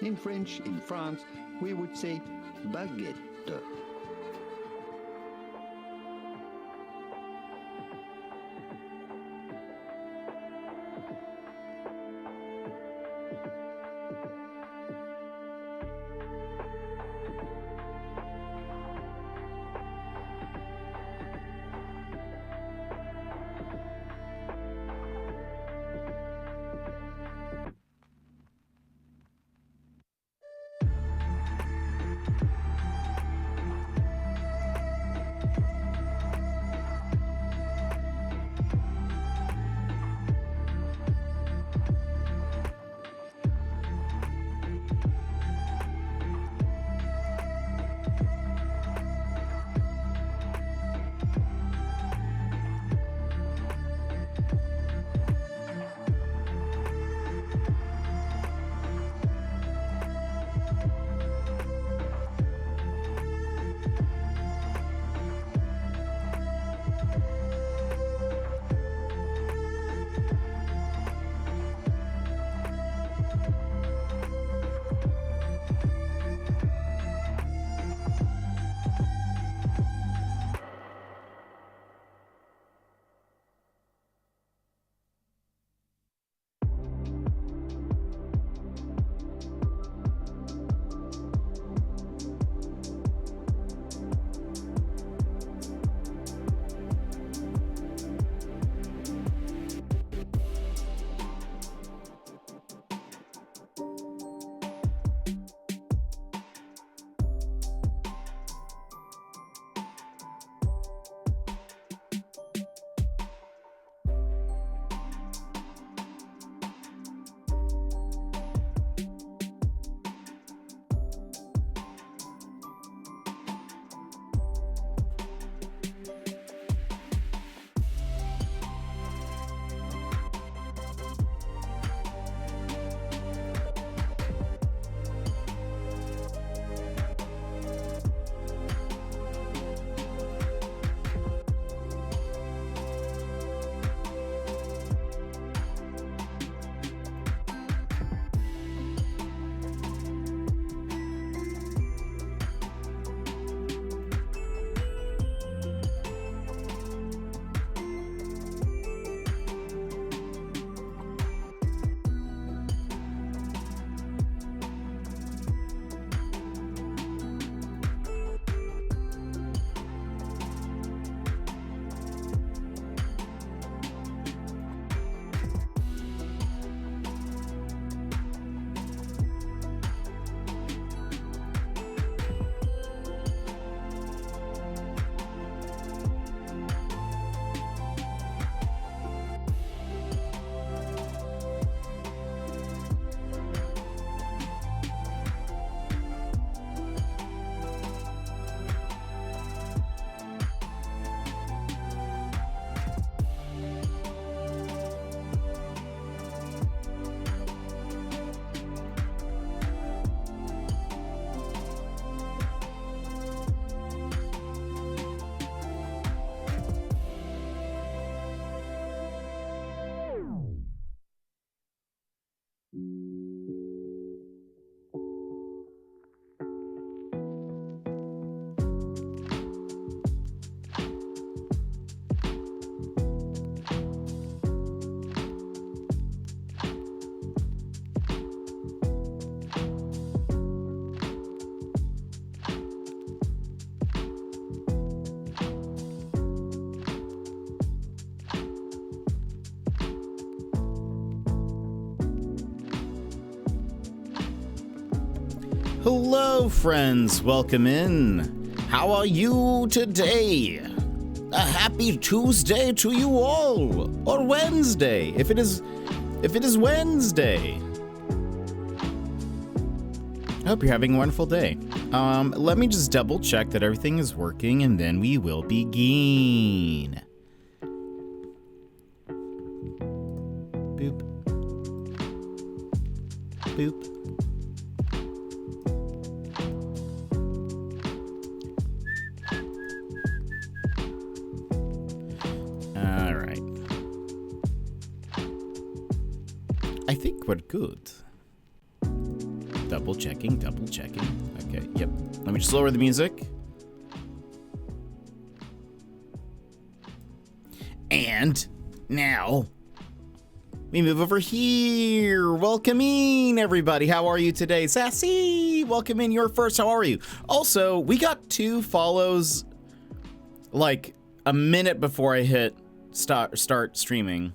In French, in France, we would say baguette. Hello, friends. Welcome in. How are you today? A happy Tuesday to you all, or Wednesday, if it is Wednesday. I hope you're having a wonderful day. Let me just double check that everything is working, and then we will begin. Boop. Boop. All right. I think we're good. Double Double checking, double checking. Okay, yep. Let me just lower the music. And now we move over here. Welcome in, everybody. How are you today? Sassy, welcome in. You're first. How are you? Also, we got 2 follows like a minute before I hit start streaming.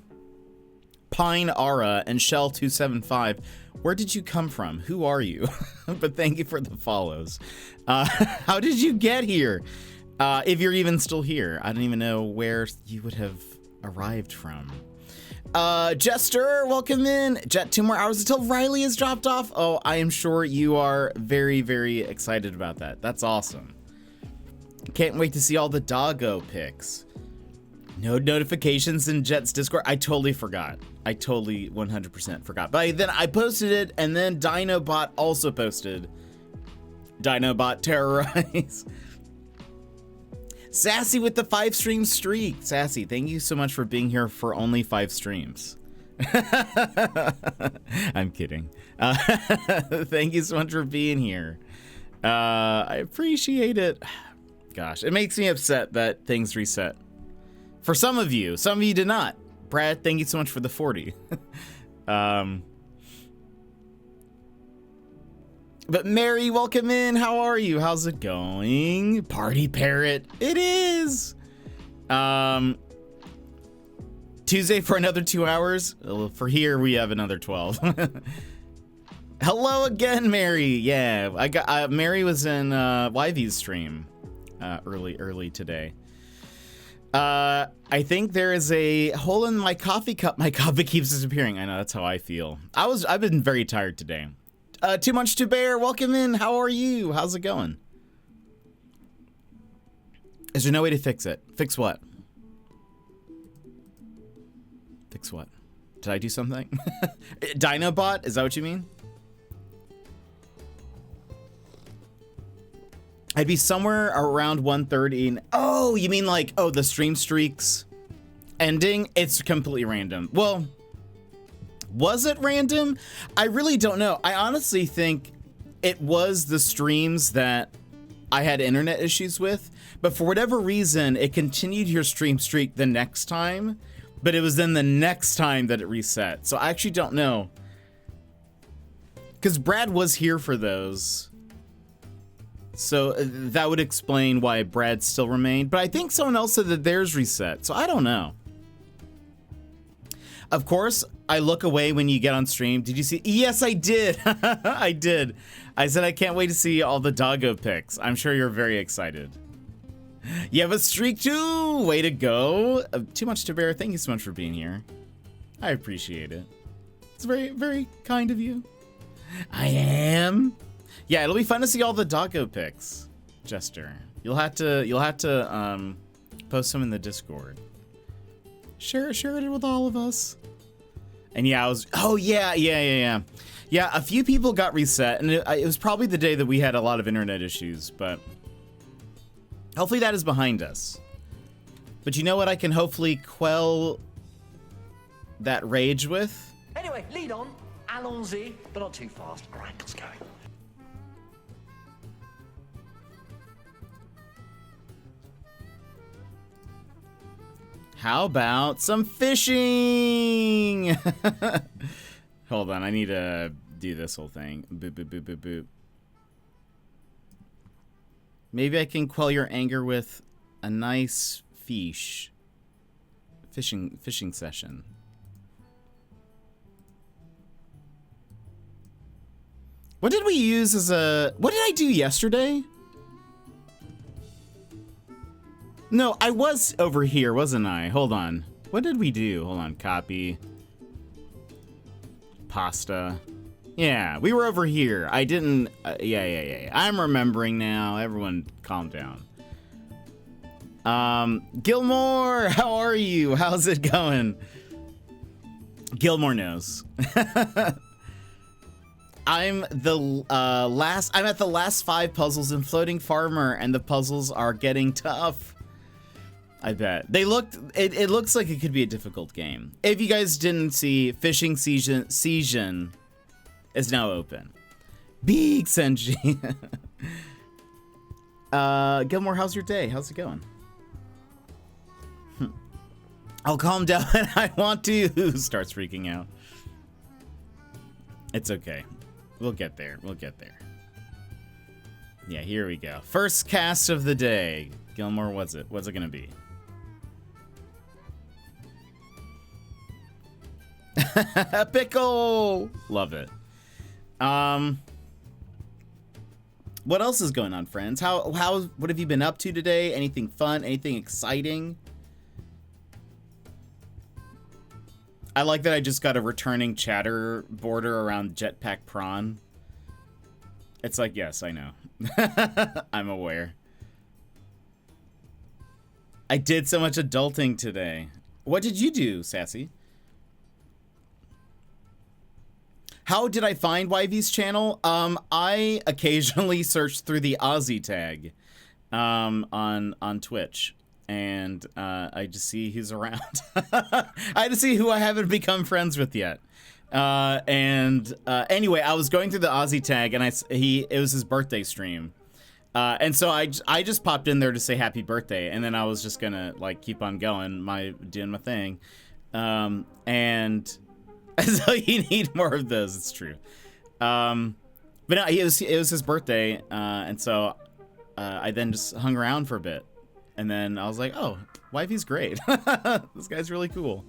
Pine Ara and Shell275. Where did you come from? Who are you? But thank you for the follows. How did you get here? If you're even still here. I don't even know where you would have arrived from. Jester, welcome in. Jet, 2 more hours until Riley is dropped off. Oh, I am sure you are very, very excited about that. That's awesome. Can't wait to see all the doggo pics. No notifications in Jet's Discord. I totally forgot. I totally 100% forgot. But then I posted it, and then Dinobot also posted. Dinobot terrorize. Sassy with the 5-stream streak. Sassy, thank you so much for being here for only 5 streams. I'm kidding. Thank you so much for being here. I appreciate it. Gosh, it makes me upset that things reset. For some of you did not. Brad, thank you so much for the 40. But Mary, welcome in. How are you? How's it going? Party Parrot. It is. Tuesday for another 2 hours. For here, we have another 12. Hello again, Mary. Yeah, I got Mary was in Yvy's stream early today. I think there is a hole in my coffee cup. My coffee keeps disappearing. I know, that's how I feel. I've been very tired today. Too much to bear. Welcome in. How are you? How's it going? Is there no way to fix it? Fix what? Fix what? Did I do something? Dinobot? Is that what you mean? I'd be somewhere around 1:30. Oh, you mean like, oh, the stream streaks ending? It's completely random. Well, was it random? I really don't know. I honestly think it was the streams that I had internet issues with, but for whatever reason, it continued your stream streak the next time, but it was then the next time that it reset. So I actually don't know. Because Brad was here for those. So that would explain why Brad still remained. But I think someone else said that theirs reset. So I don't know. Of course, I look away when you get on stream. Did you see? Yes, I did. I did. I said I can't wait to see all the doggo pics. I'm sure you're very excited. You have a streak too. Way to go. Too much to bear. Thank you so much for being here. I appreciate it. It's very, very kind of you. I am. Yeah, it'll be fun to see all the doggo pics, Jester. You'll have to post them in the Discord. Share it with all of us. And yeah, yeah, a few people got reset, and it was probably the day that we had a lot of internet issues, but hopefully that is behind us. But you know what I can hopefully quell that rage with? Anyway, lead on. Allons-y, but not too fast. All right, let's go. How about some fishing? Hold on, I need to do this whole thing. Boop, boop, boop, boop, boop. Maybe I can quell your anger with a nice fishing session. What did we use as a... What did I do yesterday? No, I was over here, wasn't I? Hold on. What did we do? Hold on. Copy. Pasta. Yeah, we were over here. I didn't... yeah. I'm remembering now. Everyone calm down. Gilmore, how are you? How's it going? Gilmore knows. I'm at the last 5 puzzles in Floating Farmer, and the puzzles are getting tough. I bet. It looks like it could be a difficult game. If you guys didn't see, Fishing Season is now open. Big Senji. Gilmore, how's your day? How's it going? I'll calm down when I want to. Starts freaking out. It's okay. We'll get there. We'll get there. Yeah, here we go. First cast of the day. Gilmore, what's it? What's it gonna be? Pickle! Love it. What else is going on, friends? What have you been up to today? Anything fun? Anything exciting? I like that I just got a returning chatter border around Jetpack Prawn. It's like, yes, I know. I'm aware. I did so much adulting today. What did you do, Sassy? How did I find YV's channel? I occasionally search through the Aussie tag on Twitch. And I just see who's around. I had to see who I haven't become friends with yet. Anyway, I was going through the Aussie tag, and it was his birthday stream, and so I just popped in there to say happy birthday, and then I was just gonna like keep on going, doing my thing, and so you need more of those. It's true, but no, it was his birthday, and so I then just hung around for a bit. And then I was like, oh, Wifey's great. This guy's really cool.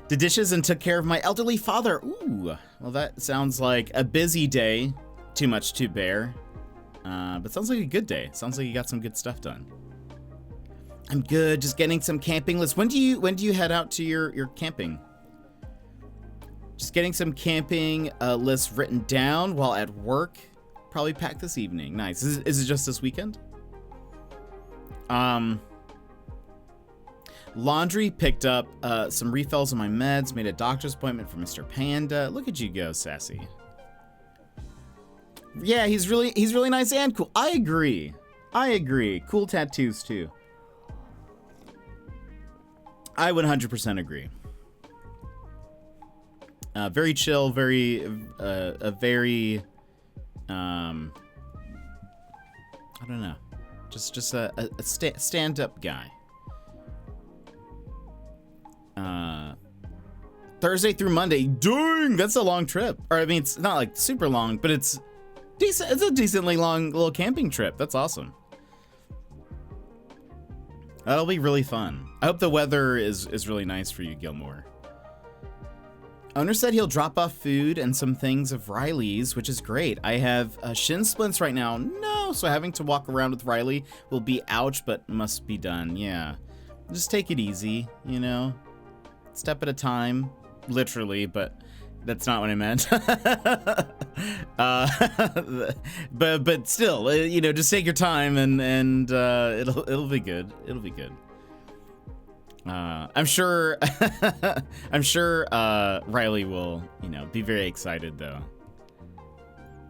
Did dishes and took care of my elderly father. Ooh, well, that sounds like a busy day. Too much to bear. But sounds like a good day. Sounds like you got some good stuff done. I'm good, just getting some camping lists. When do you head out to your camping? Just getting some camping lists written down while at work. Probably packed this evening. Nice. Is it just this weekend? Laundry, picked up some refills on my meds, made a doctor's appointment for Mr. Panda. Look at you go, Sassy. Yeah, he's really nice and cool. I agree. Cool tattoos too. I 100% agree. Very chill, very I don't know, just a stand-up guy. Thursday through Monday. Dang, that's a long trip. Or I mean, it's not like super long, but it's decent. It's a decently long little camping trip. That's awesome. That'll be really fun. I hope the weather is really nice for you, Gilmore. Owner said he'll drop off food and some things of Riley's, which is great. I have shin splints right now. No, so having to walk around with Riley will be ouch, but must be done. Yeah, just take it easy, you know, step at a time, literally, but that's not what I meant. But still, you know, just take your time and it'll be good. It'll be good. I'm sure Riley will, you know, be very excited though.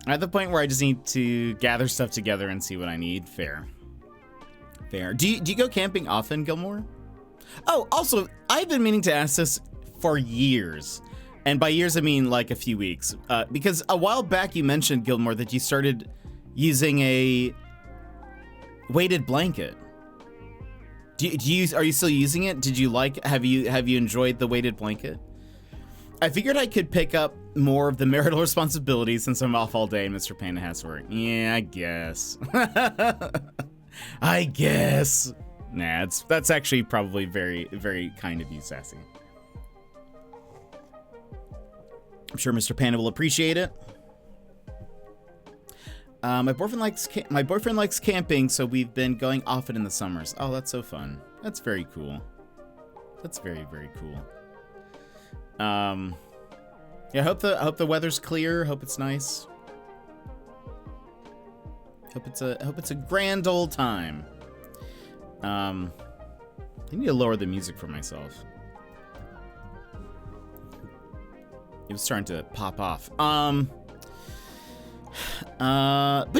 At the point where I just need to gather stuff together and see what I need. Fair. Do you go camping often, Gilmore? Oh, also, I've been meaning to ask this for years. And by years, I mean like a few weeks. Because a while back you mentioned, Gilmore, that you started using a weighted blanket. Are you still using it? Have you enjoyed the weighted blanket? I figured I could pick up more of the marital responsibilities since I'm off all day and Mr. Panda has to work. Yeah, I guess. I guess. Nah, that's actually probably very, very kind of you, Sassy. I'm sure Mr. Panda will appreciate it. My boyfriend likes camping, so we've been going often in the summers. Oh, that's so fun. That's very cool. That's very, very cool. Yeah, I hope the weather's clear. Hope it's nice. Hope it's a grand old time. I need to lower the music for myself. It was starting to pop off. But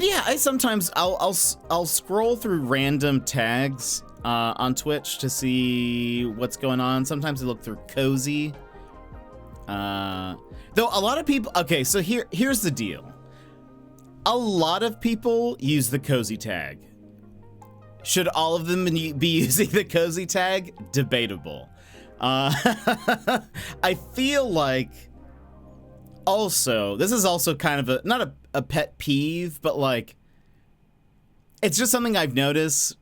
yeah, I'll scroll through random tags on Twitch to see what's going on. Sometimes I look through Cozy. Though a lot of people, okay, so here's the deal. A lot of people use the cozy tag. Should all of them be using the cozy tag? Debatable. I feel like also, this is also kind of not a pet peeve, but like, it's just something I've noticed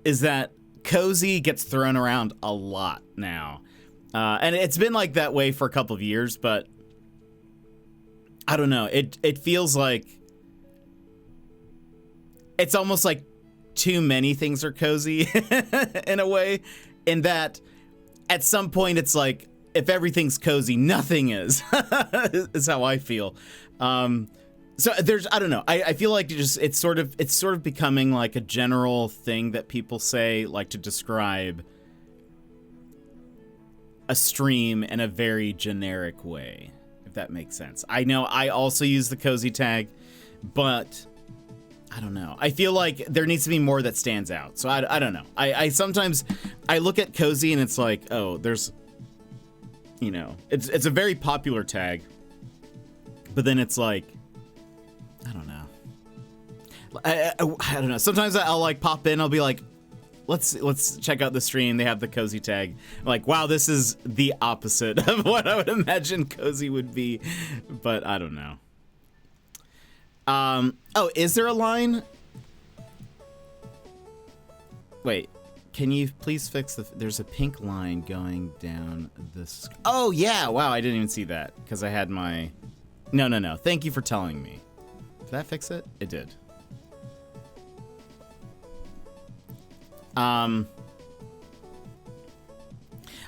is that cozy gets thrown around a lot now. And it's been like that way for a couple of years, but I don't know. It feels like it's almost like too many things are cozy in a way, in that at some point it's like, if everything's cozy, nothing is, is how I feel. So there's, I don't know. I feel like it's sort of becoming like a general thing that people say, like, to describe a stream in a very generic way, if that makes sense. I know I also use the cozy tag, but I don't know. I feel like there needs to be more that stands out. So I don't know. I sometimes I look at cozy and it's like, oh, there's, you know, it's a very popular tag, but then it's like, I don't know. I don't know. Sometimes I'll like pop in. I'll be like, let's check out the stream. They have the cozy tag. I'm like, wow, this is the opposite of what I would imagine cozy would be. But I don't know. Oh, is there a line? Wait, can you please fix there's a pink line going down this. Oh yeah, wow, I didn't even see that because I had my, no. Thank you for telling me. Did that fix it? It did. I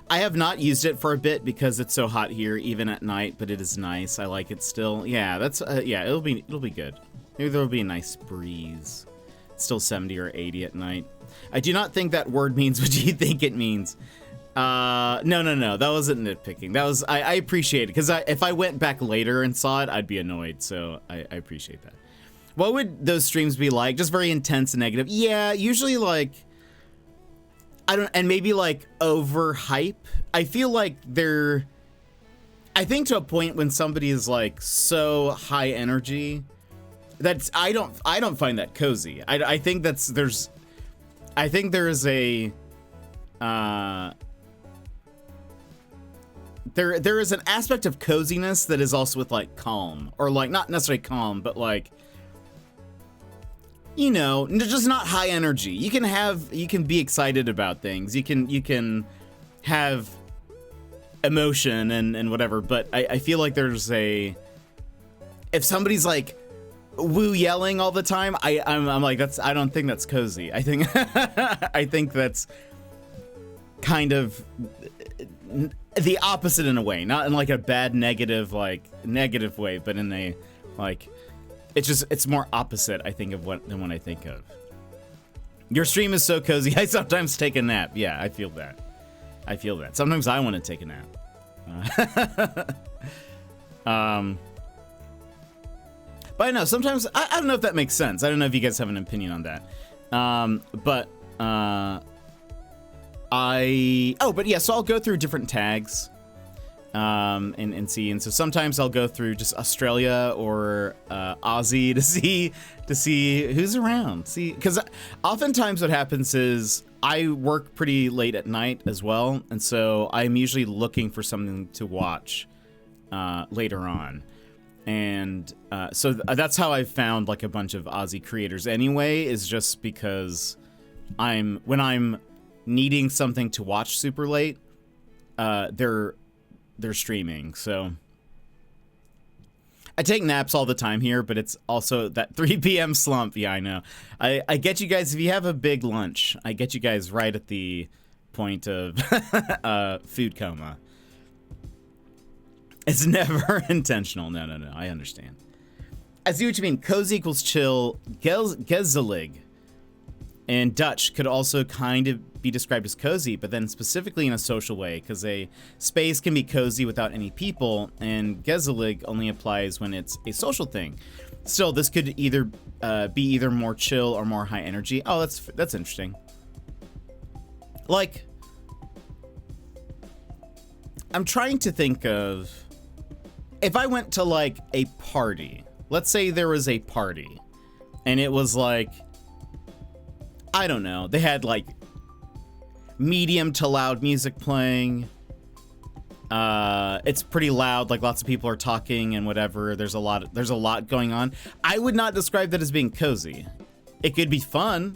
have not used it for a bit because it's so hot here, even at night, but it is nice. I like it still. Yeah, that's, yeah, it'll be good. Maybe there'll be a nice breeze. It's still 70 or 80 at night. I do not think that word means what you think it means. No. That wasn't nitpicking. That was, I appreciate it, because if I went back later and saw it, I'd be annoyed, so I appreciate that. What would those streams be like? Just very intense and negative? Yeah, usually like, and maybe like over hype. I feel like I think to a point when somebody is like so high energy, I don't find that cozy. I think there is a, there is an aspect of coziness that is also with like calm, or like not necessarily calm, but like, you know, just not high energy. You can be excited about things. You can have emotion and whatever, but I feel like there's if somebody's like woo yelling all the time, I'm like, I don't think that's cozy. I think I think that's kind of the opposite in a way, not in like a bad negative way, but in a like, it's more opposite, I think, than what I think of. Your stream is so cozy, I sometimes take a nap. Yeah, I feel that. Sometimes I want to take a nap. But I know, sometimes, I don't know if that makes sense. I don't know if you guys have an opinion on that. But yeah, so I'll go through different tags. And see, and so sometimes I'll go through just Australia or Aussie to see who's around. See, because oftentimes what happens is I work pretty late at night as well, and so I'm usually looking for something to watch later on, and so that's how I've found like a bunch of Aussie creators anyway, is just because when I'm needing something to watch super late, they're streaming. So I take naps all the time here, but it's also that 3 p.m. slump. Yeah, I know. I get you guys, if you have a big lunch, I get you guys right at the point of food coma. It's never intentional. No. I understand. I see what you mean. Cozy equals chill. Gezellig in Dutch could also kind of be described as cozy, but then specifically in a social way, because a space can be cozy without any people, and gezellig only applies when it's a social thing. Still, this could either be either more chill or more high energy. Oh, that's interesting. Like, I'm trying to think of if I went to like a party, let's say there was a party and it was like, I don't know, they had like medium to loud music playing. It's pretty loud, like lots of people are talking and whatever. There's a lot going on. I would not describe that as being cozy. It could be fun,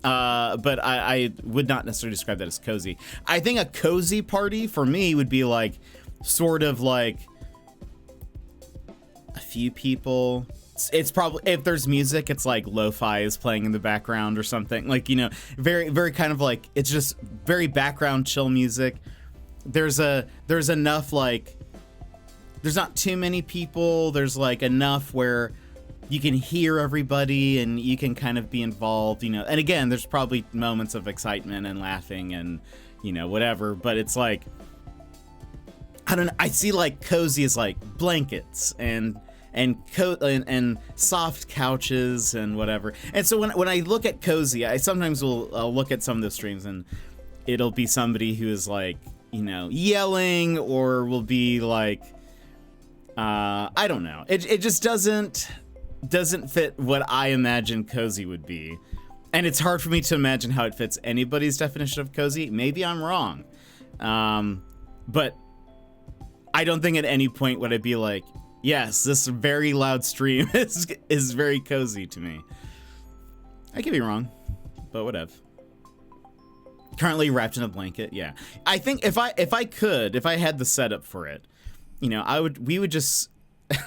but I would not necessarily describe that as cozy. I think a cozy party for me would be like sort of like a few people. It's probably, if there's music, it's like lo-fi is playing in the background or something, like, you know, very, very kind of like, it's just very background chill music. There's enough, like, there's not too many people. There's like enough where you can hear everybody and you can kind of be involved, you know. And again, there's probably moments of excitement and laughing and, you know, whatever. But it's like, I don't know. I see like cozy as like blankets and soft couches and whatever. And so when I look at cozy, I sometimes I'll look at some of the streams and it'll be somebody who is like, you know, yelling, or will be like, I don't know. It just doesn't fit what I imagine cozy would be. And it's hard for me to imagine how it fits anybody's definition of cozy. Maybe I'm wrong. But I don't think at any point would I be like, yes, this very loud stream is very cozy to me. I could be wrong, but whatever. Currently wrapped in a blanket, yeah. I think if I had the setup for it, you know, we would just,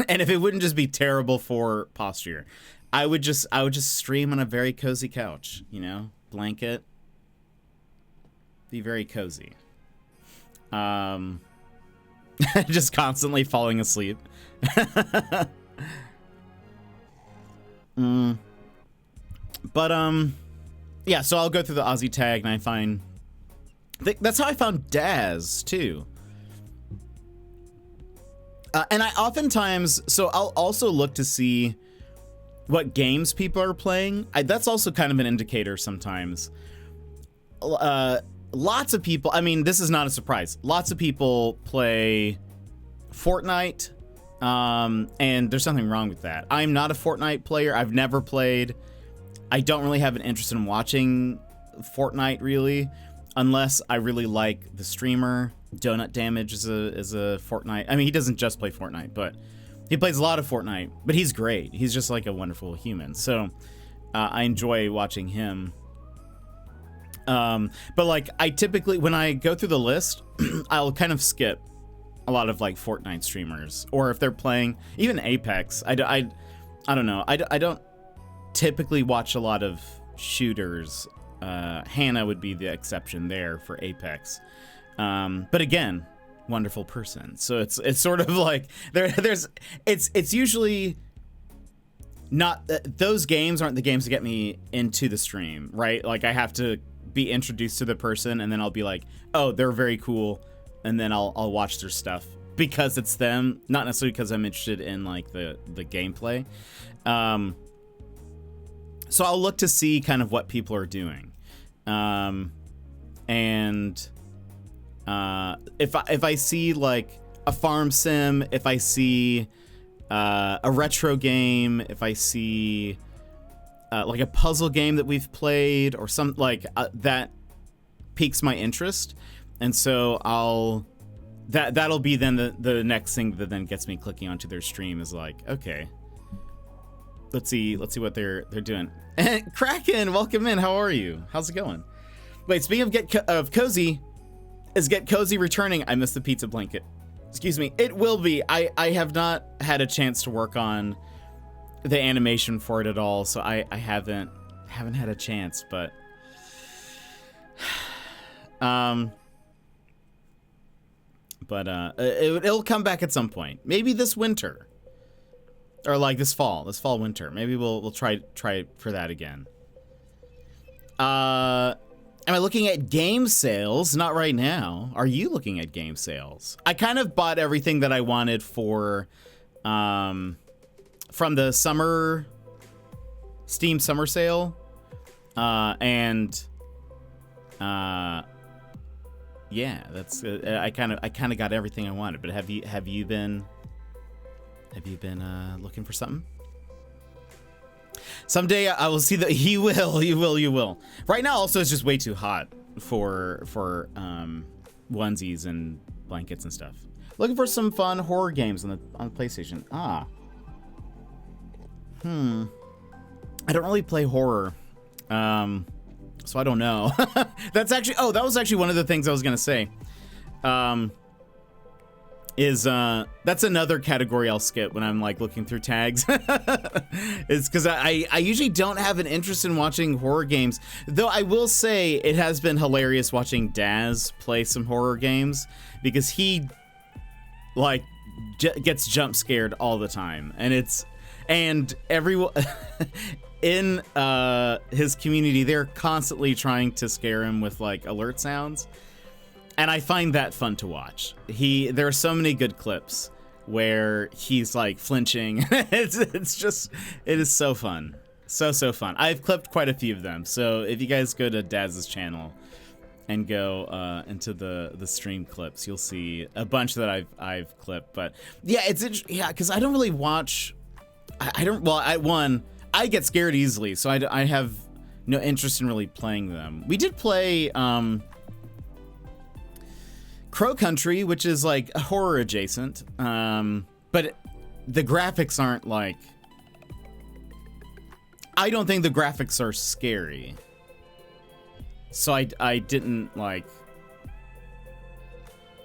and if it wouldn't just be terrible for posture, I would just stream on a very cozy couch, you know, blanket, be very cozy. Just constantly falling asleep. But yeah, so I'll go through the Aussie tag and that's how I found Daz too. And I oftentimes, so I'll also look to see what games people are playing. That's also kind of an indicator sometimes. Lots of people, I mean, this is not a surprise. Lots of people play Fortnite, and there's nothing wrong with that. I'm not a Fortnite player. I've never played. I don't really have an interest in watching Fortnite really, unless I really like the streamer. Donut Damage is a Fortnite. I mean, he doesn't just play Fortnite, but he plays a lot of Fortnite. But he's great. He's just like a wonderful human. So I enjoy watching him. But like, I typically, when I go through the list, I'll kind of skip a lot of like Fortnite streamers, or if they're playing even Apex. I don't know. I don't typically watch a lot of shooters. Hannah would be the exception there for Apex. But again, wonderful person. So it's sort of like it's usually not, those games aren't the games that get me into the stream, right? Like I have to be introduced to the person and then I'll be like, oh, they're very cool. And then I'll watch their stuff because it's them, not necessarily because I'm interested in like the gameplay. So I'll look to see kind of what people are doing. And if I see like a farm sim, if I see a retro game, if I see like a puzzle game that we've played or some like that piques my interest, and so that'll be then the next thing that then gets me clicking onto their stream is like, okay, let's see what they're doing. And Kraken, welcome in. How are you? How's it going? Wait, speaking of cozy, is Get Cozy returning? I missed the pizza blanket. Excuse me. It will be. I have not had a chance to work on the animation for it at all, so I haven't had a chance, but it'll come back at some point. Maybe this winter. Or like this fall winter. Maybe we'll try for that again. Am I looking at game sales? Not right now. Are you looking at game sales? I kind of bought everything that I wanted for from the Steam summer sale. Yeah, that's I kind of got everything I wanted. But have you been Have you been looking for something? Someday I will see that. You will. Right now, also, it's just way too hot for onesies and blankets and stuff. Looking for some fun horror games on the PlayStation. I don't really play horror, so I don't know. That was actually one of the things I was gonna say. That's another category I'll skip when I'm like looking through tags. It's because I usually don't have an interest in watching horror games, though I will say it has been hilarious watching Daz play some horror games, because he like gets jump scared all the time, and everyone in his community, they're constantly trying to scare him with like alert sounds. And I find that fun to watch. There are so many good clips where he's like flinching. It is so fun. So fun. I've clipped quite a few of them. So if you guys go to Daz's channel and go into the stream clips, you'll see a bunch that I've clipped. But yeah, because I don't really watch. I get scared easily, so I have no interest in really playing them. We did play Crow Country, which is like horror adjacent, but the graphics aren't like. I don't think the graphics are scary, so I didn't like.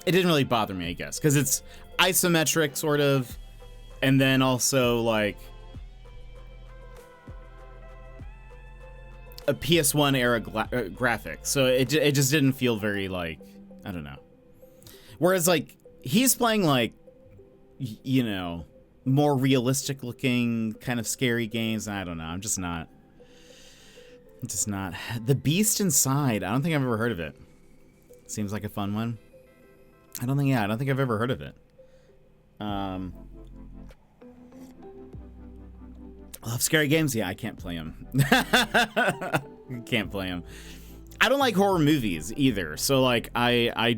It didn't really bother me, I guess, because it's isometric sort of, and then also like a PS1 era graphics, so it just didn't feel very like, I don't know. Whereas like he's playing like, you know, more realistic looking kind of scary games. I don't know. I'm just not. The Beast Inside. I don't think I've ever heard of it. Seems like a fun one. I don't think I've ever heard of it. Love scary games. Yeah, I can't play them. Can't play them. I don't like horror movies either. So like I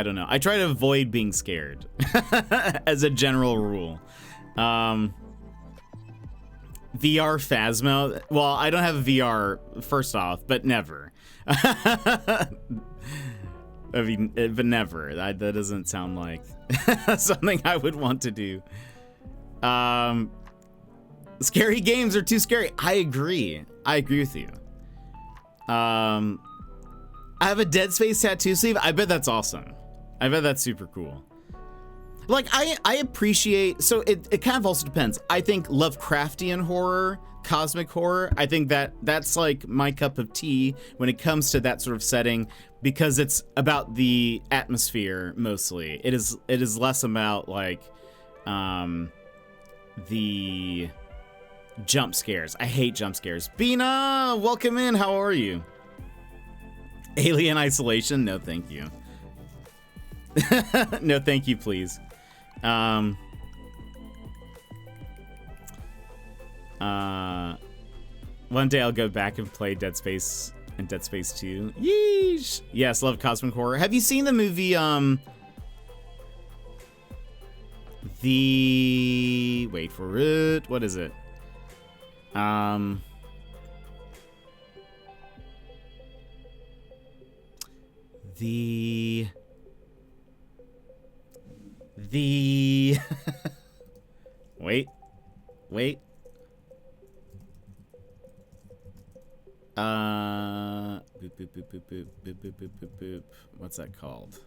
don't know. I try to avoid being scared as a general rule. VR Phasmo. Well, I don't have a VR first off, but never. I mean, but never. That doesn't sound like something I would want to do. Scary games are too scary. I agree with you. I have a Dead Space tattoo sleeve. I bet that's awesome. I bet that's super cool. Like, I appreciate... So, it kind of also depends. I think Lovecraftian horror, cosmic horror, I think that's like my cup of tea when it comes to that sort of setting, because it's about the atmosphere, mostly. It is less about, like, the jump scares. I hate jump scares. Bina, welcome in. How are you? Alien Isolation? No, thank you. No, thank you, please. One day I'll go back and play Dead Space and Dead Space 2. Yeesh. Yes, love cosmic horror. Have you seen the movie, wait for it. What is it? The wait. What's that called?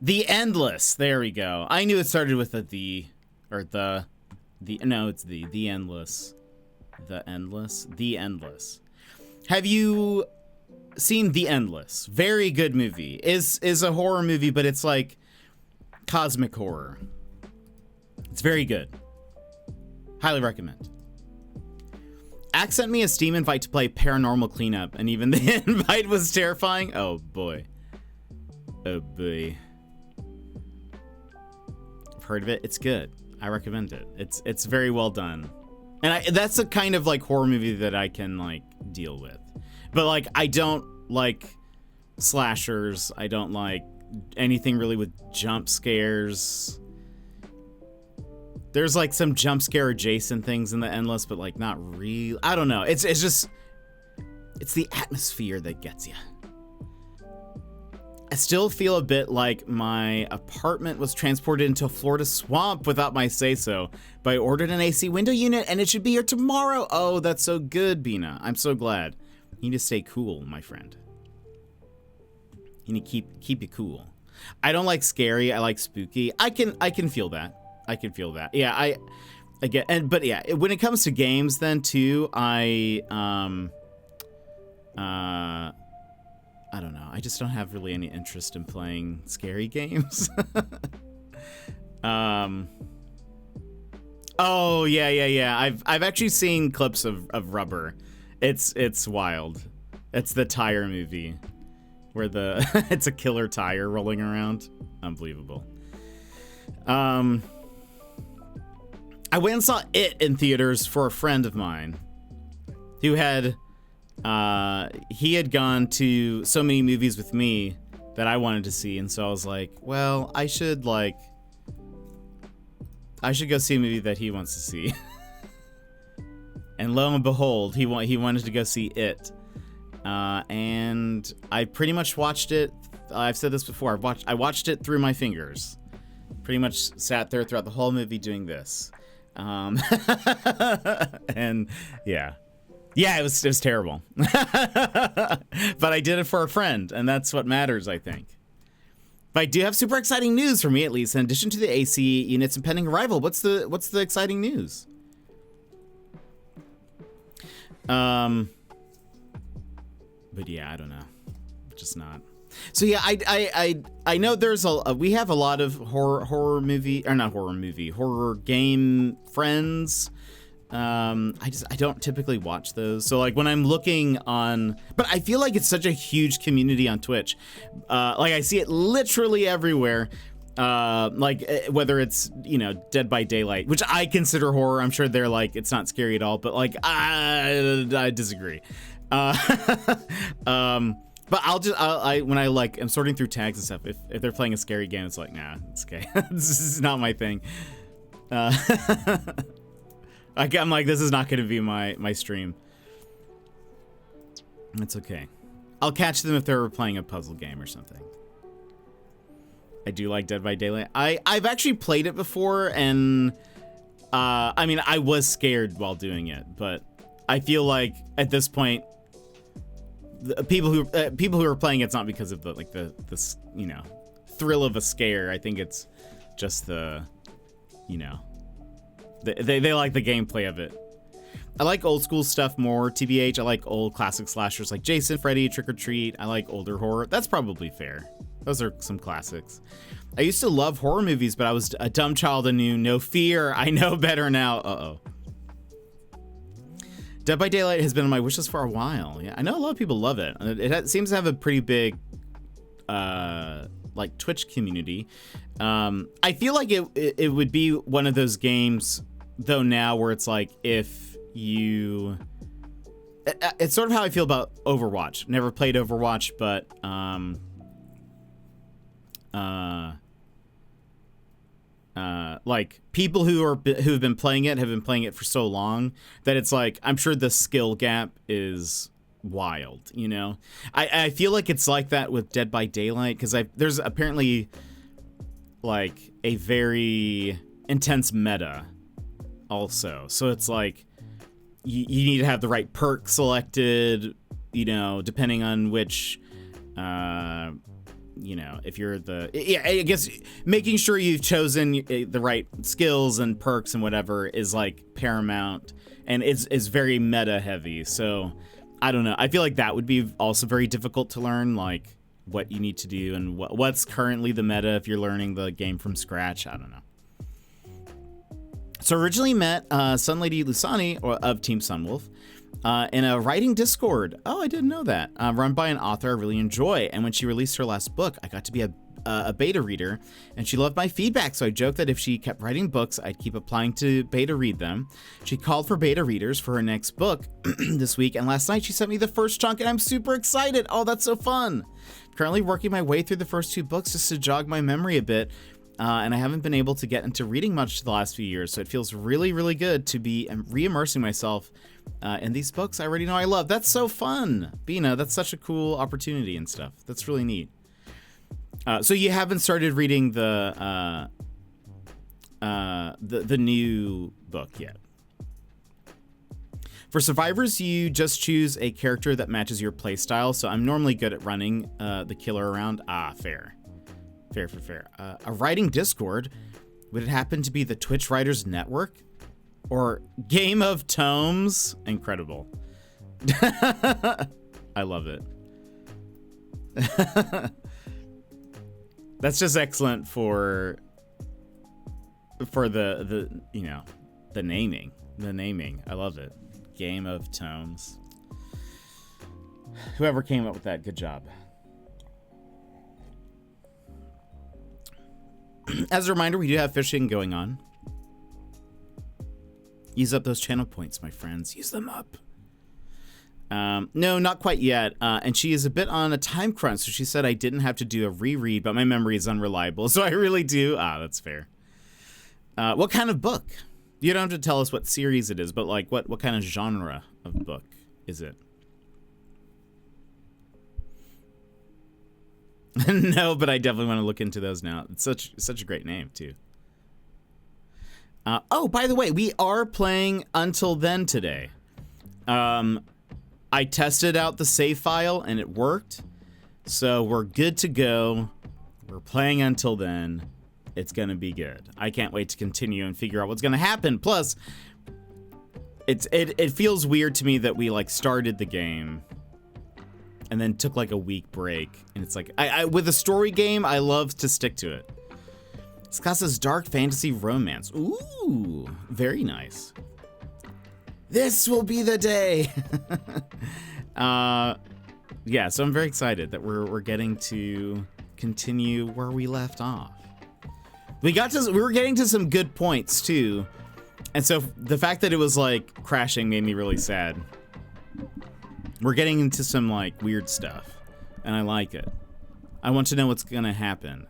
The Endless. There we go. I knew it started with the Endless. The Endless. Have you seen The Endless? Very good movie. Is a horror movie, but it's like cosmic horror. It's very good. Highly recommend. Axe sent me a Steam invite to play Paranormal Cleanup, and even the invite was terrifying. Oh boy. I've heard of it. It's good. I recommend it. It's very well done. And that's a kind of like horror movie that I can like deal with. But like I don't like slashers. I don't like anything really with jump scares. There's like some jump scare adjacent things in the Endless, but like not real. I don't know. It's just, it's the atmosphere that gets you. I still feel a bit like my apartment was transported into a Florida swamp without my say-so, but I ordered an AC window unit and it should be here tomorrow. Oh, that's so good, Bina. I'm so glad. You need to stay cool, my friend. You need to keep it cool. I don't like scary. I like spooky. I can feel that. I can feel that. Yeah, I get, but yeah, when it comes to games then too, I don't know. I just don't have really any interest in playing scary games. Oh yeah. I've actually seen clips of Rubber. It's wild. It's the tire movie where it's a killer tire rolling around. Unbelievable. I went and saw It in theaters for a friend of mine who had he had gone to so many movies with me that I wanted to see, and so I was like, well, I should go see a movie that he wants to see. And lo and behold, he wanted to go see It. And I pretty much watched it. I've said this before. I watched it through my fingers. Pretty much sat there throughout the whole movie doing this. And yeah, it was terrible. But I did it for a friend, and that's what matters, I think. But I do have super exciting news for me, at least. In addition to the AC units and pending arrival, what's the exciting news? But yeah, I don't know, just not. So yeah, I know there's we have a lot of horror game friends. I don't typically watch those. So like when I'm looking on, but I feel like it's such a huge community on Twitch. Like I see it literally everywhere. Like whether it's, Dead by Daylight, which I consider horror. I'm sure they're like, it's not scary at all, but like, I disagree. But when I'm sorting through tags and stuff, if they're playing a scary game, it's like, nah, it's okay. This is not my thing. I'm like, this is not going to be my stream. It's okay. I'll catch them if they're playing a puzzle game or something. I do like Dead by Daylight. I've actually played it before, and I mean, I was scared while doing it, but I feel like at this point, the people who are playing it's not because of the thrill of a scare. I think it's just they like the gameplay of it. I like old school stuff more, TBH. I like old classic slashers like Jason, Freddy, Trick or Treat. I like older horror. That's probably fair. Those are some classics. I used to love horror movies, but I was a dumb child and knew no fear. I know better now. Uh-oh. Dead by Daylight has been on my wishlist for a while. Yeah, I know a lot of people love it. It seems to have a pretty big, like Twitch community. I feel like it would be one of those games, though, now where it's like if you, it's sort of how I feel about Overwatch. Never played Overwatch, but like people who've been playing it have been playing it for so long that it's like, I'm sure the skill gap is wild, I feel like it's like that with Dead by Daylight, because there's apparently like a very intense meta also, so it's like you need to have the right perk selected, depending on which if you're I guess making sure you've chosen the right skills and perks and whatever is like paramount, and is very meta heavy. So I don't know. I feel like that would be also very difficult to learn, like what you need to do and what's currently the meta if you're learning the game from scratch. I don't know. So originally met Sunlady Lusani of Team Sunwolf in a writing Discord. Oh, I didn't know that. Run by an author I really enjoy. And when she released her last book, I got to be a beta reader, and she loved my feedback. So I joked that if she kept writing books, I'd keep applying to beta read them. She called for beta readers for her next book this week, and last night she sent me the first chunk, and I'm super excited. Oh, that's so fun. Currently working my way through the first 2 books just to jog my memory a bit. and I haven't been able to get into reading much the last few years, so it feels really, really good to be re-immersing myself in these books I already know I love. That's so fun, Bina. That's such a cool opportunity and stuff. That's really neat. So you haven't started reading the new book yet. For survivors, you just choose a character that matches your playstyle. So I'm normally good at running the killer around. Fair. A writing Discord, would it happen to be the Twitch Writers Network? Or Game of Tomes? Incredible. I love it. That's just excellent for the you know, the naming. I love it. Game of Tomes. Whoever came up with that, good job. As a reminder, we do have fishing going on. Use up those channel points, my friends. Use them up. No, not quite yet. And she is a bit on a time crunch, so she said I didn't have to do a reread, but my memory is unreliable, so I really do. That's fair. What kind of book? You don't have to tell us what series it is, but like what kind of genre of book is it? No, but I definitely want to look into those now. It's such a great name too. Oh, by the way, we are playing Until Then today. I tested out the save file and it worked, so we're good to go. We're playing Until Then. It's gonna be good. I can't wait to continue and figure out what's gonna happen. Plus, it feels weird to me that we like started the game and then took like a week break, and it's like I with a story game, I love to stick to it. It's got this dark fantasy romance. Ooh, very nice. This will be the day. Yeah, so I'm very excited that we're getting to continue where we left off. We were getting to some good points too, and so the fact that it was like crashing made me really sad. We're getting into some like weird stuff, and I like it. I want to know what's gonna happen.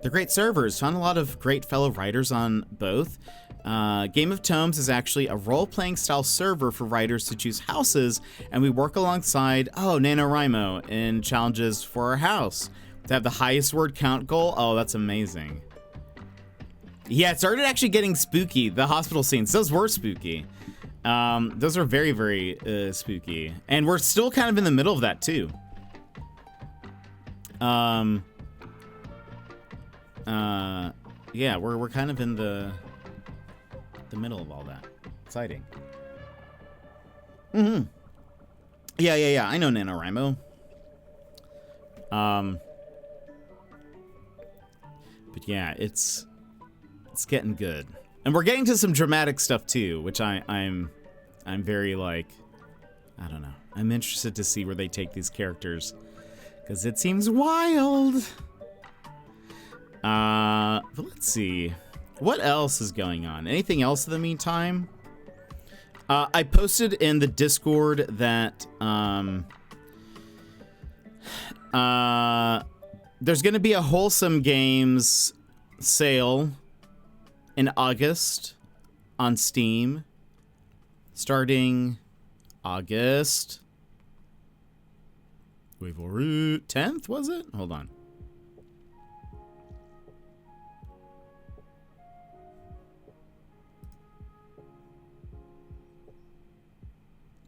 They're great servers. Found a lot of great fellow writers on both. Game of Tomes is actually a role-playing style server for writers to choose houses, and we work alongside NaNoWriMo in challenges for our house to have the highest word count goal. Oh, that's amazing. Yeah, it started actually getting spooky. The hospital scenes, those were spooky. Those are very, very spooky, and we're still kind of in the middle of that too. Yeah, we're kind of in the middle of all that. Exciting. Mm-hmm. Yeah. I know NaNoWriMo. But yeah, it's getting good. And we're getting to some dramatic stuff too, which I'm very like, I don't know. I'm interested to see where they take these characters, because it seems wild. But let's see. What else is going on? Anything else in the meantime? I posted in the Discord that there's going to be a Wholesome Games sale in August on Steam, starting August. Wait for it. 10th, was it? Hold on.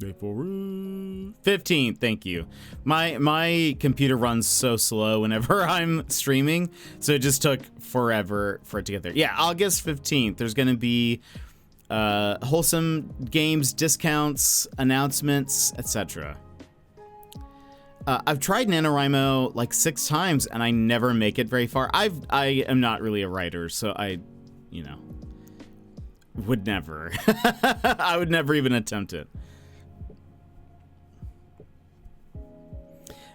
Wait for it. 15th, thank you. My computer runs so slow whenever I'm streaming, so it just took forever for it to get there. Yeah, August 15th, there's going to be Wholesome Games discounts, announcements, etc. I've tried NaNoWriMo like 6 times, and I never make it very far. I am not really a writer, so I would never. I would never even attempt it.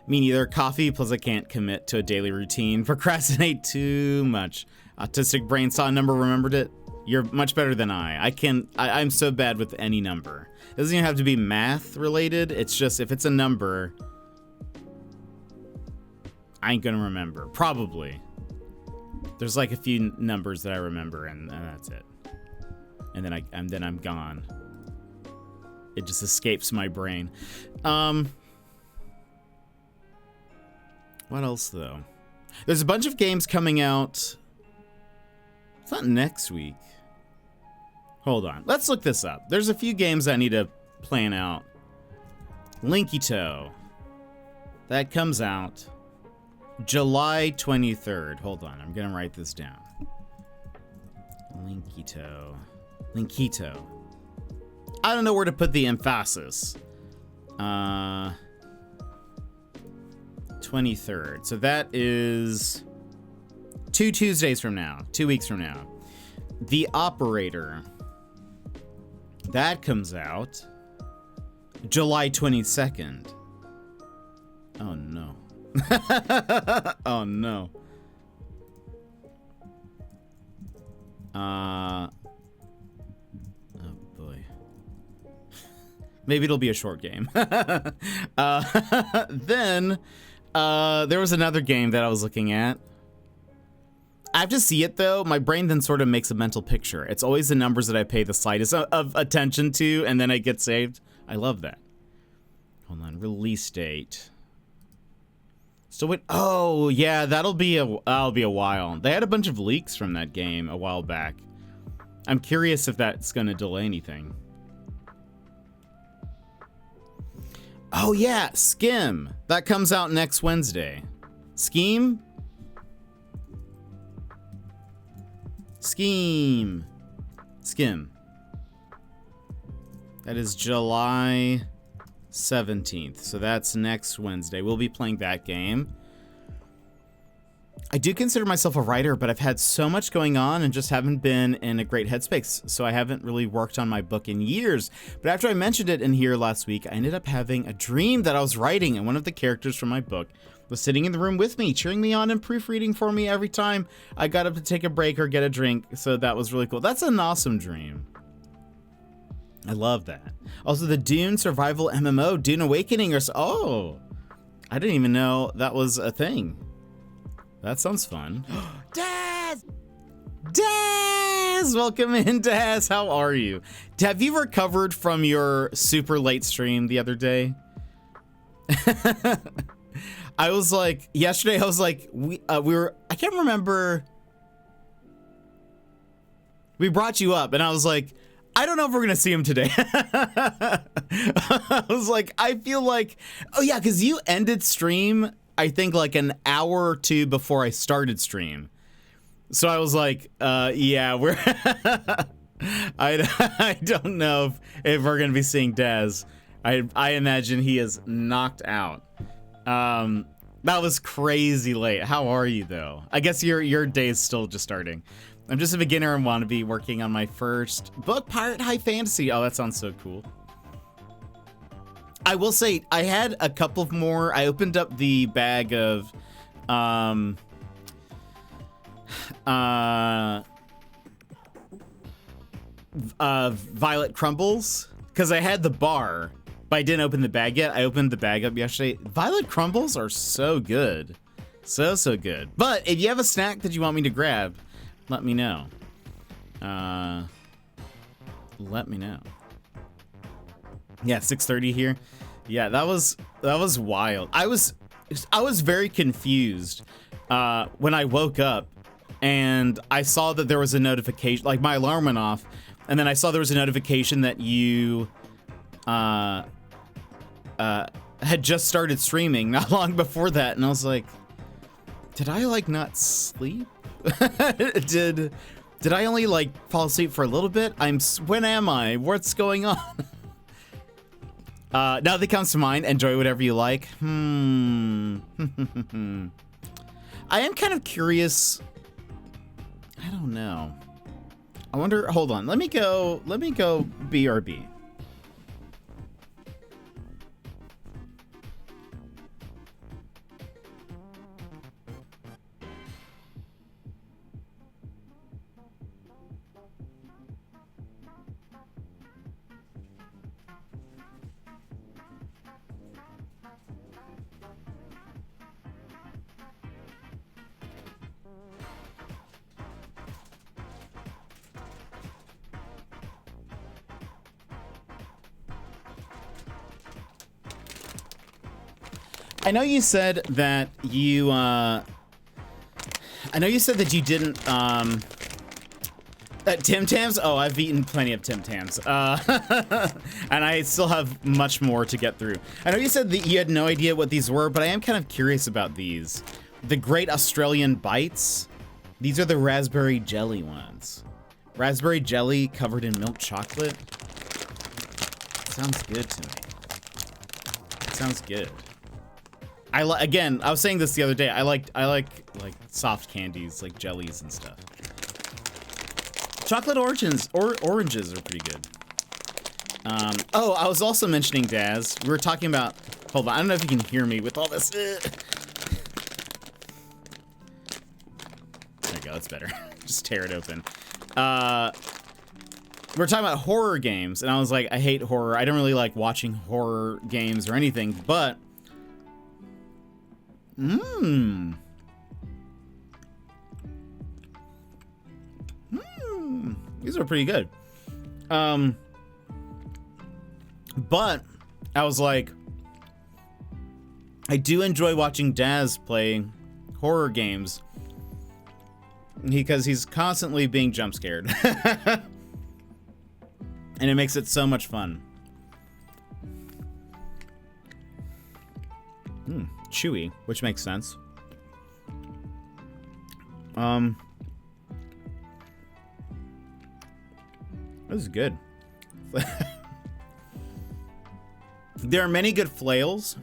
Me neither. Coffee, plus I can't commit to a daily routine. Procrastinate too much. Autistic brain saw a number, remembered it. You're much better than I. I'm so bad with any number. It doesn't even have to be math related. It's just, if it's a number, I ain't gonna remember. Probably. There's like a few numbers that I remember, and that's it. And then I'm gone. It just escapes my brain. What else though? There's a bunch of games coming out. It's not next week. Hold on. Let's look this up. There's a few games I need to plan out. Linky Toe. That comes out July 23rd. Hold on. I'm going to write this down. Linky Toe. Linkito. I don't know where to put the emphasis. 23rd. So that is 2 Tuesdays from now. 2 weeks from now. The Operator. That comes out July 22nd. Oh no. Oh no. Oh boy. Maybe it'll be a short game. Then there was another game that I was looking at. I have to see it though. My brain then sort of makes a mental picture. It's always the numbers that I pay the slightest of attention to, and then I get saved. I love that. Hold on, release date. So what? Oh yeah, that'll be a while. They had a bunch of leaks from that game a while back. I'm curious if that's gonna delay anything. Oh yeah, Skim. That comes out next Wednesday. Scheme. Skim. That is July 17th. So that's next Wednesday. We'll be playing that game. I do consider myself a writer, but I've had so much going on and just haven't been in a great headspace. So I haven't really worked on my book in years. But after I mentioned it in here last week, I ended up having a dream that I was writing, and one of the characters from my book was sitting in the room with me, cheering me on and proofreading for me every time I got up to take a break or get a drink. So that was really cool. That's an awesome dream. I love that. Also, the Dune survival MMO, Dune Awakening, oh, I didn't even know that was a thing. That sounds fun. Daz! Welcome in, Daz. How are you? Have you recovered from your super late stream the other day? I was like, yesterday I was like, we were, I can't remember. We brought you up and I was like, I don't know if we're gonna see him today. I was like, I feel like, oh yeah, because you ended stream, I think like an hour or two before I started stream. So I was like, yeah, we're, I don't know if we're gonna be seeing Daz. I imagine he is knocked out. That was crazy late. How are you though? I guess your day is still just starting. I'm just a beginner and want to be working on my first book, Pirate High Fantasy. Oh, that sounds so cool. I will say I had a couple of more. I opened up the bag of Violet Crumbles because I had the bar. But I didn't open the bag yet. I opened the bag up yesterday. Violet Crumbles are so good. So good. But if you have a snack that you want me to grab, let me know. Let me know. Yeah, 6:30 here. Yeah, that was wild. I was very confused when I woke up and I saw that there was a notification, like my alarm went off, and then I saw there was a notification that you had just started streaming not long before that, and I was like, did I like not sleep? Did I only like fall asleep for a little bit? When am I? What's going on? Nothing comes to mind. Enjoy whatever you like. I am kind of curious. I don't know. I wonder, hold on. Let me go BRB. I know you said that you, you didn't, Tim Tams? Oh, I've eaten plenty of Tim Tams. And I still have much more to get through. I know you said that you had no idea what these were, but I am kind of curious about these. The Great Australian Bites. These are the raspberry jelly ones. Raspberry jelly covered in milk chocolate. Sounds good to me. Sounds good. Again, I was saying this the other day. I like soft candies, like jellies and stuff. Chocolate oranges are pretty good. Oh, I was also mentioning Daz. We were talking about. Hold on, I don't know if you can hear me with all this. There you go. That's better. Just tear it open. We're talking about horror games, and I was like, I hate horror. I don't really like watching horror games or anything, but. These are pretty good. But I was like, I do enjoy watching Daz play horror games because he's constantly being jump scared. And it makes it so much fun. Chewy, which makes sense. This is good. There are many good flails.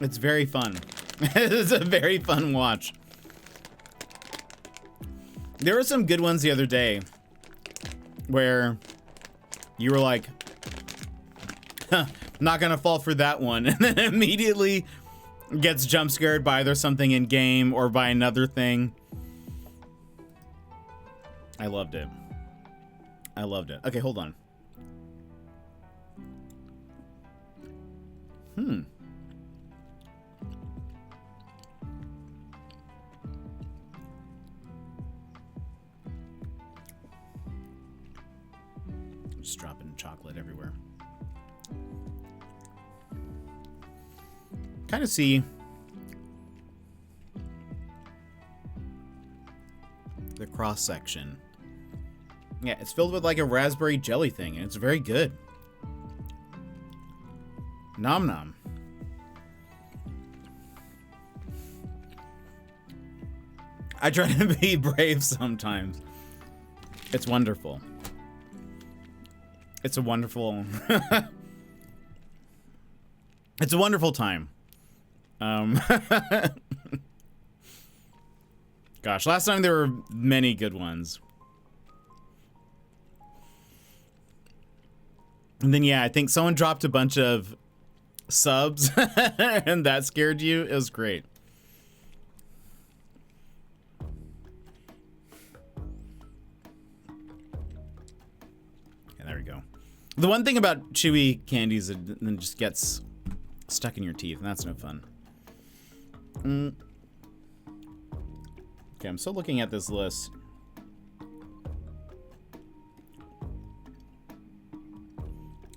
It's very fun. It's a very fun watch. There were some good ones the other day where you were like, huh, not gonna fall for that one, and then immediately gets jump scared by either something in game or by another thing. I loved it. I loved it. Okay, hold on. Just dropping chocolate everywhere. Kind of see the cross section. Yeah, it's filled with like a raspberry jelly thing, and it's very good. Nom nom. I try to be brave sometimes. It's wonderful. It's a wonderful it's a wonderful time. Gosh, last time there were many good ones. And then, yeah, I think someone dropped a bunch of subs and that scared you. It was great. And there we go. The one thing about chewy candies is it then just gets stuck in your teeth, and that's no fun. Okay, I'm still looking at this list.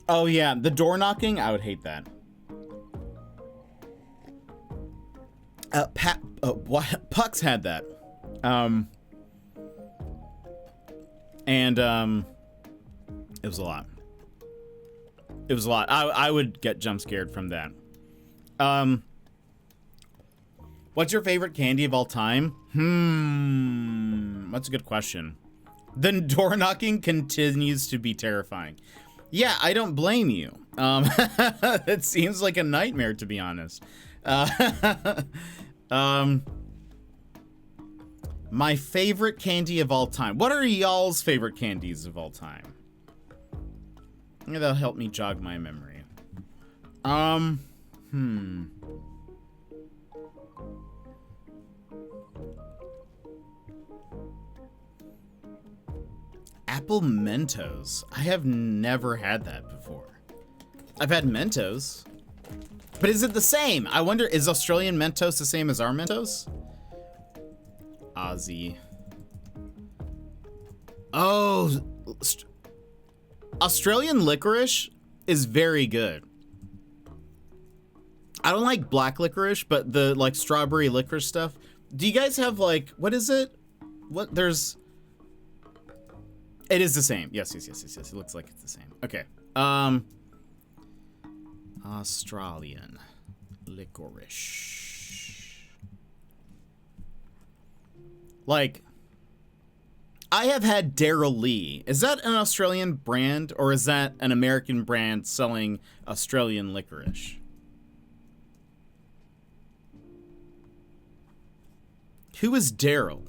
Oh yeah, the door knocking, I would hate that. Pucks had that. It was a lot. It was a lot. I would get jump scared from that. What's your favorite candy of all time? That's a good question. The door knocking continues to be terrifying. Yeah, I don't blame you. It seems like a nightmare, to be honest. My favorite candy of all time. What are y'all's favorite candies of all time? Maybe that'll help me jog my memory. Apple Mentos. I have never had that before. I've had Mentos. But is it the same? I wonder, is Australian Mentos the same as our Mentos? Aussie. Oh, Australian licorice is very good. I don't like black licorice, but the like strawberry licorice stuff. Do you guys have like, what is it? What there's, it is the same. Yes. It looks like it's the same. Okay. Australian licorice. Like, I have had Daryl Lee. Is that an Australian brand or is that an American brand selling Australian licorice? Who is Daryl?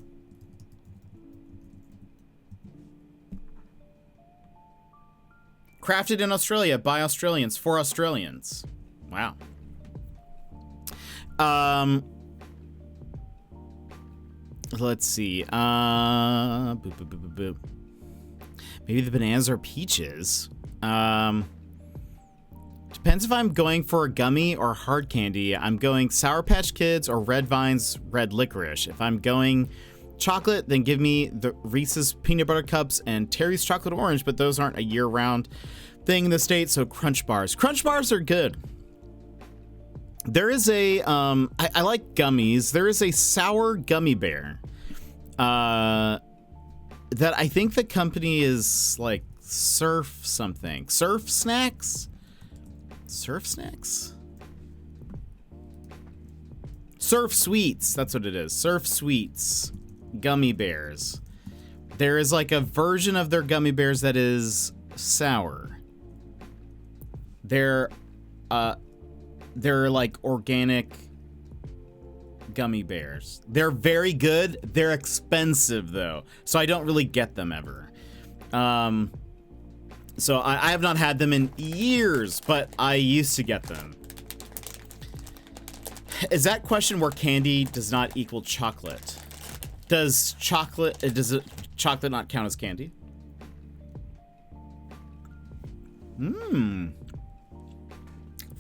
Crafted in Australia by Australians for Australians. Wow. Let's see. Maybe the bananas or peaches. Depends if I'm going for a gummy or hard candy. I'm going Sour Patch Kids or Red Vine's red licorice. If I'm going chocolate, then give me the Reese's peanut butter cups and Terry's chocolate orange, but those aren't a year-round thing in the States, so Crunch Bars. Crunch Bars are good. There is a, I like gummies. There is a sour gummy bear that I think the company is like Surf something. Surf Snacks? Surf Snacks? Surf Sweets. That's what it is. Surf Sweets. Gummy bears. There is like a version of their gummy bears that is sour. They're like organic gummy bears. They're very good. They're expensive though, so I don't really get them ever. So I have not had them in years, but I used to get them. Is that question where candy does not equal chocolate? Does chocolate not count as candy?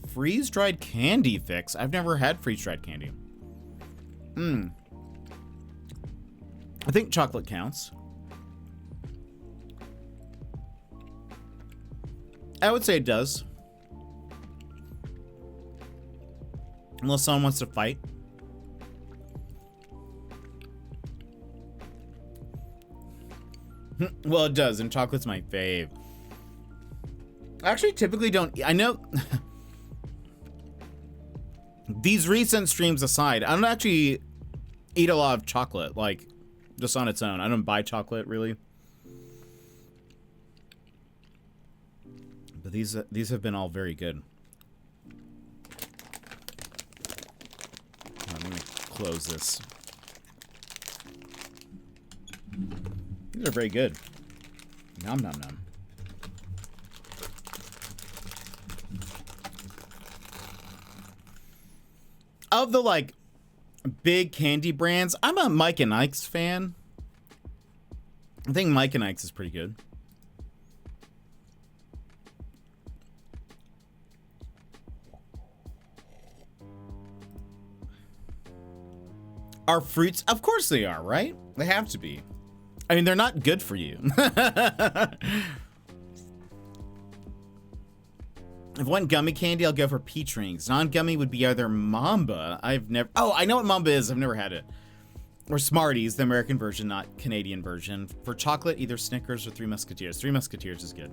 Freeze-dried candy fix. I've never had freeze-dried candy. I think chocolate counts. I would say it does. Unless someone wants to fight. Well, it does, and chocolate's my fave. I actually typically don't... I know... These recent streams aside, I don't actually eat a lot of chocolate, like, just on its own. I don't buy chocolate, really. But these have been all very good. Let me close this. These are very good. Nom nom nom. Of the like big candy brands, I'm a Mike and Ike's fan. I think Mike and Ike's is pretty good. Are fruits? Of course they are, right? They have to be. I mean, they're not good for you. If one gummy candy, I'll go for peach rings. Non-gummy would be either Mamba. I've never... Oh, I know what Mamba is. I've never had it. Or Smarties, the American version, not Canadian version. For chocolate, either Snickers or Three Musketeers. Three Musketeers is good.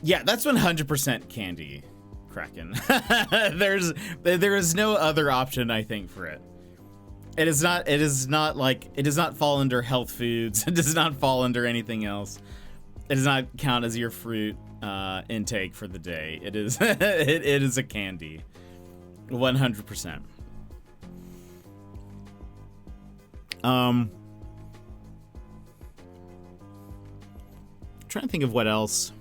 Yeah, that's 100% candy, Kraken. There is no other option, I think, for it. It does not fall under health foods. It does not fall under anything else. It does not count as your fruit intake for the day. It is it is a candy. 100%. Trying to think of what else.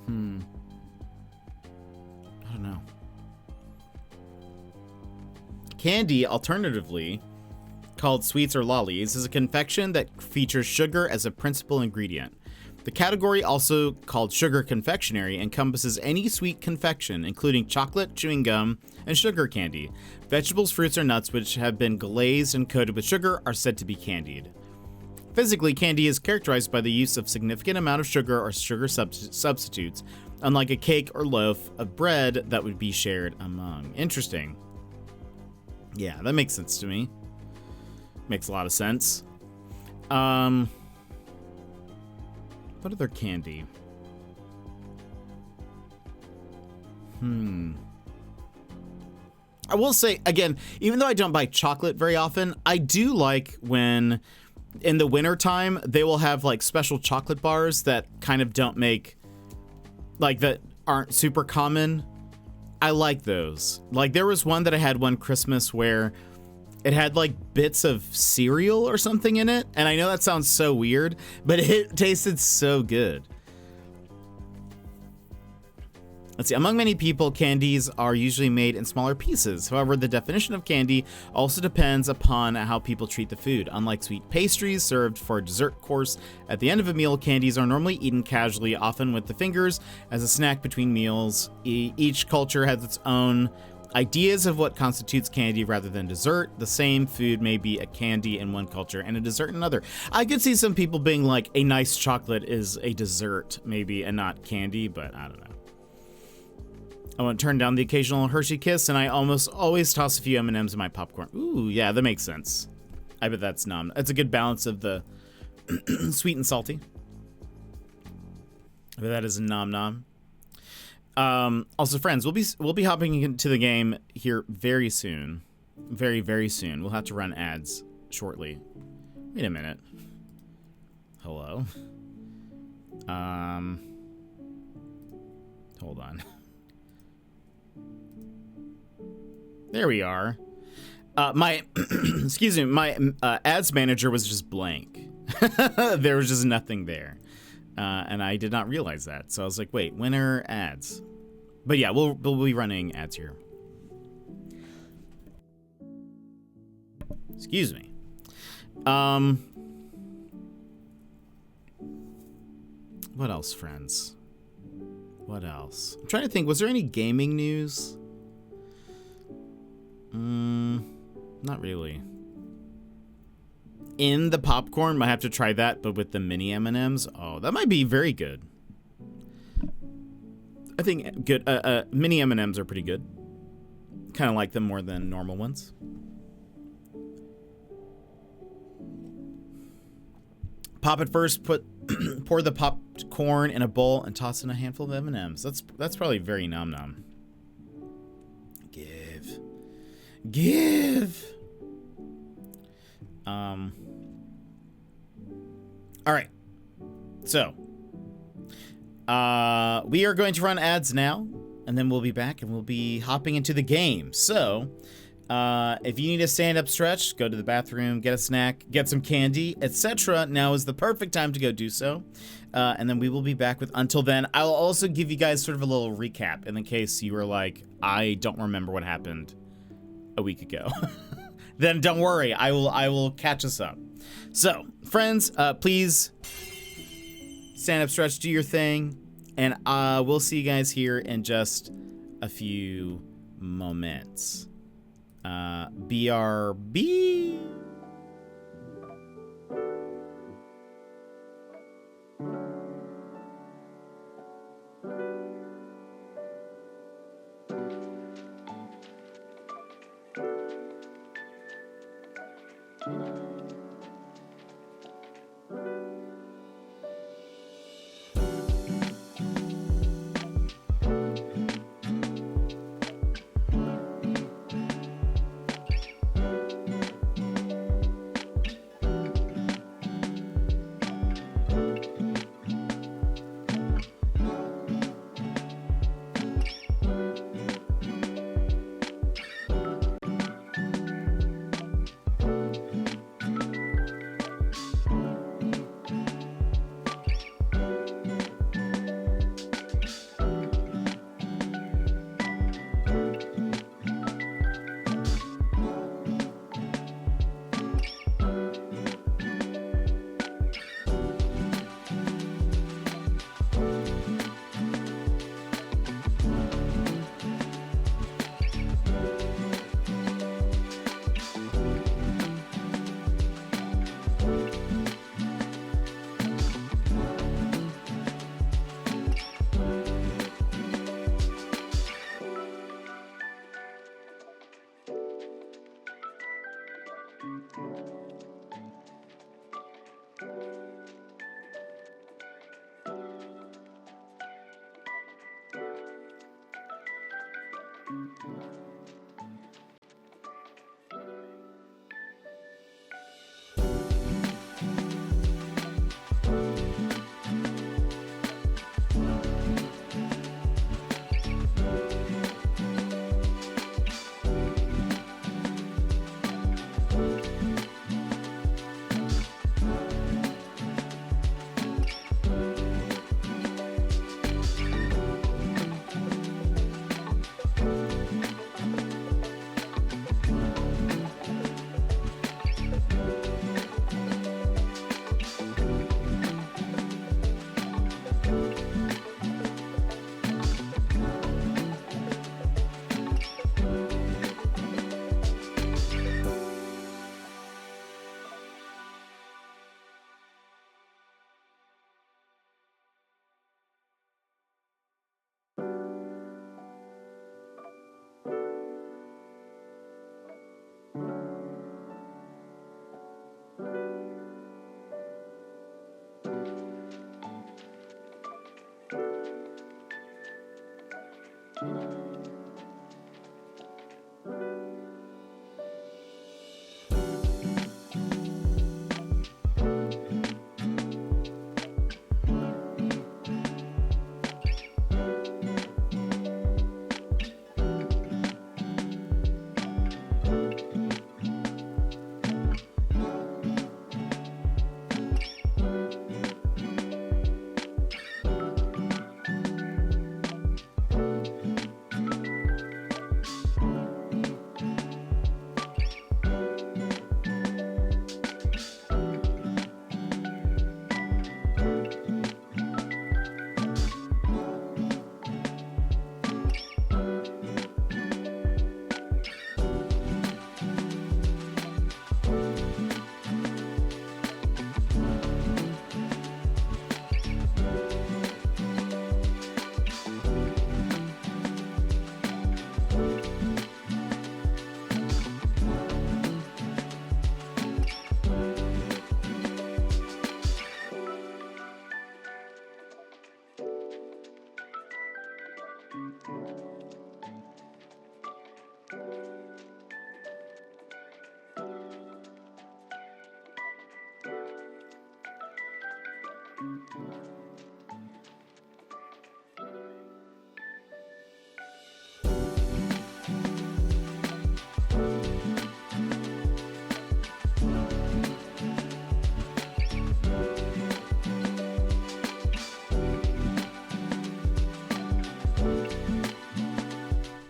I don't know. Candy, alternatively, called Sweets or Lollies, is a confection that features sugar as a principal ingredient. The category, also called sugar confectionery, encompasses any sweet confection, including chocolate, chewing gum, and sugar candy. Vegetables, fruits, or nuts which have been glazed and coated with sugar are said to be candied. Physically, candy is characterized by the use of significant amount of sugar or sugar substitutes, unlike a cake or loaf of bread that would be shared among. Interesting. Yeah, that makes sense to me. Makes a lot of sense. What other candy? I will say, again, even though I don't buy chocolate very often, I do like when in the wintertime they will have like special chocolate bars that kind of don't make, like, that aren't super common. I like those. Like, there was one that I had one Christmas where it had like bits of cereal or something in it. And I know that sounds so weird, but it tasted so good. Let's see. Among many people, candies are usually made in smaller pieces. However, the definition of candy also depends upon how people treat the food. Unlike sweet pastries served for a dessert course at the end of a meal, candies are normally eaten casually, often with the fingers, as a snack between meals. Each culture has its own ideas of what constitutes candy rather than dessert. The same food may be a candy in one culture and a dessert in another. I could see some people being like, a nice chocolate is a dessert, maybe, and not candy, but I don't know. I won't turn down the occasional Hershey Kiss, and I almost always toss a few M&Ms in my popcorn. Ooh, yeah, that makes sense. I bet that's nom. That's a good balance of the sweet and salty. I bet that is a nom. Also, friends, we'll be hopping into the game here very soon. Very, very soon. We'll have to run ads shortly. Wait a minute. Hello. Hold on. There we are. My excuse me, my ads manager was just blank. There was just nothing there. And I did not realize that. So I was like, wait, when are ads? But yeah, we'll be running ads here. Excuse me. What else, friends? What else? I'm trying to think, was there any gaming news? Not really. In the popcorn, might have to try that, but with the mini M&Ms. Oh, that might be very good. I think good. Mini M&Ms are pretty good. Kind of like them more than normal ones. Pop it first. Pour the popcorn in a bowl and toss in a handful of M&Ms. That's probably very nom. Give. All right. So, we are going to run ads now, and then we'll be back and we'll be hopping into the game. So, if you need a stand-up stretch, go to the bathroom, get a snack, get some candy, etc. Now is the perfect time to go do so. And then we will be back with Until Then. I'll also give you guys sort of a little recap in the case you were like, I don't remember what happened a week ago. Then don't worry, I will catch us up. So, friends, please stand up, stretch, do your thing, and we'll see you guys here in just a few moments. BRB.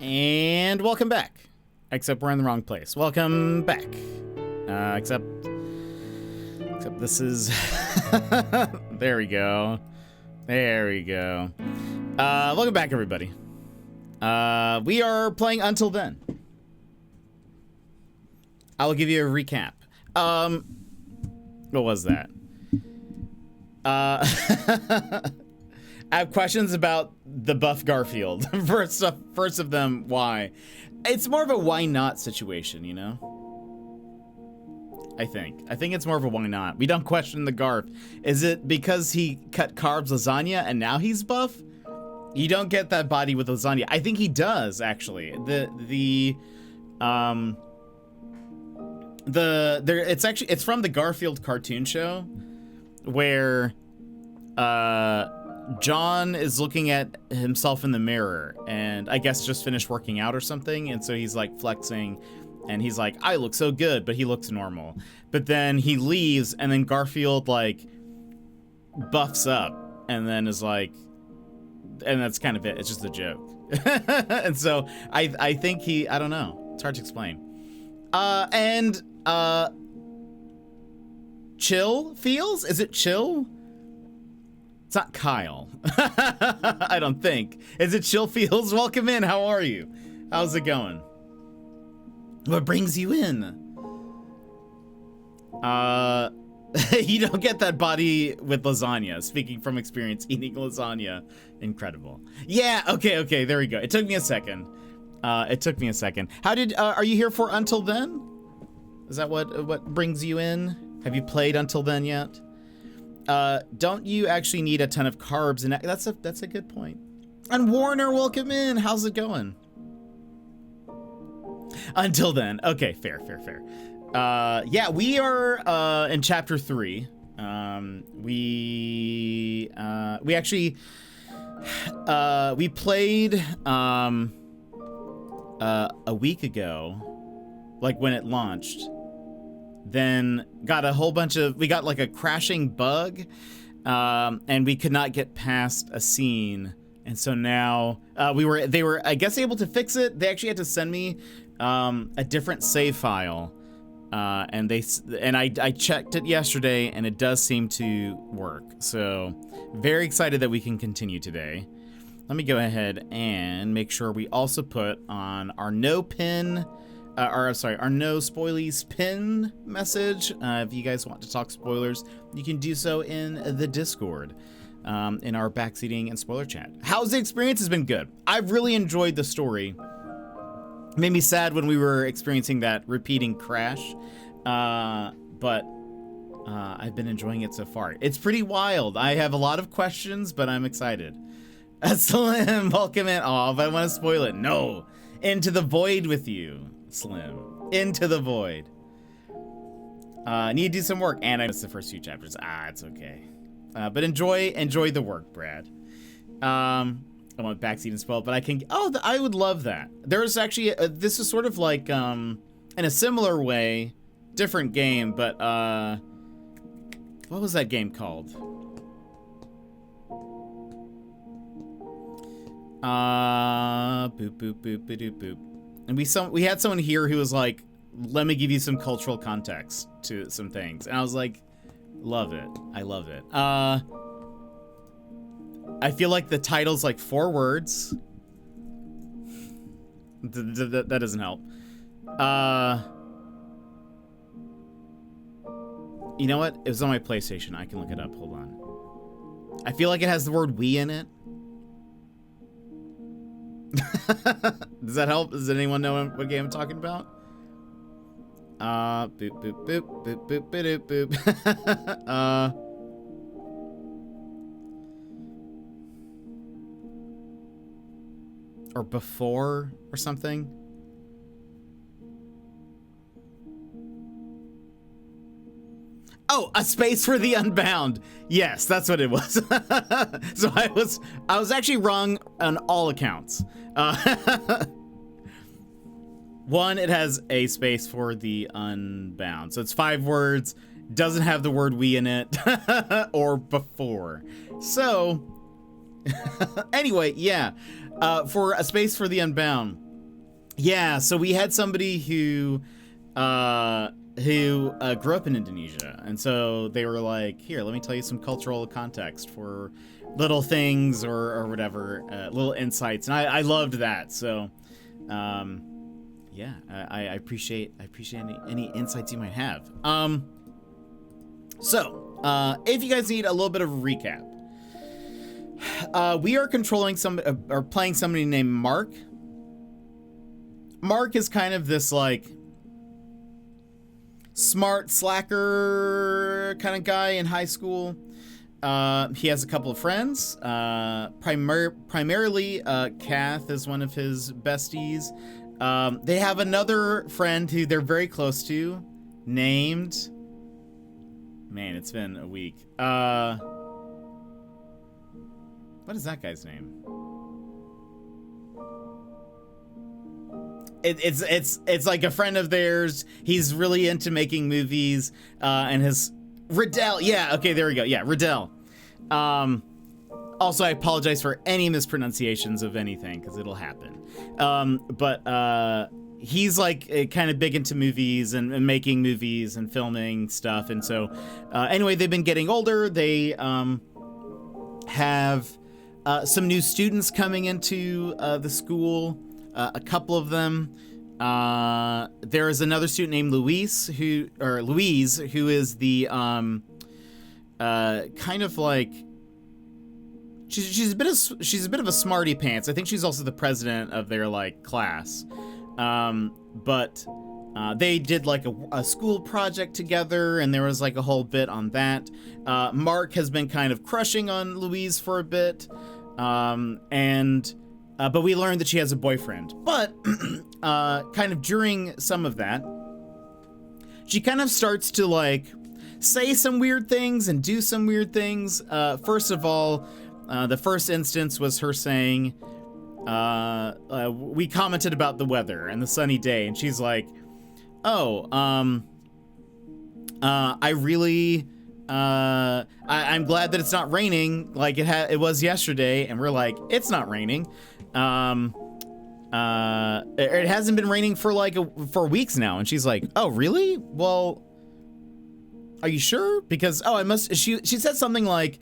And welcome back. Except we're in the wrong place. Welcome back. Except this is... There we go. There we go. Welcome back, everybody. We are playing Until Then. I'll give you a recap. What was that? I have questions about the buff Garfield. First of them, why? It's more of a why not situation, you know? I think it's more of a why not. We don't question the Garf. Is it because he cut carbs lasagna and now he's buff? You don't get that body with lasagna. I think he does, actually. It's from the Garfield cartoon show where John is looking at himself in the mirror and I guess just finished working out or something, and so he's like flexing and he's like, I look so good, but he looks normal. But then he leaves and then Garfield like buffs up and then is like, and that's kind of it. It's just a joke. And so I think I don't know. It's hard to explain. Chill feels? Is it Chill? It's not Kyle. I don't think. Is it Chill Feels? Welcome in. How are you? How's it going? What brings you in? You don't get that body with lasagna. Speaking from experience, eating lasagna. Incredible. Yeah, okay, there we go. It took me a second. How did, are you here for Until Then? Is that what brings you in? Have you played Until Then yet? Don't you actually need a ton of carbs? And that's a good point. And Warner, welcome in. How's it going? Until then. Okay, fair. Yeah, we are in chapter 3. We actually we played a week ago, like when it launched. Then got a whole bunch of, we got like a crashing bug, and we could not get past a scene. And so now they were, I guess, able to fix it. They actually had to send me a different save file, and I checked it yesterday, and it does seem to work. So very excited that we can continue today. Let me go ahead and make sure we also put on our no spoilies pin message. If you guys want to talk spoilers, you can do so in the Discord, in our backseating and spoiler chat. How's the experience? Has been good. I've really enjoyed the story. It made me sad when we were experiencing that repeating crash, but I've been enjoying it so far. It's pretty wild. I have a lot of questions, but I'm excited. Slim, welcome in. Oh, but I want to spoil it. No, Into the Void with you, Slim. Into the Void. Need to do some work, and I missed the first few chapters. It's okay. But enjoy the work, Brad. I want backseat and spoil, but I can. I would love that. There's actually this is sort of like in a similar way, different game, but what was that game called? Boop boop boop boop boop. And we had someone here who was like, let me give you some cultural context to some things. And I was like, love it. I love it. I feel like the title's like 4 words. That doesn't help. You know what? It was on my PlayStation. I can look it up. Hold on. I feel like it has the word "we" in it. Does that help? Does anyone know what game I'm talking about? Boop boop boop boop boop boop boop. Or before or something. Oh, A Space for the Unbound. Yes, that's what it was. So I was actually wrong on all accounts. One, it has a space for the Unbound. So it's 5 words, doesn't have the word "we" in it, or before. So, anyway, yeah. For A Space for the Unbound. Yeah, so we had somebody who grew up in Indonesia, and so they were like, here, let me tell you some cultural context for little things or whatever, little insights, and I loved that. So yeah, I appreciate any insights you might have. So if you guys need a little bit of a recap, we are controlling or playing somebody named Mark. Mark is kind of this like smart slacker kind of guy in high school. He has a couple of friends. Primarily, Kath is one of his besties. They have another friend who they're very close to, named... Man, it's been a week. What is that guy's name? It's like a friend of theirs. He's really into making movies, and his Riddell. Yeah, okay, there we go. Yeah, Riddell. Also, I apologize for any mispronunciations of anything because it'll happen. But he's like kind of big into movies and making movies and filming stuff. And so, anyway, they've been getting older. They have some new students coming into the school. A couple of them. There is another student named Louise who is the kind of like she's a bit of a smarty pants. I think she's also the president of their like class. But they did like a school project together, and there was like a whole bit on that. Mark has been kind of crushing on Louise for a bit, and But we learned that she has a boyfriend. But kind of during some of that, she kind of starts to like say some weird things and do some weird things. First of all, the first instance was her saying, we commented about the weather and the sunny day, and she's like, oh, I really, I'm glad that it's not raining like it was yesterday. And we're like, it's not raining. It hasn't been raining for for weeks now. And she's like, oh, really? Well, are you sure? Because, oh, she said something like,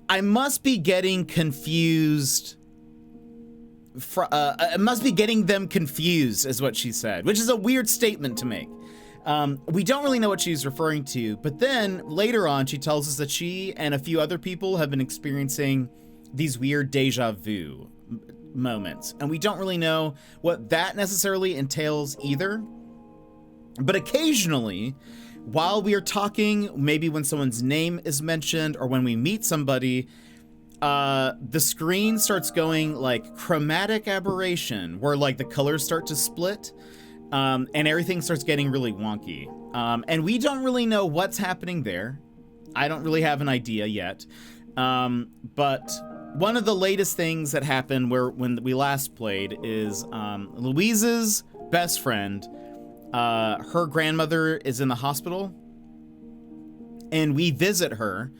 I must be getting confused. I must be getting them confused is what she said, which is a weird statement to make. We don't really know what she's referring to, but then later on, she tells us that she and a few other people have been experiencing these weird deja vu moments, and we don't really know what that necessarily entails either. But occasionally, while we are talking, maybe when someone's name is mentioned or when we meet somebody, the screen starts going like chromatic aberration, where like the colors start to split, and everything starts getting really wonky. And we don't really know what's happening there. I don't really have an idea yet. But one of the latest things that happened when we last played is Louise's best friend, her grandmother is in the hospital, and we visit her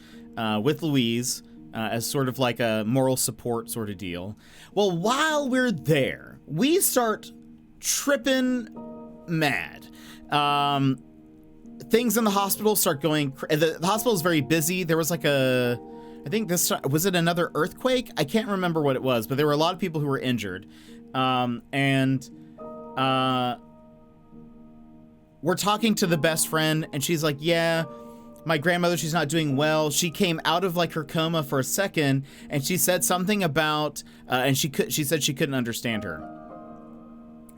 with Louise as sort of like a moral support sort of deal. Well, while we're there, we start tripping mad. Things in the hospital start going. The hospital is very busy. There was like I think was it another earthquake? I can't remember what it was, but there were a lot of people who were injured. And we're talking to the best friend, and she's like, yeah, my grandmother, she's not doing well. She came out of like her coma for a second, and she said something about, and she said she couldn't understand her.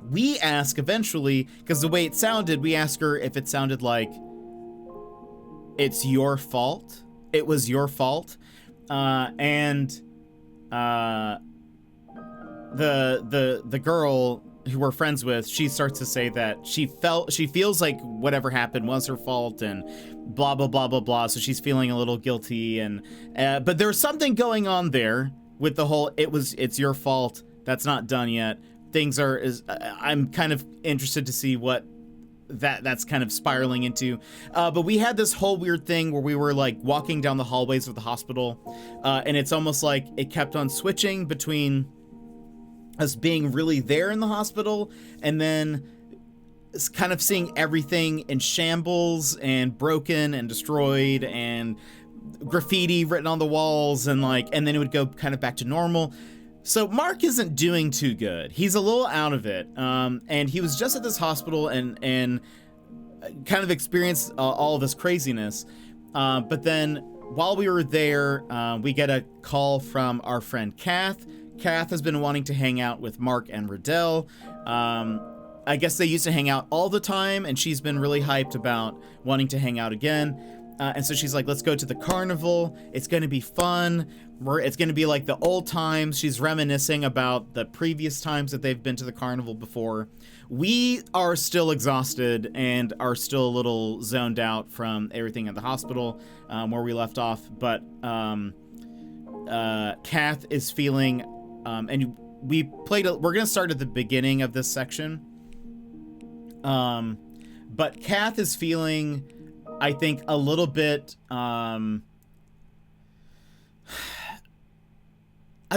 We ask eventually, because the way it sounded, we asked her if it sounded like it's your fault. It was your fault. And the girl who we're friends with, she starts to say that she feels like whatever happened was her fault and blah, blah, blah, blah, blah. So she's feeling a little guilty. And, but there's something going on there with the whole, it's your fault. That's not done yet. I'm kind of interested to see what that's kind of spiraling into. But we had this whole weird thing where we were like walking down the hallways of the hospital, and it's almost like it kept on switching between us being really there in the hospital and then kind of seeing everything in shambles and broken and destroyed and graffiti written on the walls, and then it would go kind of back to normal. So Mark isn't doing too good. He's a little out of it. And he was just at this hospital and kind of experienced all of this craziness. But then while we were there, we get a call from our friend Kath. Kath has been wanting to hang out with Mark and Riddell. I guess they used to hang out all the time, and she's been really hyped about wanting to hang out again. And so she's like, let's go to the carnival. It's going to be fun. It's going to be like the old times. She's reminiscing about the previous times that they've been to the carnival before. We are still exhausted and are still a little zoned out from everything at the hospital where we left off. But Kath is feeling, and we're going to start at the beginning of this section. But Kath is feeling, I think, a little bit, I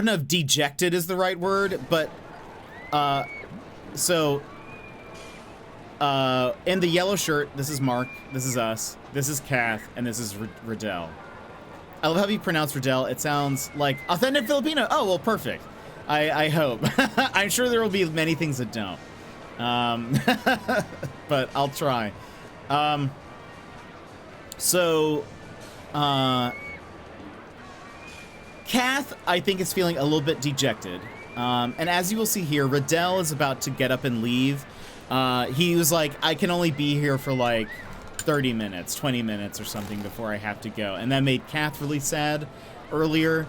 don't know if dejected is the right word, but, in the yellow shirt, this is Mark, this is us, this is Kath, and this is Riddell. I love how you pronounce Riddell. It sounds like authentic Filipino. Oh, well, perfect. I hope. I'm sure there will be many things that don't. But I'll try. Kath, I think, is feeling a little bit dejected. And as you will see here, Riddell is about to get up and leave. He was like, I can only be here for like 30 minutes, 20 minutes or something before I have to go. And that made Kath really sad earlier.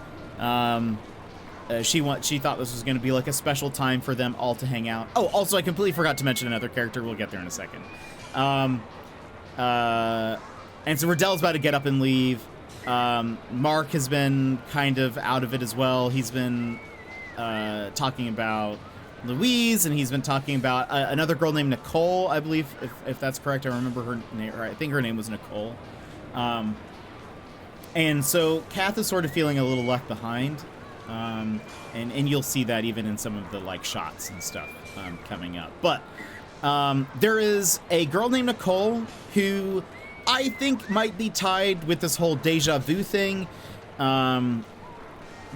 she thought this was going to be like a special time for them all to hang out. Oh, also I completely forgot to mention another character. We'll get there in a second. And so Riddell's about to get up and leave. Mark has been kind of out of it as well. He's been talking about Louise, and he's been talking about another girl named Nicole, I believe, if that's correct. I remember her name, or I think her name was Nicole. And so Kath is sort of feeling a little left behind. And you'll see that even in some of the like shots and stuff coming up. But there is a girl named Nicole who I think might be tied with this whole deja vu thing.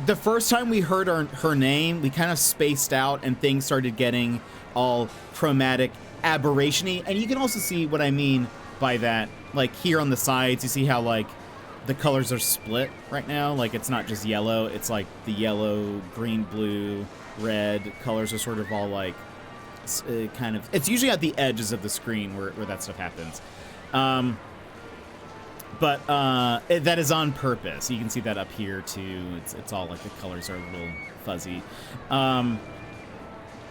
The first time we heard her name, we kind of spaced out and things started getting all chromatic, aberration-y. And you can also see what I mean by that. Like here on the sides, you see how like the colors are split right now. Like it's not just yellow, it's like the yellow, green, blue, red colors are sort of all like kind of, it's usually at the edges of the screen where that stuff happens. But that is on purpose. You can see that up here too. It's all like the colors are a little fuzzy.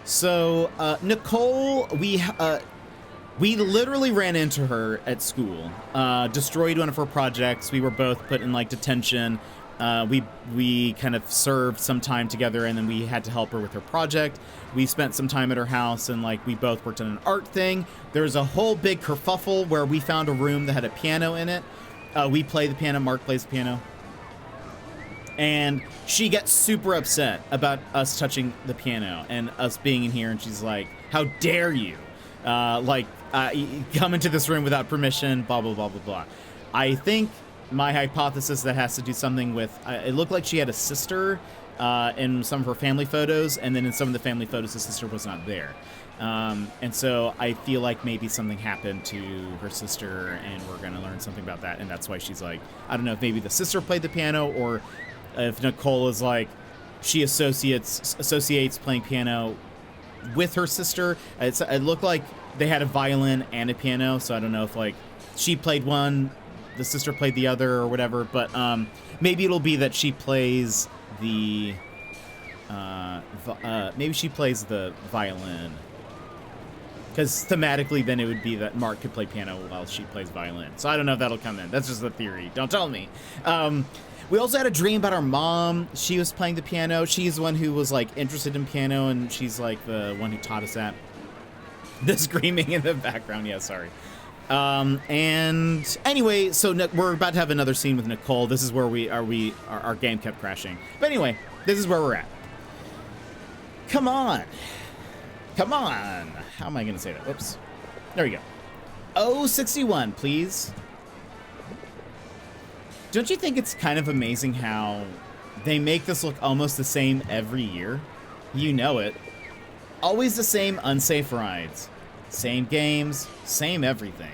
So Nicole, we literally ran into her at school, destroyed one of her projects. We were both put in like detention. We kind of served some time together, and then we had to help her with her project. We spent some time at her house, and like we both worked on an art thing. There was a whole big kerfuffle where we found a room that had a piano in it. We play the piano, Mark plays the piano. And she gets super upset about us touching the piano and us being in here, and she's like, how dare you? Come into this room without permission, blah, blah, blah, blah, blah. I think my hypothesis that has to do something with, it looked like she had a sister in some of her family photos, and then in some of the family photos, the sister was not there. And so I feel like maybe something happened to her sister, and we're going to learn something about that. And that's why she's like, I don't know if maybe the sister played the piano, or if Nicole is like, she associates playing piano with her sister. It looked like they had a violin and a piano, so I don't know if like she played one, the sister played the other, or whatever. But maybe it'll be that she plays the maybe she plays the violin, because thematically then it would be that Mark could play piano while she plays violin. So I don't know if that'll come in. That's just a theory. Don't tell me. We also had a dream about our mom. She was playing the piano. She's the one who was like interested in piano, and she's like the one who taught us that. The screaming in the background. Yeah, sorry. And anyway, so we're about to have another scene with Nicole. This is where our game kept crashing. But anyway, this is where we're at. Come on. Come on. How am I going to say that? Whoops. There we go. 061, please. Don't you think it's kind of amazing how they make this look almost the same every year? You know it. Always the same unsafe rides. Same games, same everything.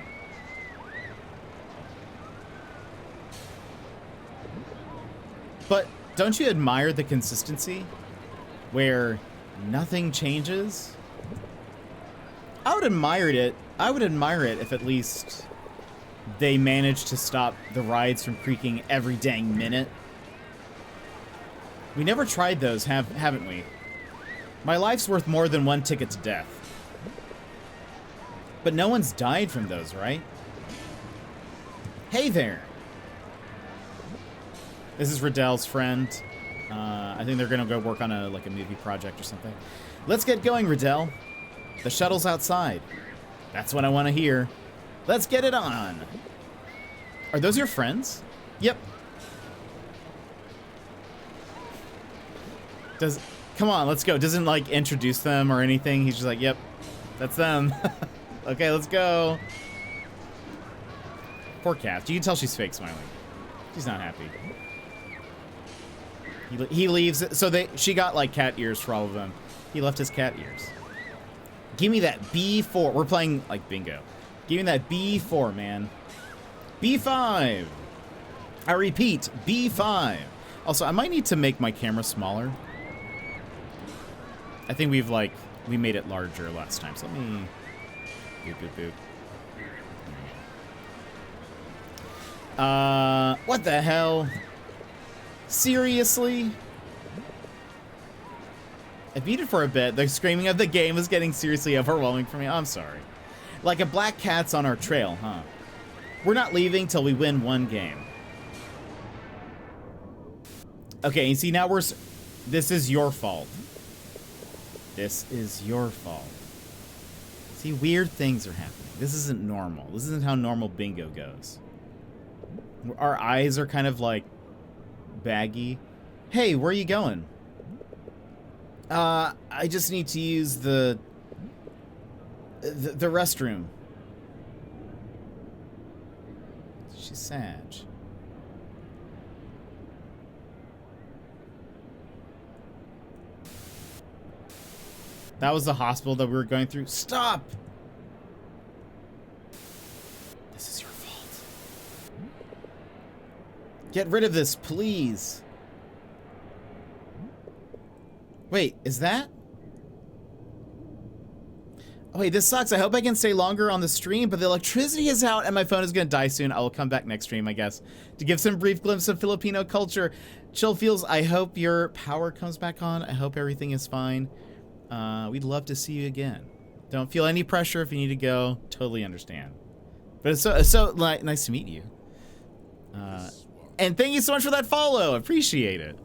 But don't you admire the consistency? Where nothing changes? I would admire it if at least they managed to stop the rides from creaking every dang minute. We never tried those, haven't we? My life's worth more than one ticket to death. But no one's died from those, right? Hey there. This is Riddell's friend. I think they're gonna go work on a movie project or something. Let's get going, Riddell. The shuttle's outside. That's what I want to hear. Let's get it on. Are those your friends? Yep. Come on, let's go. Doesn't like introduce them or anything. He's just like, yep, that's them. Okay, let's go. Poor Kath. You can tell she's fake smiling. She's not happy. He leaves. So she got like cat ears for all of them. He left his cat ears. Give me that B4. We're playing like bingo. Give me that B4, man. B5. I repeat, B5. Also, I might need to make my camera smaller. I think we made it larger last time. So let me boop, boop, boop. What the hell? Seriously? It muted for a bit. The screaming of the game was getting seriously overwhelming for me. I'm sorry. Like a black cat's on our trail, huh? We're not leaving till we win one game. Okay, you see, now this is your fault. This is your fault. See, weird things are happening. This isn't normal. This isn't how normal bingo goes. Our eyes are kind of like baggy. Hey, where are you going? I just need to use the restroom. She's sad. That was the hospital that we were going through. Stop! This is your fault. Get rid of this, please. Wait, is that? Oh, wait, this sucks. I hope I can stay longer on the stream, but the electricity is out and my phone is going to die soon. I will come back next stream, I guess, to give some brief glimpse of Filipino culture. Chill Feels, I hope your power comes back on. I hope everything is fine. We'd love to see you again. Don't feel any pressure if you need to go. Totally understand. But it's so nice to meet you. And thank you so much for that follow. Appreciate it.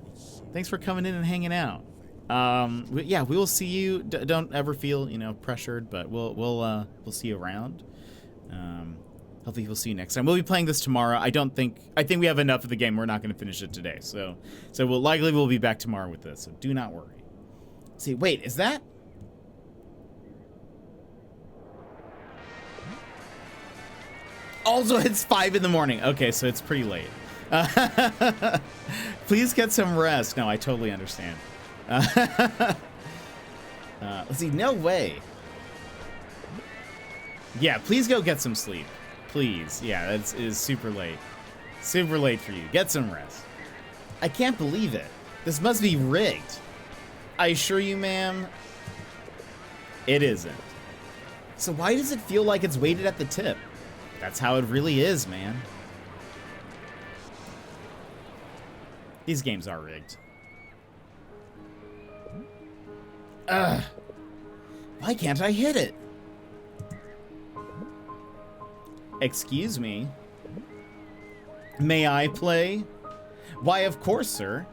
Thanks for coming in and hanging out. Yeah, we will see you. Don't ever feel, pressured, but we'll see you around. Hopefully we'll see you next time. We'll be playing this tomorrow. I think we have enough of the game. We're not going to finish it today. So we'll be back tomorrow with this. So do not worry. See, wait, is that? Also, it's 5 in the morning. Okay, so it's pretty late. Please get some rest. No, I totally understand. Let's see, no way. Yeah, please go get some sleep. Please. Yeah, it is super late. Super late for you. Get some rest. I can't believe it. This must be rigged. I assure you, ma'am, it isn't. So why does it feel like it's weighted at the tip? That's how it really is, man. These games are rigged. Why can't I hit it? Excuse me. May I play? Why, of course, sir.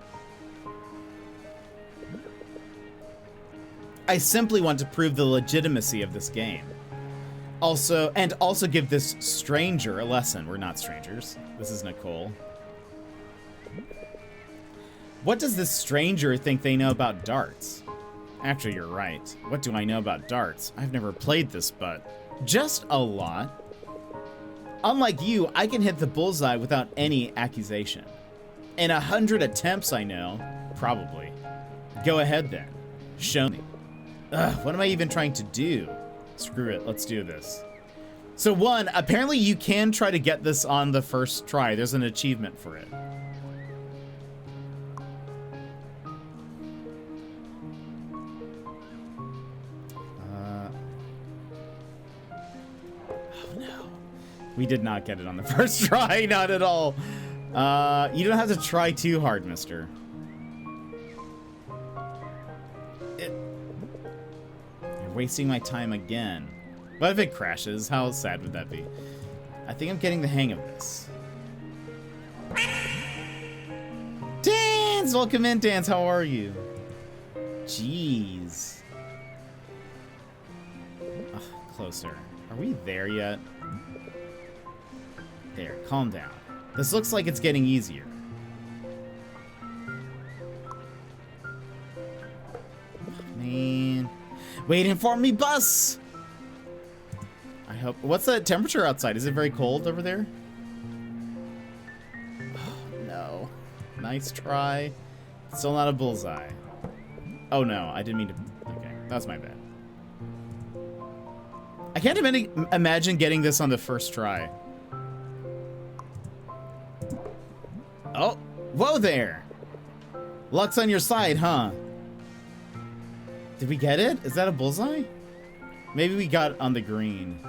I simply want to prove the legitimacy of this game. Also give this stranger a lesson. We're not strangers. This is Nicole. What does this stranger think they know about darts? Actually, you're right. What do I know about darts? I've never played this, but just a lot. Unlike you, I can hit the bullseye without any accusation. In 100 attempts, I know. Probably. Go ahead then. Show me. Ugh, what am I even trying to do? Screw it, let's do this. So one, apparently you can try to get this on the first try. There's an achievement for it. Oh no. We did not get it on the first try, not at all. You don't have to try too hard, mister. Wasting my time again. What if it crashes? How sad would that be? I think I'm getting the hang of this. Dance! Welcome in, Dance. How are you? Jeez. Ugh, closer. Are we there yet? There, calm down. This looks like it's getting easier. Man. Waiting for me, bus! I hope... What's the temperature outside? Is it very cold over there? Oh, no. Nice try. Still not a bullseye. Oh, no. I didn't mean to... Okay. That's my bad. I can't imagine getting this on the first try. Oh. Whoa there! Luck's on your side, huh? Did we get it? Is that a bullseye? Maybe we got on the green.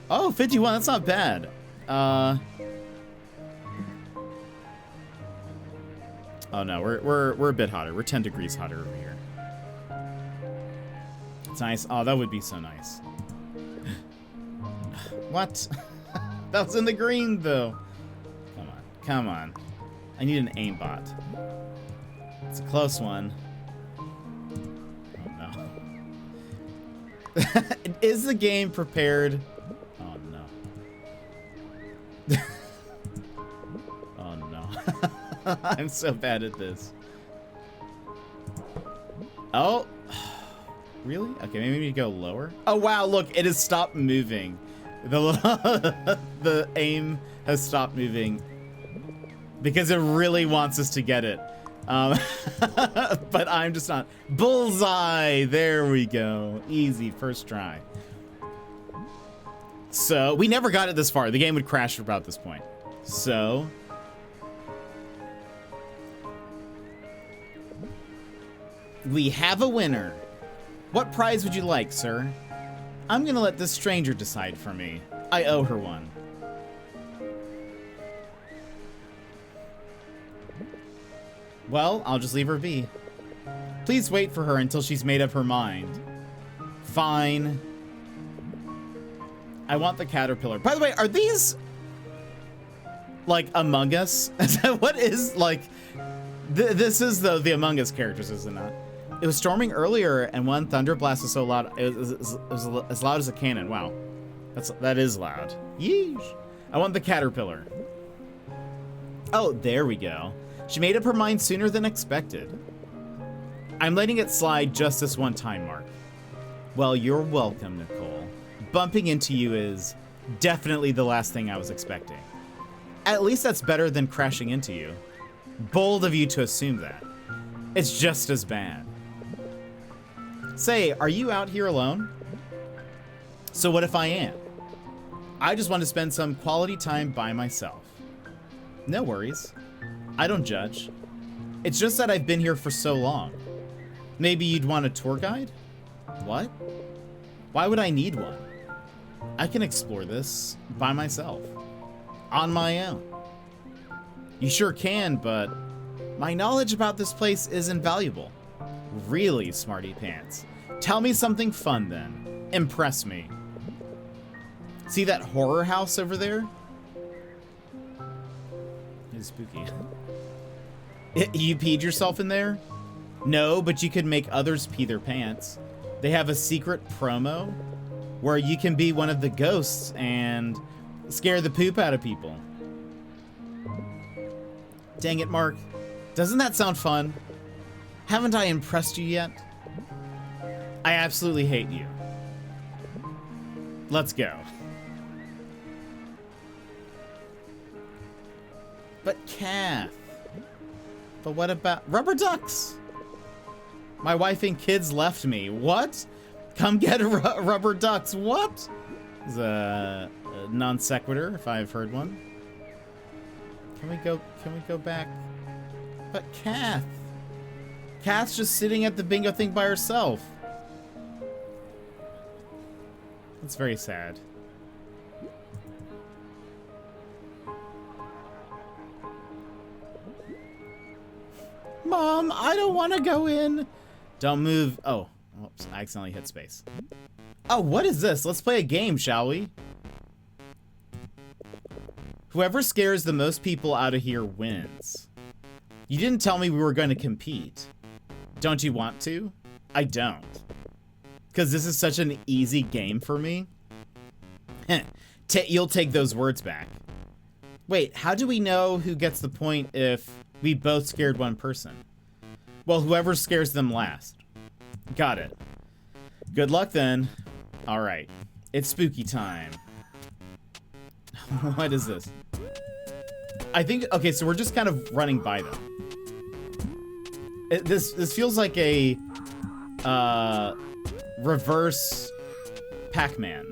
Oh, 51. That's not bad. Oh no, we're a bit hotter. We're 10 degrees hotter over here. ice. Oh, that would be so nice. What? That was in the green, though. Come on. Come on. I need an aimbot. It's a close one. Oh, no. Is the game prepared? Oh, no. Oh, no. I'm so bad at this. Oh. Really? Okay, maybe we need to go lower. Oh, wow, look, it has stopped moving. The aim has stopped moving because it really wants us to get it. But I'm just not. Bullseye! There we go. Easy, first try. So, we never got it this far. The game would crash at about this point. So... we have a winner. What prize would you like, sir? I'm gonna let this stranger decide for me. I owe her one. Well, I'll just leave her be. Please wait for her until she's made up her mind. Fine. I want the caterpillar. By the way, are these like Among Us? What is like this is the Among Us characters, is it not? It was storming earlier, and one thunder blast was so loud, it was as loud as a cannon. Wow. That is loud. Yeesh. I want the caterpillar. Oh, there we go. She made up her mind sooner than expected. I'm letting it slide just this one time, Mark. Well, you're welcome, Nicole. Bumping into you is definitely the last thing I was expecting. At least that's better than crashing into you. Bold of you to assume that. It's just as bad. Say, are you out here alone? So what if I am? I just want to spend some quality time by myself. No worries. I don't judge. It's just that I've been here for so long. Maybe you'd want a tour guide? What? Why would I need one? I can explore this by myself. On my own. You sure can, but my knowledge about this place is invaluable. Really, smarty pants. Tell me something fun then. Impress me. See that horror house over there? It's spooky. You peed yourself in there? No, but you could make others pee their pants. They have a secret promo where you can be one of the ghosts and scare the poop out of people. Dang it, Mark. Doesn't that sound fun? Haven't I impressed you yet? I absolutely hate you. Let's go. But Kath. But what about rubber ducks? My wife and kids left me. What? Come get rubber ducks. What? Is a non sequitur if I've heard one. Can we go back? But Kath. Kath's just sitting at the bingo thing by herself. That's very sad. Mom, I don't want to go in. Don't move. Oh, oops, I accidentally hit space. Oh, what is this? Let's play a game, shall we? Whoever scares the most people out of here wins. You didn't tell me we were going to compete. Don't you want to? I don't. Because this is such an easy game for me. You'll take those words back. Wait, how do we know who gets the point if we both scared one person? Well, whoever scares them last. Got it. Good luck then. All right. It's spooky time. What is this? I think, okay, so we're just kind of running by them. This feels like a reverse Pac-Man.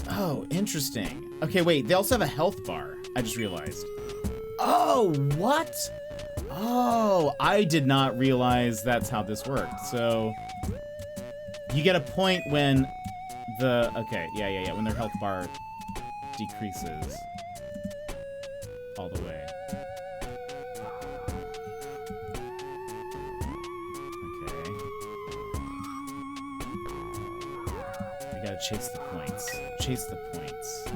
Oh, interesting. Okay, wait, they also have a health bar. I just realized. Oh, what? Oh, I did not realize that's how this worked. So you get a point when the, okay, yeah, when their health bar decreases all the way. Gotta chase the points. Chase the points.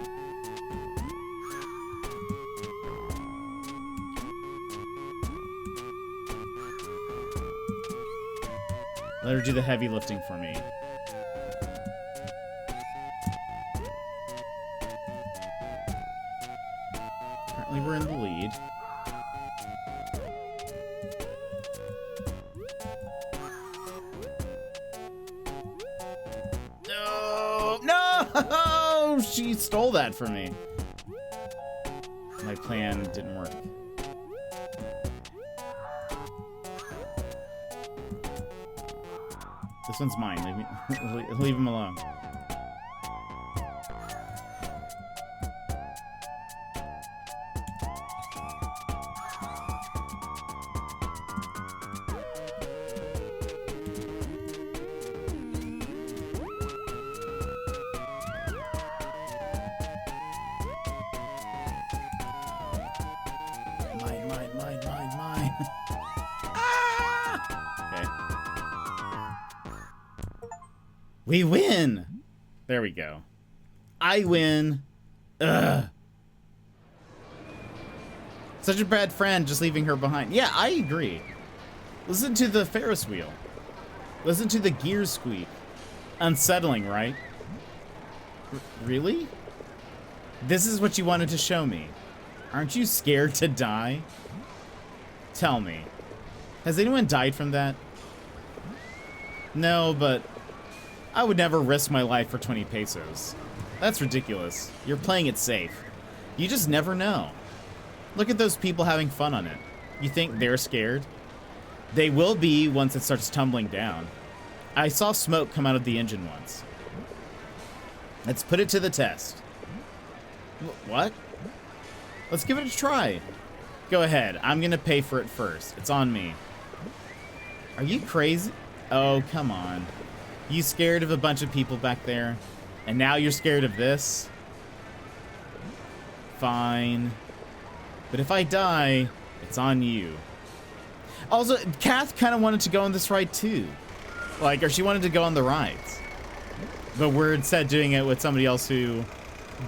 Let her do the heavy lifting for me. Currently, we're in the lead. No! No! She stole that from me. My plan didn't work. This one's mine. Leave him alone. Mine. Ah! Okay. We win! There we go. I win. Ugh. Such a bad friend, just leaving her behind. Yeah, I agree. Listen to the Ferris wheel. Listen to the gears squeak. Unsettling, right? Really? This is what you wanted to show me. Aren't you scared to die? Tell me. Has anyone died from that? No, but I would never risk my life for 20 pesos. That's ridiculous. You're playing it safe. You just never know. Look at those people having fun on it. You think they're scared? They will be once it starts tumbling down. I saw smoke come out of the engine once. Let's put it to the test. What? Let's give it a try. Go ahead. I'm gonna pay for it first. It's on me. Are you crazy? Oh, come on. You scared of a bunch of people back there? And now you're scared of this? Fine. But if I die, it's on you. Also, Kath kind of wanted to go on this ride too. Like, or she wanted to go on the rides. But we're instead doing it with somebody else who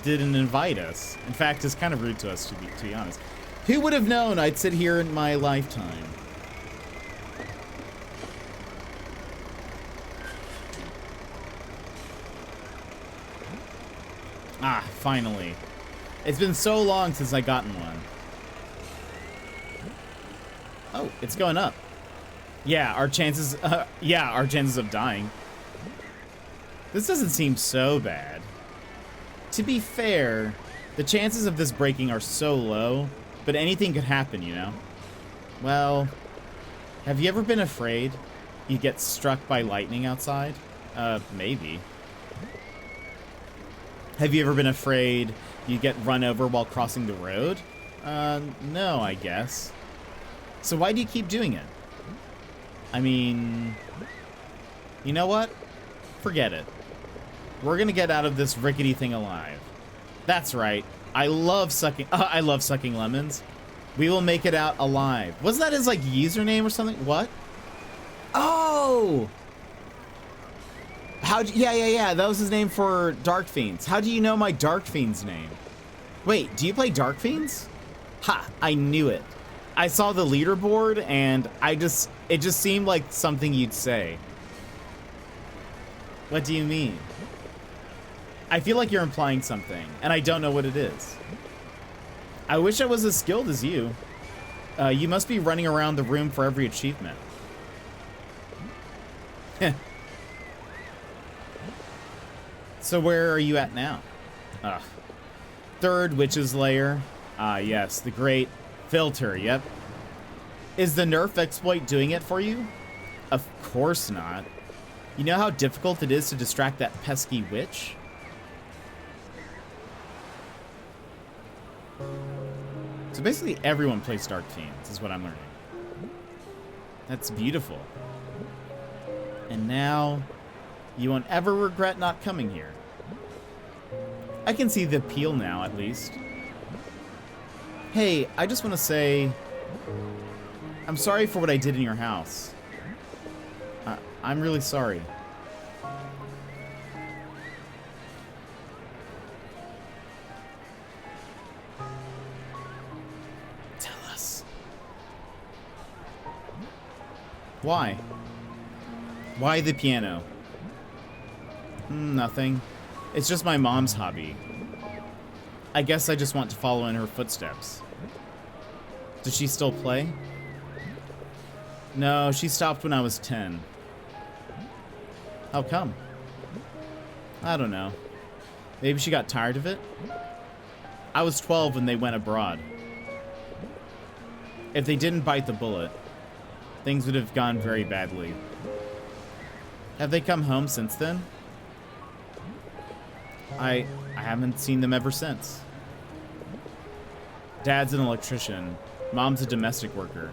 didn't invite us. In fact, it's kind of rude to us, to be honest. Who would have known I'd sit here in my lifetime? Ah, finally. It's been so long since I gotten one. Oh, it's going up. Yeah, our chances of dying. This doesn't seem so bad. To be fair, the chances of this breaking are so low, but anything could happen, you know? Well, have you ever been afraid you get struck by lightning outside? Maybe. Have you ever been afraid you get run over while crossing the road? No, I guess. So why do you keep doing it? I mean, you know what? Forget it. We're gonna get out of this rickety thing alive. That's right. I love sucking lemons. We will make it out alive. Wasn't that his like username or something? What? Oh! Yeah. That was his name for Dark Fiends. How do you know my Dark Fiends name? Wait, do you play Dark Fiends? Ha! I knew it. I saw the leaderboard and it just seemed like something you'd say. What do you mean? I feel like you're implying something, and I don't know what it is. I wish I was as skilled as you. You must be running around the room for every achievement. So where are you at now? Third Witch's Lair. Ah, yes, the great filter, yep. Is the nerf exploit doing it for you? Of course not. You know how difficult it is to distract that pesky witch? So basically everyone plays Dark Fiends, is what I'm learning. That's beautiful. And now, you won't ever regret not coming here. I can see the appeal now, at least. Hey, I just want to say, I'm sorry for what I did in your house. I'm really sorry. Why? Why the piano? Nothing. It's just my mom's hobby. I guess I just want to follow in her footsteps. Does she still play? No, she stopped when I was 10. How come? I don't know. Maybe she got tired of it? I was 12 when they went abroad. If they didn't bite the bullet, things would have gone very badly. Have they come home since then? I haven't seen them ever since. Dad's an electrician. Mom's a domestic worker.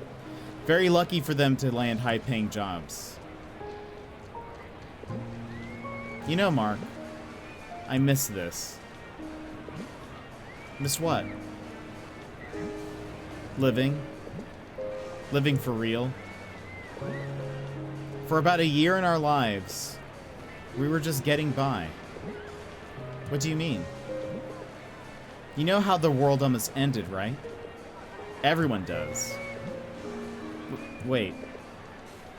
Very lucky for them to land high-paying jobs. You know, Mark, I miss this. Miss what? Living. Living for real. For about a year in our lives, we were just getting by. What do you mean? You know how the world almost ended, right? Everyone does. Wait.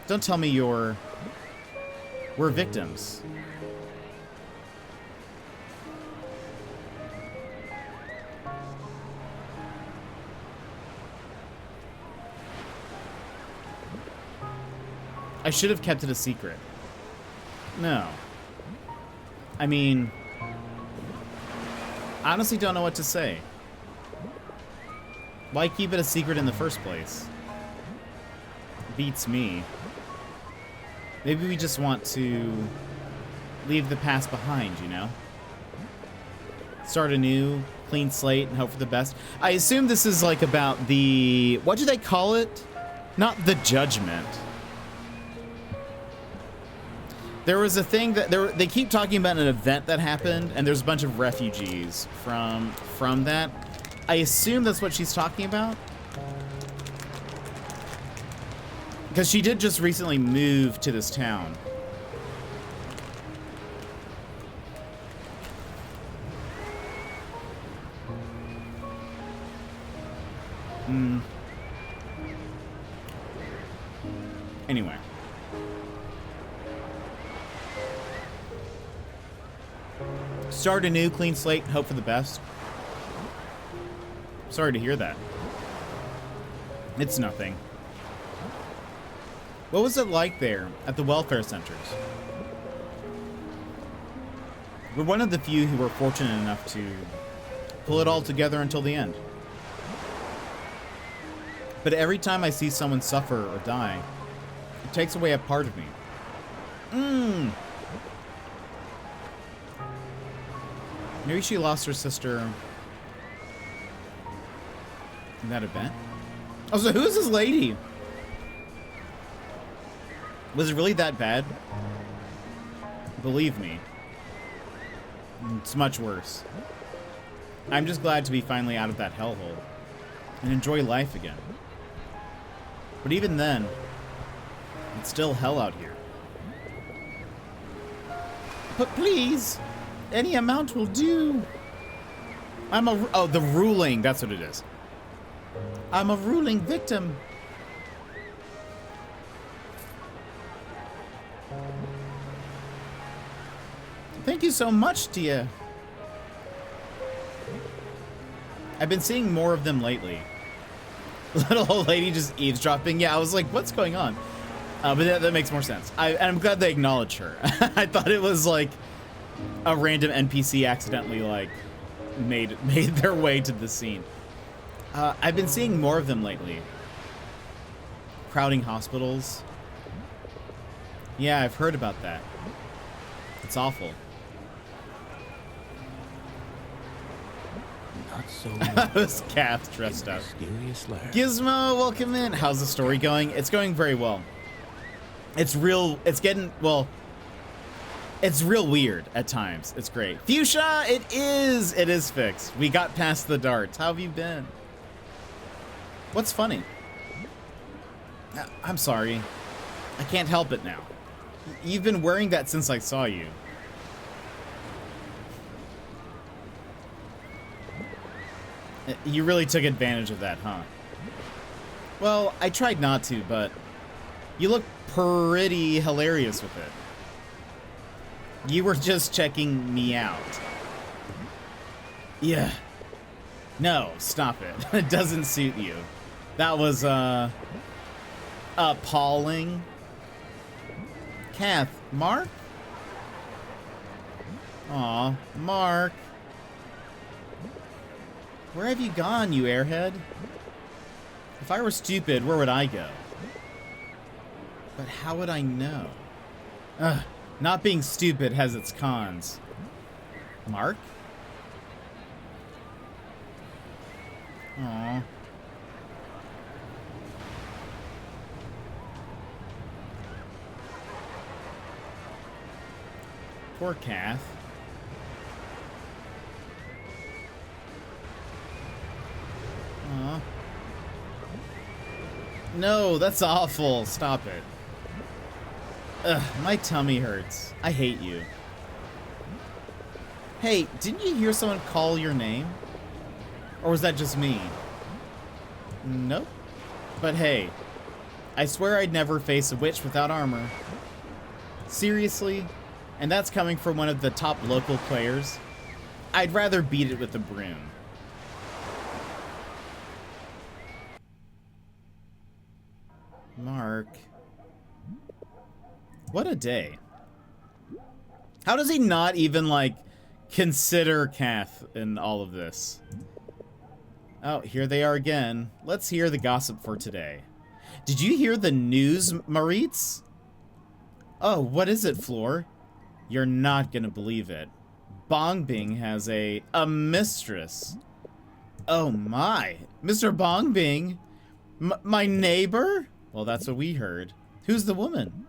Don't tell me we're victims. I should have kept it a secret. No. I mean, I honestly don't know what to say. Why keep it a secret in the first place? Beats me. Maybe we just want to leave the past behind, you know? Start anew, clean slate, and hope for the best. I assume this is like about the... What do they call it? Not the judgment. There was a thing that they keep talking about an event that happened, and there's a bunch of refugees from that. I assume that's what she's talking about, because she did just recently move to this town. Anyway. Start a new clean slate and hope for the best. Sorry to hear that. It's nothing. What was it like there at the welfare centers? We're one of the few who were fortunate enough to pull it all together until the end. But every time I see someone suffer or die, it takes away a part of me. Maybe she lost her sister in that event. Oh, so who is this lady? Was it really that bad? Believe me, it's much worse. I'm just glad to be finally out of that hellhole and enjoy life again. But even then, it's still hell out here. But please, any amount will do. Oh, the ruling, that's what it is. I'm a ruling victim. Thank you so much, Tia. I've been seeing more of them lately. Little old lady just eavesdropping. Yeah, I was like, what's going on? But that makes more sense. I'm glad they acknowledged her. I thought it was like a random NPC accidentally like made their way to the scene. I've been seeing more of them lately. Crowding hospitals. Yeah, I've heard about that. It's awful. Not so I was Kath dressed up. Gizmo, welcome in. How's the story going? It's going very well. It's real weird at times. It's great. Fuchsia, it is fixed. We got past the darts. How have you been? What's funny? I'm sorry. I can't help it now. You've been wearing that since I saw you. You really took advantage of that, huh? Well, I tried not to, but You look pretty hilarious with it. You were just checking me out. Yeah. No, stop it. It doesn't suit you. That was, appalling. Kath, Mark? Aw, Mark. Where have you gone, you airhead? If I were stupid, where would I go? But how would I know? Ugh, not being stupid has its cons. Mark? Aw. Poor Kath. Aw. No, that's awful. Stop it. Ugh, my tummy hurts. I hate you. Hey, didn't you hear someone call your name? Or was that just me? Nope. But hey, I swear I'd never face a witch without armor. Seriously? And that's coming from one of the top local players? I'd rather beat it with a broom. Mark. What a day. How does he not even, like, consider Kath in all of this? Oh, here they are again. Let's hear the gossip for today. Did you hear the news, Maritz? Oh, what is it, Floor? You're not gonna believe it. Bongbing has a mistress. Oh my. Mr. Bongbing? My neighbor? Well, that's what we heard. Who's the woman?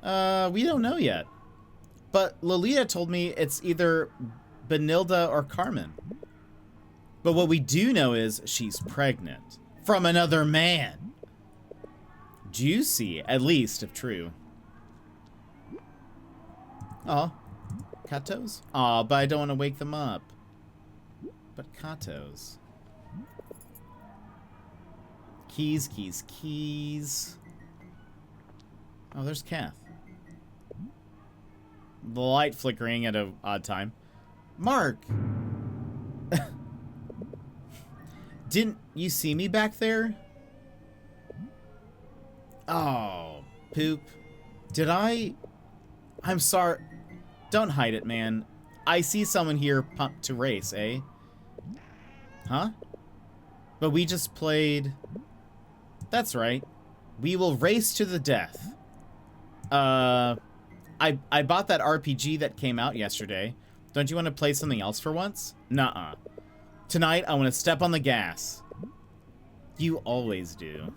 We don't know yet. But Lolita told me it's either Benilda or Carmen. But what we do know is she's pregnant. From another man. Juicy, at least, if true. Aw. Katos? Aw, but I don't want to wake them up. But Katos. Keys, keys, keys. Oh, there's Kath. The light flickering at an odd time. Mark! Didn't you see me back there? Oh, poop. Did I? I'm sorry. Don't hide it, man. I see someone here pumped to race, eh? Huh? But we just played... That's right. We will race to the death. I bought that RPG that came out yesterday. Don't you want to play something else for once? Nuh-uh. Tonight, I want to step on the gas. You always do.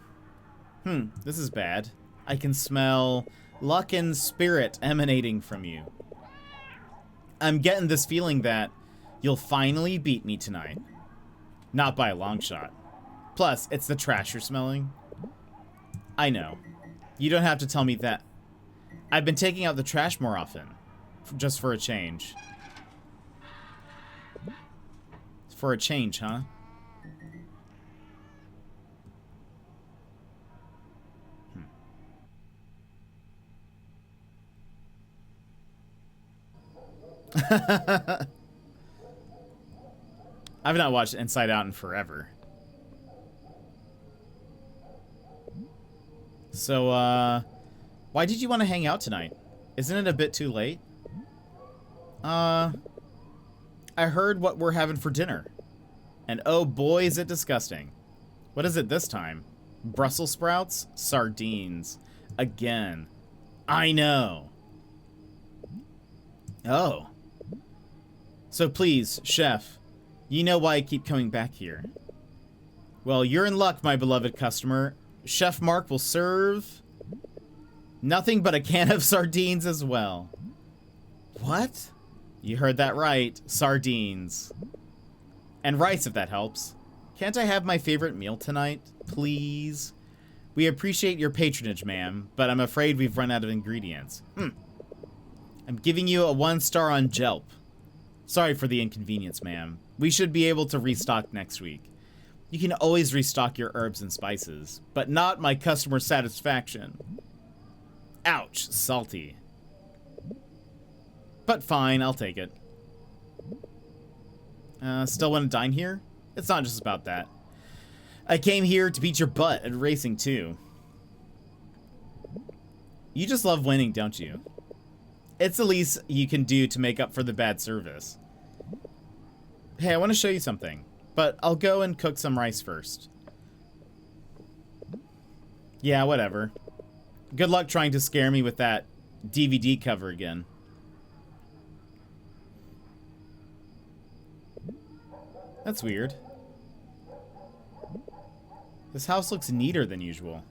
This is bad. I can smell luck and spirit emanating from you. I'm getting this feeling that you'll finally beat me tonight. Not by a long shot. Plus, it's the trash you're smelling. I know. You don't have to tell me that. I've been taking out the trash more often. Just for a change. For a change, huh? I've not watched Inside Out in forever. So, why did you want to hang out tonight? Isn't it a bit too late? I heard what we're having for dinner. And oh boy, is it disgusting. What is it this time? Brussels sprouts? Sardines. Again. I know. Oh. So please, chef, you know why I keep coming back here. Well, you're in luck, my beloved customer. Chef Mark will serve nothing but a can of sardines as well. What? You heard that right. Sardines. And rice, if that helps. Can't I have my favorite meal tonight, please? We appreciate your patronage, ma'am, but I'm afraid we've run out of ingredients. I'm giving you a 1 star on Jelp. Sorry for the inconvenience, ma'am. We should be able to restock next week. You can always restock your herbs and spices, but not my customer satisfaction. Ouch, salty. But fine, I'll take it. Still want to dine here? It's not just about that. I came here to beat your butt at racing too. You just love winning, don't you? It's the least you can do to make up for the bad service. Hey, I want to show you something, but I'll go and cook some rice first. Yeah, whatever. Good luck trying to scare me with that DVD cover again. That's weird. This house looks neater than usual.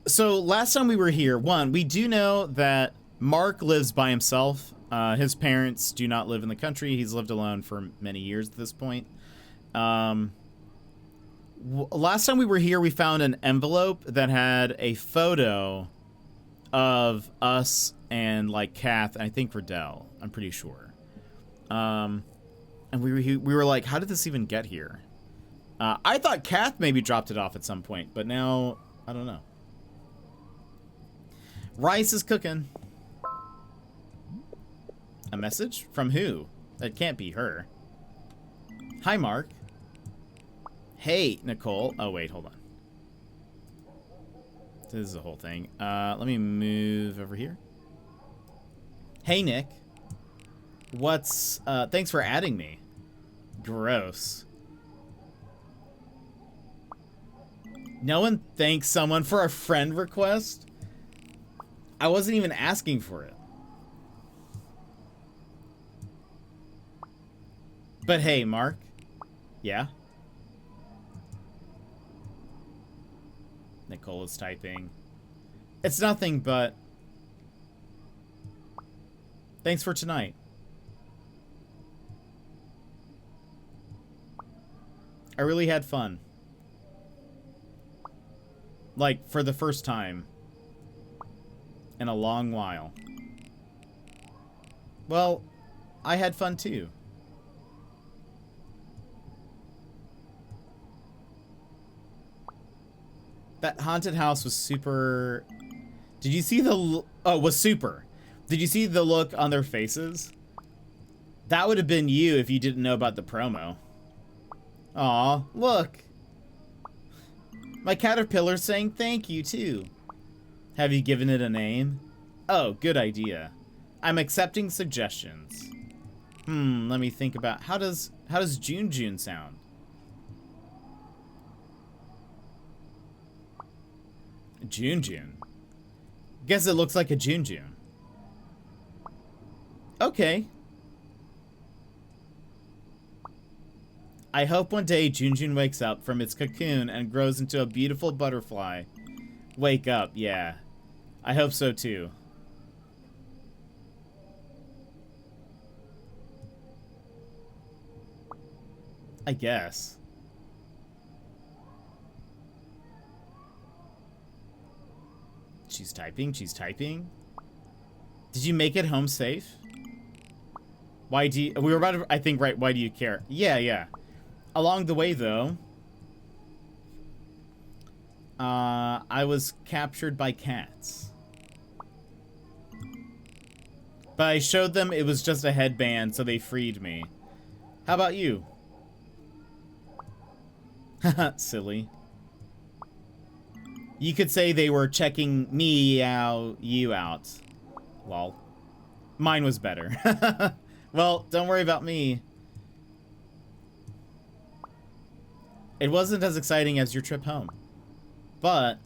So last time we were here, we do know that Mark lives by himself. His parents do not live in the country. He's lived alone for many years at this point. Last time we were here, we found an envelope that had a photo of us and like Kath, and I think Riddell. I'm pretty sure. And we were like, how did this even get here? I thought Kath maybe dropped it off at some point, but now I don't know. Rice is cooking. A message? From who? That can't be her. Hi, Mark. Hey, Nicole. Oh, wait, hold on. This is the whole thing. Let me move over here. Hey, Nick. Thanks for adding me. Gross. No one thanks someone for a friend request? I wasn't even asking for it. But hey, Mark. Yeah? Nicole is typing. It's nothing, but... Thanks for tonight. I really had fun. Like, for the first time. In a long while. Well, I had fun too. That haunted house was super... Did you see the... Oh, was super. Did you see the look on their faces? That would have been you if you didn't know about the promo. Aw, look. My caterpillar's saying thank you too. Have you given it a name? Oh, good idea. I'm accepting suggestions. Let me think about... How does June June sound? June June. Guess it looks like a June June. Okay. I hope one day June June wakes up from its cocoon and grows into a beautiful butterfly. Wake up, yeah. I hope so too. I guess. She's typing, she's typing. Did you make it home safe? Why do you... We were about to... I think, right, why do you care? Yeah, yeah. Along the way, though... I was captured by cats. But I showed them it was just a headband, so they freed me. How about you? Haha, silly. You could say they were checking you out. Lol. Mine was better. Well, don't worry about me. It wasn't as exciting as your trip home. But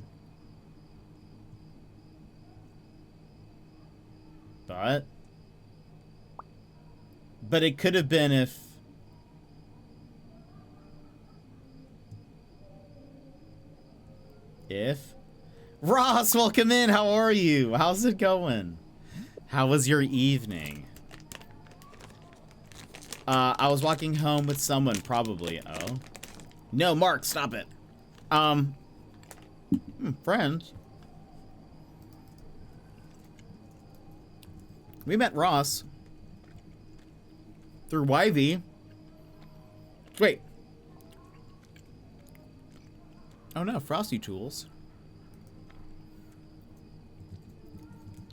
it could have been if Ross, welcome in. How are you? How's it going? How was your evening? I was walking home with someone, probably. Oh. No, Mark, stop it. Friends. We met Ross. through YV. Wait. Oh no, Frosty Tools.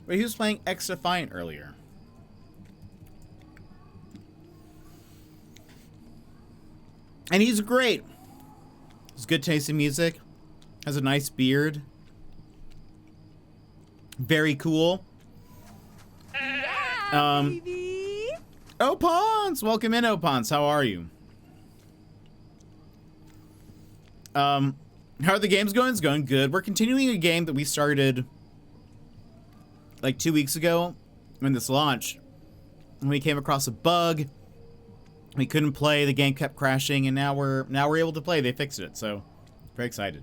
Wait, he was playing X Defiant earlier. And he's great. He's good taste in music. Has a nice beard. Very cool. Baby. Opons! Welcome in, Opons. How are you? How are the games going? It's going good. We're continuing a game that we started like 2 weeks ago when this launched. And we came across a bug. We couldn't play, the game kept crashing, and now we're able to play. They fixed it, so very excited.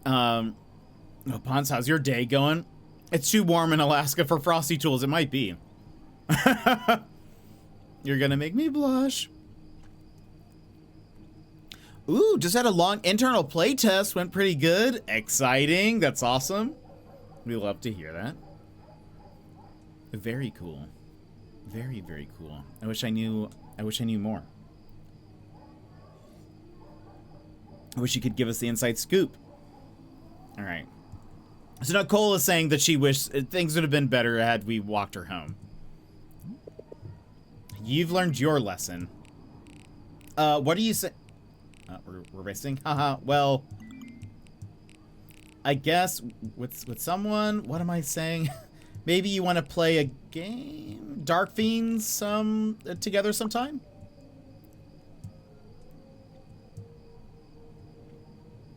Pons, how's your day going? It's too warm in Alaska for Frosty Tools. It might be. You're gonna make me blush. Ooh, just had a long internal play test. Went pretty good. Exciting. That's awesome. We love to hear that. Very cool. Very, very cool. I wish I knew more. I wish you could give us the inside scoop. All right. So Nicole is saying that she wished things would have been better had we walked her home. You've learned your lesson. What do you say? We're racing? Haha, well, I guess with someone, what am I saying? Maybe you want to play a game? Dark Fiends together sometime?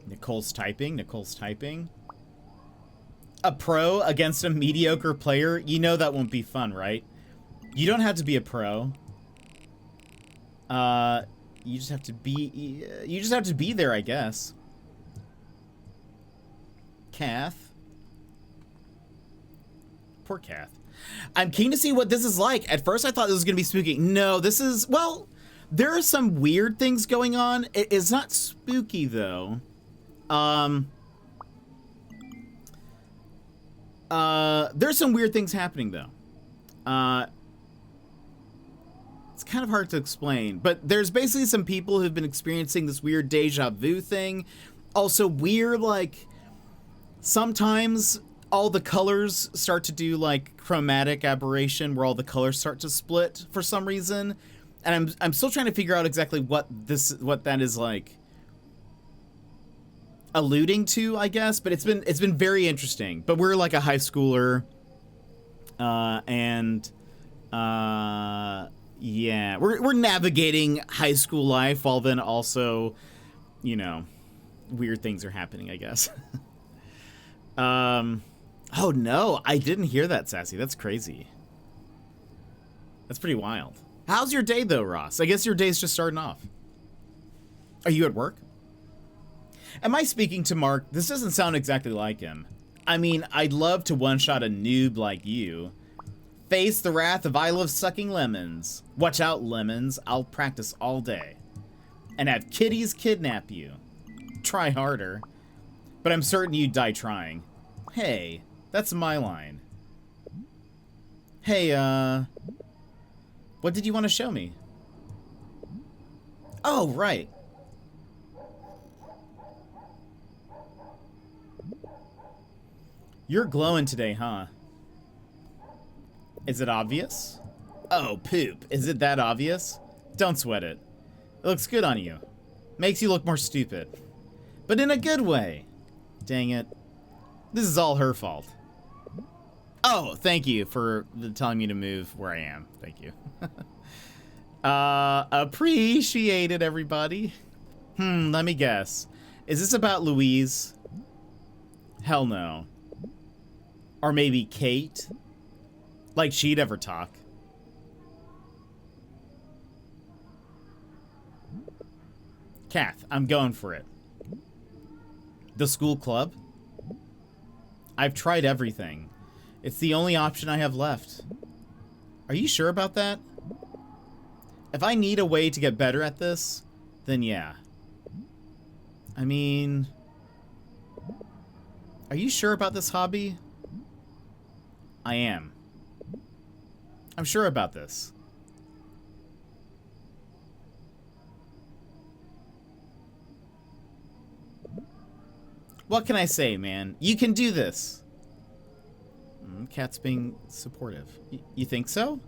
Nicole's typing. A pro against a mediocre player? You know that won't be fun, right? You don't have to be a pro. You just have to be there, I guess. Kath. Poor Kath. I'm keen to see what this is like. At first I thought this was gonna be spooky. No, this is, well, there are some weird things going on. It is not spooky though. There's some weird things happening though. It's kind of hard to explain, but there's basically some people who've been experiencing this weird deja vu thing. Also weird, like, sometimes all the colors start to do like chromatic aberration where all the colors start to split for some reason. And I'm still trying to figure out exactly what that is like alluding to, I guess, but it's been very interesting. But we're like a high schooler, yeah, we're navigating high school life while then also, you know, weird things are happening, I guess. Oh no, I didn't hear that, Sassy. That's crazy. That's pretty wild. How's your day though, Ross? I guess your day's just starting off. Are you at work? Am I speaking to Mark? This doesn't sound exactly like him. I mean, I'd love to one-shot a noob like you. Face the wrath of I love sucking lemons. Watch out, lemons. I'll practice all day. And have kitties kidnap you. Try harder. But I'm certain you'd die trying. Hey, that's my line. Hey, what did you want to show me? Oh, right. You're glowing today, huh? Is it obvious? Oh, poop. Is it that obvious? Don't sweat it. It looks good on you. Makes you look more stupid. But in a good way. Dang it. This is all her fault. Oh, thank you for telling me to move where I am. Thank you. Appreciate it, everybody. Let me guess. Is this about Louise? Hell no. Or maybe Kate? Like she'd ever talk. Kath, I'm going for it. The school club? I've tried everything. It's the only option I have left. Are you sure about that? If I need a way to get better at this, then yeah. I mean... Are you sure about this hobby? I am. I'm sure about this. What can I say, man? You can do this. Cat's being supportive. You think so?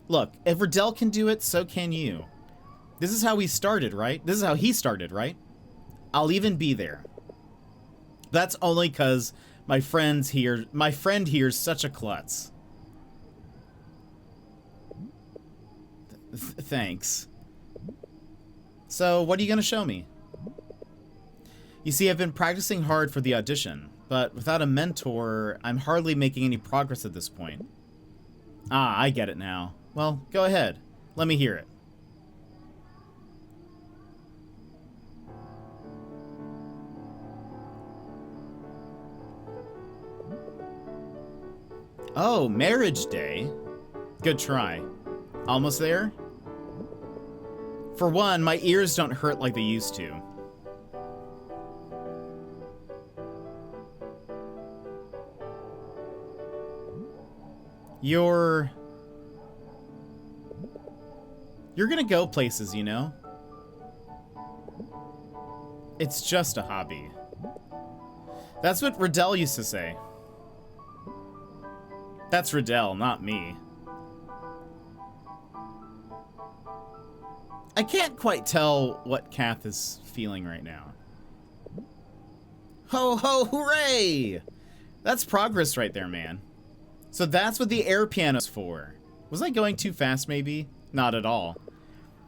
Look, if Riddell can do it, so can you. This is how we started, right? This is how he started, right? I'll even be there. That's only because my friend here's such a klutz. Thanks. So, what are you gonna show me? You see, I've been practicing hard for the audition, but without a mentor, I'm hardly making any progress at this point. Ah, I get it now. Well, go ahead. Let me hear it. Oh, marriage day. Good try. Almost there? For one, my ears don't hurt like they used to. You're gonna go places, you know? It's just a hobby. That's what Riddell used to say. That's Riddell, not me. I can't quite tell what Kath is feeling right now. Ho ho hooray! That's progress right there, man. So that's what the air piano's for. Was I going too fast, maybe? Not at all.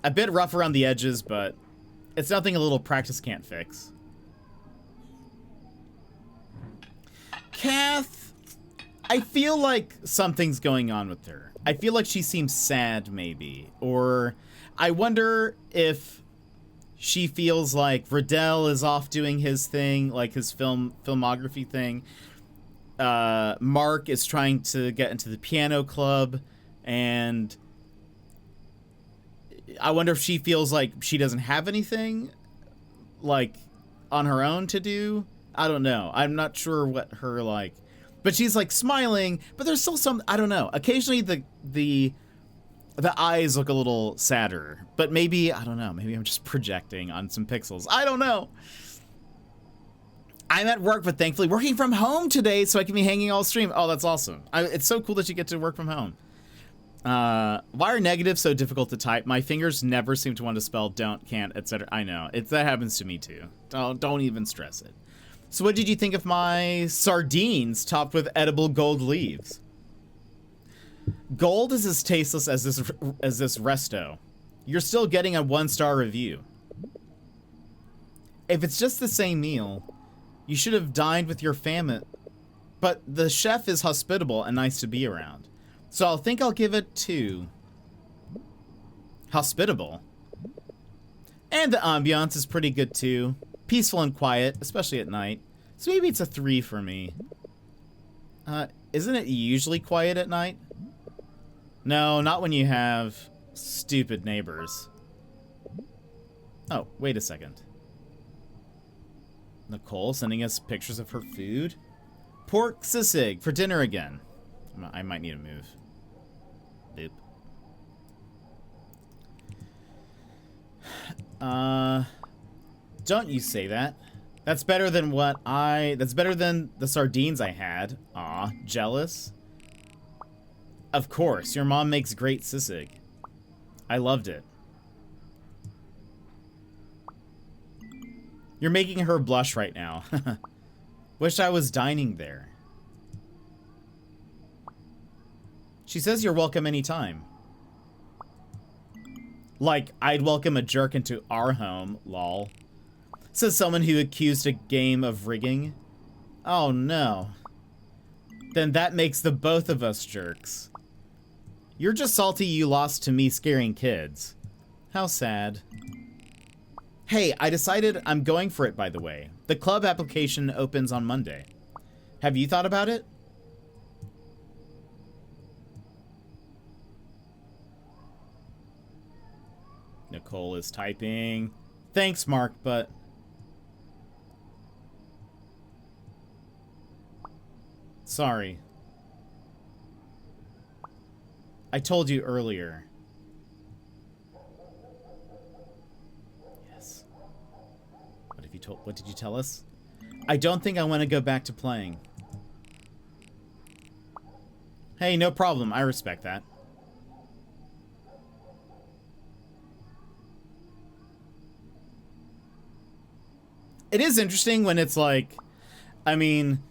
A bit rough around the edges, but it's nothing a little practice can't fix. Kath, I feel like something's going on with her. I feel like she seems sad, maybe. Or I wonder if she feels like Riddell is off doing his thing, like his filmography thing. Mark is trying to get into the piano club, and I wonder if she feels like she doesn't have anything, like, on her own to do. I don't know. I'm not sure what her, like, but she's, like, smiling, but there's still some, I don't know. Occasionally the eyes look a little sadder, but maybe, I don't know, maybe I'm just projecting on some pixels. I don't know. I'm at work, but thankfully working from home today, so I can be hanging all stream. Oh, that's awesome. It's so cool that you get to work from home. Why are negatives so difficult to type? My fingers never seem to want to spell don't, can't, etc. I know. That happens to me too. Don't even stress it. So what did you think of my sardines topped with edible gold leaves? Gold is as tasteless as this resto. You're still getting a 1-star review. If it's just the same meal, you should have dined with your family. But the chef is hospitable and nice to be around. So I think I'll give it 2. Hospitable. And the ambiance is pretty good too. Peaceful and quiet, especially at night. So maybe it's a 3 for me. Isn't it usually quiet at night? No, not when you have stupid neighbors. Oh, wait a second. Nicole sending us pictures of her food? Pork sisig for dinner again. I might need to move. Boop. Don't you say that. That's better than that's better than the sardines I had. Aw, jealous? Of course, your mom makes great sisig. I loved it. You're making her blush right now. Wish I was dining there. She says you're welcome anytime. Like, I'd welcome a jerk into our home, lol. Says someone who accused a game of rigging. Oh no. Then that makes the both of us jerks. You're just salty you lost to me scaring kids. How sad. Hey, I decided I'm going for it, by the way. The club application opens on Monday. Have you thought about it? Nicole is typing. Thanks, Mark, but... Sorry. I told you earlier. Yes. What did you tell us? I don't think I want to go back to playing. Hey, no problem. I respect that. It is interesting when it's like, I mean,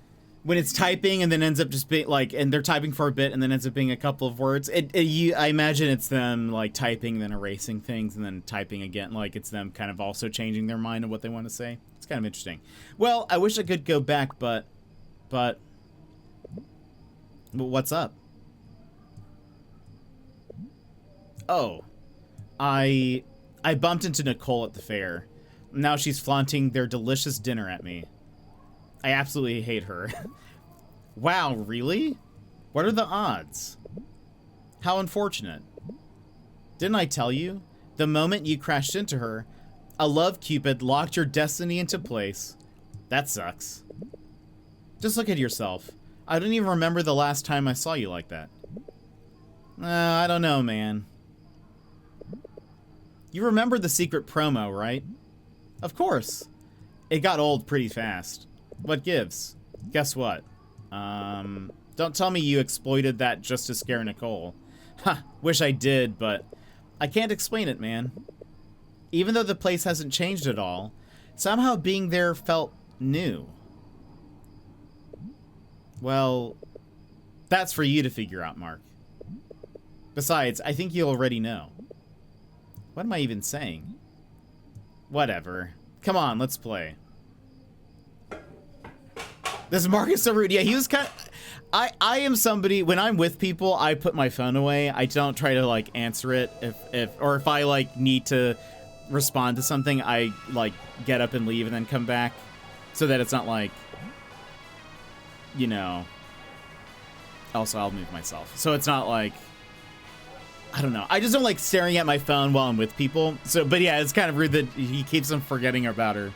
when it's typing and then ends up just being like, and they're typing for a bit and then ends up being a couple of words. I imagine it's them like typing, then erasing things, and then typing again. Like it's them kind of also changing their mind of what they want to say. It's kind of interesting. Well, I wish I could go back, but what's up? Oh, I bumped into Nicole at the fair. Now she's flaunting their delicious dinner at me. I absolutely hate her. Wow, really? What are the odds? How unfortunate. Didn't I tell you? The moment you crashed into her, a love cupid locked your destiny into place. That sucks. Just look at yourself. I don't even remember the last time I saw you like that. I don't know, man. You remember the secret promo, right? Of course. It got old pretty fast. What gives? Guess what? Don't tell me you exploited that just to scare Nicole. Ha, wish I did, but I can't explain it, man. Even though the place hasn't changed at all, somehow being there felt new. Well, that's for you to figure out, Mark. Besides, I think you already know. What am I even saying? Whatever. Come on, let's play. This Mark is so rude. Yeah, he was kind of... I am somebody, when I'm with people, I put my phone away. I don't try to, like, answer it. If I, like, need to respond to something, I, like, get up and leave and then come back. So that it's not like, you know... Also, I'll move myself. So it's not like... I don't know. I just don't like staring at my phone while I'm with people. So, but yeah, it's kind of rude that he keeps on forgetting about her.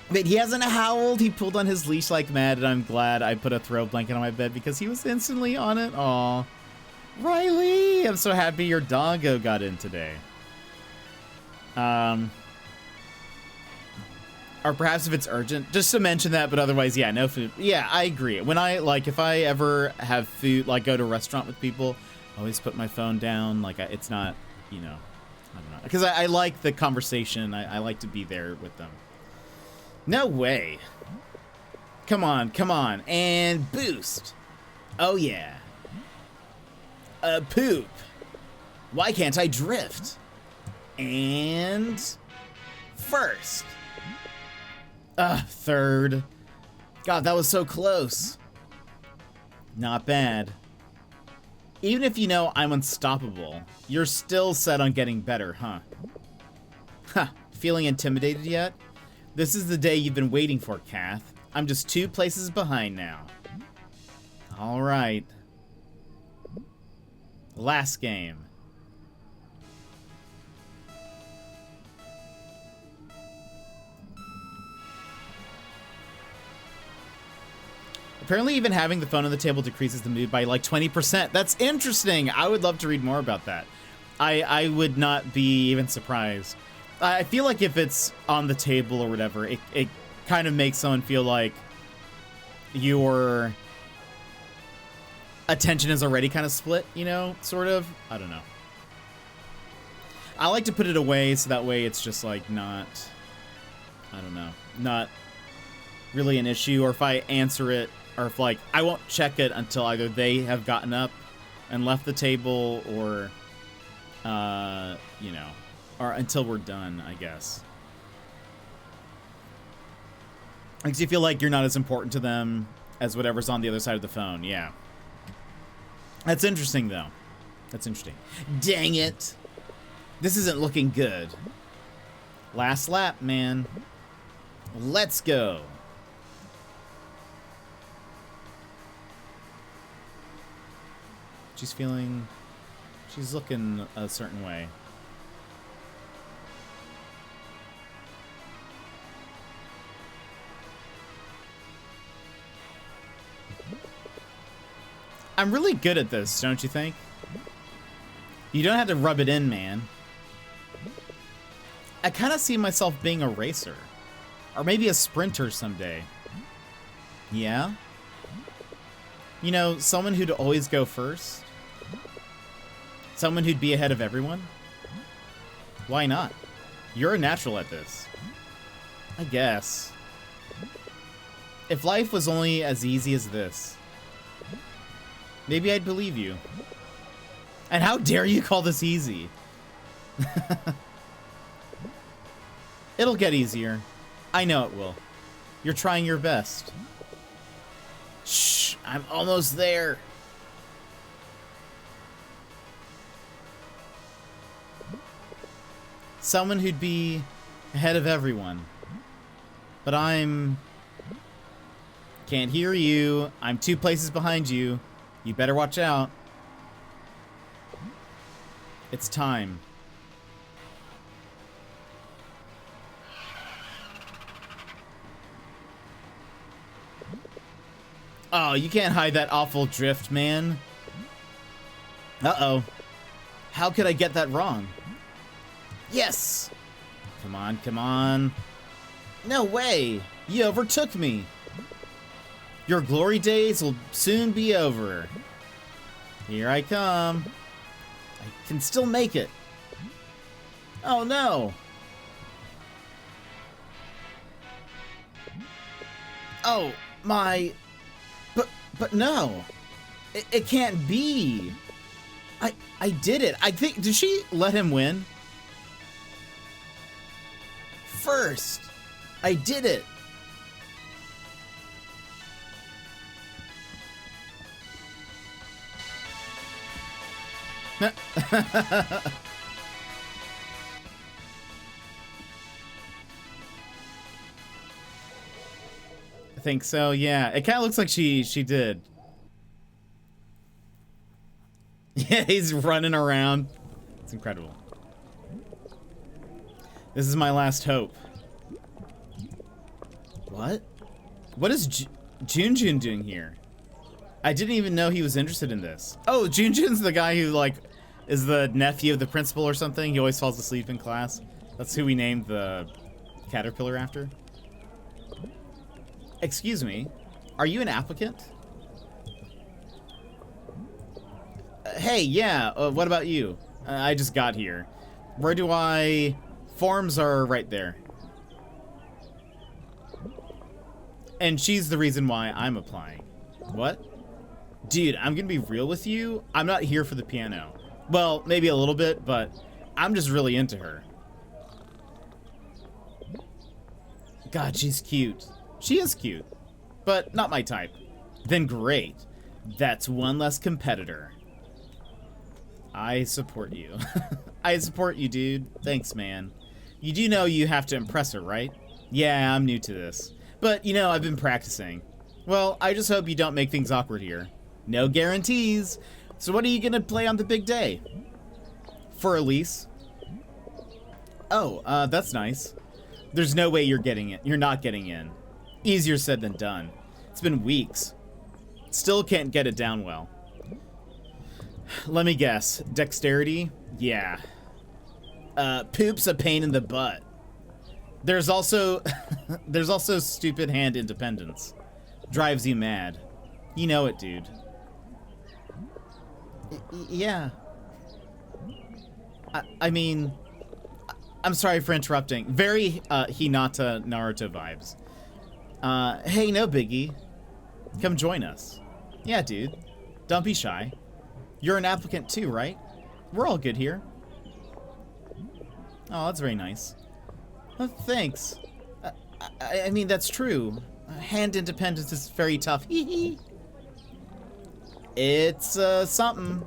But he hasn't howled. He pulled on his leash like mad, and I'm glad I put a throw blanket on my bed because he was instantly on it. Aw. Riley, I'm so happy your doggo got in today. Or perhaps if it's urgent, just to mention that, but otherwise, yeah, no food. Yeah, I agree. When I, like, if I ever have food, like go to a restaurant with people, I always put my phone down. Like, it's not, you know, I don't know. Because I like the conversation. I like to be there with them. No way. Come on, come on. And boost. Oh, yeah. Poop. Why can't I drift? And first. Third. God, that was so close. Not bad. Even if you know I'm unstoppable, you're still set on getting better, huh? Huh. Feeling intimidated yet? This is the day you've been waiting for, Kath. I'm just 2 places behind now. All right. Last game. Apparently even having the phone on the table decreases the mood by like 20%. That's interesting. I would love to read more about that. I would not be even surprised. I feel like if it's on the table or whatever, it kind of makes someone feel like your attention is already kind of split, you know, sort of. I don't know. I like to put it away so that way it's just like not, I don't know, not really an issue. Or if I answer it, or if, like, I won't check it until either they have gotten up and left the table or, you know, or until we're done, I guess. Makes you feel like you're not as important to them as whatever's on the other side of the phone. Yeah. That's interesting, though. That's interesting. Dang it. This isn't looking good. Last lap, man. Let's go. She's looking a certain way. I'm really good at this, don't you think? You don't have to rub it in, man. I kind of see myself being a racer. Or maybe a sprinter someday. Yeah? You know, someone who'd always go first? Someone who'd be ahead of everyone? Why not? You're a natural at this. I guess. If life was only as easy as this, maybe I'd believe you. And how dare you call this easy? It'll get easier. I know it will. You're trying your best. Shh, I'm almost there. Someone who'd be ahead of everyone. But I'm... Can't hear you. I'm 2 places behind you. You better watch out. It's time. Oh, you can't hide that awful drift, man. Uh-oh. How could I get that wrong? Yes! Come on, come on. No way! You overtook me! Your glory days will soon be over. Here I come. I can still make it. Oh no! Oh, my... But no! It can't be! I did it! I think... Did she let him win? First! I did it! I think so, yeah. It kind of looks like she did. Yeah, he's running around. It's incredible. This is my last hope. What? What is Junjun doing here? I didn't even know he was interested in this. Oh, Junjun's the guy who, like, is the nephew of the principal or something. He always falls asleep in class. That's who we named the caterpillar after. Excuse me, are you an applicant? Hey, yeah, what about you? I just got here. Where do I... Forms are right there. And she's the reason why I'm applying. What? Dude, I'm gonna be real with you. I'm not here for the piano. Well, maybe a little bit, but I'm just really into her. God, she's cute. She is cute, but not my type. Then great. That's one less competitor. I support you. I support you, dude. Thanks, man. You do know you have to impress her, right? Yeah, I'm new to this. But, you know, I've been practicing. Well, I just hope you don't make things awkward here. No guarantees. So what are you gonna play on the big day? For Elise? Oh, that's nice. There's no way you're getting it. You're not getting in. Easier said than done. It's been weeks. Still can't get it down well. Let me guess. Dexterity? Yeah. Poop's a pain in the butt. There's also there's also stupid hand independence. Drives you mad. You know it, dude. Yeah. I mean, I'm sorry for interrupting. Very Hinata Naruto vibes. Hey, no biggie. Come join us. Yeah, dude. Don't be shy. You're an applicant too, right? We're all good here. Oh, that's very nice. Oh, thanks. I mean, that's true. Hand independence is very tough. It's, something.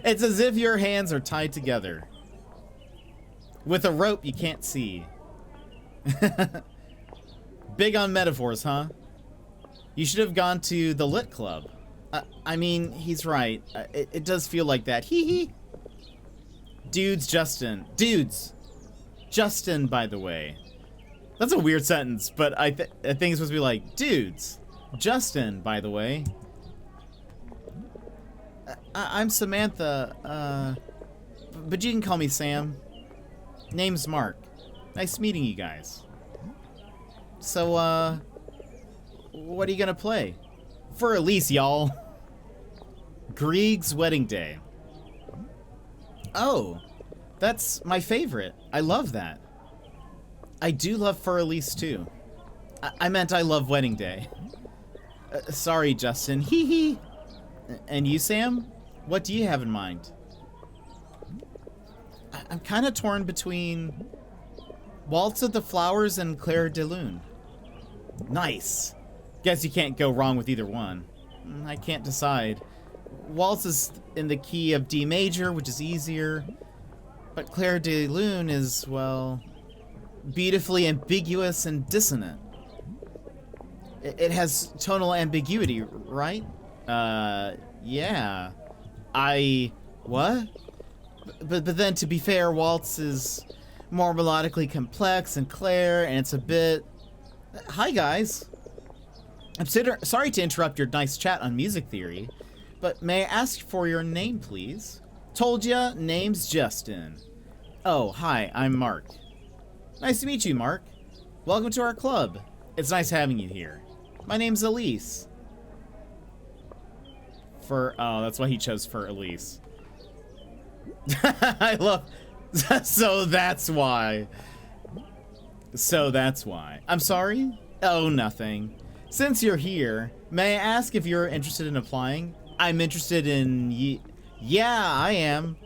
It's as if your hands are tied together. With a rope you can't see. Big on metaphors, huh? You should have gone to the Lit Club. I mean, he's right. It does feel like that. Hee. Dudes, Justin. Dudes. Justin, by the way. That's a weird sentence, but I think it's supposed to be like, dudes. Justin, by the way. I'm Samantha, but you can call me Sam. Name's Mark. Nice meeting you guys. So, what are you gonna play? For Elise, y'all. Grieg's Wedding Day. Oh, that's my favorite. I love that. I do love For Elise, too. I meant I love Wedding Day. Sorry, Justin. Hee hee. And you, Sam? What do you have in mind? I'm kind of torn between Waltz of the Flowers and Claire de Lune. Nice. Guess you can't go wrong with either one. I can't decide. Waltz is in the key of D major, which is easier. But Claire de Lune is, well, beautifully ambiguous and dissonant. It has tonal ambiguity, right? Yeah. What? But then, to be fair, Waltz is more melodically complex than Claire, and it's a bit... Hi, guys. I'm sorry to interrupt your nice chat on music theory, but may I ask for your name, please? Told ya, name's Justin. Oh, hi, I'm Mark. Nice to meet you, Mark. Welcome to our club. It's nice having you here. My name's Elise. Oh, that's why he chose For Elise. I love... So that's why. I'm sorry? Oh, nothing. Since you're here, may I ask if you're interested in applying? I'm interested in... Yeah, I am.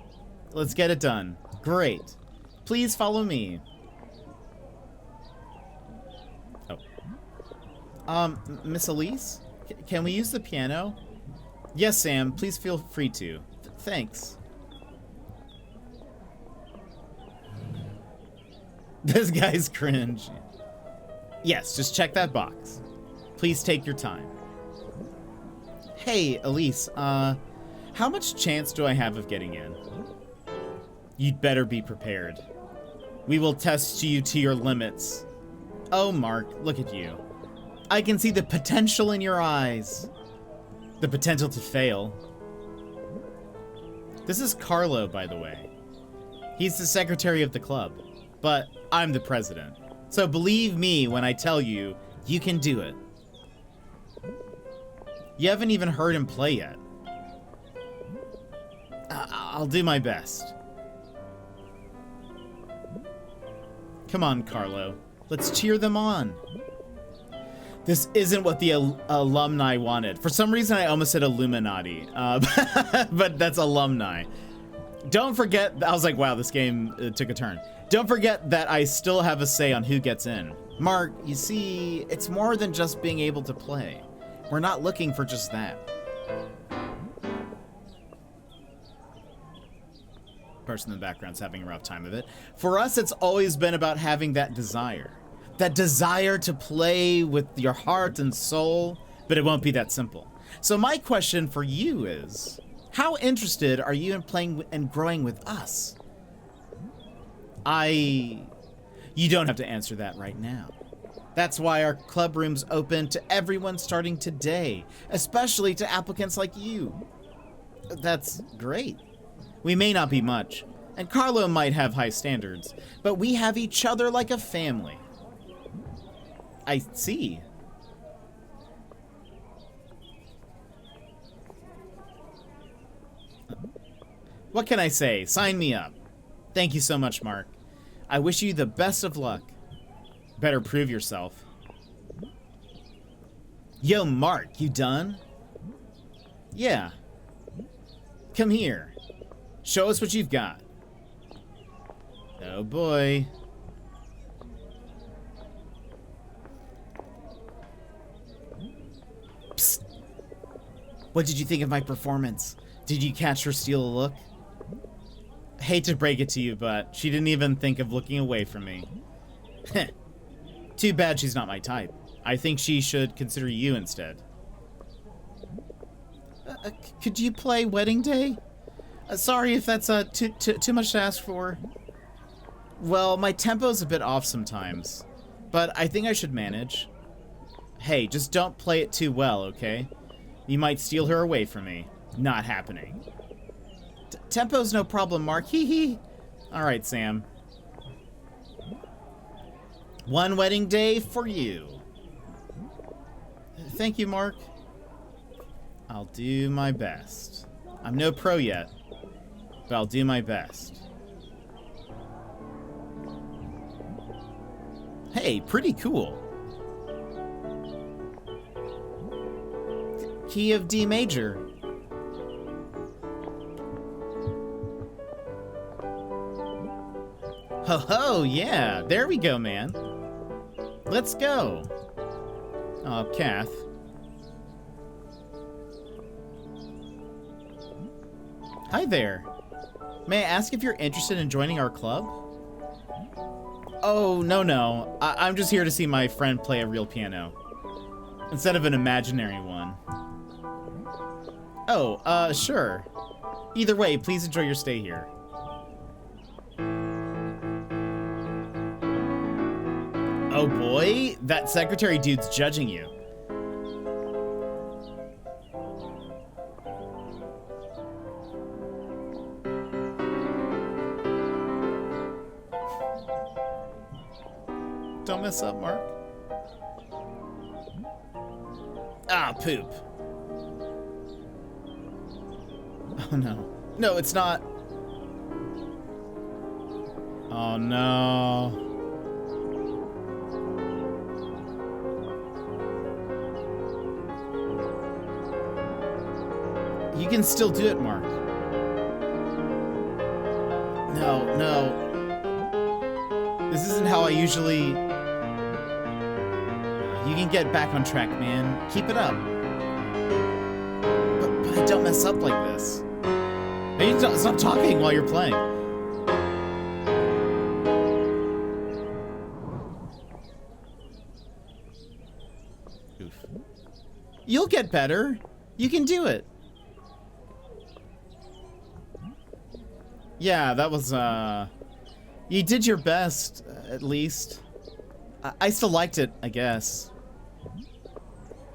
Let's get it done. Great. Please follow me. Oh. Miss Elise? Can we use the piano? Yes, Sam. Please feel free to. Thanks. This guy's cringe. Yes, just check that box. Please take your time. Hey, Elise, how much chance do I have of getting in? You'd better be prepared. We will test you to your limits. Oh, Mark, look at you. I can see the potential in your eyes. The potential to fail. This is Carlo, by the way. He's the secretary of the club, but I'm the president. So believe me when I tell you, you can do it. You haven't even heard him play yet. I'll do my best. Come on, Carlo. Let's cheer them on. This isn't what the alumni wanted. For some reason, I almost said Illuminati, but that's alumni. Don't forget, I was like, wow, this game took a turn. Don't forget that I still have a say on who gets in. Mark, you see, it's more than just being able to play. We're not looking for just that. Person in the background's having a rough time of it. For us, it's always been about having that desire. That desire to play with your heart and soul, but it won't be that simple. So my question for you is, how interested are you in playing and growing with us? You don't have to answer that right now. That's why our club room's open to everyone starting today, especially to applicants like you. That's great. We may not be much, and Carlo might have high standards, but we have each other like a family. I see. What can I say? Sign me up. Thank you so much, Mark. I wish you the best of luck. Better prove yourself. Yo, Mark, you done? Yeah. Come here. Show us what you've got. Oh boy. Psst. What did you think of my performance? Did you catch her steal a look? Hate to break it to you, but she didn't even think of looking away from me. Heh. Too bad she's not my type. I think she should consider you instead. Could you play Wedding Day? Sorry if that's too much to ask for. Well, my tempo's a bit off sometimes, but I think I should manage. Hey, just don't play it too well, okay? You might steal her away from me. Not happening. Tempo's no problem, Mark. Hee hee. All right, Sam. One wedding day for you. Thank you, Mark. I'll do my best. I'm no pro yet, but I'll do my best. Hey, pretty cool. Key of D major. Ho ho, yeah. There we go, man. Let's go. Oh, Kath. Hi there. May I ask if you're interested in joining our club? Oh, no. I'm just here to see my friend play a real piano. Instead of an imaginary one. Oh, sure. Either way, please enjoy your stay here. Oh boy, that secretary dude's judging you. Don't mess up, Mark. Ah, poop. Oh no. No, it's not. Oh no. You can still do it, Mark. No. This isn't how I usually... You can get back on track, man. Keep it up. But don't mess up like this. Maybe stop talking while you're playing. Oof. You'll get better. You can do it. Yeah, that was, you did your best, at least. I still liked it, I guess.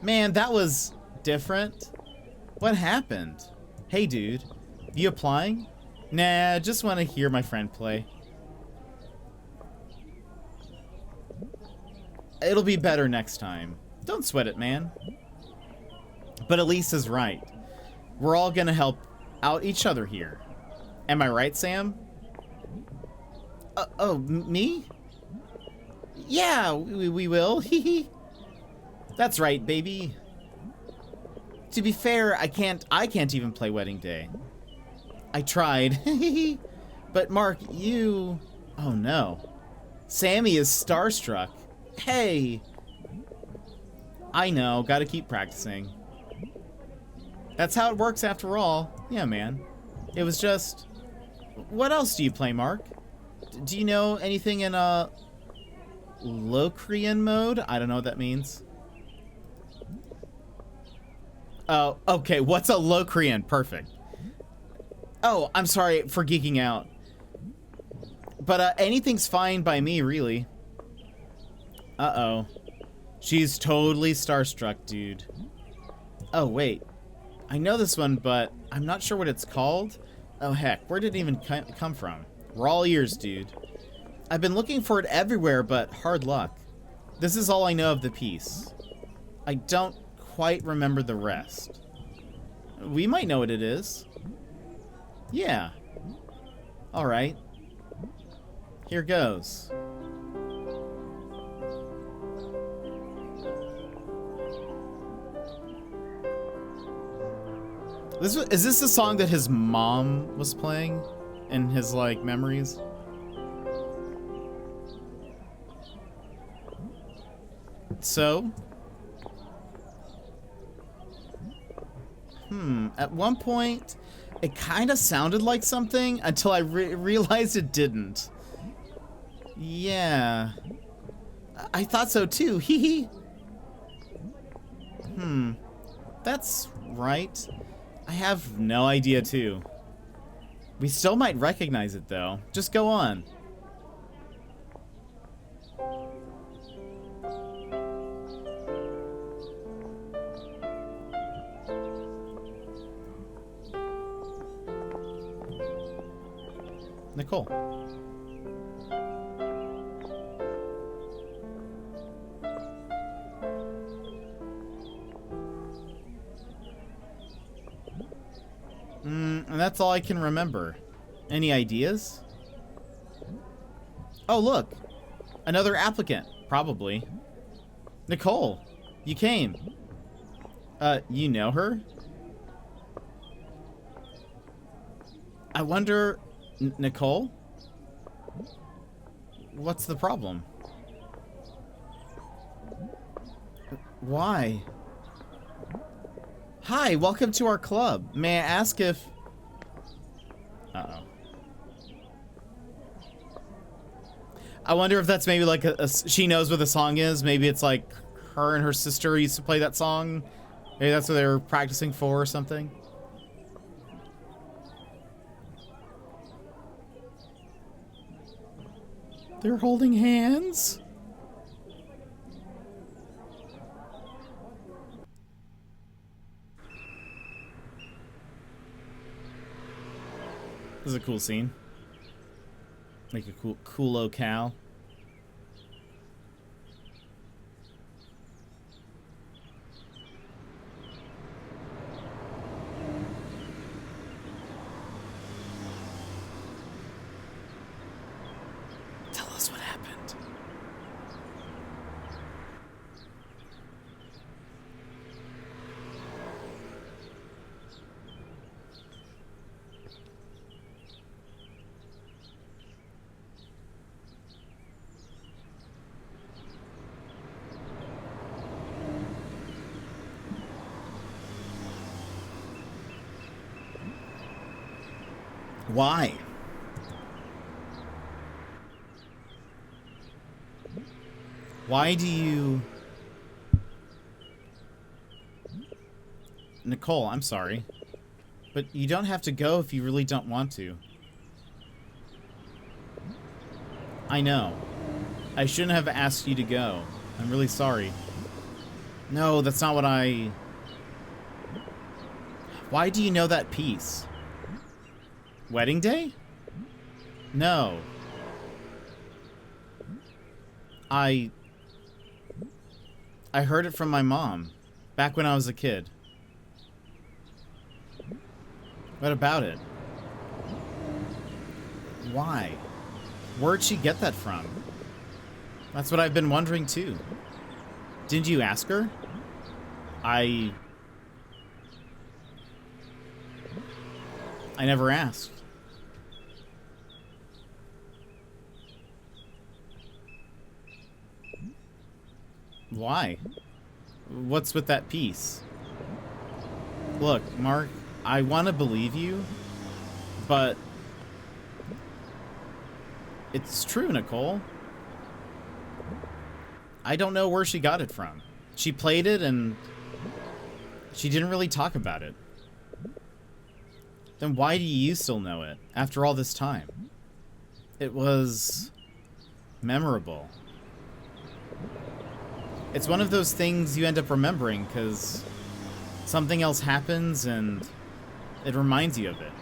Man, that was different. What happened? Hey, dude. You applying? Nah, just want to hear my friend play. It'll be better next time. Don't sweat it, man. But Elise is right. We're all gonna help out each other here. Am I right, Sam? Me? Yeah, we will. Hee. That's right, baby. To be fair, I can't even play Wedding Day. I tried. But Mark, you... Oh no. Sammy is starstruck. Hey. I know, gotta keep practicing. That's how it works after all. Yeah, man. It was just... What else do you play, Mark? Do you know anything in Locrian mode? I don't know what that means. Oh, okay. What's a Locrian? Perfect. Oh, I'm sorry for geeking out. But anything's fine by me, really. Uh-oh. She's totally starstruck, dude. Oh, wait. I know this one, but I'm not sure what it's called. Oh, heck. Where did it even come from? We're all ears, dude. I've been looking for it everywhere, but hard luck. This is all I know of the piece. I don't quite remember the rest. We might know what it is. Yeah. All right. Here goes. Is this the song that his mom was playing in his, like, memories? So? At one point, it kind of sounded like something until I realized it didn't. Yeah. I thought so too. Hee hee. That's right. I have no idea, too. We still might recognize it, though. Just go on. Nicole. And that's all I can remember. Any ideas? Oh, look. Another applicant, probably. Nicole, you came. You know her? I wonder... Nicole? What's the problem? Why? Hi, welcome to our club. May I ask if... Uh-oh. I wonder if that's maybe like she knows what the song is. Maybe it's like her and her sister used to play that song. Maybe that's what they were practicing for or something. They're holding hands? This is a cool scene. Like a cool locale. Tell us what happened. Why? Why do you... Nicole, I'm sorry. But you don't have to go if you really don't want to. I know. I shouldn't have asked you to go. I'm really sorry. No, that's not what I... Why do you know that piece? Wedding day? No. I heard it from my mom back when I was a kid. What about it? Why? Where'd she get that from? That's what I've been wondering too. Didn't you ask her? I never asked. Why? What's with that piece? Look, Mark, I want to believe you, but it's true, Nicole. I don't know where she got it from. She played it and she didn't really talk about it. Then why do you still know it after all this time? It was memorable. It's one of those things you end up remembering because something else happens and it reminds you of it.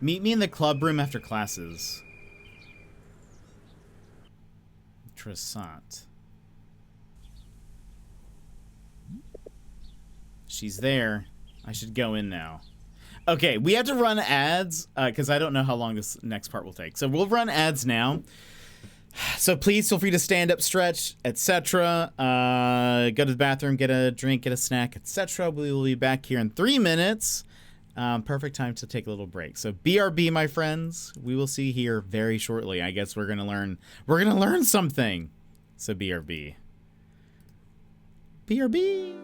Meet me in the club room after classes. Interessant. She's there. I should go in now. Okay, we have to run ads because I don't know how long this next part will take. So we'll run ads now. So please feel free to stand up, stretch, etc. Go to the bathroom, get a drink, get a snack, etc. We will be back here in 3 minutes. Perfect time to take a little break. So BRB, my friends, we will see here very shortly. I guess we're gonna learn something. So BRB. BRB.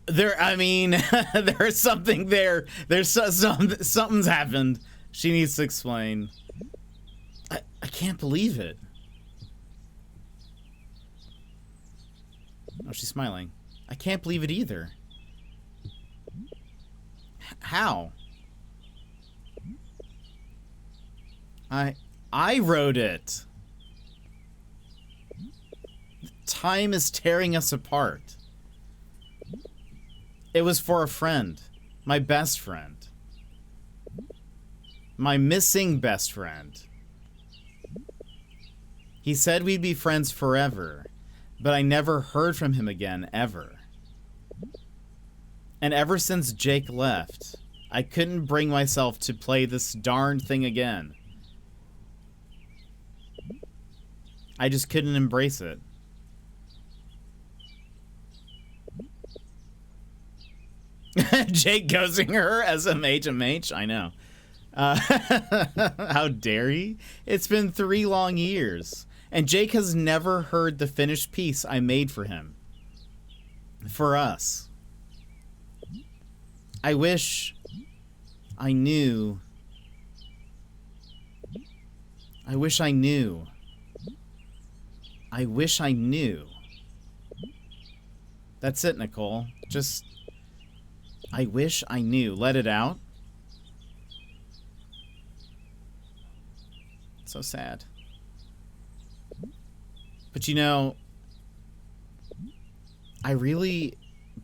There, I mean, there's something there. There's something's happened. She needs to explain. I can't believe it. Oh, she's smiling. I can't believe it either. How? I wrote it. Time is tearing us apart. It was for a friend. My best friend. My missing best friend. He said we'd be friends forever, but I never heard from him again, ever. And ever since Jake left, I couldn't bring myself to play this darn thing again. I just couldn't embrace it. Jake ghosting her as HMH? I know. How dare he? It's been 3 long years, and Jake has never heard the finished piece I made for him. For us. I wish I knew. I wish I knew. I wish I knew. That's it, Nicole. Just... I wish I knew. Let it out. So sad. But you know, I really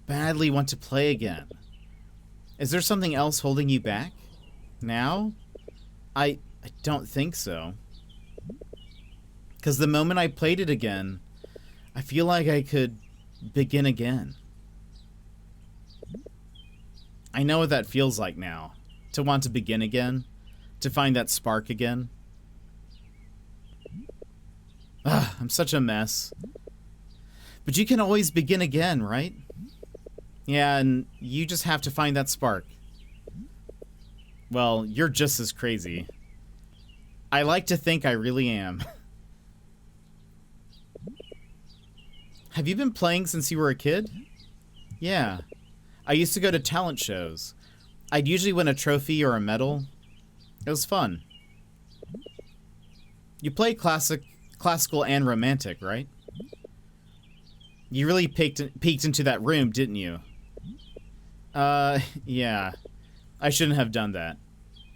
badly want to play again. Is there something else holding you back? Now? I don't think so. Because the moment I played it again, I feel like I could begin again. I know what that feels like now. To want to begin again. To find that spark again. Ugh, I'm such a mess. But you can always begin again, right? Yeah, and you just have to find that spark. Well, you're just as crazy. I like to think I really am. Have you been playing since you were a kid? Yeah. I used to go to talent shows. I'd usually win a trophy or a medal. It was fun. You play classical and romantic, right? You really peeked into that room, didn't you? Yeah. I shouldn't have done that.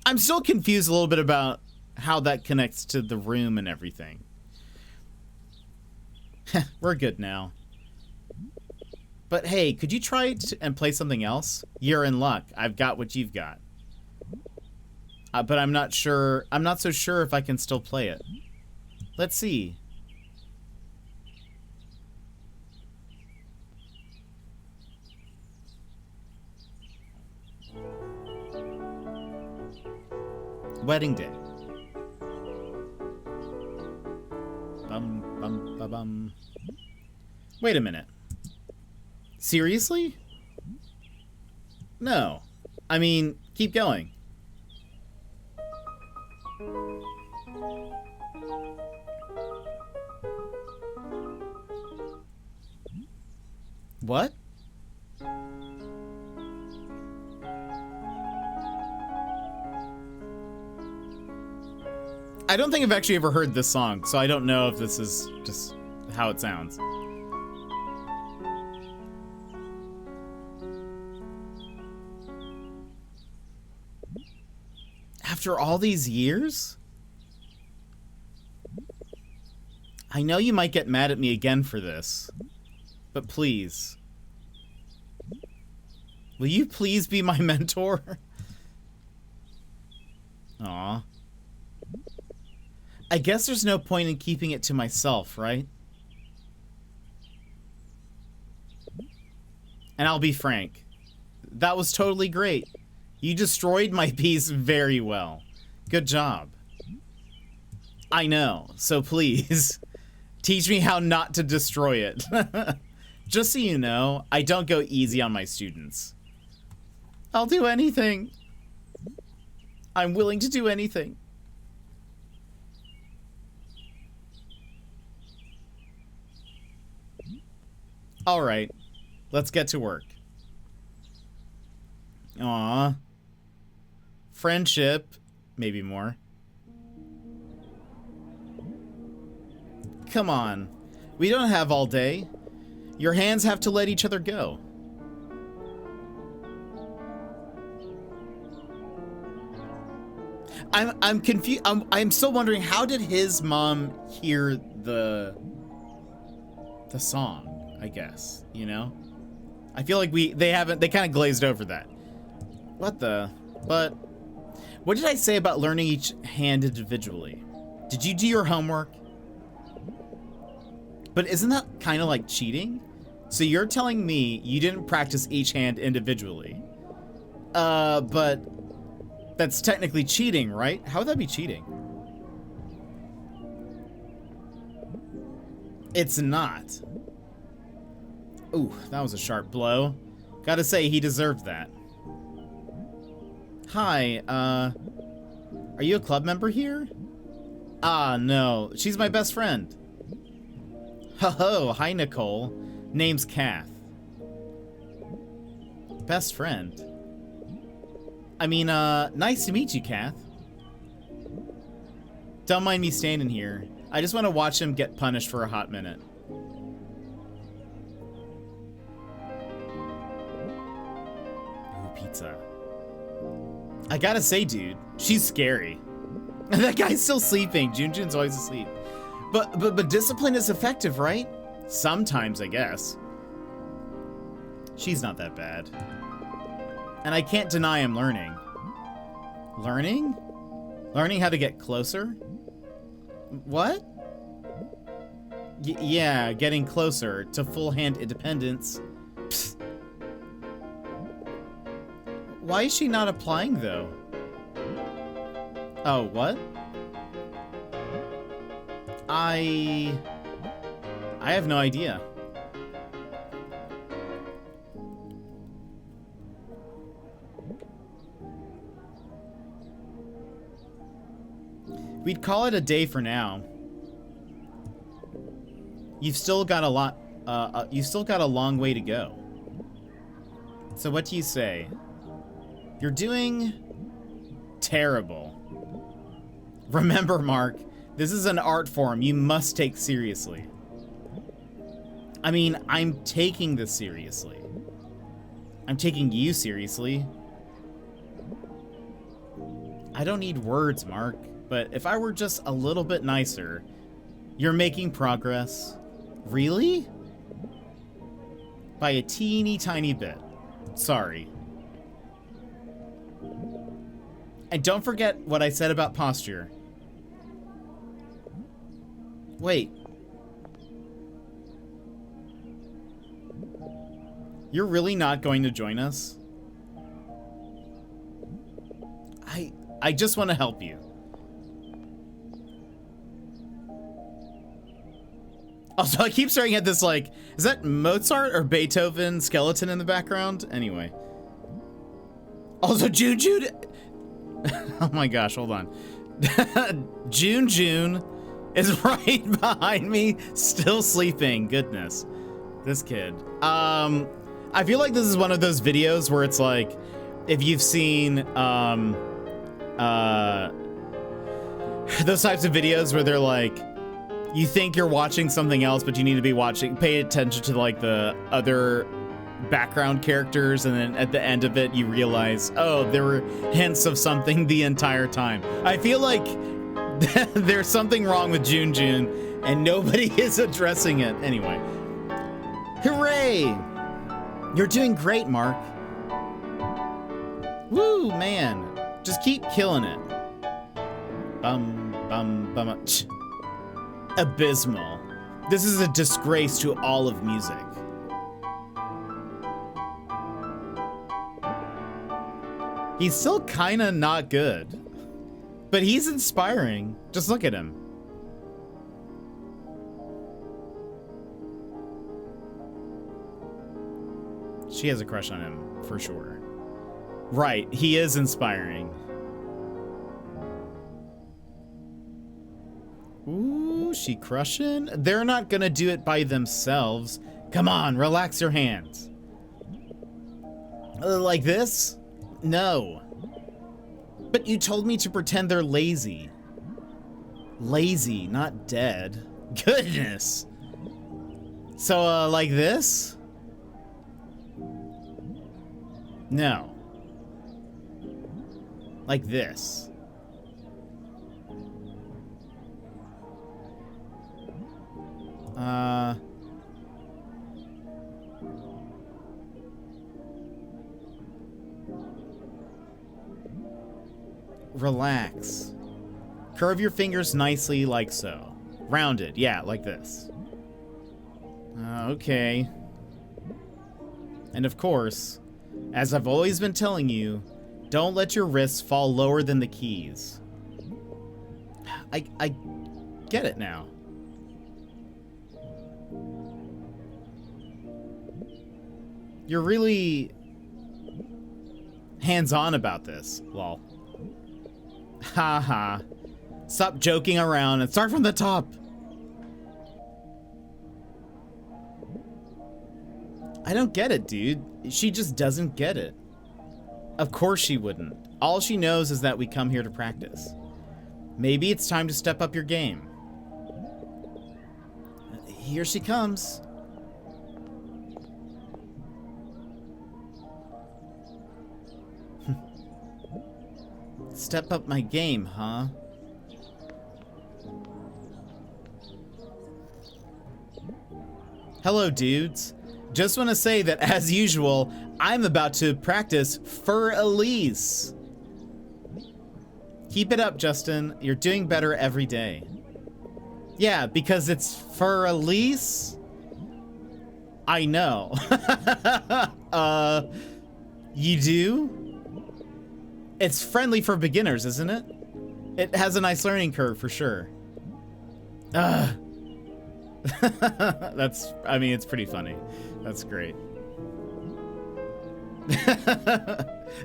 I'm still confused a little bit about how that connects to the room and everything. We're good now. But hey, could you try and play something else? You're in luck. I've got what you've got. But I'm not sure. I'm not so sure if I can still play it. Let's see. Wedding day. Bum, bum, ba, bum. Wait a minute. Seriously? No. I mean, keep going. What? I don't think I've actually ever heard this song, so I don't know if this is just how it sounds. After all these years? I know you might get mad at me again for this, but please. Will you please be my mentor? Aw. I guess there's no point in keeping it to myself, right? And I'll be frank. That was totally great. You destroyed my piece very well. Good job. I know, so please, teach me how not to destroy it. Just so you know, I don't go easy on my students. I'll do anything. I'm willing to do anything. All right, let's get to work. Aw. Friendship, maybe more. Come on, we don't have all day. Your hands have to let each other go. I'm confused. I'm still wondering, how did his mom hear the song, I guess, you know? I feel like they kind of glazed over that. But what did I say about learning each hand individually? Did you do your homework? But isn't that kind of like cheating? So you're telling me you didn't practice each hand individually. But that's technically cheating, right? How would that be cheating? It's not. Ooh, that was a sharp blow. Gotta say, he deserved that. Hi, are you a club member here? Ah, no, she's my best friend. Ho-ho, hi Nicole. Name's Kath. Best friend? I mean, nice to meet you, Kath. Don't mind me standing here. I just want to watch him get punished for a hot minute. Ooh, pizza. I gotta say, dude, she's scary. That guy's still sleeping. Junjun's always asleep. But discipline is effective, right? Sometimes, I guess. She's not that bad. And I can't deny I'm learning. Learning? Learning how to get closer? What? Yeah, getting closer to full hand independence. Psst. Why is she not applying, though? Oh, what? I have no idea. We'd call it a day for now. You've still got a lot, you've still got a long way to go. So what do you say? You're doing terrible. Remember, Mark, this is an art form you must take seriously. I mean, I'm taking this seriously. I'm taking you seriously. I don't need words, Mark, but if I were just a little bit nicer, you're making progress. Really? By a teeny tiny bit. Sorry. And don't forget what I said about posture. Wait. You're really not going to join us? I just want to help you. Also, I keep staring at this, like, is that Mozart or Beethoven skeleton in the background? Anyway. Also, June. Oh my gosh, hold on. June is right behind me, still sleeping. Goodness. This kid. I feel like this is one of those videos where it's like, if you've seen, those types of videos where they're like, you think you're watching something else, but you need to be pay attention to like the other background characters, and then at the end of it, you realize, oh, there were hints of something the entire time. I feel like there's something wrong with June, and nobody is addressing it. Anyway. Hooray! You're doing great, Mark. Woo, man. Just keep killing it. Abysmal. This is a disgrace to all of music. He's still kinda not good, but he's inspiring. Just look at him. She has a crush on him, for sure. Right, he is inspiring. Ooh, she crushing? They're not gonna do it by themselves. Come on, relax your hands. Like this? No. But you told me to pretend they're lazy. Lazy, not dead. Goodness. So, like this? No. Like this. Relax. Curve your fingers nicely like so. Rounded, yeah, like this. Okay. And of course, as I've always been telling you, don't let your wrists fall lower than the keys. I get it now. You're really hands-on about this, lol. Haha. Stop joking around and start from the top. I don't get it, dude. She just doesn't get it. Of course she wouldn't. All she knows is that we come here to practice. Maybe it's time to step up your game. Here she comes. Step up my game, huh? Hello, dudes. Just want to say that, as usual, I'm about to practice Fur Elise. Keep it up, Justin. You're doing better every day. Yeah, because it's Fur Elise? I know. You do? It's friendly for beginners, isn't it? It has a nice learning curve, for sure. I mean, it's pretty funny. That's great.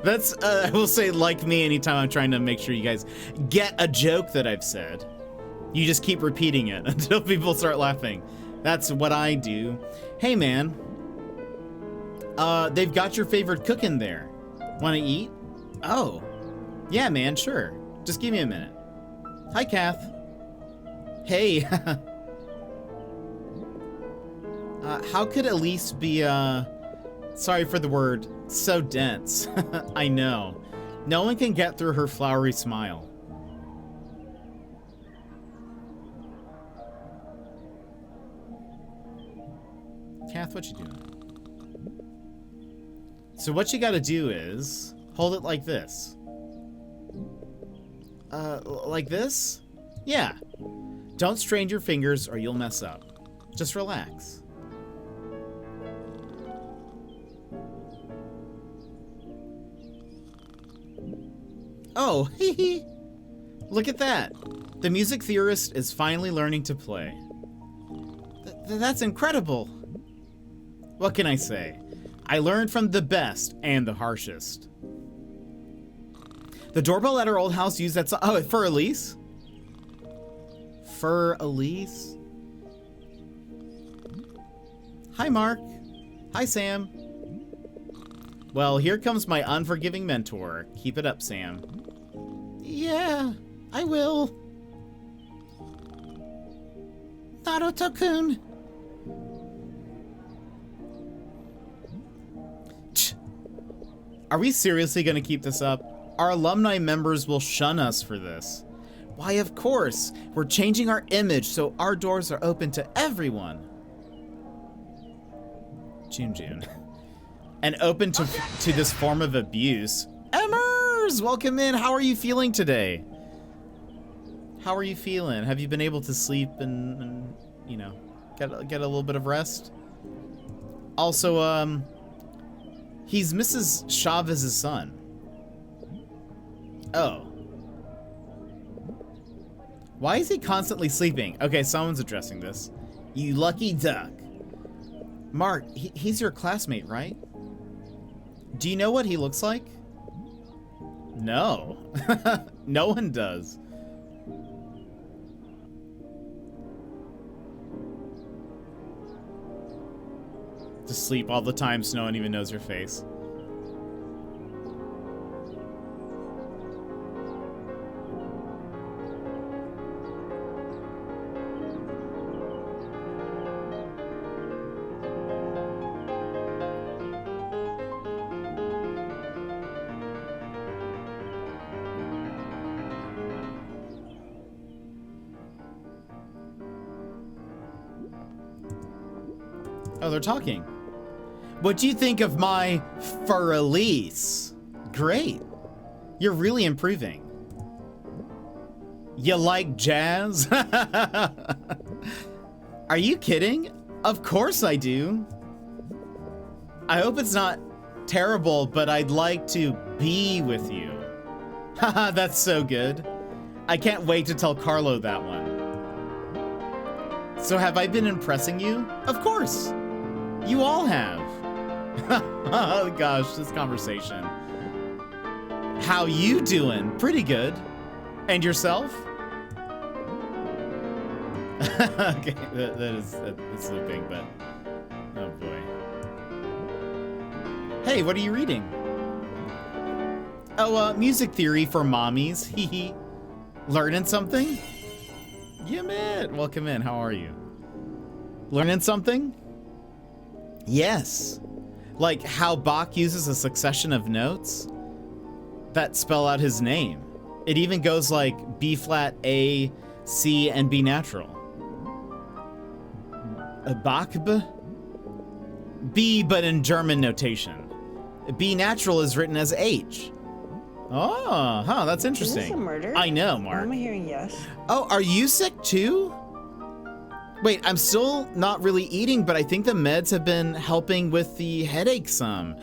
That's, I will say, like me, anytime I'm trying to make sure you guys get a joke that I've said. You just keep repeating it until people start laughing. That's what I do. Hey, man. They've got your favorite cook in there. Want to eat? Oh. Yeah, man, sure. Just give me a minute. Hi, Kath. Hey. How could Elise be, sorry for the word, so dense? I know. No one can get through her flowery smile. Kath, what you doing? So what you gotta do is hold it like this. Like this? Yeah. Don't strain your fingers or you'll mess up. Just relax. Oh, hee hee. Look at that. The music theorist is finally learning to play. That's incredible. What can I say? I learned from the best and the harshest. The doorbell at our old house used that song. Oh, Fur Elise? Fur Elise? Hi, Mark. Hi, Sam. Well, here comes my unforgiving mentor. Keep it up, Sam. Yeah, I will. Naruto-kun. Are we seriously going to keep this up? Our alumni members will shun us for this. Why, of course. We're changing our image so our doors are open to everyone. June. And open to this form of abuse. Emmers, welcome in. How are you feeling today? How are you feeling? Have you been able to sleep and you know, get a little bit of rest? Also, he's Mrs. Chavez's son. Oh. Why is he constantly sleeping? Okay, someone's addressing this. You lucky duck. Mark, he's your classmate, right? Do you know what he looks like? No. No one does. Just sleep all the time so no one even knows your face. Oh, they're talking. What do you think of my fur-release? Great. You're really improving. You like jazz? Are you kidding? Of course I do. I hope it's not terrible, but I'd like to be with you. Haha, that's so good. I can't wait to tell Carlo that one. So have I been impressing you? Of course. You all have. Oh gosh, this conversation. How you doing? Pretty good. And yourself? Okay, that's looping, but oh boy. Hey, what are you reading? Oh, music theory for mommies. Hee. Learning something? Yeah, man. Welcome in. How are you? Learning something? Yes. Like how Bach uses a succession of notes that spell out his name. It even goes like B flat, A, C, and B natural. Bach B, but in German notation. B natural is written as H. Oh, huh, that's interesting. Is this a murder? I know, Mark. Am I hearing yes? Oh, are you sick too? Wait, I'm still not really eating, but I think the meds have been helping with the headache some.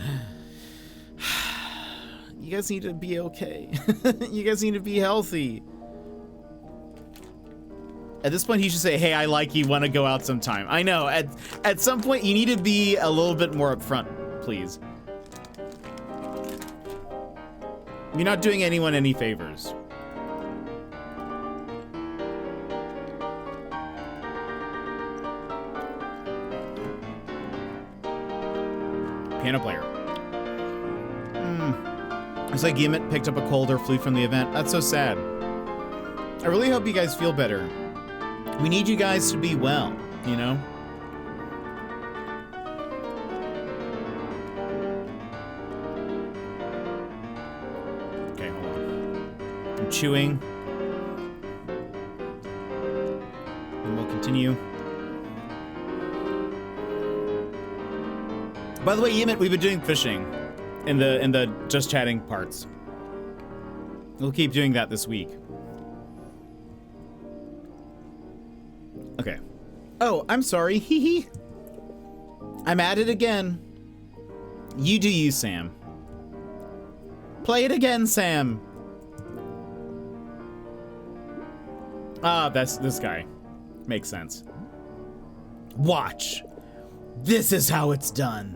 You guys need to be okay. You guys need to be healthy. At this point, he should say, hey, I like you, want to go out sometime. I know, at some point, you need to be a little bit more upfront, please. You're not doing anyone any favors. Piano player. Looks like Gimmet picked up a cold or flu from the event. That's so sad. I really hope you guys feel better. We need you guys to be well, you know? Okay, hold on. I'm chewing. And we'll continue. By the way, Yimit, we've been doing fishing in the just chatting parts. We'll keep doing that this week. Okay. Oh, I'm sorry. Hee hee. I'm at it again. You do you, Sam. Play it again, Sam. Ah, that's this guy. Makes sense. Watch. This is how it's done.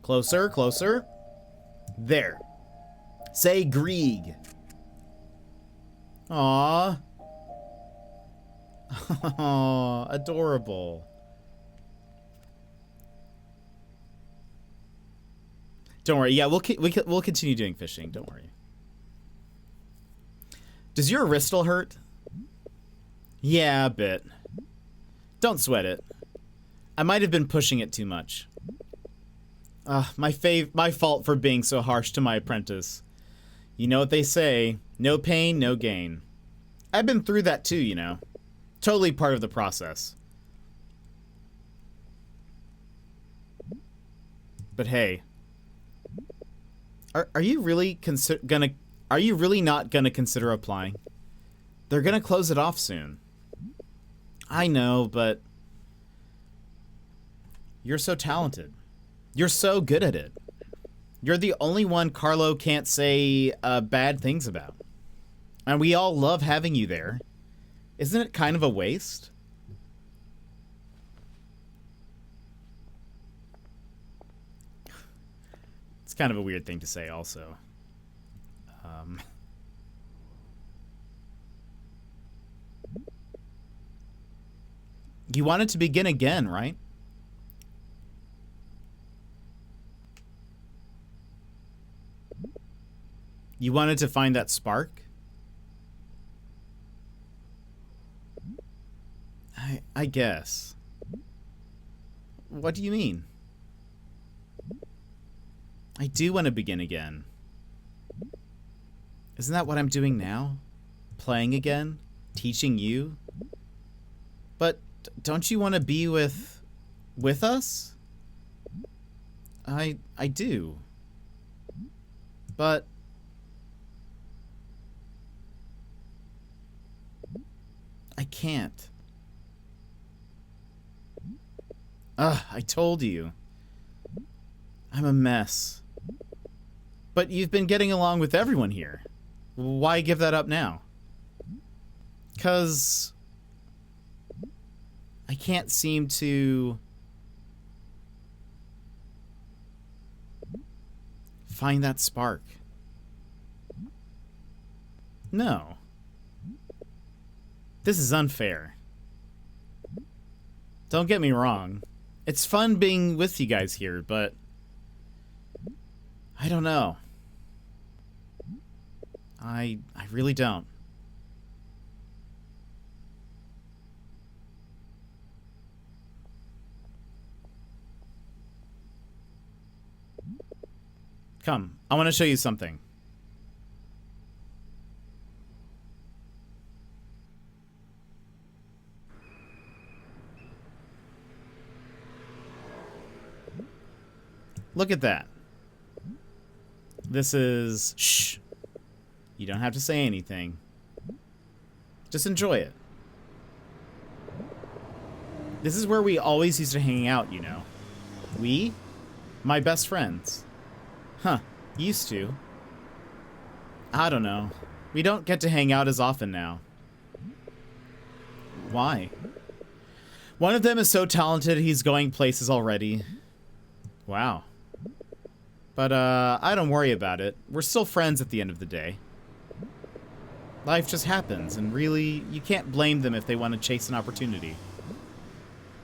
Closer, closer. There. Say Grieg. Aww. Aww, adorable. Don't worry. Yeah, we'll continue doing fishing. Don't worry. Does your wrist still hurt? Yeah, a bit. Don't sweat it. I might have been pushing it too much. My fault for being so harsh to my apprentice. You know what they say, no pain, no gain. I've been through that too, you know. Totally part of the process. But hey, are you really not gonna consider applying? They're gonna close it off soon. I know, but you're so talented. You're so good at it. You're the only one Carlo can't say bad things about. And we all love having you there. Isn't it kind of a waste? It's kind of a weird thing to say also. You wanted to begin again, right? You wanted to find that spark? I guess. What do you mean? I do want to begin again. Isn't that what I'm doing now? Playing again? Teaching you? don't you want to be with us? I do. But I can't. I told you. I'm a mess. But you've been getting along with everyone here. Why give that up now? 'Cause I can't seem to find that spark. No. This is unfair. Don't get me wrong. It's fun being with you guys here, but I don't know. I really don't. Come, I want to show you something. Look at that. This is... Shh. You don't have to say anything. Just enjoy it. This is where we always used to hang out, you know. We? My best friends. Huh. Used to. I don't know. We don't get to hang out as often now. Why? One of them is so talented he's going places already. Wow. But, I don't worry about it. We're still friends at the end of the day. Life just happens, and really, you can't blame them if they want to chase an opportunity.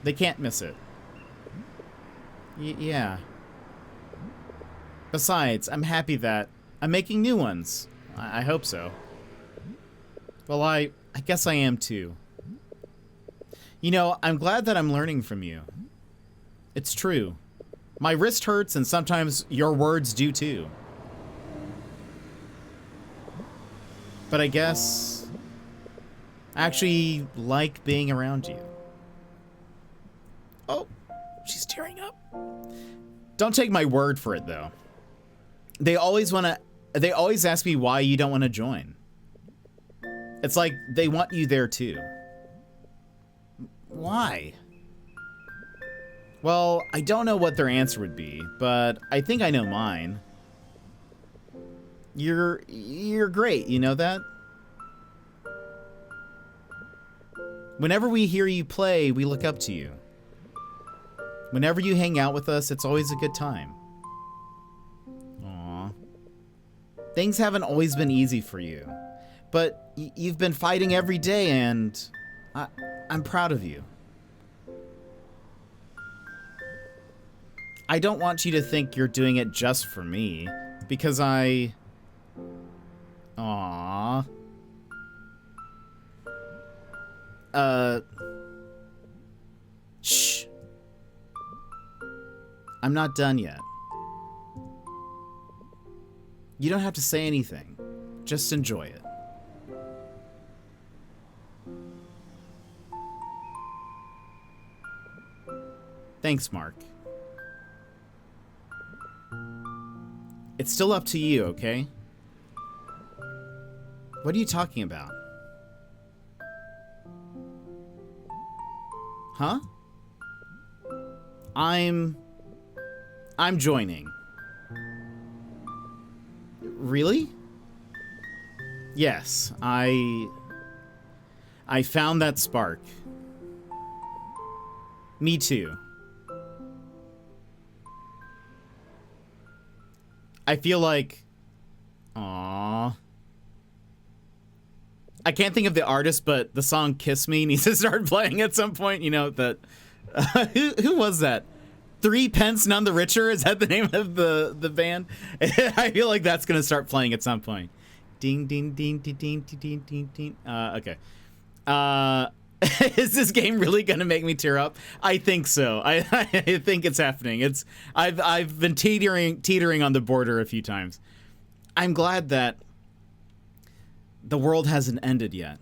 They can't miss it. Yeah. Besides, I'm happy that I'm making new ones. I hope so. Well, I guess I am too. You know, I'm glad that I'm learning from you. It's true. My wrist hurts, and sometimes your words do too. But I guess I actually like being around you. Oh, she's tearing up. Don't take my word for it, though. They always ask me why you don't want to join. It's like they want you there too. Why? Well, I don't know what their answer would be, but I think I know mine. You're great, you know that? Whenever we hear you play, we look up to you. Whenever you hang out with us, it's always a good time. Aww. Things haven't always been easy for you, but you've been fighting every day, and I'm proud of you. I don't want you to think you're doing it just for me, because Aww. Shh. I'm not done yet. You don't have to say anything. Just enjoy it. Thanks, Mark. It's still up to you, okay? What are you talking about? Huh? I'm joining. Really? Yes, I found that spark. Me too. I feel like... Aww. I can't think of the artist, but the song Kiss Me needs to start playing at some point. You know, that... who was that? 3 Pence None the Richer? Is that the name of the band? I feel like that's going to start playing at some point. Ding, ding, ding, ding, ding, ding, ding, ding. Okay. Is this game really going to make me tear up? I think so. I think it's happening. I've been teetering on the border a few times. I'm glad that the world hasn't ended yet.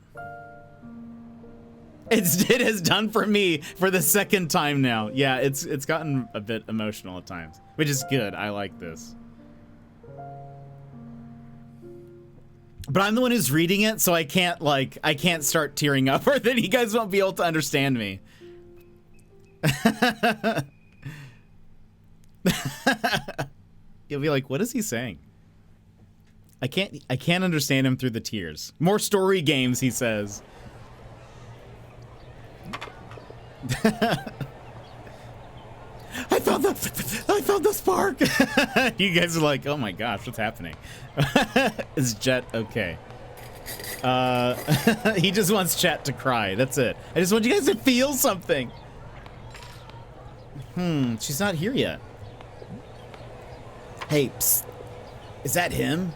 It has done for me for the second time now. Yeah, it's gotten a bit emotional at times, which is good. I like this. But I'm the one who's reading it, so I can't start tearing up, or then you guys won't be able to understand me. You'll be like, what is he saying? I can't understand him through the tears. More story games, he says. I found the spark. You guys are like, oh my gosh, what's happening? Is Jet okay? He just wants chat to cry. That's it. I just want you guys to feel something. She's not here yet. Hey, psst. Is that him?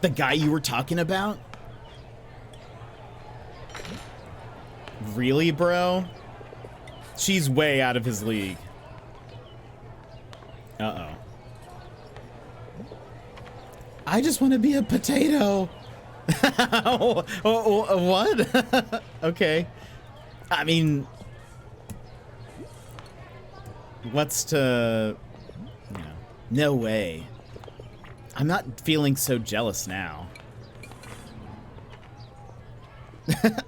The guy you were talking about? Really, bro? She's way out of his league. Uh-oh. I just want to be a potato. What? Okay. I mean, what's to... You know, no way. I'm not feeling so jealous now.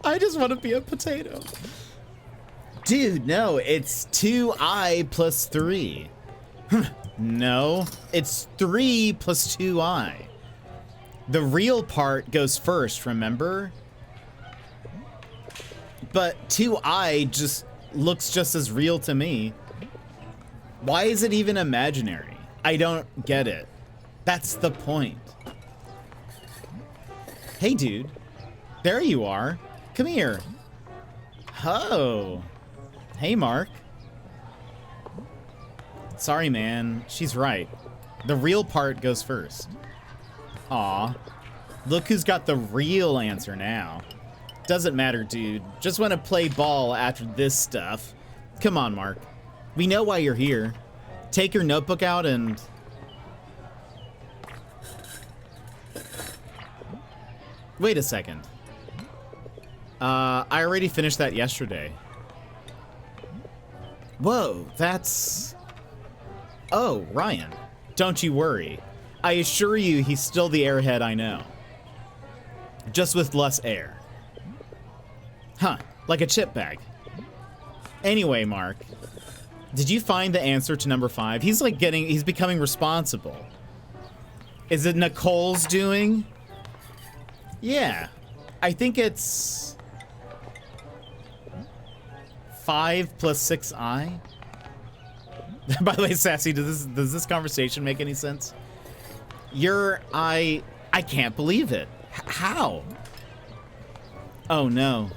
I just want to be a potato. Dude, no, it's 2i plus 3. No, it's 3 plus 2i. The real part goes first, remember? But 2i just looks just as real to me. Why is it even imaginary? I don't get it. That's the point. Hey, dude. There you are. Come here. Oh. Hey, Mark. Sorry, man. She's right. The real part goes first. Aw. Look who's got the real answer now. Doesn't matter, dude. Just want to play ball after this stuff. Come on, Mark. We know why you're here. Take your notebook out and... Wait a second. I already finished that yesterday. Whoa, that's... Oh, Ryan. Don't you worry. I assure you he's still the airhead I know. Just with less air. Huh, like a chip bag. Anyway, Mark. Did you find the answer to number 5? He's becoming responsible. Is it Nicole's doing? Yeah. I think it's... 5 plus 6i? By the way, Sassy, does this conversation make any sense? I can't believe it. How? Oh no.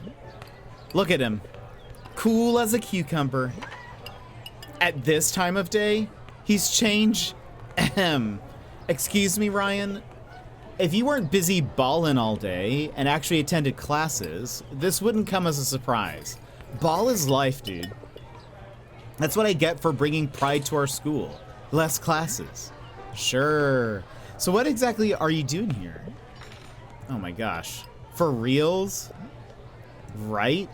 Look at him. Cool as a cucumber. At this time of day, he's changed. Excuse me, Ryan. If you weren't busy ballin' all day and actually attended classes, this wouldn't come as a surprise. Ball is life, dude. That's what I get for bringing pride to our school. Less classes. Sure. So what exactly are you doing here? Oh my gosh. For reals? Right?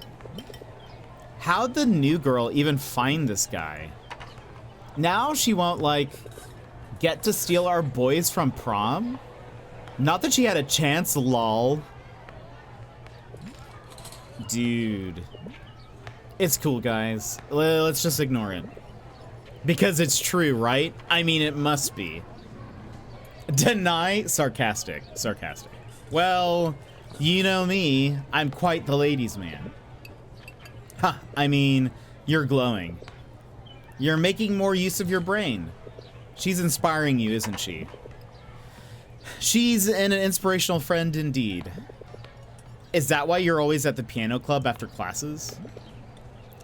How'd the new girl even find this guy? Now she won't, like, get to steal our boys from prom? Not that she had a chance, lol. Dude. It's cool, guys. Let's just ignore it. Because it's true, right? I mean, it must be. Deny? Sarcastic. Sarcastic. Well, you know me. I'm quite the ladies' man. Huh. I mean, you're glowing. You're making more use of your brain. She's inspiring you, isn't she? She's an inspirational friend indeed. Is that why you're always at the piano club after classes?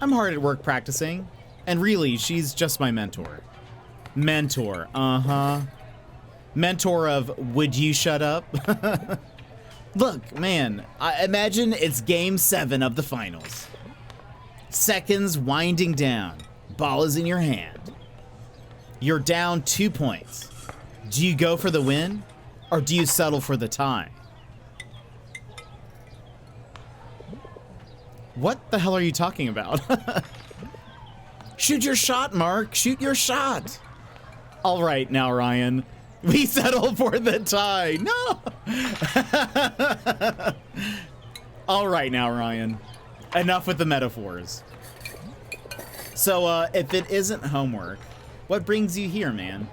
I'm hard at work practicing. And really, she's just my mentor. Mentor, uh-huh. Mentor of, would you shut up? Look, man, I imagine it's game 7 of the finals. Seconds winding down. Ball is in your hand. You're down 2 points. Do you go for the win? Or do you settle for the tie? What the hell are you talking about? Shoot your shot, Mark. Shoot your shot. All right, now, Ryan. We settle for the tie. No. All right, now, Ryan. Enough with the metaphors. So, if it isn't homework, what brings you here, man?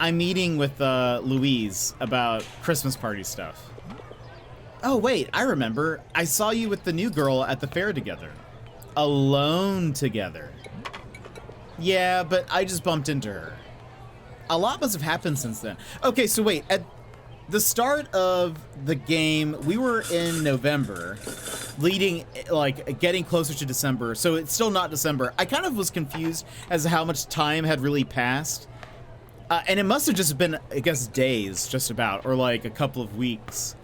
I'm meeting with Louise about Christmas party stuff. Oh, wait, I remember. I saw you with the new girl at the fair together. Alone together. Yeah, but I just bumped into her. A lot must have happened since then. Okay, so wait, at the start of the game, we were in November, leading, like, getting closer to December, so it's still not December. I kind of was confused as to how much time had really passed. And it must have just been, I guess, days, just about, or like a couple of weeks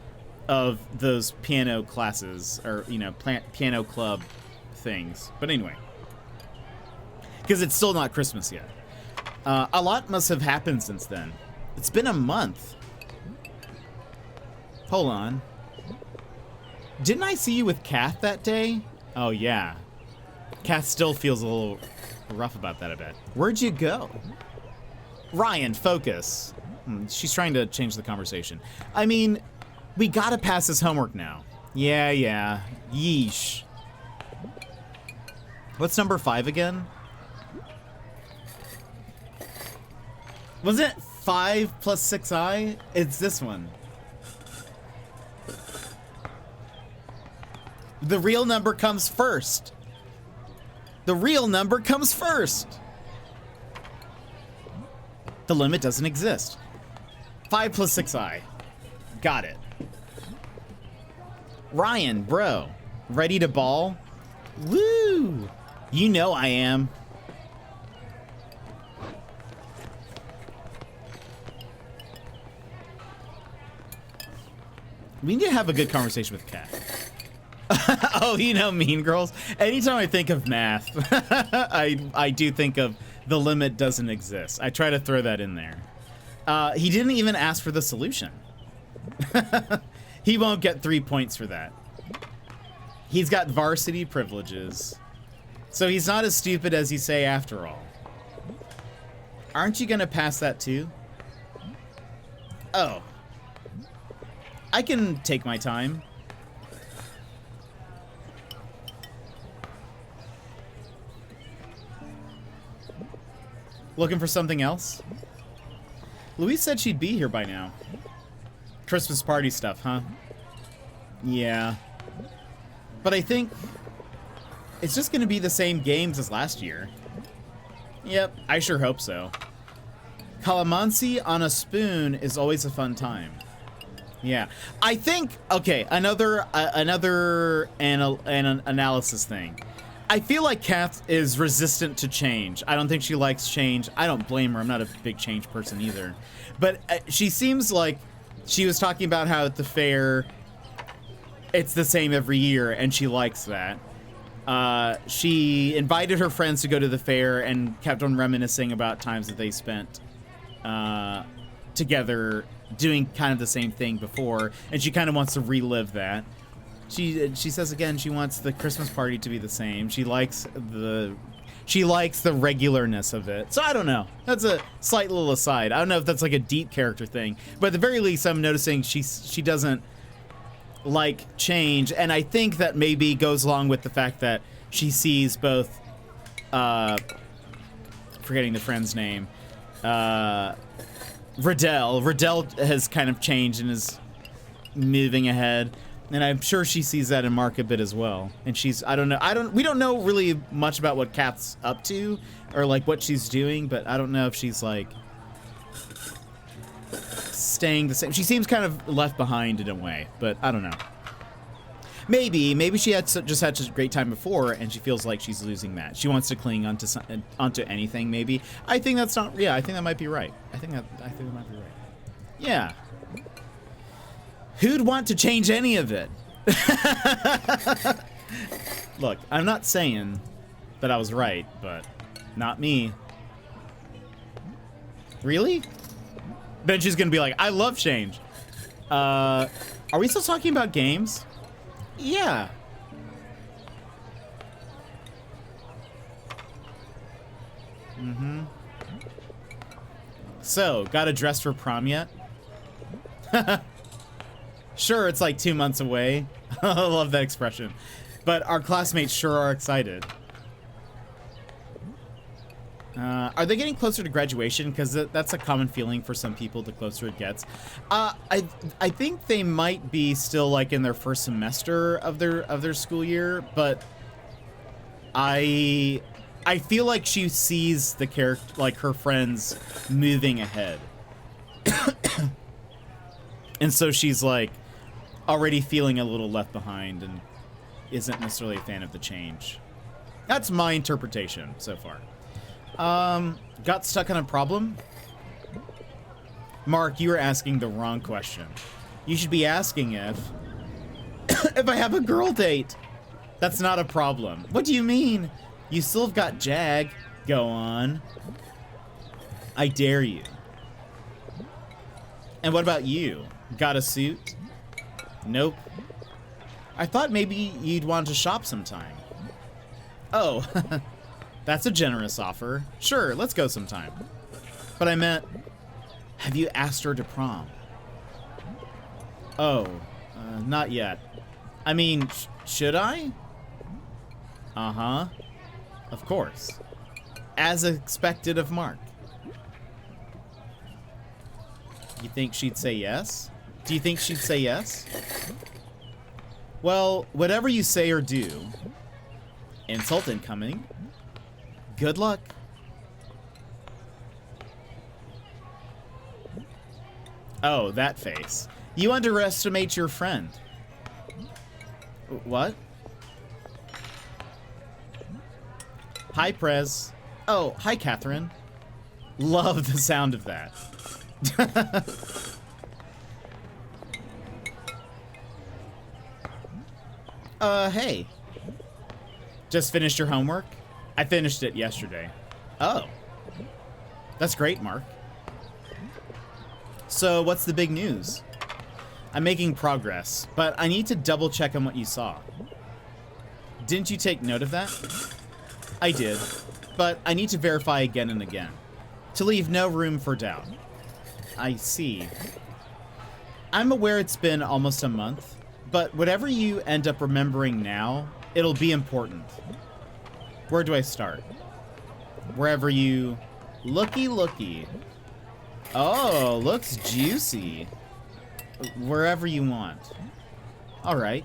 of those piano classes, or, you know, piano club things. But anyway, because it's still not Christmas yet. A lot must have happened since then. It's been a month. Hold on. Didn't I see you with Kath that day? Oh, yeah. Kath still feels a little rough about that, I bet. Where'd you go? Ryan, focus. She's trying to change the conversation. I mean, we gotta pass this homework now. Yeah. Yeesh. What's number 5 again? Was it 5 plus 6i? It's this one. The real number comes first. The real number comes first. The limit doesn't exist. 5 plus 6i. Got it. Ryan, bro. Ready to ball? Woo! You know I am. We need to have a good conversation with Kat. Oh, you know Mean Girls? Anytime I think of math, I do think of the limit doesn't exist. I try to throw that in there. He didn't even ask for the solution. He won't get 3 points for that. He's got varsity privileges. So he's not as stupid as you say after all. Aren't you gonna pass that too? Oh. I can take my time. Looking for something else? Louise said she'd be here by now. Christmas party stuff, huh? Yeah. But I think it's just gonna be the same games as last year. Yep, I sure hope so. Calamansi on a spoon is always a fun time. Yeah, I think, okay, another analysis thing. I feel like Kath is resistant to change. I don't think she likes change. I don't blame her. I'm not a big change person either. But she seems like she was talking about how at the fair, it's the same every year, and she likes that. She invited her friends to go to the fair and kept on reminiscing about times that they spent together doing kind of the same thing before, and she kind of wants to relive that. She says again she wants the Christmas party to be the same. She likes the regularness of it. So I don't know. That's a slight little aside. I don't know if that's like a deep character thing, but at the very least I'm noticing she doesn't like change, and I think that maybe goes along with the fact that she sees both forgetting the friend's name, Riddell has kind of changed and is moving ahead. And I'm sure she sees that in Mark a bit as well. And we don't know really much about what Kath's up to or like what she's doing, but I don't know if she's like staying the same. She seems kind of left behind in a way, but I don't know. Maybe she just had such a great time before and she feels like she's losing that. She wants to cling onto anything maybe. I think that's not, yeah, I think that might be right. I think that might be right. Yeah. Who'd want to change any of it? Look, I'm not saying that I was right, but not me. Really? Then she's gonna be like, I love change. Are we still talking about games? Yeah. So, got a dress for prom yet? Sure, it's like 2 months away. I love that expression. But our classmates sure are excited. Are they getting closer to graduation? Because that's a common feeling for some people the closer it gets. I think they might be still like in their first semester of their school year, but I feel like she sees the character, like her friends moving ahead. And so she's like already feeling a little left behind and isn't necessarily a fan of the change. That's my interpretation so far. Got stuck on a problem? Mark, you were asking the wrong question. You should be asking if I have a girl date. That's not a problem. What do you mean? You still have got Jag. Go on. I dare you. And what about you? Got a suit? Nope. I thought maybe you'd want to shop sometime. Oh, that's a generous offer. Sure, let's go sometime. But I meant, have you asked her to prom? Oh, not yet. I mean, should I? Uh-huh. Of course. As expected of Mark. You think she'd say yes? Do you think she'd say yes? Well, whatever you say or do, insult incoming. Good luck. Oh, that face. You underestimate your friend. What? Hi, Prez. Oh, hi, Catherine. Love the sound of that. Hey. Just finished your homework? I finished it yesterday. Oh. That's great, Mark. So, what's the big news? I'm making progress, but I need to double check on what you saw. Didn't you take note of that? I did, but I need to verify again and again, to leave no room for doubt. I see. I'm aware it's been almost a month, but whatever you end up remembering now, it'll be important. Where do I start? Wherever you... Looky. Oh, looks juicy. Wherever you want. All right.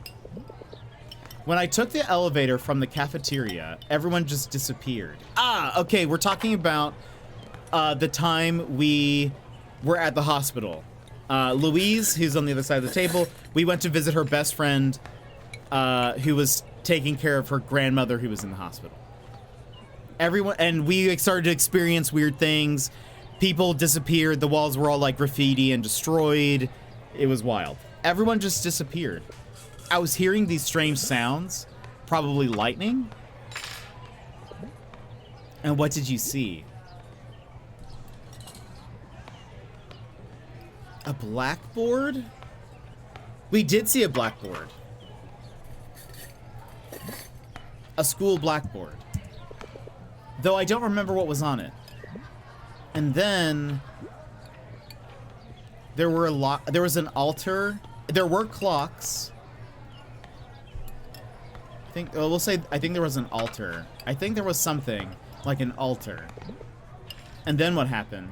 When I took the elevator from the cafeteria, everyone just disappeared. Ah, okay, we're talking about the time we were at the hospital. Louise, who's on the other side of the table, we went to visit her best friend who was taking care of her grandmother who was in the hospital. Everyone, and we started to experience weird things. People disappeared. The walls were all like graffiti and destroyed. It was wild. Everyone just disappeared. I was hearing these strange sounds, probably lightning. And what did you see? A blackboard? We did see a blackboard. A school blackboard. Though I don't remember what was on it. And then there was an altar. There were clocks. I think there was an altar. I think there was something like an altar. And then what happened?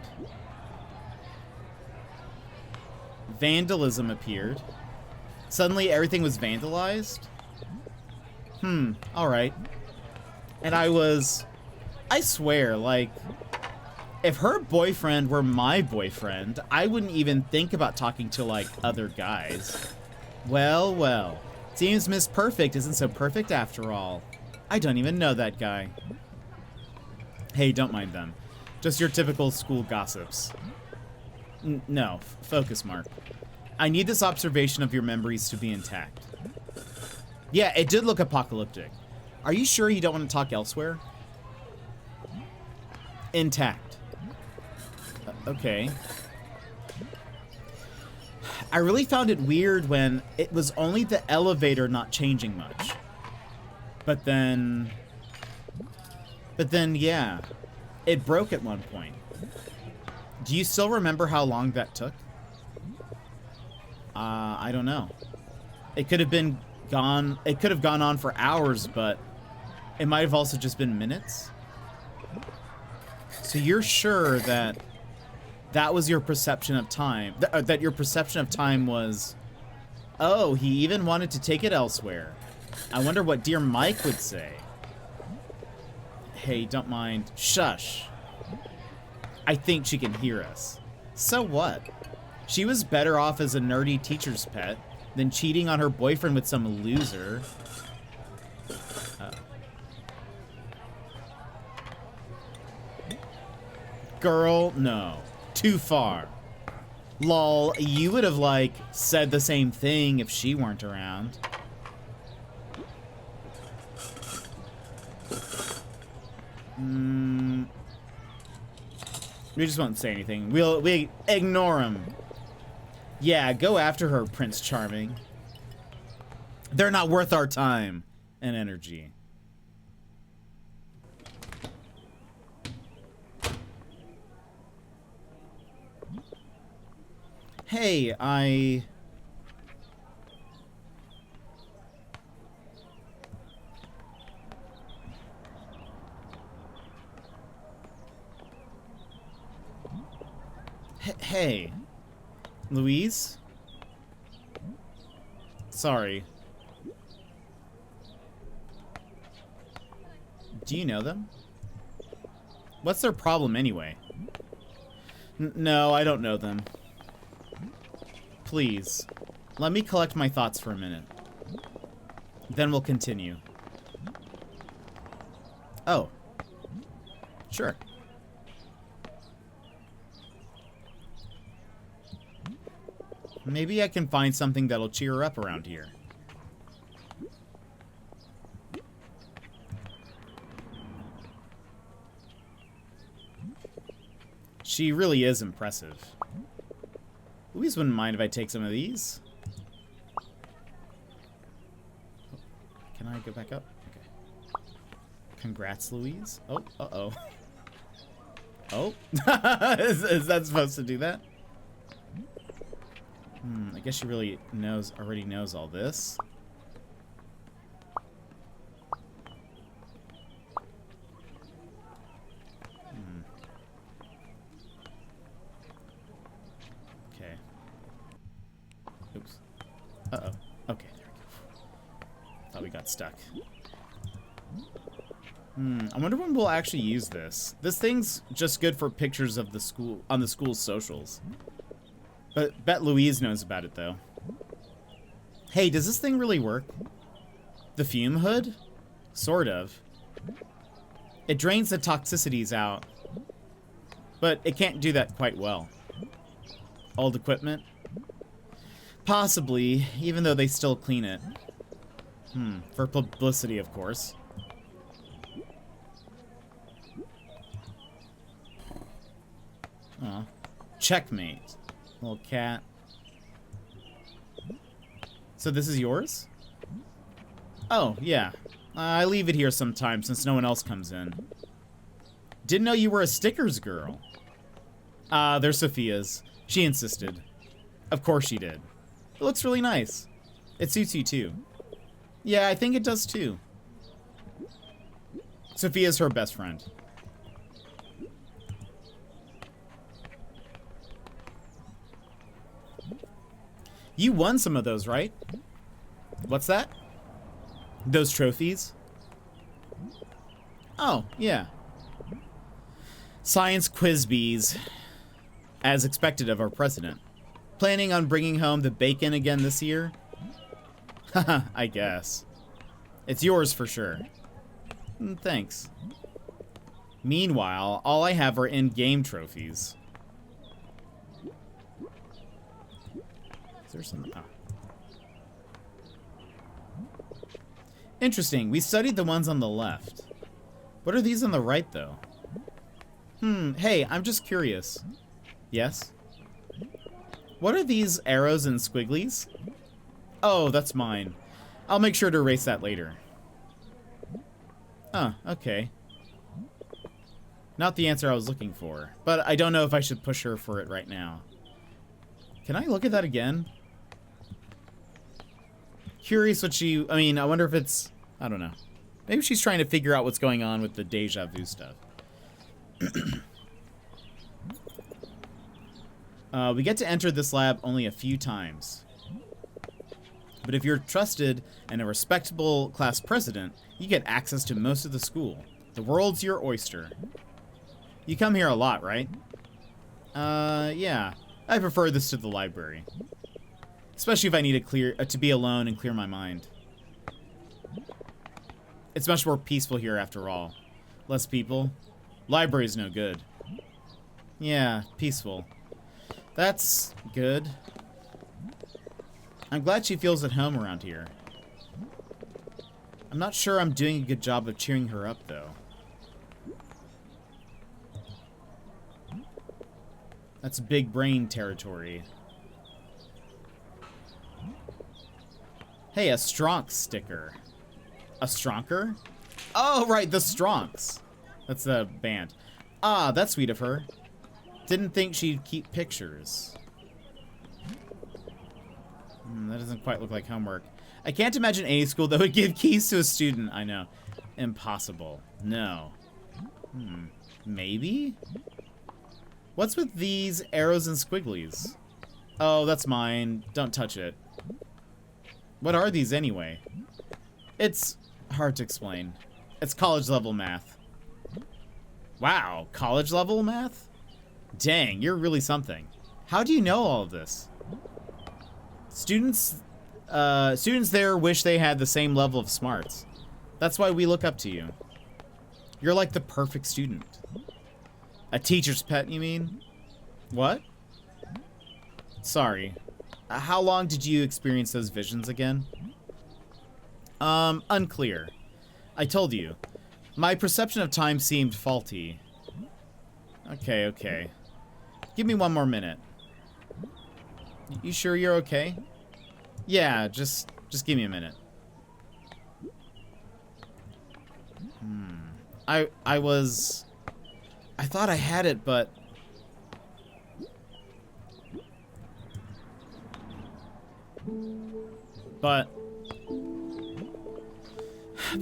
Vandalism appeared. Suddenly everything was vandalized. All right. And I swear, like, if her boyfriend were my boyfriend, I wouldn't even think about talking to, like, other guys. Well. Seems Miss Perfect isn't so perfect after all. I don't even know that guy. Hey, don't mind them. Just your typical school gossips. No, focus, Mark. I need this observation of your memories to be intact. Yeah, it did look apocalyptic. Are you sure you don't want to talk elsewhere? Intact. Okay. I really found it weird when it was only the elevator not changing much. But then, yeah, it broke at one point. Do you still remember how long that took? I don't know. It could have been gone. It could have gone on for hours, but it might have also just been minutes. So you're sure that that was your perception of time? That your perception of time was, oh, he even wanted to take it elsewhere. I wonder what dear Mike would say. Hey, don't mind. Shush. I think she can hear us. So what? She was better off as a nerdy teacher's pet than cheating on her boyfriend with some loser. Girl, no. Too far. Lol, you would have, like, said the same thing if she weren't around. We just won't say anything. We ignore him. Yeah, go after her, Prince Charming. They're not worth our time and energy. Hey, Hey, Louise? Sorry. Do you know them? What's their problem anyway? No, I don't know them. Please, let me collect my thoughts for a minute. Then we'll continue. Oh. Sure. Maybe I can find something that'll cheer her up around here. She really is impressive. Louise wouldn't mind if I take some of these. Can I go back up? Okay. Congrats, Louise. Oh, uh-oh. Oh? Is that supposed to do that? I guess she really already knows all this. Okay. Oops. Uh-oh. Okay, there we go. Thought we got stuck. I wonder when we'll actually use this. This thing's just good for pictures of the school on the school's socials. But bet Louise knows about it, though. Hey, does this thing really work? The fume hood? Sort of. It drains the toxicities out. But it can't do that quite well. Old equipment? Possibly, even though they still clean it. For publicity, of course. Aw. Checkmate. Little cat. So this is yours? Oh, yeah. I leave it here sometimes since no one else comes in. Didn't know you were a stickers girl. They're Sophia's. She insisted. Of course she did. It looks really nice. It suits you too. Yeah, I think it does too. Sophia's her best friend. You won some of those, right? What's that? Those trophies? Oh, yeah. Science quiz bees. As expected of our president. Planning on bringing home the bacon again this year? Haha, I guess. It's yours for sure. Thanks. Meanwhile, all I have are in-game trophies. Is there some... Oh. Interesting. We studied the ones on the left. What are these on the right, though? Hey, I'm just curious. Yes? What are these arrows and squigglies? Oh, that's mine. I'll make sure to erase that later. Oh, okay. Not the answer I was looking for, but I don't know if I should push her for it right now. Can I look at that again? Curious what I mean, I wonder if it's, I don't know. Maybe she's trying to figure out what's going on with the deja vu stuff. We get to enter this lab only a few times. But if you're trusted and a respectable class president, you get access to most of the school. The world's your oyster. You come here a lot, right? Yeah. I prefer this to the library. Especially if I need to be alone and clear my mind. It's much more peaceful here after all. Less people. Library's no good. Yeah, peaceful. That's good. I'm glad she feels at home around here. I'm not sure I'm doing a good job of cheering her up, though. That's big brain territory. Hey, a Stronx sticker. A Stronker? Oh, right, the Stronx. That's the band. Ah, that's sweet of her. Didn't think she'd keep pictures. That doesn't quite look like homework. I can't imagine any school that would give keys to a student. I know. Impossible. No. Maybe? What's with these arrows and squigglies? Oh, that's mine. Don't touch it. What are these anyway? It's hard to explain. It's college level math. Wow, college level math? Dang, you're really something. How do you know all of this? Students there wish they had the same level of smarts. That's why we look up to you. You're like the perfect student. A teacher's pet, you mean? What? Sorry. How long did you experience those visions again? Unclear. I told you. My perception of time seemed faulty. Okay. Give me one more minute. You sure you're okay? Yeah, just give me a minute. I thought I had it, but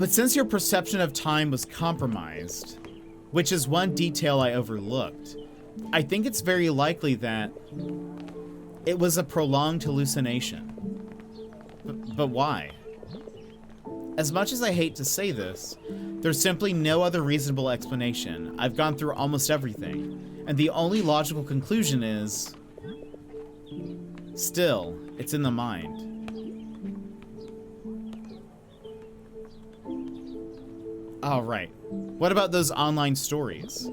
since your perception of time was compromised, which is one detail I overlooked, I think it's very likely that it was a prolonged hallucination. But why? As much as I hate to say this, there's simply no other reasonable explanation. I've gone through almost everything, and the only logical conclusion is... still, it's in the mind. Alright. What about those online stories?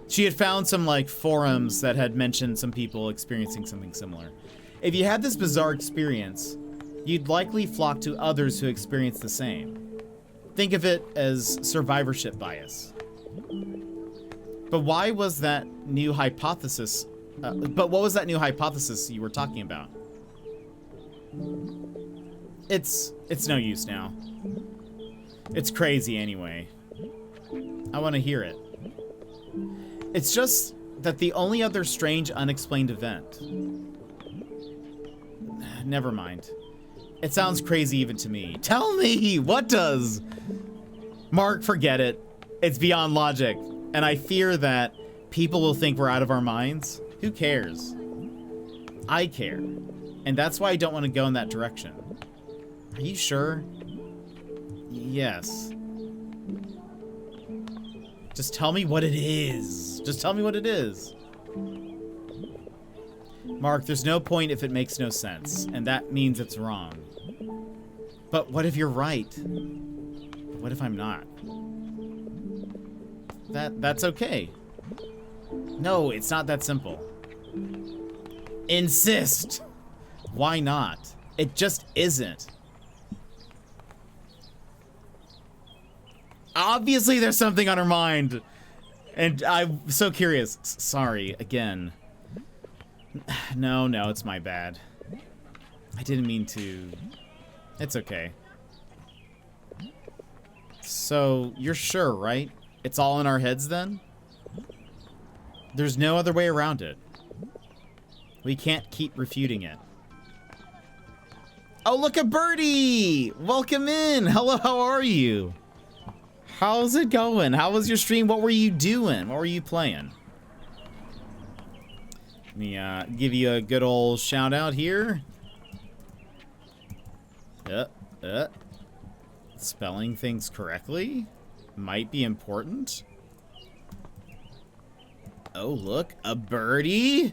She had found some, like, forums that had mentioned some people experiencing something similar. If you had this bizarre experience, you'd likely flock to others who experience the same. Think of it as survivorship bias. But why was that new hypothesis... but what was that new hypothesis you were talking about? It's no use now. It's crazy anyway. I want to hear it. It's just that the only other strange unexplained event... Never mind. It sounds crazy even to me. Tell me! What does? Mark, forget it. It's beyond logic. And I fear that people will think we're out of our minds. Who cares? I care. And that's why I don't want to go in that direction. Are you sure? Yes. Just tell me what it is. Just tell me what it is. Mark, there's no point if it makes no sense, and that means it's wrong. But what if you're right? What if I'm not? That's okay. No, it's not that simple. Insist! Why not? It just isn't. Obviously there's something on her mind. And I'm so curious. Sorry, again. No, it's my bad. I didn't mean to. It's okay. So, you're sure, right? It's all in our heads then? There's no other way around it. We can't keep refuting it. Oh, look at Birdie! Welcome in. Hello, how are you? How's it going? How was your stream? What were you doing? What were you playing? Let me give you a good old shout out here. Spelling things correctly might be important. Oh, look, a birdie.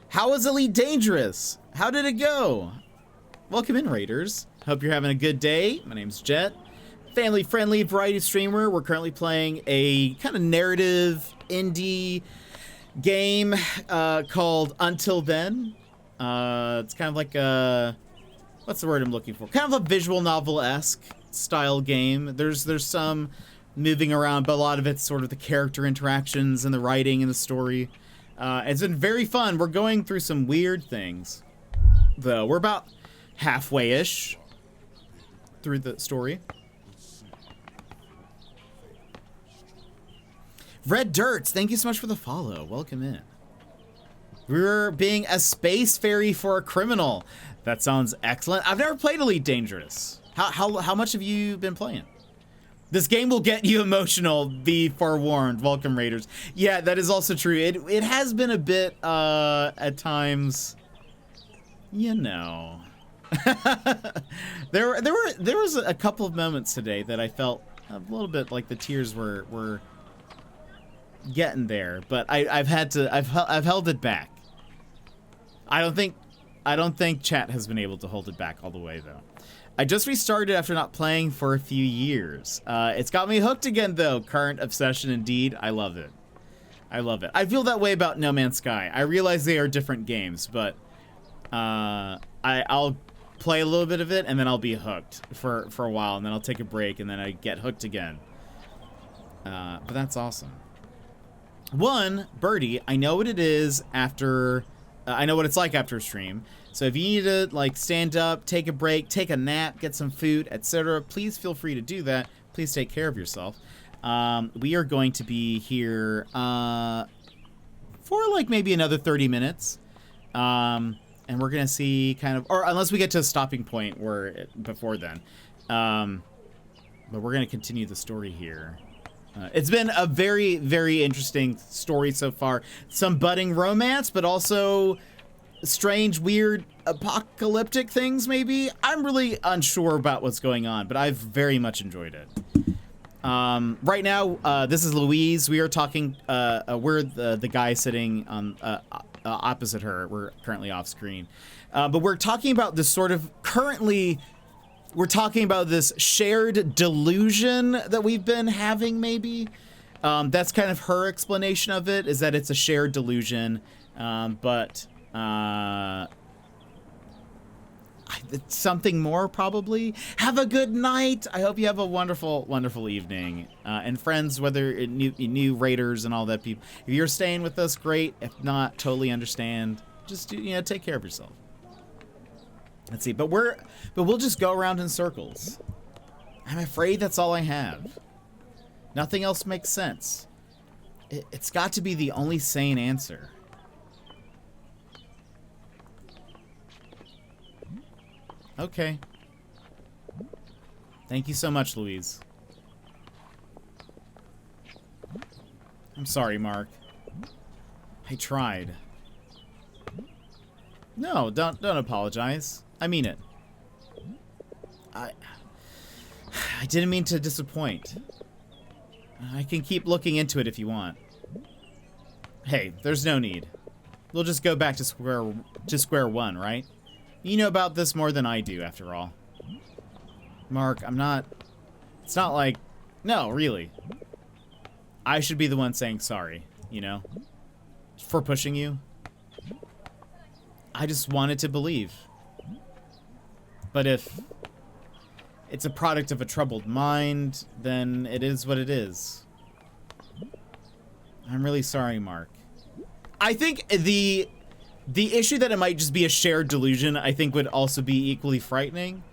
How was Elite Dangerous? How did it go? Welcome in, Raiders. Hope you're having a good day. My name's Jet. Family-friendly variety streamer. We're currently playing a kind of narrative indie game called Until Then. It's kind of like a... What's the word I'm looking for? Kind of a visual novel-esque style game. There's some moving around, but a lot of it's sort of the character interactions and the writing and the story. It's been very fun. We're going through some weird things, though. We're about halfway-ish through the story. Red Dirts, thank you so much for the follow. Welcome in. We're being a space fairy for a criminal. That sounds excellent. I've never played Elite Dangerous. How much have you been playing? This game will get you emotional, be forewarned. Welcome, Raiders. Yeah, that is also true. It has been a bit, at times, you know. there was a couple of moments today that I felt a little bit like the tears were getting there, but I've held it back. I don't think chat has been able to hold it back all the way, though. I just restarted after not playing for a few years. It's got me hooked again, though. Current obsession indeed. I love it. I love it. I feel that way about No Man's Sky. I realize they are different games, but I'll play a little bit of it and then I'll be hooked for a while, and then I'll take a break and then I get hooked again. But that's awesome. One, Birdie, I know what it is after... I know what it's like after a stream. So if you need to, like, stand up, take a break, take a nap, get some food, etc., please feel free to do that. Please take care of yourself. We are going to be here for, like, maybe another 30 minutes. And we're going to see kind of... Or unless we get to a stopping point before then. But we're going to continue the story here. It's been a very, very interesting story so far. Some budding romance, but also strange, weird, apocalyptic things, maybe? I'm really unsure about what's going on, but I've very much enjoyed it. Right now, this is Louise. We are talking, we're the guy sitting on opposite her. We're currently off screen. But we're talking about this sort of we're talking about this shared delusion that we've been having, maybe. That's kind of her explanation of it, is that it's a shared delusion. But it's something more, probably. Have a good night. I hope you have a wonderful, wonderful evening. And friends, whether new Raiders and all that people. If you're staying with us, great. If not, totally understand. Just, take care of yourself. Let's see, but we'll just go around in circles. I'm afraid that's all I have. Nothing else makes sense. It's got to be the only sane answer. Okay. Thank you so much, Louise. I'm sorry, Mark. I tried. No, don't apologize. I mean it. I didn't mean to disappoint. I can keep looking into it if you want. Hey, there's no need. We'll just go back to square one, right? You know about this more than I do, after all. Mark, it's not like... No, really. I should be the one saying sorry, for pushing you. I just wanted to believe. But if it's a product of a troubled mind, then it is what it is. I'm really sorry, Mark. I think the issue that it might just be a shared delusion, I think would also be equally frightening.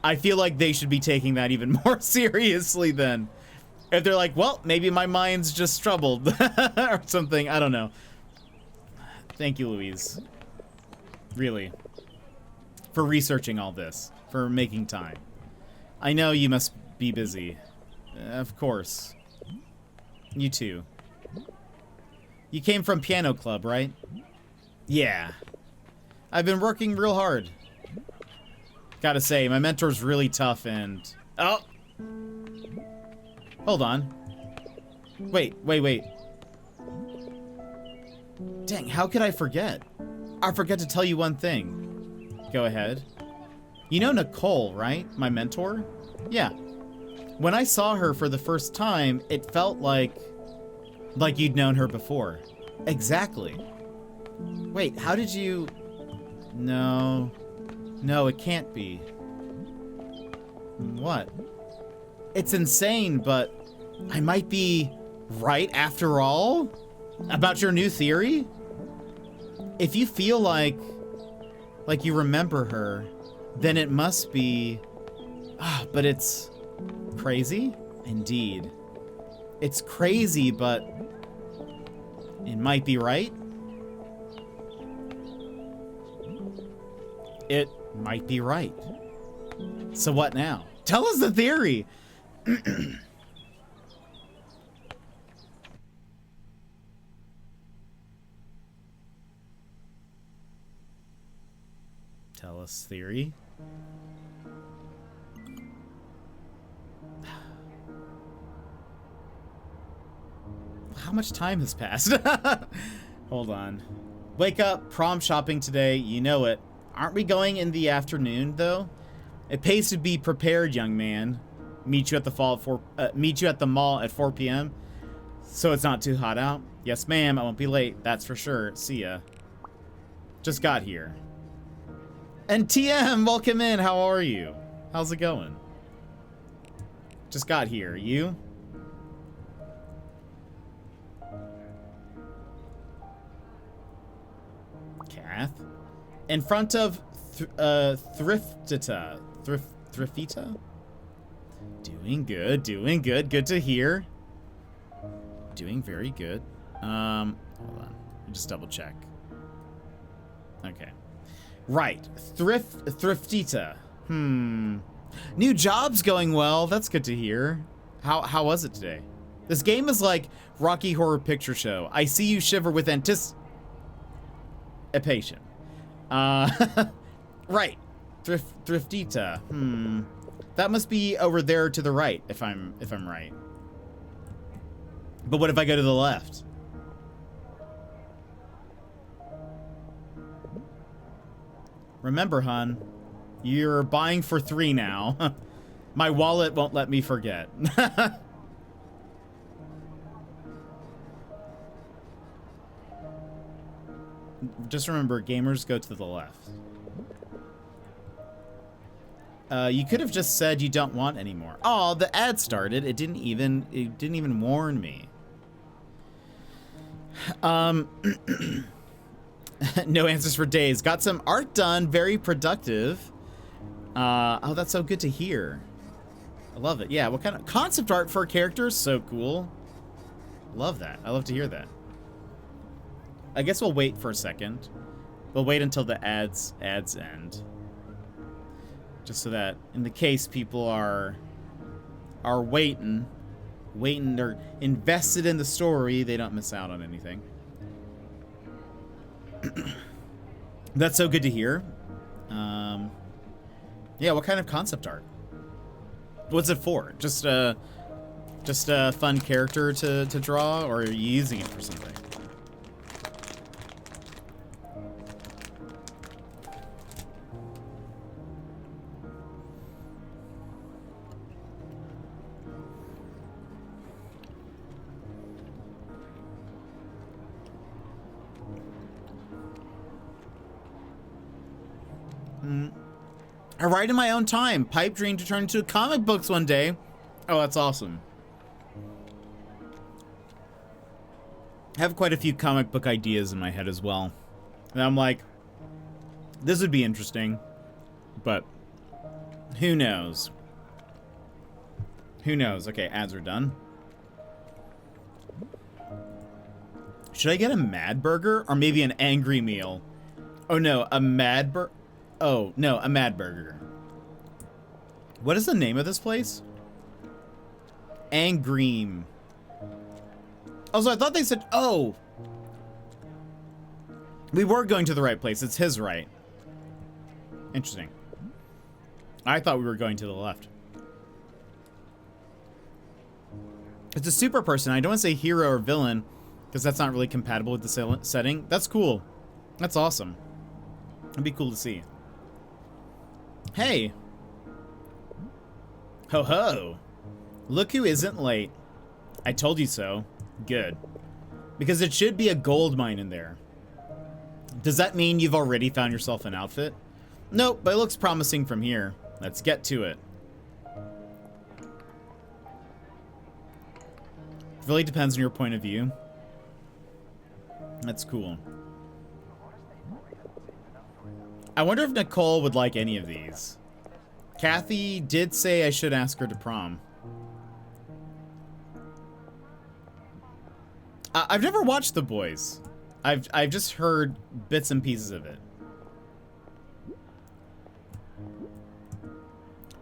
I feel like they should be taking that even more seriously then. If they're like, well, maybe my mind's just troubled or something, I don't know. Thank you, Louise. Really. For researching all this. For making time. I know you must be busy. Of course. You too. You came from piano club, right? Yeah. I've been working real hard. Gotta say, my mentor's really tough and... Oh! Hold on. Wait. Dang, how could I forget? I forgot to tell you one thing. Go ahead. You know Nicole, right? My mentor? Yeah. When I saw her for the first time, it felt like you'd known her before. Exactly. Wait, how did you... No, it can't be. What? It's insane, but I might be right after all? About your new theory? If you feel like you remember her, then it must be... but it's crazy? Indeed. It's crazy, but it might be right? It might be right. So what now? Tell us the theory! Tell us theory. How much time has passed? Hold on. Wake up, prom shopping today, you know it. Aren't we going in the afternoon, though? It pays to be prepared, young man. Meet you at the mall at 4 p.m. So it's not too hot out? Yes, ma'am, I won't be late, that's for sure. See ya. Just got here. And TM, welcome in, how are you? How's it going? Just got here, you? Kath? In front of Thriftita. Thriftita? Doing good. Good to hear. Doing very good. Hold on. Just double check. Okay. Right. Thriftita. New job's going well. That's good to hear. How was it today? This game is like Rocky Horror Picture Show. I see you shiver with anticipation. Right. Thriftita. That must be over there to the right, if I'm right. But what if I go to the left? Remember, hun, you're buying for 3 now. My wallet won't let me forget. Just remember, gamers go to the left. You could have just said you don't want any more. Oh, the ad started. It didn't even warn me. No answers for days. Got some art done. Very productive. Oh, that's so good to hear. I love it. Yeah, what kind of concept art for a character? So cool. Love that. I love to hear that. I guess we'll wait for a second. We'll wait until the ads end. Just so that in the case people are waiting, they're invested in the story, they don't miss out on anything. That's so good to hear. Yeah, what kind of concept art? What's it for? Just a fun character to draw, or are you using it for something? I write in my own time. Pipe dream to turn into comic books one day. Oh, that's awesome. I have quite a few comic book ideas in my head as well. And I'm like, this would be interesting, but who knows? Who knows? Okay, ads are done. Should I get a mad burger or maybe an angry meal? Oh no, a mad burger. Oh no, a mad burger. What is the name of this place? Angream. Oh, so I thought they said, oh. We were going to the right place. It's his right. Interesting. I thought we were going to the left. It's a super person. I don't want to say hero or villain because that's not really compatible with the setting. That's cool. That's awesome. It'd be cool to see. Hey. Ho ho. Look who isn't late. I told you so. Good. Because it should be a gold mine in there. Does that mean you've already found yourself an outfit? Nope, but it looks promising from here. Let's get to it. It really depends on your point of view. That's cool. I wonder if Nicole would like any of these. Kathy did say I should ask her to prom. I've never watched The Boys. I've just heard bits and pieces of it.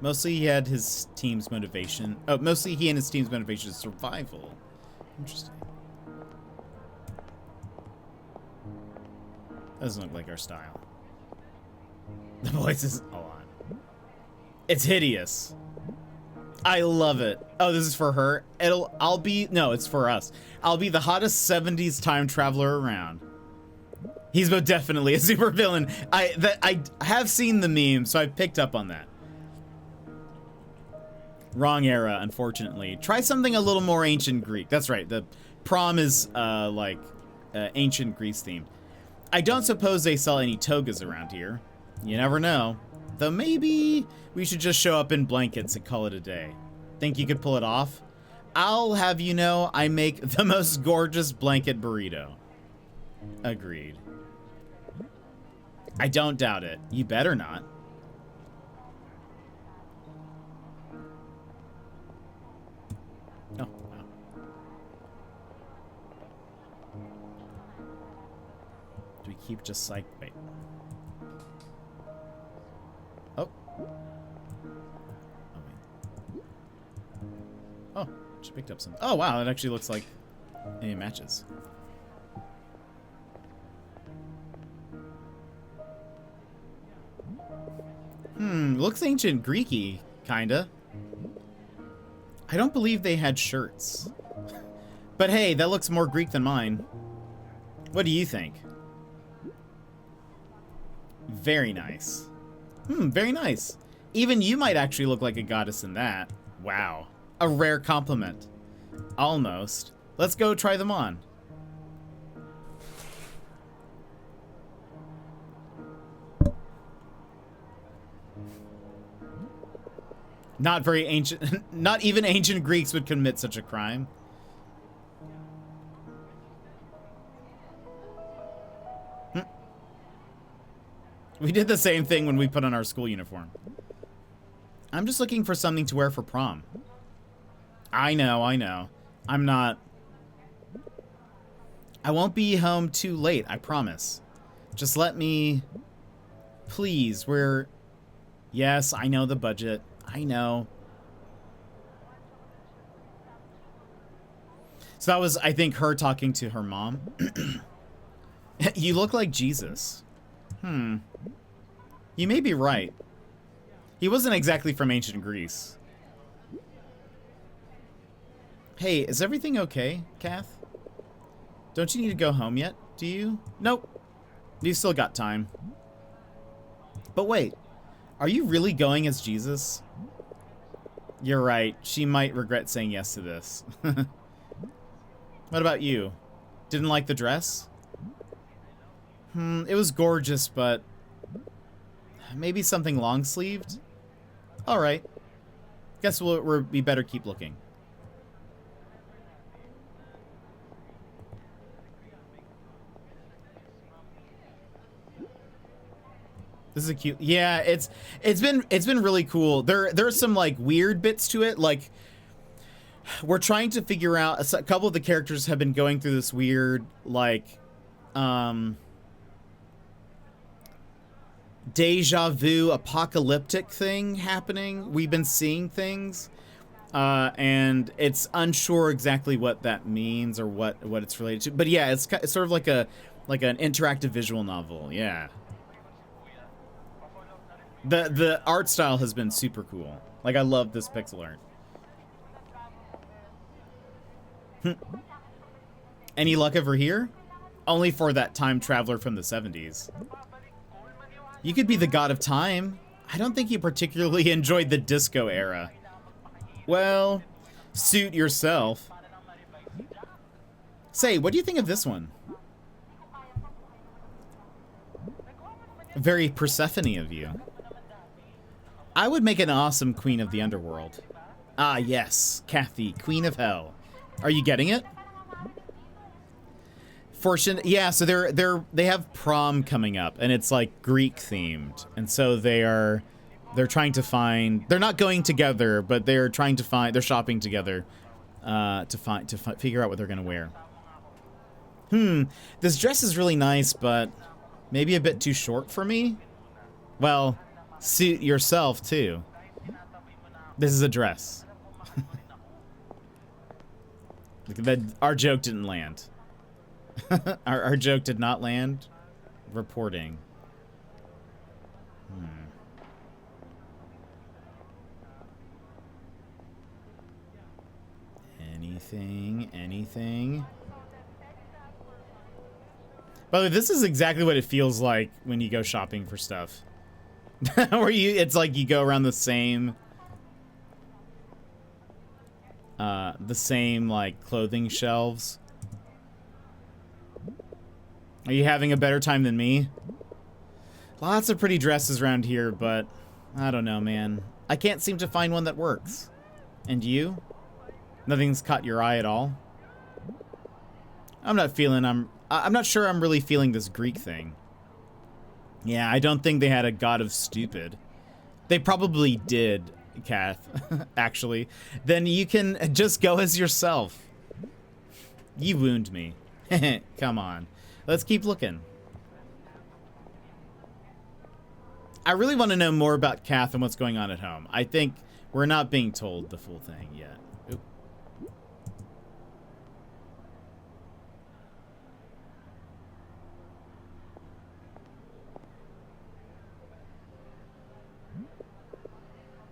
Mostly he had his team's motivation. Oh, mostly he and his team's motivation is survival. Interesting. Doesn't look like our style. The Boys is a lot. It's hideous. I love it. Oh, this is for her. No, it's for us. I'll be the hottest 70s time traveler around. He's most definitely a super villain. I have seen the meme, so I picked up on that. Wrong era, unfortunately. Try something a little more ancient Greek. That's right. The prom is ancient Greece themed. I don't suppose they sell any togas around here. You never know. Though maybe we should just show up in blankets and call it a day. Think you could pull it off? I'll have you know I make the most gorgeous blanket burrito. Agreed. I don't doubt it. You better not. Oh, wow. Do we keep just like... Wait. Oh. Oh, she picked up some. Oh, wow, it actually looks like it matches. Looks ancient Greeky, kinda. I don't believe they had shirts. But hey, that looks more Greek than mine. What do you think? Very nice. Very nice. Even you might actually look like a goddess in that. Wow. A rare compliment. Almost. Let's go try them on. Not very ancient. Not even ancient Greeks would commit such a crime. We did the same thing when we put on our school uniform. I'm just looking for something to wear for prom. I know. I'm not... I won't be home too late, I promise. Just let me... Please, we're... Yes, I know the budget. I know. So that was, I think, her talking to her mom. You look like Jesus. You may be right. He wasn't exactly from ancient Greece. Hey, is everything okay, Kath? Don't you need to go home yet, do you? Nope. You've still got time. But wait, are you really going as Jesus? You're right. She might regret saying yes to this. What about you? Didn't like the dress? It was gorgeous, but maybe something long-sleeved? Alright. Guess we better keep looking. This is a cute... Yeah, it's been really cool. There's some, like, weird bits to it. Like, we're trying to figure out, a couple of the characters have been going through this weird, like, deja vu apocalyptic thing happening. We've been seeing things, and it's unsure exactly what that means or what it's related to. But yeah, it's sort of like an interactive visual novel. Yeah. The art style has been super cool. Like, I love this pixel art. Any luck over here? Only for that time traveler from the 70s. You could be the god of time. I don't think you particularly enjoyed the disco era. Well, suit yourself. Say, what do you think of this one? Very Persephone of you. I would make an awesome queen of the underworld. Ah, yes, Kathy, queen of hell. Are you getting it? Fortune, yeah. So they have prom coming up, and it's like Greek themed, and so they're trying to find. They're not going together, but they're trying to find. They're shopping together to figure out what they're gonna wear. This dress is really nice, but maybe a bit too short for me. Well, suit yourself too. This is a dress. Our joke didn't land. our joke did not land. Reporting. Anything. By the way, this is exactly what it feels like when you go shopping for stuff. Where it's like you go around the same like clothing shelves. Are you having a better time than me? Lots of pretty dresses around here, but I don't know, man. I can't seem to find one that works. And you? Nothing's caught your eye at all? I'm not sure I'm really feeling this Greek thing. Yeah, I don't think they had a god of stupid. They probably did, Kath, actually. Then you can just go as yourself. You wound me. Come on. Let's keep looking. I really want to know more about Kath and what's going on at home. I think we're not being told the full thing yet. Oop.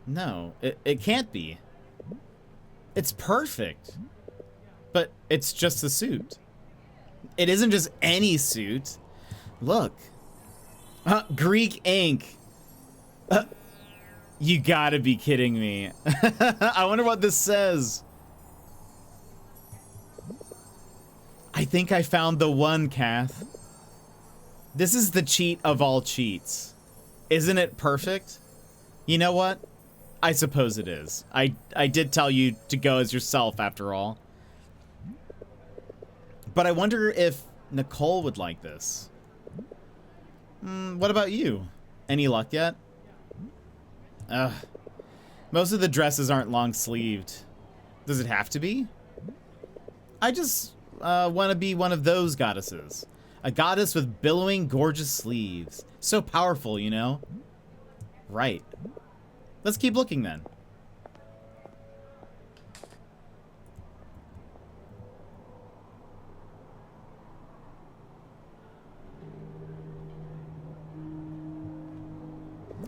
No, it can't be. It's perfect. But it's just a suit. It isn't just any suit. Look. Greek ink. You gotta be kidding me. I wonder what this says. I think I found the one, Kath. This is the cheat of all cheats. Isn't it perfect? You know what? I suppose it is. I did tell you to go as yourself after all. But I wonder if Nicole would like this. What about you? Any luck yet? Most of the dresses aren't long sleeved. Does it have to be? I just want to be one of those goddesses. A goddess with billowing, gorgeous sleeves. So powerful, you know? Right. Let's keep looking then.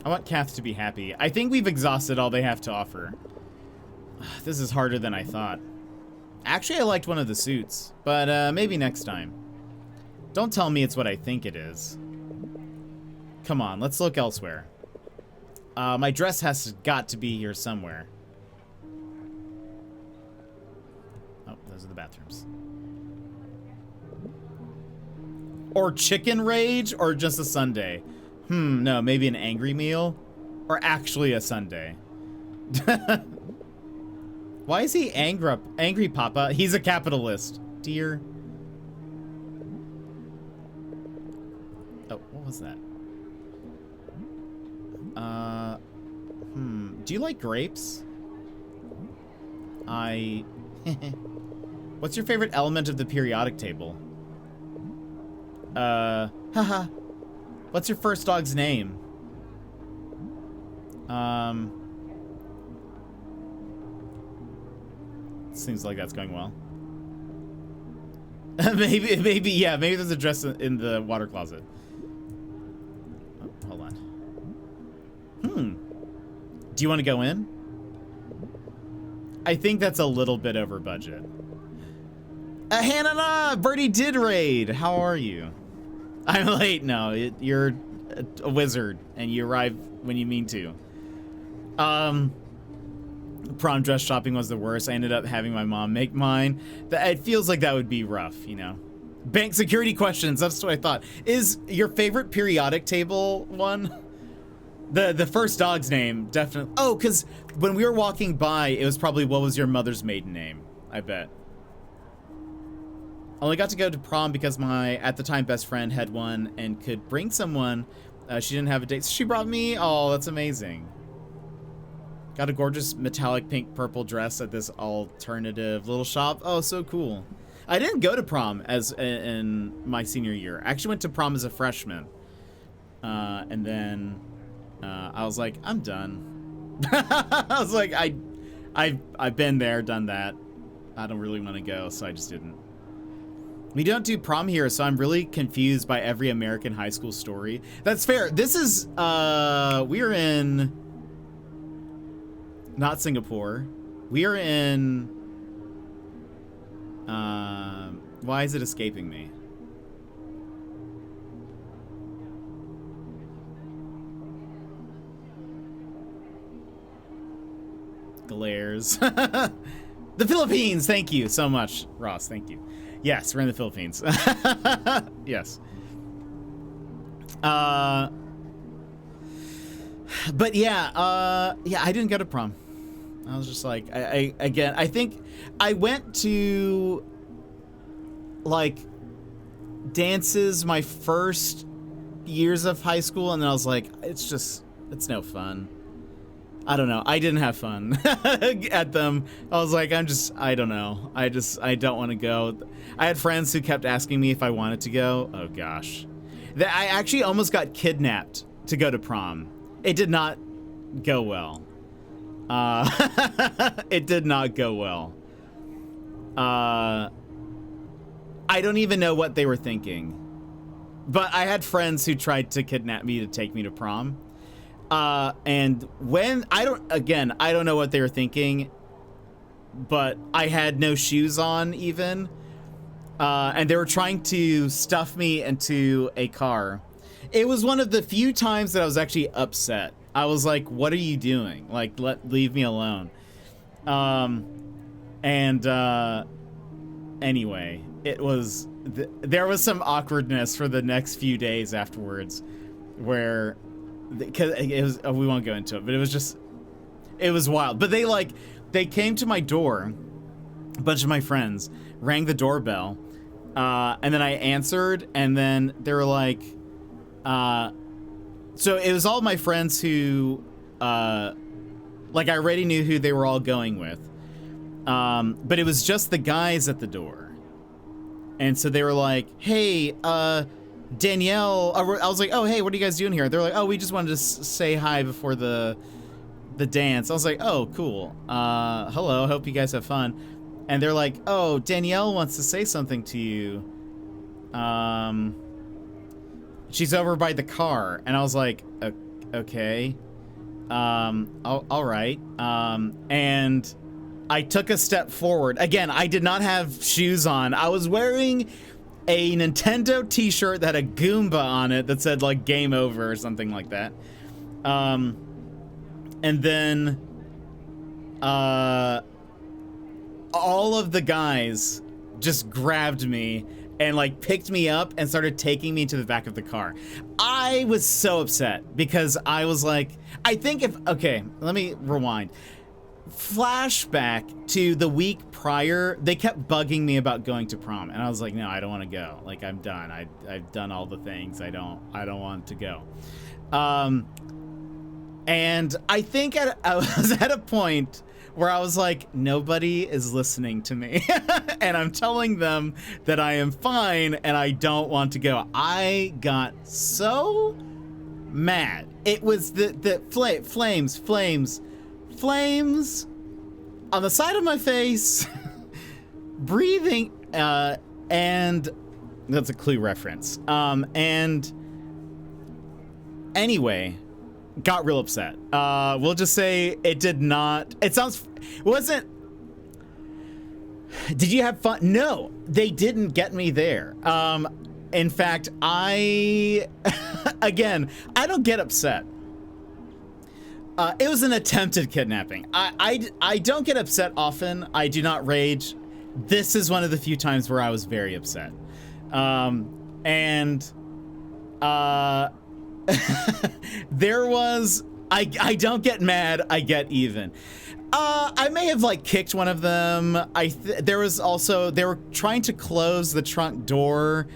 I want Kath to be happy. I think we've exhausted all they have to offer. This is harder than I thought. Actually, I liked one of the suits, but maybe next time. Don't tell me it's what I think it is. Come on, let's look elsewhere. My dress has got to be here somewhere. Oh, those are the bathrooms. Or chicken rage, or just a sundae. No, maybe an angry meal? Or actually a sundae. Why is he angry, Papa? He's a capitalist, dear. Oh, what was that? Do you like grapes? I What's your favorite element of the periodic table? Haha. What's your first dog's name? Seems like that's going well. maybe, yeah, maybe there's a dress in the water closet. Oh, hold on. Do you want to go in? I think that's a little bit over budget. Hannah, Birdie did raid. How are you? I'm late. No, you're a wizard, and you arrive when you mean to. Prom dress shopping was the worst. I ended up having my mom make mine. It feels like that would be rough, you know. Bank security questions. That's what I thought. Is your favorite periodic table one? The first dog's name, definitely. Oh, because when we were walking by, it was probably, what was your mother's maiden name? I bet. I only got to go to prom because my, at the time, best friend had one and could bring someone. She didn't have a date, so she brought me. Oh, that's amazing. Got a gorgeous metallic pink purple dress at this alternative little shop. Oh, so cool. I didn't go to prom as in my senior year. I actually went to prom as a freshman. And then I was like, I'm done. I was like, I've been there, done that. I don't really want to go, so I just didn't. We don't do prom here, so I'm really confused by every American high school story. That's fair. This is, we're in, not Singapore. We are in, why is it escaping me? Glares. The Philippines, thank you so much, Ross, thank you. Yes, we're in the Philippines. Yes. But yeah, I didn't go to prom. I was just like, I think I went to like dances my first years of high school, and then I was like, it's no fun. I don't know. I didn't have fun at them. I was like, I don't know. I don't want to go. I had friends who kept asking me if I wanted to go. Oh gosh. I actually almost got kidnapped to go to prom. It did not go well. It did not go well. I don't even know what they were thinking. But I had friends who tried to kidnap me to take me to prom. And when I don't know what they were thinking, but I had no shoes on even. And they were trying to stuff me into a car. It was one of the few times that I was actually upset. I was like, what are you doing? Like, leave me alone. Anyway, it was, there was some awkwardness for the next few days afterwards where, because it was, we won't go into it, but it was wild. But they came to my door, a bunch of my friends rang the doorbell, and then I answered, and then they were like, so it was all my friends who, like I already knew who they were all going with, but it was just the guys at the door, and so they were like, hey, Danielle, I was like, oh, hey, what are you guys doing here? They're like, oh, we just wanted to say hi before the dance. I was like, oh, cool. Hello, hope you guys have fun. And they're like, oh, Danielle wants to say something to you. She's over by the car. And I was like, okay. All right. And I took a step forward. Again, I did not have shoes on. I was wearing a Nintendo t-shirt that had a Goomba on it that said like game over or something like that. And then all of the guys just grabbed me and like picked me up and started taking me to the back of the car. I was so upset because I was like, I think okay, let me rewind. Flashback to the week prior, they kept bugging me about going to prom, and I was like, no, I don't want to go. Like, I'm done. I've done all the things. I don't want to go. And I think I was at a point where I was like, nobody is listening to me. And I'm telling them that I am fine and I don't want to go. I got so mad. It was the flames on the side of my face, breathing, and that's a Clue reference. And anyway, got real upset. We'll just say it did not. It wasn't. Did you have fun? No, they didn't get me there. In fact, again, I don't get upset. It was an attempted kidnapping. I don't get upset often. I do not rage. This is one of the few times where I was very upset. There was, I don't get mad, I get even. I may have like kicked one of them. There was also, they were trying to close the trunk door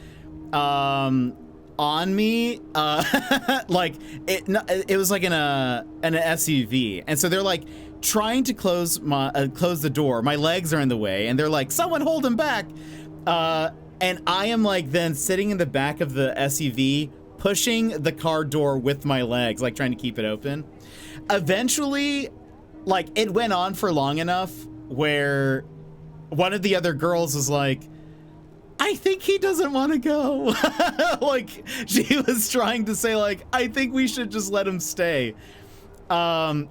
on me. Like it was like in an SUV. And so they're like trying to close the door. My legs are in the way and they're like, someone hold him back. And I am like then sitting in the back of the SUV, pushing the car door with my legs, like trying to keep it open. Eventually, like it went on for long enough where one of the other girls was like, I think he doesn't want to go. Like she was trying to say like, I think we should just let him stay. So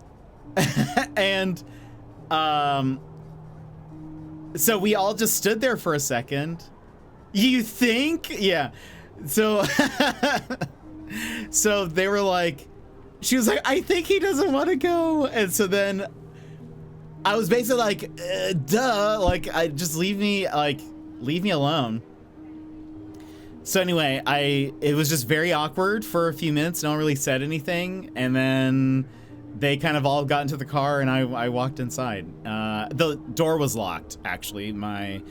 we all just stood there for a second. You think? Yeah. So, so they were like, she was like, I think he doesn't want to go. And so then I was basically like, duh, like I just leave me alone. So anyway, it was just very awkward for a few minutes. No one really said anything. And then they kind of all got into the car and I walked inside. The door was locked, actually. My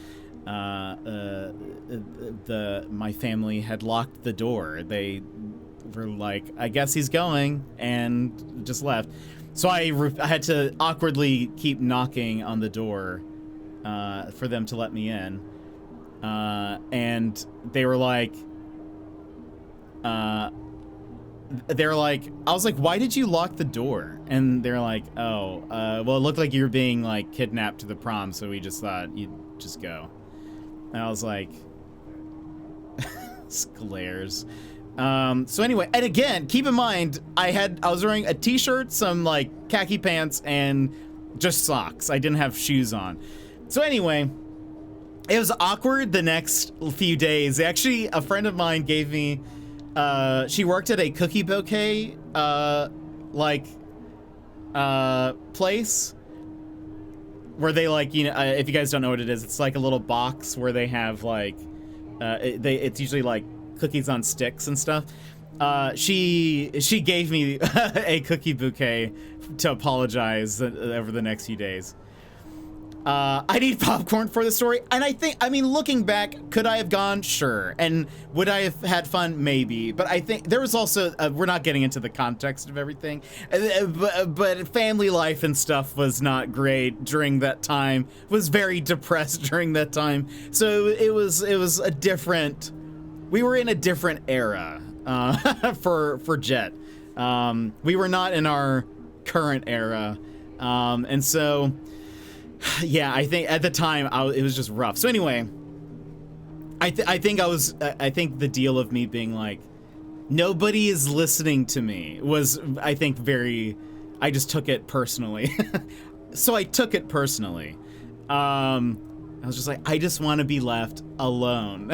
family had locked the door. They were like, I guess he's going, and just left. So I had to awkwardly keep knocking on the door for them to let me in. And they were like, I was like, why did you lock the door? And they're like, oh, well, it looked like you were being like kidnapped to the prom, so we just thought you'd just go. And I was like, glares. So anyway, and again, keep in mind, I was wearing a t-shirt, some like khaki pants, and just socks. I didn't have shoes on. So anyway, it was awkward the next few days. Actually, a friend of mine gave me, she worked at a cookie bouquet, place. Where they like, you know, if you guys don't know what it is, it's like a little box where they have like, it's usually like cookies on sticks and stuff. She gave me a cookie bouquet to apologize over the next few days. I need popcorn for the story, and I mean, looking back, could I have gone? Sure. And would I have had fun? Maybe. But I think there was also, we're not getting into the context of everything, but family life and stuff was not great during that time, was very depressed during that time. So it was a different, we were in a different era, for Jet. We were not in our current era. And so, yeah, I think at the time it was just rough. So anyway, I think the deal of me being like, nobody is listening to me was, I think, I just took it personally. So I took it personally. I was just like, I just want to be left alone.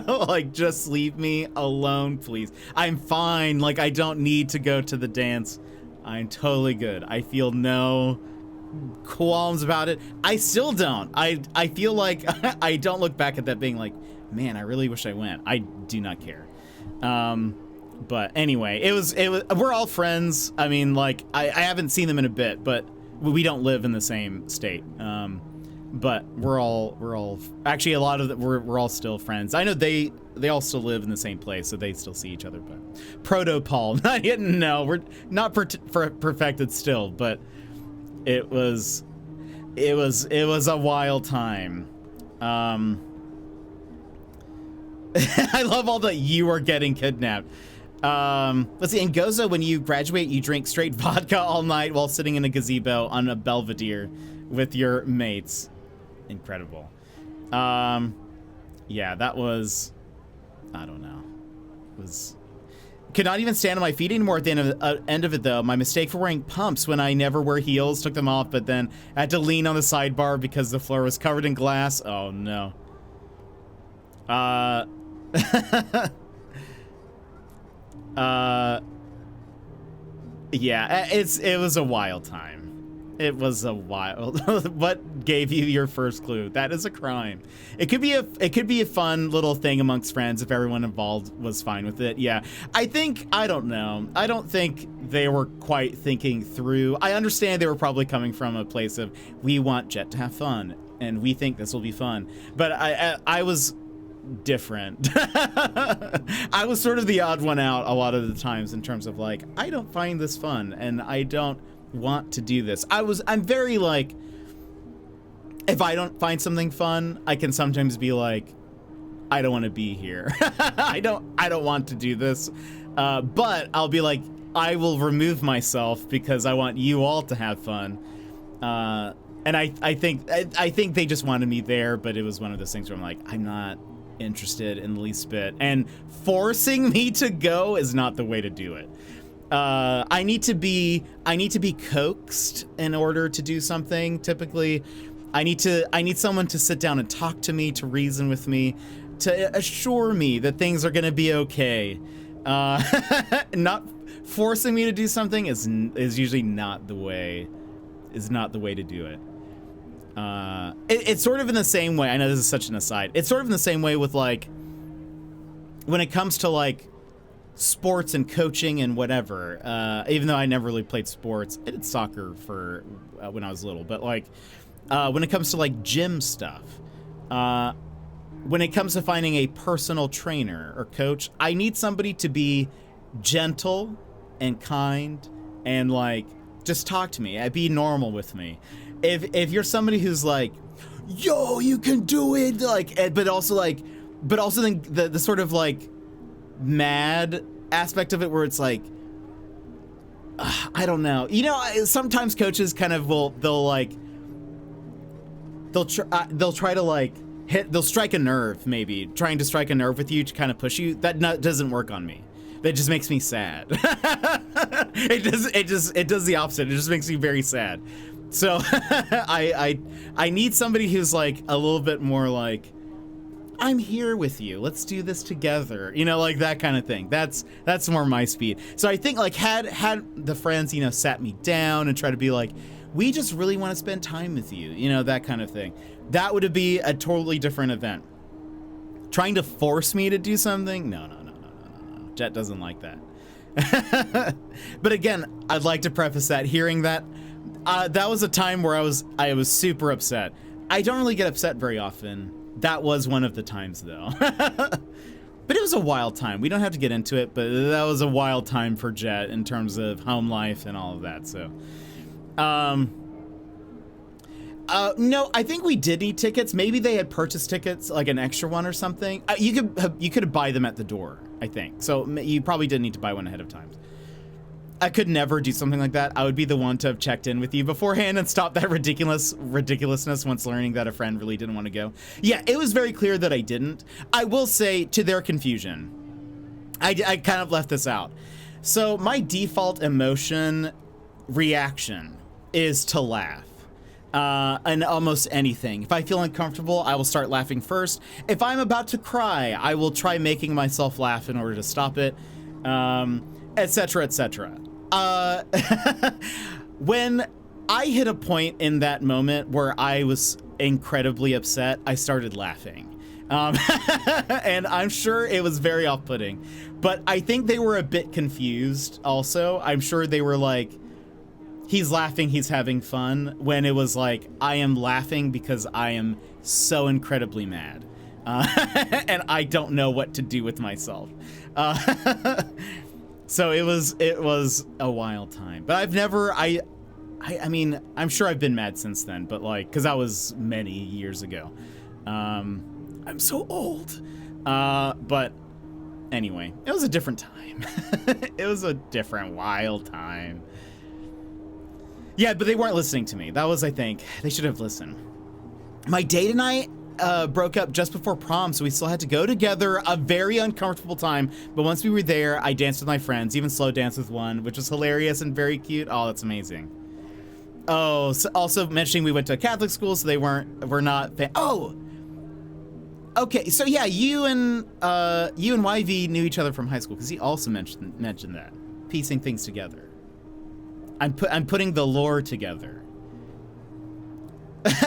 Like, just leave me alone, please. I'm fine. Like, I don't need to go to the dance. I'm totally good. I feel no qualms about it. I still don't. I feel like I don't look back at that being like, man, I really wish I went. I do not care. But anyway, it was we're all friends. I mean, like, I haven't seen them in a bit, but we don't live in the same state. But we're all actually, a lot of we're all still friends. I know they all still live in the same place, so they still see each other. But Proto Paul, no, we're not perfected still, but it was it was a wild time. I love all the "you are getting kidnapped." Let's see. In Gozo, when you graduate, you drink straight vodka all night while sitting in a gazebo on a Belvedere with your mates. Incredible. Yeah, that was, I don't know. Could not even stand on my feet anymore at the end of it, though. My mistake for wearing pumps when I never wear heels, took them off, but then I had to lean on the sidebar because the floor was covered in glass. Oh, no. Yeah, it was a wild time. It was a wild. What gave you your first clue? That is a crime. It could be a fun little thing amongst friends if everyone involved was fine with it. Yeah, I don't know. I don't think they were quite thinking through. I understand they were probably coming from a place of, we want Jet to have fun and we think this will be fun. But I was different. I was sort of the odd one out a lot of the times in terms of like, I don't find this fun and I don't want to do this. I'm very like, if I don't find something fun, I can sometimes be like, I don't want to be here. I don't want to do this. But I'll be like, I will remove myself because I want you all to have fun. And I think they just wanted me there, but it was one of those things where I'm like, I'm not interested in the least bit, and forcing me to go is not the way to do it. I need to be coaxed in order to do something. Typically, I need someone to sit down and talk to me, to reason with me, to assure me that things are going to be okay. Not forcing me to do something is usually not the way to do it. It's sort of in the same way. I know this is such an aside. It's sort of in the same way with like, when it comes to like sports and coaching and whatever, even though I never really played sports. I did soccer for when I was little, but like when it comes to like gym stuff, when it comes to finding a personal trainer or coach, I need somebody to be gentle and kind and like just talk to me, be normal with me. If you're somebody who's like, yo, you can do it, like, but also then the sort of like mad aspect of it where it's like, I don't know, you know, sometimes coaches kind of they'll try to like they'll strike a nerve, maybe trying to strike a nerve with you to kind of push you. That doesn't work on me. That just makes me sad. It does the opposite. It just makes me very sad. So I need somebody who's like a little bit more like, I'm here with you, let's do this together, you know, like that kind of thing. That's more my speed. So I think like had the friends, you know, sat me down and tried to be like, we just really want to spend time with you, you know, that kind of thing, that would be a totally different event. Trying to force me to do something, no. Jet doesn't like that. But again, I'd like to preface that, hearing that that was a time where I was super upset. I don't really get upset very often. That was one of the times, though. But it was a wild time. We don't have to get into it, but that was a wild time for Jet in terms of home life and all of that. So, no, I think we did need tickets. Maybe they had purchased tickets, like an extra one or something. You could buy them at the door, I think. So you probably didn't need to buy one ahead of time. I could never do something like that. I would be the one to have checked in with you beforehand and stop that ridiculousness once learning that a friend really didn't want to go. Yeah, it was very clear that I didn't. I will say, to their confusion, I kind of left this out. So my default emotion reaction is to laugh. And almost anything. If I feel uncomfortable, I will start laughing first. If I'm about to cry, I will try making myself laugh in order to stop it, etc., etc. When I hit a point in that moment where I was incredibly upset, I started laughing. And I'm sure it was very off-putting, but I think they were a bit confused also. I'm sure they were like, he's laughing, he's having fun, when it was like, I am laughing because I am so incredibly mad. And I don't know what to do with myself. So it was a wild time. But I I mean, I'm sure I've been mad since then, but like, because that was many years ago. I'm so old. But anyway, it was a different time. It was a different wild time. Yeah, but they weren't listening to me. That was, I think, they should have listened. My date and I broke up just before prom, so we still had to go together. A very uncomfortable time. But once we were there, I danced with my friends, even slow danced with one, which was hilarious and very cute. Oh, that's amazing. Oh, so also mentioning we went to a Catholic school, so we're not. Oh, okay. So yeah, you and YV knew each other from high school because he also mentioned that, piecing things together. I'm putting the lore together.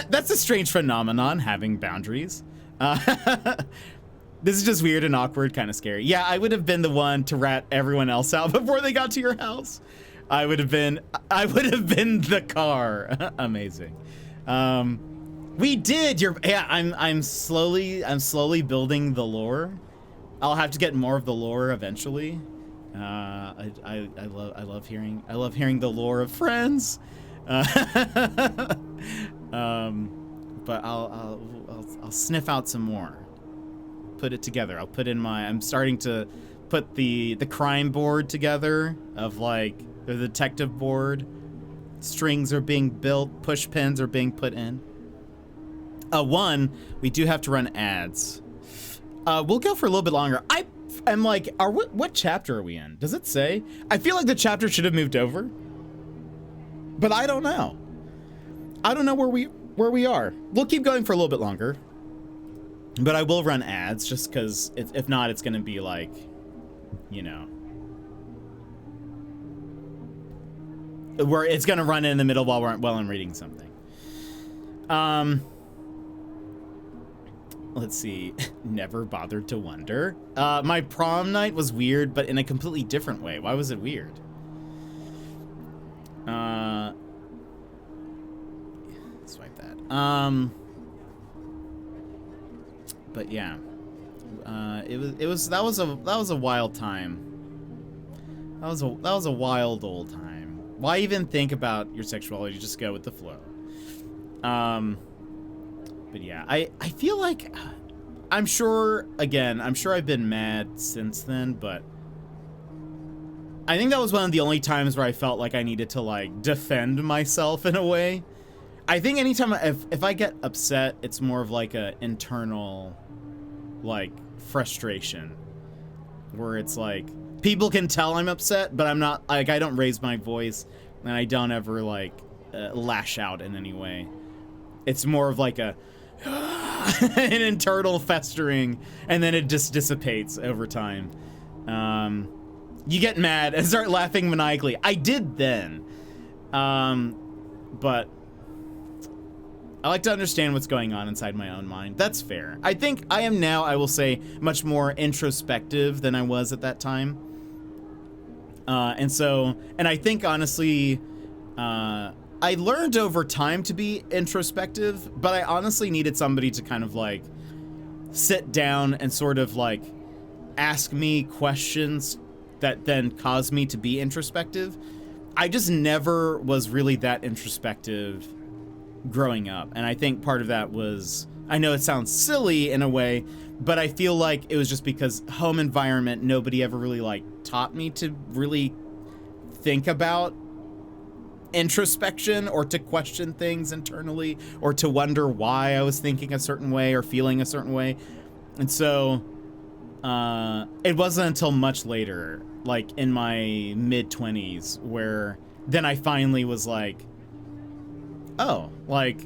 That's a strange phenomenon, having boundaries. This is just weird and awkward, kind of scary. Yeah, I would have been the one to rat everyone else out before they got to your house. I would have been the car. Amazing. We did. I'm slowly building the lore. I'll have to get more of the lore eventually. I love hearing the lore of Friends. But I'll sniff out some more. Put it together. I'm starting to put the crime board together of like the detective board. Strings are being built, push pins are being put in. We do have to run ads. We'll go for a little bit longer. I'm like, what chapter are we in? Does it say? I feel like the chapter should have moved over, but I don't know. I don't know where we are. We'll keep going for a little bit longer, but I will run ads just because if not, it's gonna be like, you know, where it's gonna run in the middle while I'm reading something. Let's see. Never bothered to wonder. My prom night was weird, but in a completely different way. Why was it weird? Swipe that. But yeah. That was a wild time. That was a wild old time. Why even think about your sexuality? Just go with the flow. But yeah, I feel like, I'm sure I've been mad since then, but I think that was one of the only times where I felt like I needed to like defend myself in a way. I think anytime if I get upset, it's more of like a internal like frustration where it's like people can tell I'm upset, but I'm not, like, I don't raise my voice and I don't ever like lash out in any way. It's more of like an internal festering, and then it just dissipates over time. You get mad and start laughing maniacally. I did then. But I like to understand what's going on inside my own mind. That's fair. I think I am now, I will say, much more introspective than I was at that time. And I think honestly, I learned over time to be introspective, but I honestly needed somebody to kind of like sit down and sort of like ask me questions that then caused me to be introspective. I just never was really that introspective growing up. And I think part of that was, I know it sounds silly in a way, but I feel like it was just because home environment, nobody ever really like taught me to really think about introspection or to question things internally or to wonder why I was thinking a certain way or feeling a certain way. And so it wasn't until much later, like in my mid-20s, where then I finally was like, oh, like,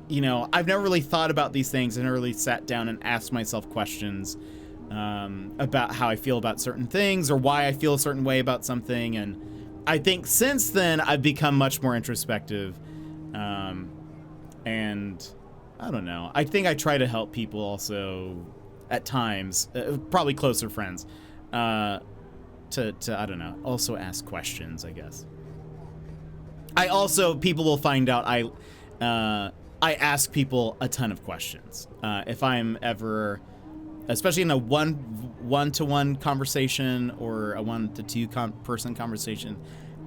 you know, I've never really thought about these things and really sat down and asked myself questions about how I feel about certain things or why I feel a certain way about something. And I think since then I've become much more introspective. And I don't know. I think I try to help people also at times, probably closer friends, to I don't know, also ask questions, I guess. I also, people will find out I ask people a ton of questions. If I'm ever, especially in a one-to-one conversation or a one-to-two person conversation,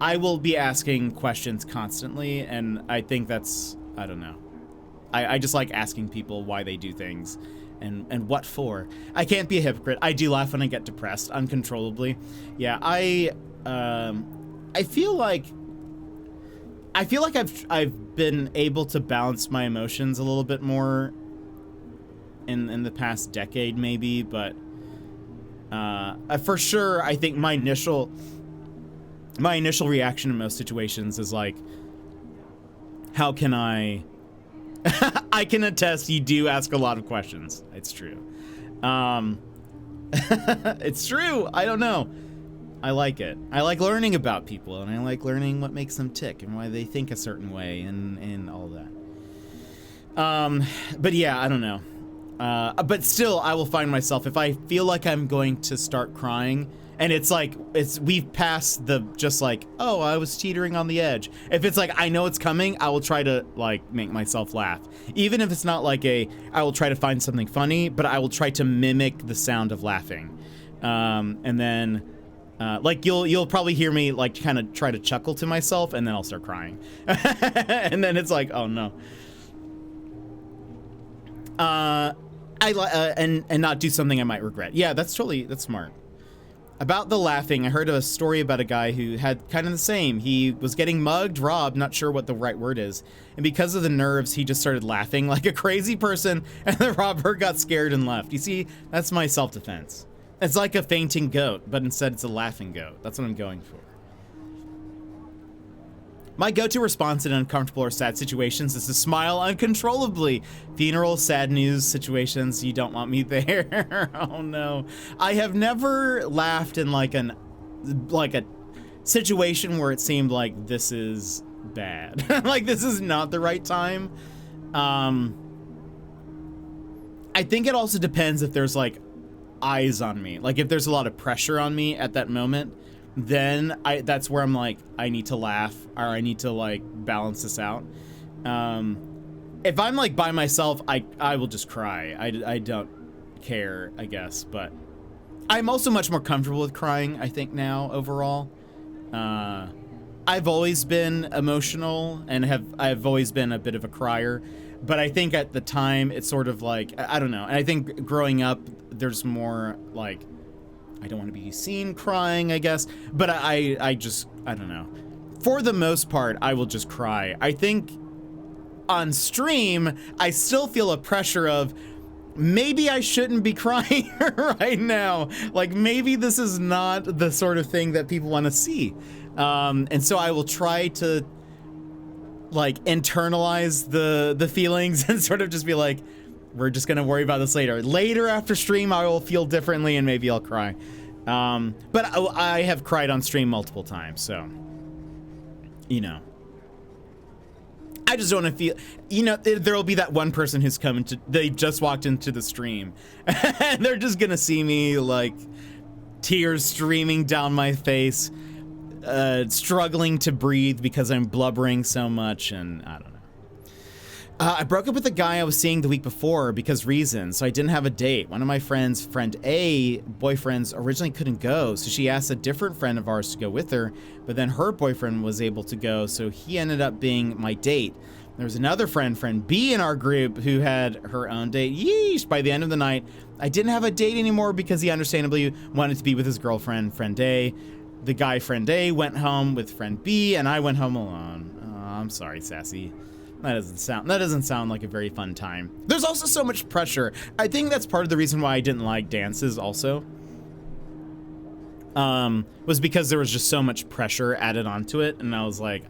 I will be asking questions constantly, and I think that's, I don't know. I just like asking people why they do things and what for. I can't be a hypocrite. I do laugh when I get depressed uncontrollably. Yeah, I feel like I've been able to balance my emotions a little bit more in the past decade maybe, but for sure I think my initial reaction in most situations is like, how can I I can attest you do ask a lot of questions. It's true. It's true. I don't know. I like it. I like learning about people, and I like learning what makes them tick and why they think a certain way and all that. But yeah, I don't know. But still, I will find myself, if I feel like I'm going to start crying, and it's like, we've passed the just like, oh, I was teetering on the edge. If it's like, I know it's coming, I will try to like make myself laugh. Even if it's not like I will try to find something funny, but I will try to mimic the sound of laughing. And then, like you'll probably hear me like kind of try to chuckle to myself, and then I'll start crying. And then it's like, oh no. And not do something I might regret. Yeah, that's smart. About the laughing, I heard a story about a guy who had kind of the same. He was getting mugged, robbed, not sure what the right word is. And because of the nerves, he just started laughing like a crazy person, and the robber got scared and left. You see, that's my self-defense. It's like a fainting goat, but instead it's a laughing goat. That's what I'm going for. My go-to response in uncomfortable or sad situations is to smile uncontrollably. Funeral, sad news situations, you don't want me there. Oh no. I have never laughed in like a situation where it seemed like this is bad. Like this is not the right time. I think it also depends if there's like eyes on me. Like if there's a lot of pressure on me at that moment, then that's where I'm like, I need to laugh, or I need to like balance this out. If I'm like by myself, I will just cry. I don't care, I guess, but I'm also much more comfortable with crying, I think, now overall. I've always been emotional and I've always been a bit of a crier, but I think at the time it's sort of like, I don't know. And I think growing up, there's more like, I don't want to be seen crying, I guess, but I don't know. For the most part, I will just cry. I think on stream, I still feel a pressure of maybe I shouldn't be crying right now. Like maybe this is not the sort of thing that people want to see. And so I will try to like internalize the feelings and sort of just be like, we're just going to worry about this later. Later after stream, I will feel differently and maybe I'll cry. But I have cried on stream multiple times, so, you know. I just don't want to feel, you know, there'll be that one person who's coming to, they just walked into the stream and they're just going to see me like tears streaming down my face, struggling to breathe because I'm blubbering so much, and I don't know. I broke up with a guy I was seeing the week before because reasons, so I didn't have a date. One of my friends, friend A, boyfriends originally couldn't go, so she asked a different friend of ours to go with her, but then her boyfriend was able to go, so he ended up being my date. There was another friend B in our group, who had her own date. Yeesh! By the end of the night, I didn't have a date anymore because he understandably wanted to be with his girlfriend, friend A. The guy, friend A, went home with friend B, and I went home alone. Oh, I'm sorry, Sassy. That doesn't sound like a very fun time. There's also so much pressure. I think that's part of the reason why I didn't like dances also. Was because there was just so much pressure added onto it, and I was like,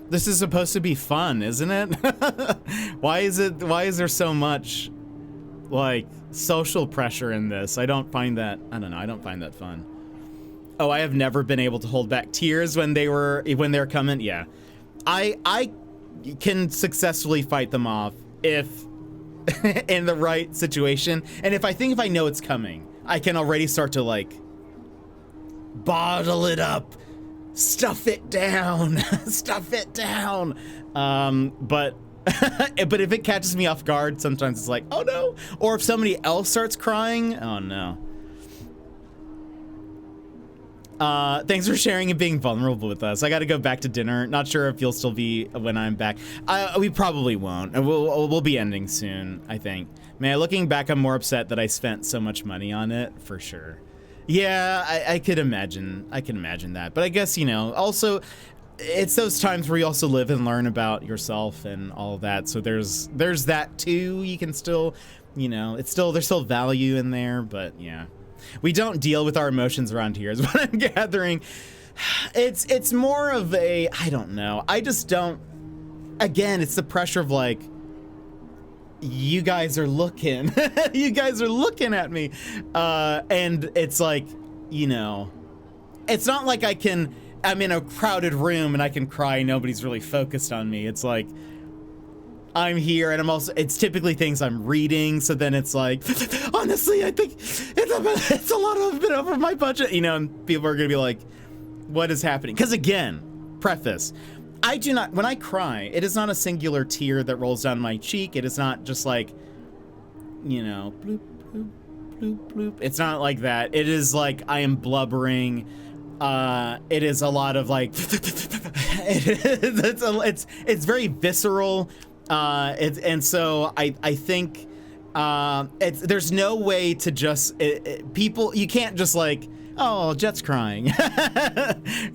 this is supposed to be fun, isn't it? Why is there so much like social pressure in this? I don't find that fun. Oh, I have never been able to hold back tears when they're coming. Yeah. I can successfully fight them off if in the right situation, and if I know it's coming, I can already start to like bottle it up, stuff it down. But if it catches me off guard, sometimes it's like, oh no. Or if somebody else starts crying, oh no. Thanks for sharing and being vulnerable with us. I got to go back to dinner. Not sure if you'll still be when I'm back. We probably won't. We'll be ending soon, I think. Man, looking back, I'm more upset that I spent so much money on it, for sure. Yeah, I could imagine. I can imagine that. But I guess, you know, also, it's those times where you also live and learn about yourself and all of that. So there's that too. You can still, you know, there's still value in there, but yeah. We don't deal with our emotions around here is what I'm gathering. It's more of a, I don't know. I just don't, again, it's the pressure of like, you guys are looking, you guys are looking at me. And it's like, you know, it's not like I'm in a crowded room and I can cry. Nobody's really focused on me. It's like, I'm here and it's typically things I'm reading. So then it's like, honestly, I think it's a lot of a bit over my budget, you know, and people are going to be like, what is happening? Because again, preface, I do not, when I cry, it is not a singular tear that rolls down my cheek. It is not just like, you know, bloop, bloop, bloop, bloop. It's not like that. It is like I am blubbering. It is a lot of like, it's very visceral. And so I think there's no way to just, people, you can't just like, oh, Jet's crying.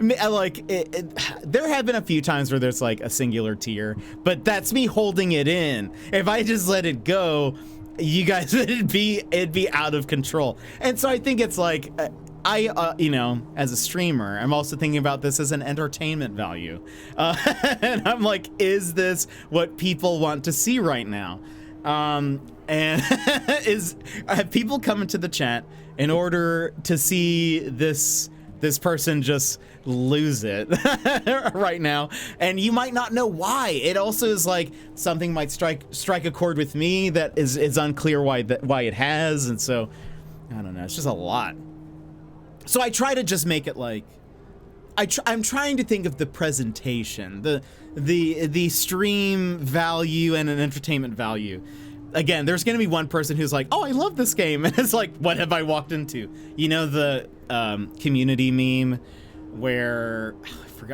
Like, there have been a few times where there's like a singular tear, but that's me holding it in. If I just let it go, you guys, it'd be out of control. And so I think it's like, you know, as a streamer, I'm also thinking about this as an entertainment value. And I'm like, is this what people want to see right now? And have people come into the chat in order to see this person just lose it right now? And you might not know why. It also is like something might strike a chord with me that is unclear why it has. And so I don't know. It's just a lot. So I try to just make it like, I'm trying to think of the presentation, the stream value and an entertainment value. Again, there's going to be one person who's like, oh, I love this game. And it's like, what have I walked into? You know, the community meme where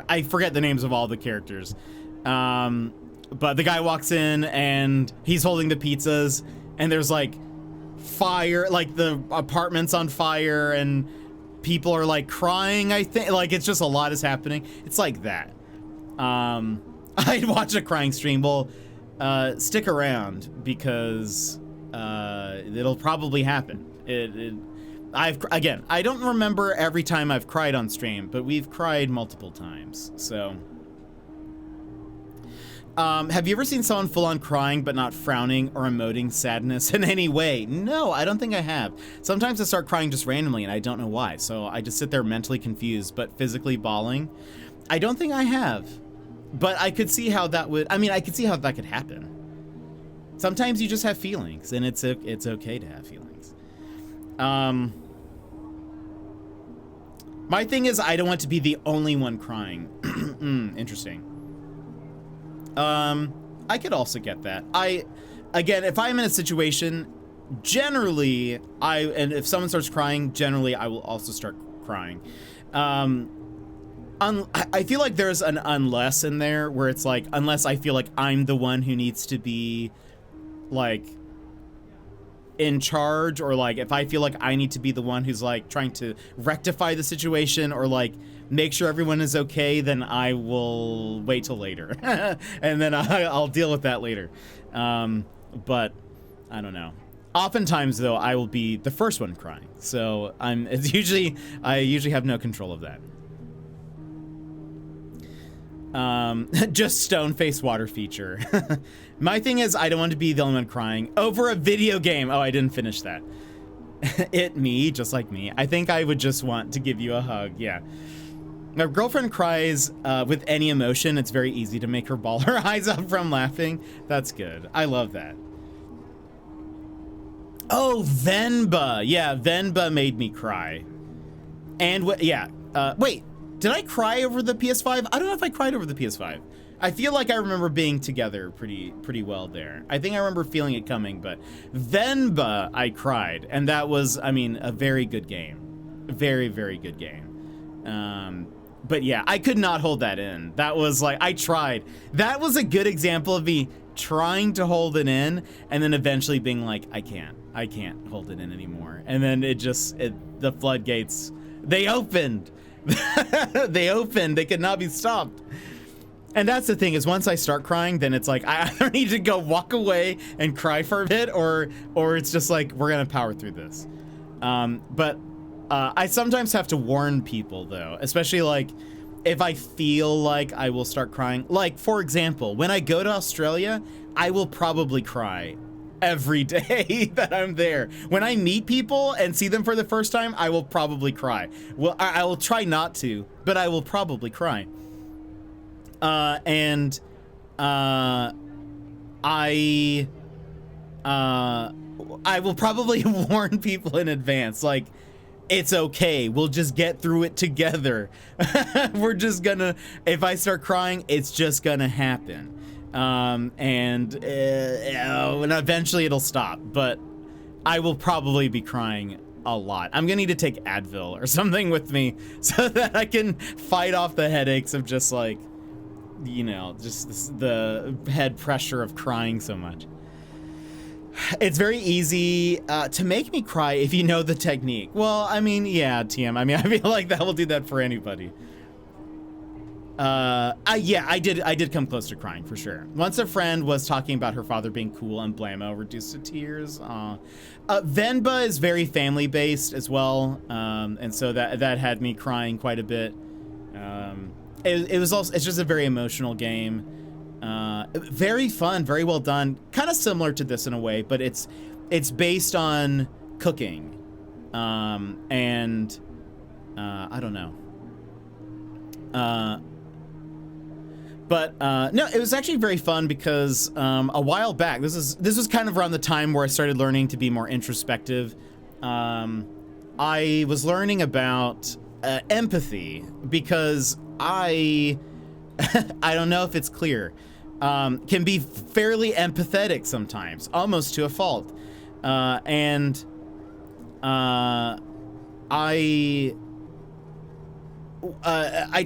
I forget the names of all the characters. But the guy walks in and he's holding the pizzas and there's like fire, like the apartment's on fire and people are like crying. I think like it's just a lot is happening. It's like that. I'd watch a crying stream. Well, stick around because it'll probably happen. I don't remember every time I've cried on stream, but we've cried multiple times. So, have you ever seen someone full on crying but not frowning or emoting sadness in any way? No, I don't think I have. Sometimes I start crying just randomly and I don't know why. So I just sit there mentally confused, but physically bawling. I don't think I have. But I could see how that would, I could see how that could happen. Sometimes you just have feelings, and it's okay to have feelings. My thing is, I don't want to be the only one crying. Interesting. I could also get that. Again, if I'm in a situation, generally, and if someone starts crying, generally, I will also start crying. I feel like there's an unless in there where it's like, unless I feel like I'm the one who needs to be like in charge, or like if I feel like I need to be the one who's like trying to rectify the situation or like make sure everyone is okay, then I will wait till later and then I'll deal with that later. But I don't know. Oftentimes though, I will be the first one crying. So I usually have no control of that. Just stone face water feature. My thing is, I don't want to be the only one crying over a video game. Oh, I didn't finish that. Me, just like me. I think I would just want to give you a hug. Yeah. My girlfriend cries with any emotion. It's very easy to make her bawl her eyes out from laughing. That's good. I love that. Oh, Venba. Yeah, Venba made me cry. And wait. Did I cry over the PS5? I don't know if I cried over the PS5. I feel like I remember being together pretty well there. I think I remember feeling it coming, but Venba, I cried. And that was, a very good game. Very, very good game. But yeah, I could not hold that in. That was like, I tried. That was a good example of me trying to hold it in and then eventually being like, I can't hold it in anymore. And then the floodgates, they opened. They opened, they could not be stopped. And that's the thing, is once I start crying, then it's like, I don't need to go walk away and cry for a bit, or it's just like, we're gonna power through this. But I sometimes have to warn people though, especially like if I feel like I will start crying. Like, for example, when I go to Australia, I will probably cry every day that I'm there. When I meet people and see them for the first time, I will probably cry. Well, I will try not to, but I will probably cry. I will probably warn people in advance, like, it's okay, we'll just get through it together. We're just gonna, if I start crying, it's just gonna happen. And eventually it'll stop, but I will probably be crying a lot. I'm gonna need to take Advil or something with me so that I can fight off the headaches of just like, you know, just the head pressure of crying so much. It's very easy to make me cry if you know the technique. Well, I mean, yeah, TM. I mean, I feel like that will do that for anybody. Yeah, I did come close to crying for sure. Once a friend was talking about her father being cool and blammo reduced to tears. Venba is very family based as well, and so that had me crying quite a bit. It was also, it's just a very emotional game. Very fun, very well done. Kind of similar to this in a way, but it's based on cooking, and I don't know. But no, it was actually very fun because a while back, this was kind of around the time where I started learning to be more introspective. I was learning about empathy because I don't know if it's clear. Can be fairly empathetic sometimes, almost to a fault. I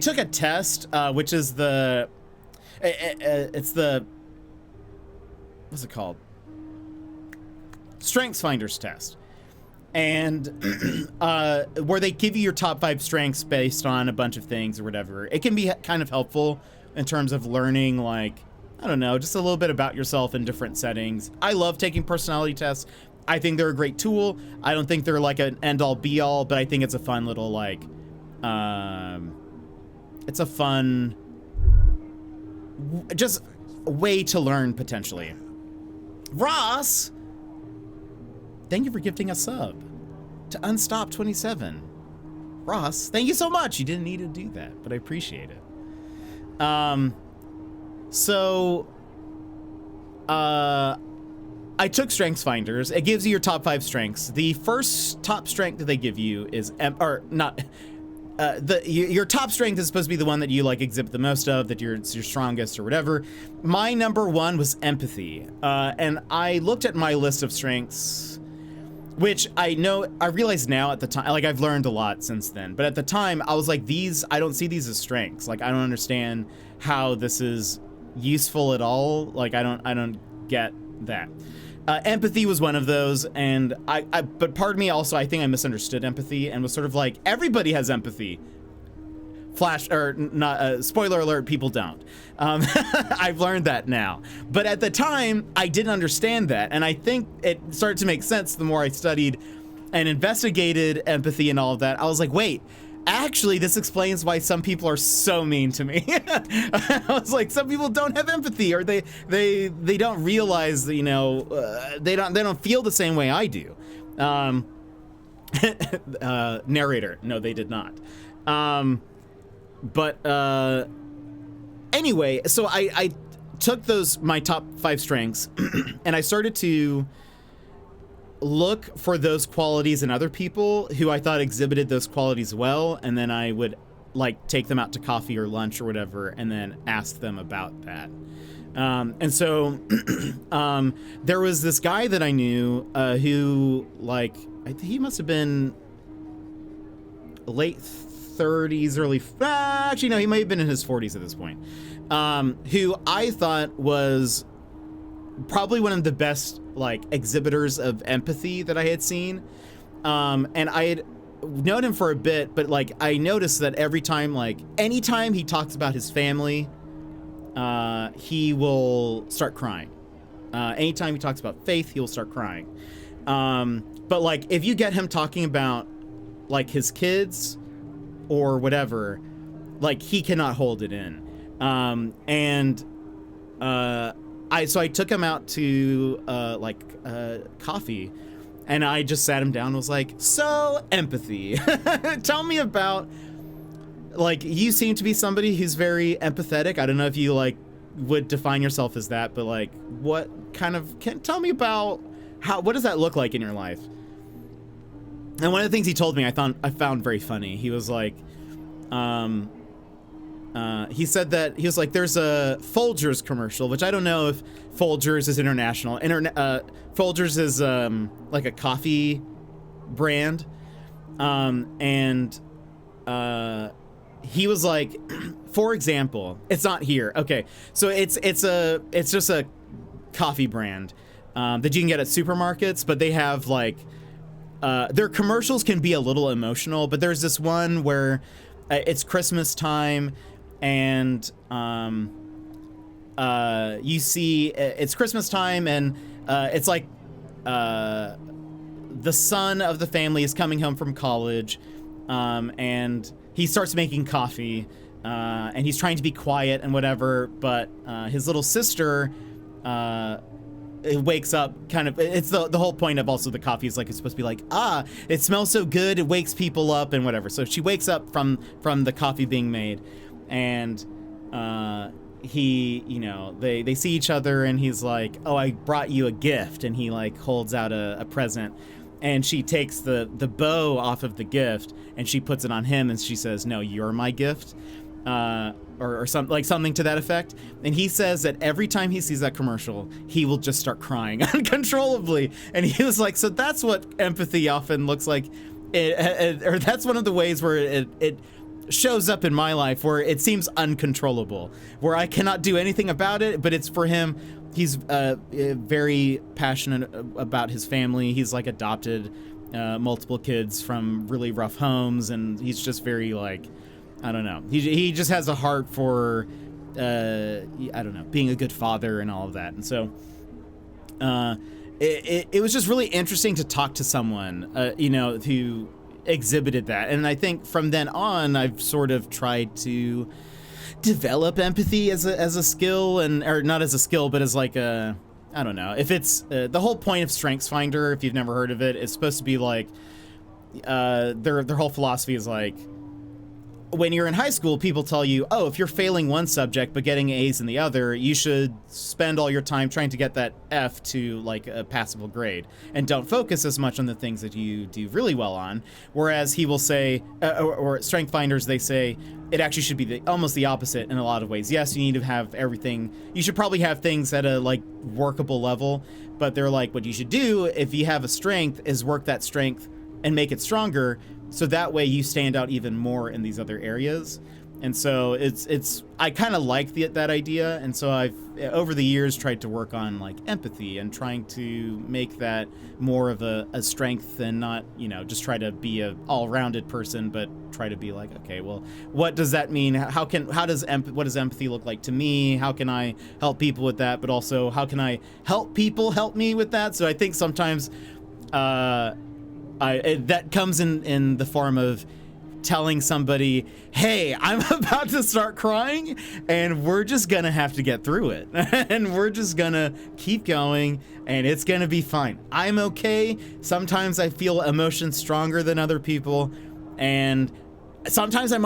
took a test, which is it's the, what's it called? StrengthsFinders test. And where they give you your top 5 strengths based on a bunch of things or whatever. It can be kind of helpful in terms of learning, like, I don't know, just a little bit about yourself in different settings. I love taking personality tests. I think they're a great tool. I don't think they're like an end-all be-all, but I think it's a fun little, like, it's a fun, just way to learn, potentially. Ross, thank you for gifting a sub to Unstop27. Ross, thank you so much. You didn't need to do that, but I appreciate it. I took StrengthsFinders. It gives you your top 5 strengths. The first top strength that they give you is, your top strength is supposed to be the one that you like exhibit the most of, that it's your strongest or whatever. My number 1 was empathy. And I looked at my list of strengths, which I realize now at the time, like I've learned a lot since then, but at the time I was like, I don't see these as strengths. Like, I don't understand how this is useful at all. Like, I don't get that. Empathy was one of those, and but part of me also, I think I misunderstood empathy and was sort of like, everybody has empathy. Spoiler alert, people don't. I've learned that now. But at the time, I didn't understand that, and I think it started to make sense the more I studied and investigated empathy and all of that. I was like, wait, actually, this explains why some people are so mean to me. I was like, some people don't have empathy, or they don't realize that, you know, they don't feel the same way I do. Narrator, no, they did not. Anyway, so I took my top 5 strengths and I started to look for those qualities in other people who I thought exhibited those qualities well, and then I would like take them out to coffee or lunch or whatever and then ask them about that. And so there was this guy that I knew who, like, he must have been late 30s, actually, no, he may have been in his 40s at this point, who I thought was probably one of the best, like, exhibitors of empathy that I had seen. And I had known him for a bit, but, like, I noticed that every time, like, anytime he talks about his family, he will start crying. Anytime he talks about faith, he will start crying. But, like, if you get him talking about, like, his kids or whatever, like, he cannot hold it in. So I took him out to, coffee, and I just sat him down and was like, so, empathy. Tell me about, like, you seem to be somebody who's very empathetic. I don't know if you, like, would define yourself as that, but, like, what kind of, tell me about what does that look like in your life? And one of the things he told me I found very funny. He was like, he said that, he was like, there's a Folgers commercial, which I don't know if Folgers is international. Folgers is like a coffee brand. He was like, for example, it's not here. Okay, so it's just a coffee brand that you can get at supermarkets, but they have like their commercials can be a little emotional, but there's this one where it's Christmas time, and you see it's Christmas time, and it's like the son of the family is coming home from college, and he starts making coffee, and he's trying to be quiet and whatever, but his little sister it wakes up kind of, it's the whole point of also the coffee is like, it's supposed to be like, it smells so good, it wakes people up and whatever. So she wakes up from the coffee being made, and he, you know, they see each other, and he's like, oh, I brought you a gift, and he like holds out a present, and she takes the bow off of the gift and she puts it on him, and she says, no, you're my gift. Or something to that effect. And he says that every time he sees that commercial, he will just start crying uncontrollably. And he was like, so that's what empathy often looks like. Or that's one of the ways where it shows up in my life, where it seems uncontrollable, where I cannot do anything about it, but it's for him. He's very passionate about his family. He's like adopted multiple kids from really rough homes, and he's just very like, I don't know. He just has a heart for, I don't know, being a good father and all of that. And so it was just really interesting to talk to someone, you know, who exhibited that. And I think from then on, I've sort of tried to develop empathy as a skill, or not as a skill, but as like a, I don't know. If it's the whole point of StrengthsFinder, if you've never heard of it, it's supposed to be like, their whole philosophy is like, when you're in high school, people tell you, oh, if you're failing one subject but getting A's in the other, you should spend all your time trying to get that F to like a passable grade, and don't focus as much on the things that you do really well on. Whereas he will say, or StrengthsFinders, they say it actually should be almost the opposite in a lot of ways. Yes, you need to have everything. You should probably have things at a like workable level, but they're like, what you should do if you have a strength is work that strength and make it stronger, so that way you stand out even more in these other areas. And so it's I kind of like that idea, and so I've over the years tried to work on like empathy and trying to make that more of a strength, and not, you know, just try to be a all-rounded person, but try to be like, okay, well, what does that mean? What does empathy look like to me? How can I help people with that? But also, how can I help people help me with that? So I think sometimes that comes in the form of telling somebody, hey, I'm about to start crying, and we're just gonna have to get through it. And we're just gonna keep going, and it's gonna be fine. I'm okay. Sometimes I feel emotions stronger than other people, and sometimes you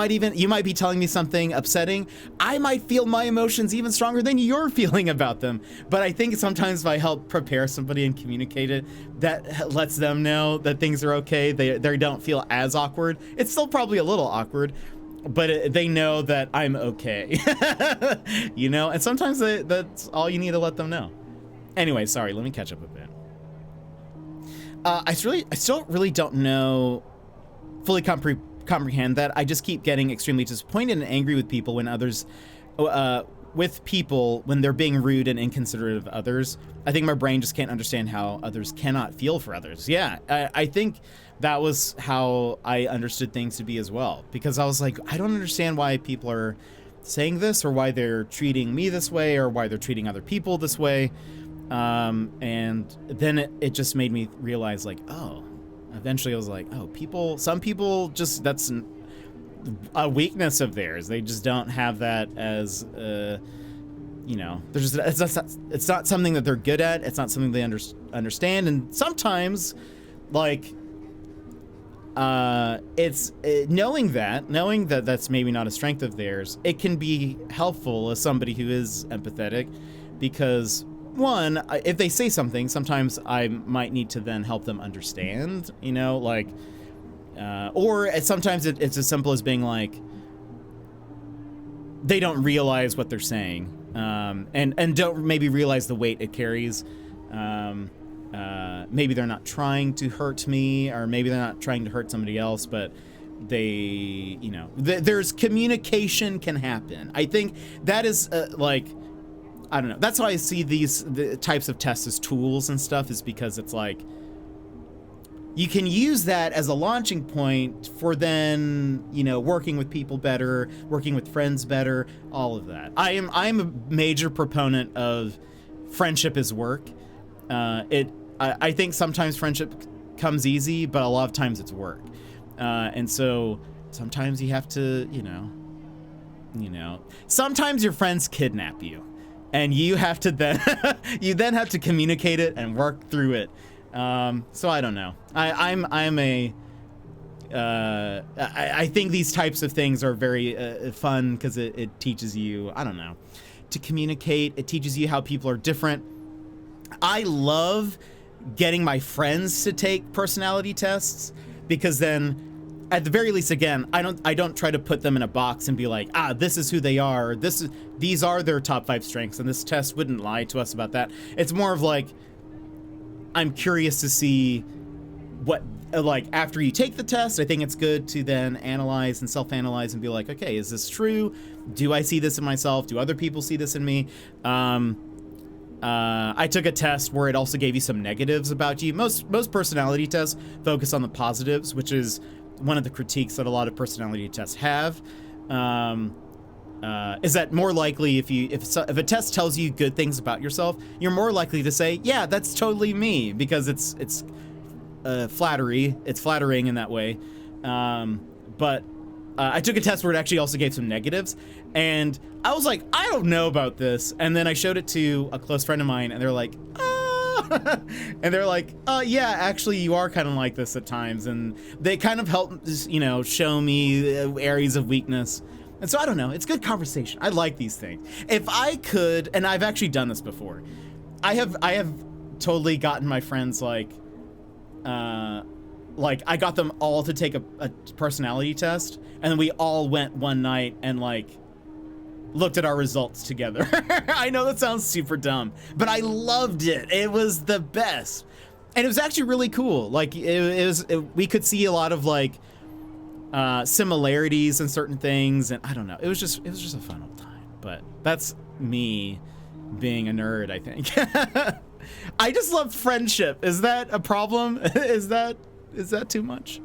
might be telling me something upsetting. I might feel my emotions even stronger than you're feeling about them. But I think sometimes if I help prepare somebody and communicate it, that lets them know that things are okay. They don't feel as awkward. It's still probably a little awkward, but they know that I'm okay. You know, and sometimes that's all you need to let them know. Anyway, sorry, let me catch up a bit. I still really don't know, fully comprehend that. I just keep getting extremely disappointed and angry with people when others, when they're being rude and inconsiderate of others. I think my brain just can't understand how others cannot feel for others. Yeah, I think that was how I understood things to be as well, because I was like, I don't understand why people are saying this, or why they're treating me this way, or why they're treating other people this way. And then it just made me realize, like, oh, eventually I was like, oh, some people just, that's a weakness of theirs. They just don't have that as, you know, it's not something that they're good at. It's not something they understand. And sometimes, like, it's knowing that that's maybe not a strength of theirs, it can be helpful as somebody who is empathetic, because one, if they say something, sometimes I might need to then help them understand, you know, like, or sometimes it's as simple as being like, they don't realize what they're saying, and don't maybe realize the weight it carries. Maybe they're not trying to hurt me, or maybe they're not trying to hurt somebody else, but they, you know, there's communication can happen. I think that is like, I don't know. That's why I see the types of tests as tools and stuff, is because it's like, you can use that as a launching point for then, you know, working with people better, working with friends better, all of that. I'm a major proponent of friendship as work. I think sometimes friendship comes easy, but a lot of times it's work. And so sometimes you have to, you know, sometimes your friends kidnap you, and you have to then, you then have to communicate it and work through it. So I don't know. I think these types of things are very fun, because it teaches you, I don't know, to communicate. It teaches you how people are different. I love getting my friends to take personality tests, because then, at the very least, again, I don't try to put them in a box and be like, this is who they are. These are their top 5 strengths, and this test wouldn't lie to us about that. It's more of like, I'm curious to see what, like, after you take the test, I think it's good to then analyze and self-analyze and be like, okay, is this true? Do I see this in myself? Do other people see this in me? I took a test where it also gave you some negatives about you. Most personality tests focus on the positives, which is one of the critiques that a lot of personality tests have. Is that more likely if a test tells you good things about yourself, you're more likely to say, yeah, that's totally me, because it's flattery. It's flattering in that way. But I took a test where it actually also gave some negatives, and I was like, I don't know about this. And then I showed it to a close friend of mine, and they're like, and they're like, yeah, actually you are kind of like this at times. And they kind of help, you know, show me areas of weakness. And so I don't know, it's good conversation. I like these things. If I could, and I've actually done this before, I have totally gotten my friends like I got them all to take a personality test, and then we all went one night and like looked at our results together. I know that sounds super dumb, but I loved it. It was the best. And it was actually really cool. Like we could see a lot of like similarities in certain things, and I don't know. It was just a fun old time. But that's me being a nerd, I think. I just love friendship. Is that a problem? Is that too much?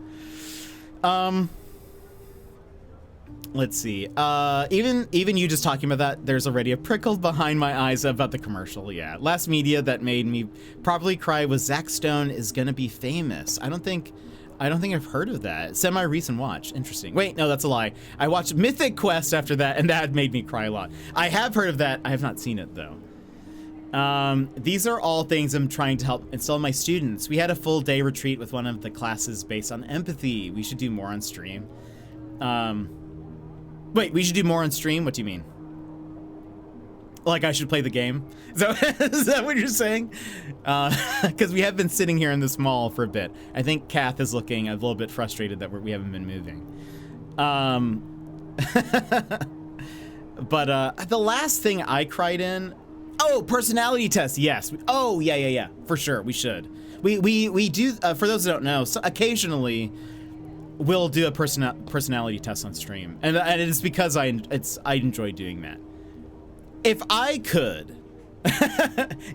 Let's see. Even you just talking about that, there's already a prickle behind my eyes about the commercial. Yeah. Last media that made me probably cry was Zack Stone is gonna be famous. I don't think I've heard of that. Semi-recent watch. Interesting. Wait, no, that's a lie. I watched Mythic Quest after that, and that made me cry a lot. I have heard of that. I have not seen it though. These are all things I'm trying to help install my students. We had a full day retreat with one of the classes based on empathy. We should do more on stream. Wait, we should do more on stream? What do you mean? Like I should play the game? Is that what you're saying? Because we have been sitting here in this mall for a bit. I think Kath is looking a little bit frustrated that we haven't been moving. But the last thing I cried in... Oh, personality test, yes. Oh, yeah, for sure, we should. We do, for those who don't know, so occasionally will do a personality test on stream, and it's because I enjoy doing that. If I could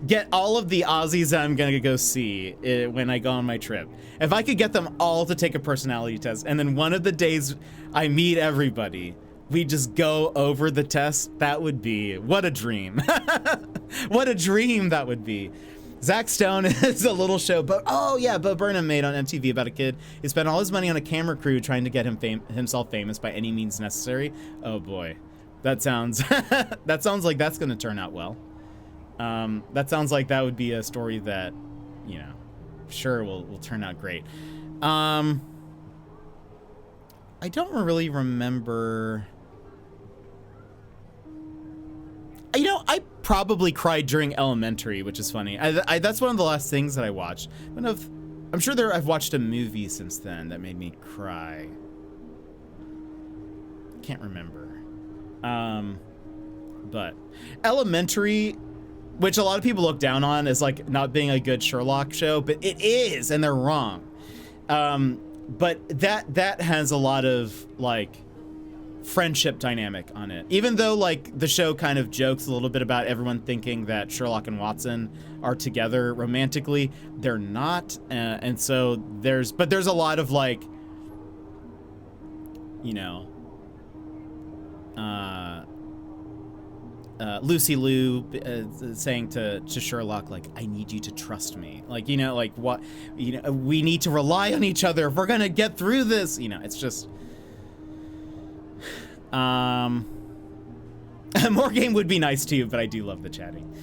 get all of the Aussies that I'm gonna go see when I go on my trip, if I could get them all to take a personality test, and then one of the days I meet everybody, we just go over the test, that would be, what a dream. What a dream that would be. Zach Stone is a little show, but oh yeah, Bo Burnham made on MTV about a kid who spent all his money on a camera crew trying to get himself famous by any means necessary. Oh boy, that sounds that sounds like that's gonna turn out well. That sounds like that would be a story that, you know, sure will turn out great. I don't really remember. You know, I probably cried during Elementary, which is funny. That's one of the last things that I watched. I'm sure I've watched a movie since then that made me cry. Can't remember. But Elementary, which a lot of people look down on as like not being a good Sherlock show, but it is, and they're wrong. But that has a lot of like friendship dynamic on it. Even though like the show kind of jokes a little bit about everyone thinking that Sherlock and Watson are together romantically, they're not. And so there's a lot of like, you know, Lucy Liu saying to Sherlock, like, I need you to trust me. Like, you know, like what, you know, we need to rely on each other if we're gonna get through this. You know, it's just, more game would be nice too, but I do love the chatting.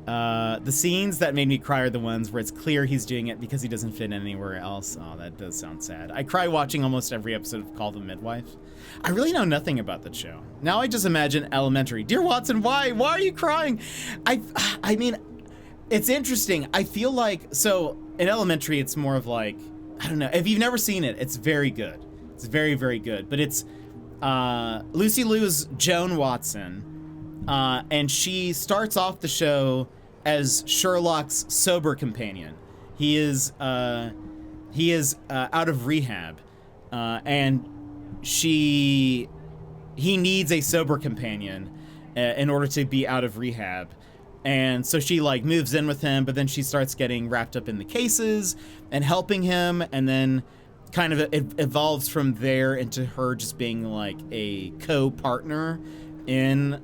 The scenes that made me cry are the ones where it's clear he's doing it because he doesn't fit anywhere else. Oh, that does sound sad. I cry watching almost every episode of Call the Midwife. I really know nothing about the show. Now I just imagine Elementary. Dear Watson, why? Why are you crying? I mean, it's interesting. I feel like, so in Elementary, it's more of like, I don't know. If you've never seen it, it's very good. It's very, very good. But it's, Lucy Liu is Joan Watson, and she starts off the show as Sherlock's sober companion. He is out of rehab, and he needs a sober companion in order to be out of rehab. And so she like moves in with him, but then she starts getting wrapped up in the cases and helping him, and then kind of it evolves from there into her just being like a co-partner in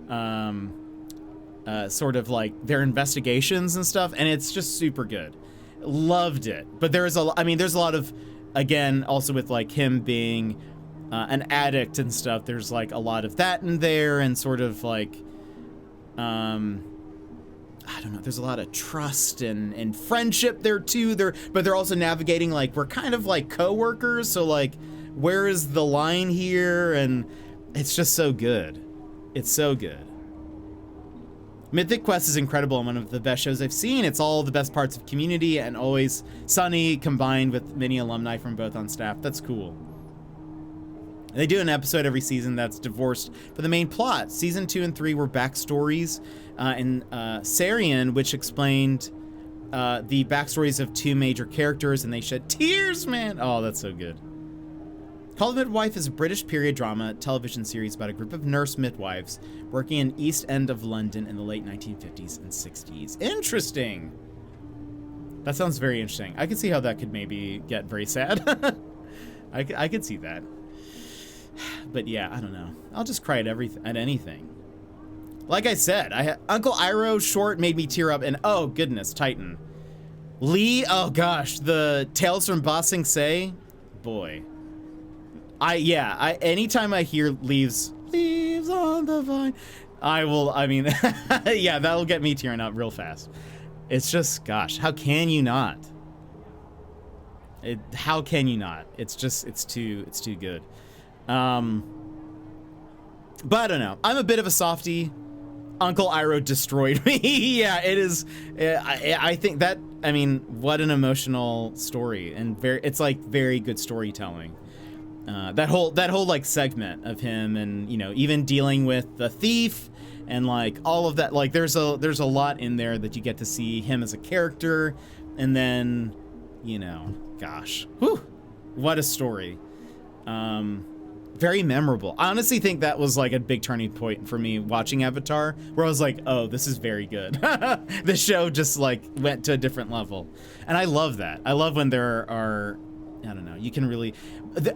sort of like their investigations and stuff, and it's just super good. Loved it. But there's a lot of, again, also with like him being an addict and stuff, there's like a lot of that in there, and sort of like I don't know, there's a lot of trust and friendship there too. But they're also navigating like, we're kind of like co-workers, so like where is the line here? And it's just so good. It's so good. Mythic Quest is incredible and one of the best shows I've seen. It's all the best parts of Community and Always Sunny combined with many alumni from both on staff. That's cool. They do an episode every season that's divorced for the main plot. Season 2 and 3 were backstories in Sarian, which explained the backstories of two major characters, and they shed tears, man. Oh, that's so good. Call the Midwife is a British period drama television series about a group of nurse midwives working in East End of London in the late 1950s and 60s. Interesting. That sounds very interesting. I could see how that could maybe get very sad. I could see that. But yeah, I don't know. I'll just cry at anything. Like I said, Uncle Iroh short made me tear up, and oh goodness, Titan. Lee, oh gosh, the Tales from Ba Sing Se, boy. Anytime I hear leaves on the vine, yeah, that'll get me tearing up real fast. It's just, gosh, how can you not? How can you not? It's too good. But I don't know. I'm a bit of a softie. Uncle Iroh destroyed me. Yeah, it is. I think that, what an emotional story, and it's like very good storytelling. That whole like segment of him, and even dealing with the thief and like all of that. Like there's a lot in there that you get to see him as a character, and then gosh, whew, what a story. Very memorable. I honestly think that was like a big turning point for me watching Avatar, where I was like, oh, this is very good. The show just like went to a different level. And I love that. I love when there are, I don't know, you can really,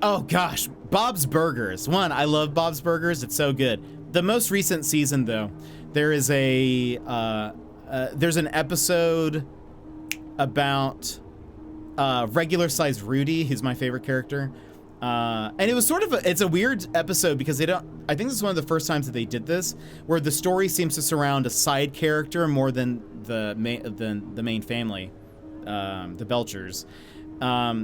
oh gosh, Bob's Burgers. One, I love Bob's Burgers. It's so good. The most recent season though, there is there's an episode about regular sized Rudy, who's my favorite character. And it was sort of it's a weird episode because I think this is one of the first times that they did this, where the story seems to surround a side character more than the main family, the Belchers.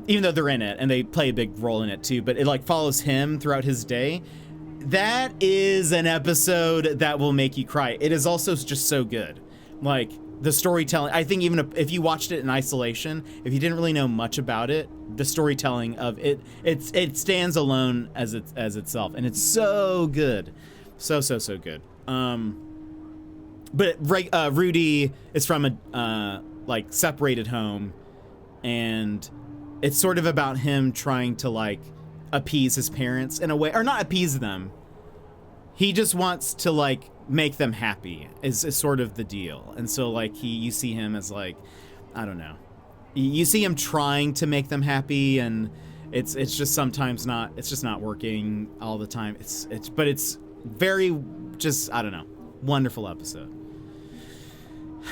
Even though they're in it and they play a big role in it too, but it like follows him throughout his day. That is an episode that will make you cry. It is also just so good. Like the storytelling, I think even if you watched it in isolation, if you didn't really know much about it, the storytelling of it stands alone as itself, and it's so good, so good. But Rudy is from a like separated home, and it's sort of about him trying to like appease his parents in a way, or not appease them. He just wants to like make them happy is sort of the deal. And so like you see him as like, I don't know, you see him trying to make them happy, and it's just sometimes not, it's just not working all the time. But it's very just, I don't know, wonderful episode.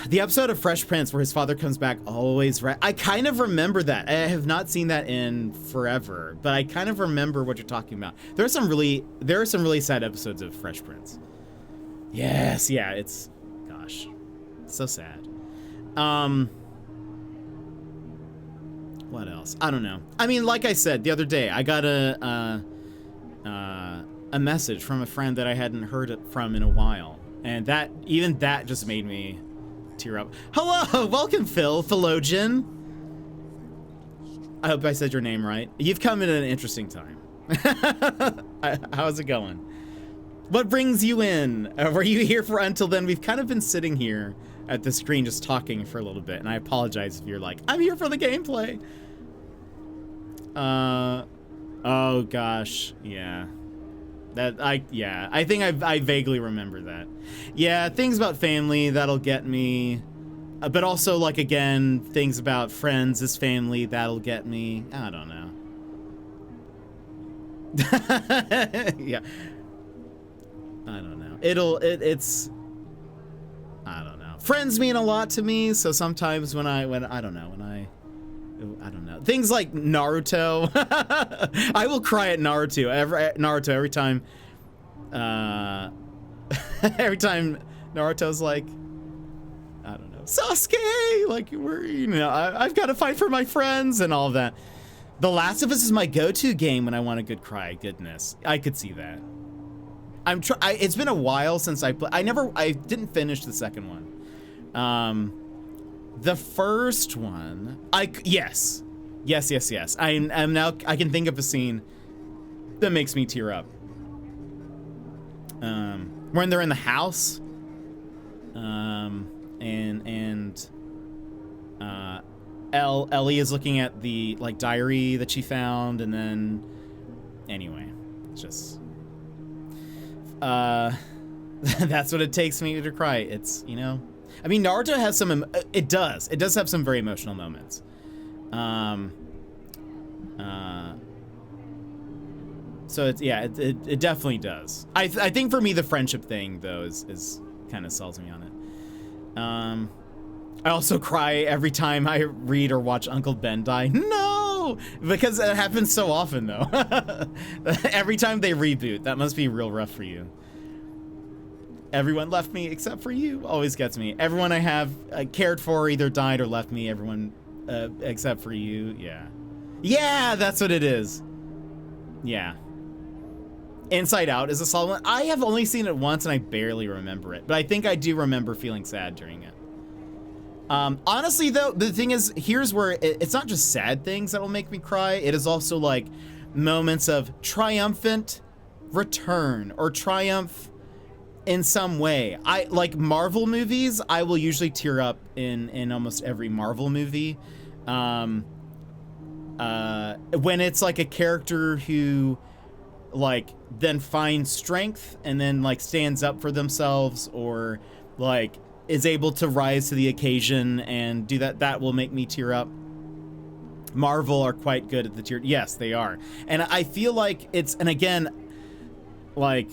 The episode of Fresh Prince where his father comes back always right. I kind of remember that. I have not seen that in forever, but I kind of remember what you're talking about. There are some really sad episodes of Fresh Prince. Yes, yeah, it's, gosh, so sad. What else? I don't know. I mean, like I said the other day, I got a message from a friend that I hadn't heard from in a while, and that just made me tear up. Hello, welcome, Philogen. I hope I said your name right. You've come in at an interesting time. How's it going? What brings you in? Were you here for until then? We've kind of been sitting here at the screen just talking for a little bit, and I apologize if you're like, I'm here for the gameplay. Oh gosh, yeah. I think I vaguely remember that. Yeah, things about family, that'll get me. But also, like, again, things about friends as family, that'll get me. I don't know. Yeah. I don't know. It's I don't know. Friends mean a lot to me, so sometimes when I don't know. Things like Naruto. I will cry at Naruto every time. Every time Naruto's like, I don't know, Sasuke, like I've got to fight for my friends and all of that. The Last of Us is my go-to game when I want a good cry. Goodness, I could see that. It's been a while since I didn't finish the second one. The first one, yes. I'm now, I can think of a scene that makes me tear up. When they're in the house, Ellie is looking at the like diary that she found, and then anyway, it's just that's what it takes me to cry. It's, I mean, Naruto has some, it does have some very emotional moments. So it's, yeah, it definitely does. I think for me, the friendship thing though is kind of sells me on it. I also cry every time I read or watch Uncle Ben die. No, because it happens so often though. Every time they reboot, that must be real rough for you. Everyone left me except for you. Always gets me. Everyone I have cared for either died or left me. Everyone except for you. Yeah. Yeah, that's what it is. Yeah. Inside Out is a solid one. I have only seen it once and I barely remember it, but I think I do remember feeling sad during it. Honestly though, the thing is, here's where it's not just sad things that will make me cry. It is also like moments of triumphant return or triumph in some way. I like Marvel movies. I will usually tear up in almost every Marvel movie. when it's like a character who like then finds strength and then like stands up for themselves, or like is able to rise to the occasion and do that, that will make me tear up. Marvel are quite good at the tear. Yes, they are. And I feel like it's, and again, like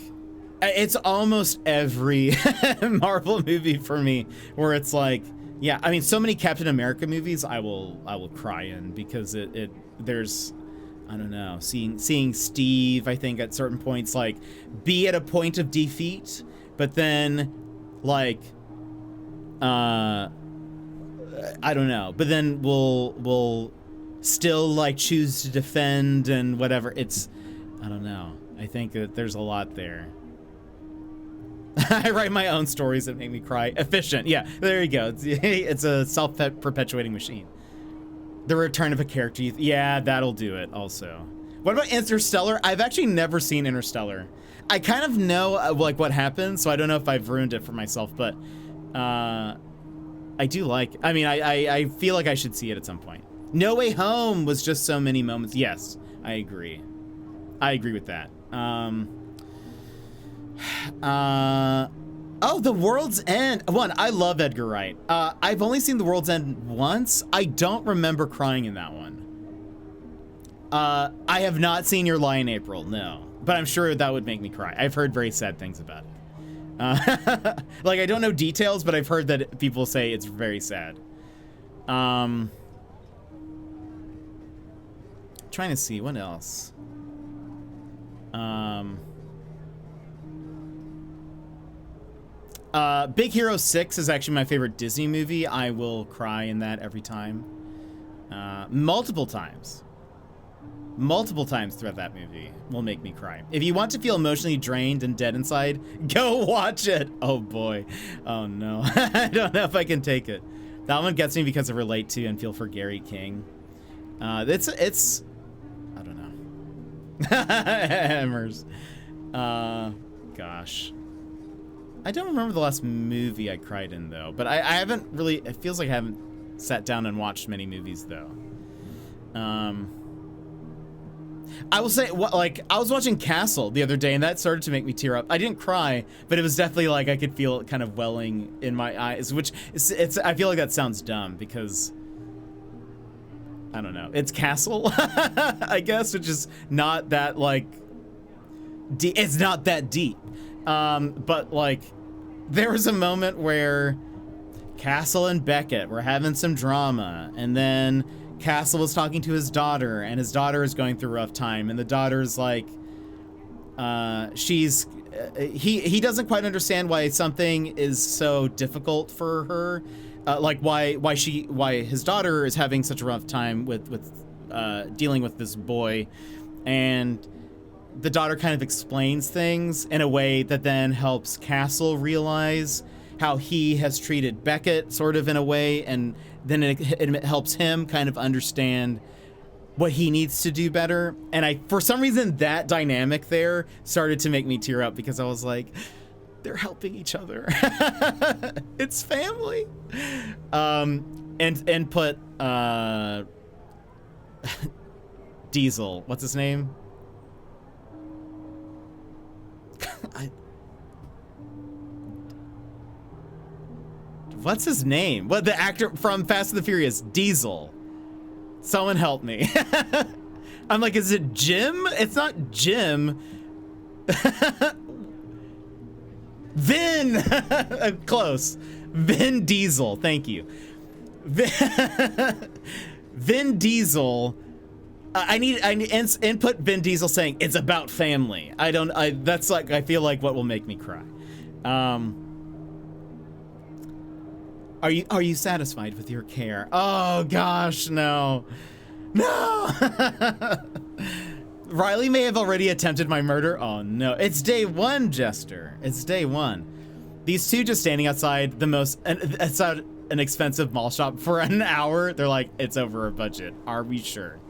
it's almost every Marvel movie for me where it's like, yeah, I mean, so many Captain America movies I will cry in, because there's, I don't know, seeing Steve, I think at certain points like be at a point of defeat, but then like I don't know, but then we'll still like choose to defend and whatever. It's, I don't know. I think that there's a lot there. I write my own stories that make me cry. Efficient. Yeah, there you go. It's a self-perpetuating machine. The return of a character. Yeah, that'll do it also. What about Interstellar? I've actually never seen Interstellar. I kind of know like what happened, so I don't know if I've ruined it for myself, but I do like, I mean, I feel like I should see it at some point. No Way Home was just so many moments. Yes, I agree. I agree with that. Oh, The World's End. One, I love Edgar Wright. I've only seen The World's End once. I don't remember crying in that one. I have not seen Your Lie in April, no. But I'm sure that would make me cry. I've heard very sad things about it. Like, I don't know details, but I've heard that people say it's very sad. Trying to see, what else? Big Hero 6 is actually my favorite Disney movie. I will cry in that every time. Multiple times throughout that movie will make me cry. If you want to feel emotionally drained and dead inside, go watch it. Oh boy. Oh no. I don't know if I can take it. That one gets me because I relate to and feel for Gary King. It's I don't know. Hammers. Gosh. I don't remember the last movie I cried in though, but I haven't really, it feels like I haven't sat down and watched many movies though. I will say, like, I was watching Castle the other day and that started to make me tear up. I didn't cry, but it was definitely like I could feel it kind of welling in my eyes, which it's I feel like that sounds dumb because I don't know. It's Castle, I guess, which is not that like it's not that deep. But like there was a moment where Castle and Beckett were having some drama, and then Castle was talking to his daughter, and his daughter is going through a rough time, and the daughter's like, he doesn't quite understand why something is so difficult for her, like why his daughter is having such a rough time with dealing with this boy, and the daughter kind of explains things in a way that then helps Castle realize how he has treated Beckett sort of in a way, and then it helps him kind of understand what he needs to do better. And for some reason, that dynamic there started to make me tear up because I was like, they're helping each other. It's family. And put Diesel, what's his name? What's his name? What, the actor from Fast and the Furious? Diesel. Someone help me. I'm like, is it Jim? It's not Jim. Vin. Close. Vin Diesel. Thank you. Vin Diesel. I need input Vin Diesel saying it's about family. That's like, I feel like what will make me cry. Are you satisfied with your care? Oh gosh, no. Riley may have already attempted my murder. Oh no, it's day one, Jester. It's day one. These two just standing outside outside an expensive mall shop for an hour. They're like, it's over our budget. Are we sure?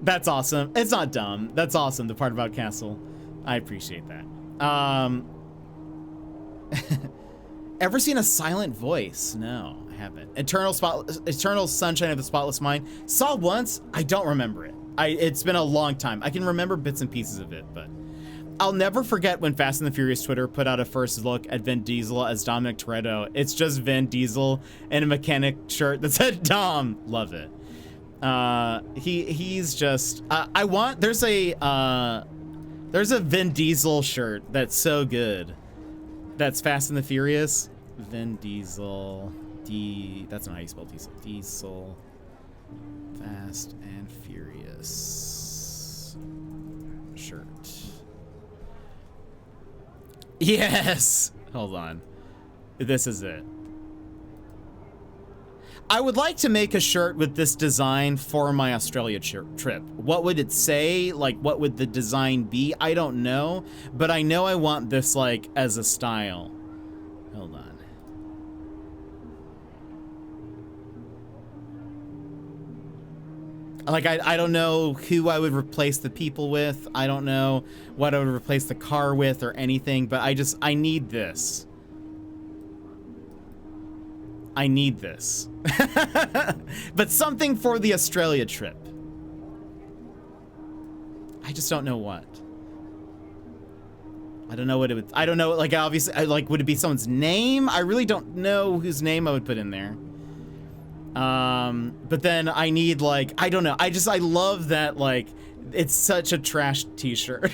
That's awesome. It's not dumb. That's awesome. The part about Castle. I appreciate that. Ever seen A Silent Voice? No, I haven't. Eternal Sunshine of the Spotless Mind. Saw once. I don't remember it. It's been a long time. I can remember bits and pieces of it, but I'll never forget when Fast and the Furious Twitter put out a first look at Vin Diesel as Dominic Toretto. It's just Vin Diesel in a mechanic shirt that said Dom. Love it. He's just. There's a Vin Diesel shirt that's so good. That's Fast and the Furious. Vin Diesel. That's not how you spell Diesel. Diesel. Fast and Furious shirt. Yes! Hold on. This is it. I would like to make a shirt with this design for my Australia trip. What would it say? Like, what would the design be? I don't know. But I know I want this, like, as a style. Hold on. Like, I don't know who I would replace the people with. I don't know what I would replace the car with or anything, but I need this. I need this. But something for the Australia trip. I just don't know what. I don't know what it would, I don't know, like, obviously, like, would it be someone's name? I really don't know whose name I would put in there. But then I need, like, I don't know. I love that, like, it's such a trash t-shirt.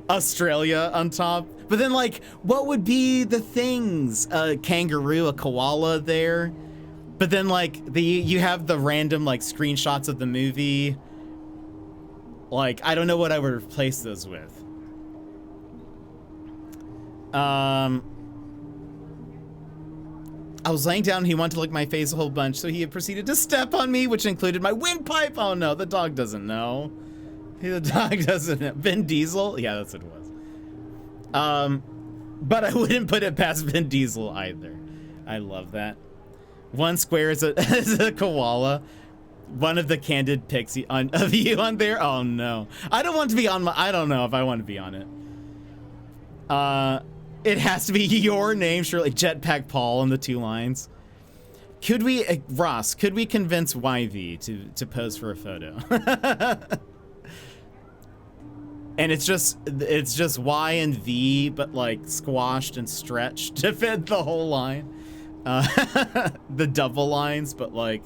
Australia on top. But then, like, what would be the things? A kangaroo, a koala there. But then, like, you have the random, like, screenshots of the movie. Like, I don't know what I would replace those with. I was laying down and he wanted to lick my face a whole bunch, so he proceeded to step on me, which included my windpipe. Oh no, the dog doesn't know. The dog doesn't know. Vin Diesel? Yeah, that's what it was. But I wouldn't put it past Vin Diesel either. I love that. One square is a koala. One of the candid pics of you on there. Oh no. I don't want to be on I don't know if I want to be on it. It has to be your name, surely. Jetpack Paul in the 2 lines. Could we, Ross, could we convince YV to pose for a photo? And it's just Y and V, but like squashed and stretched to fit the whole line. The double lines, but like,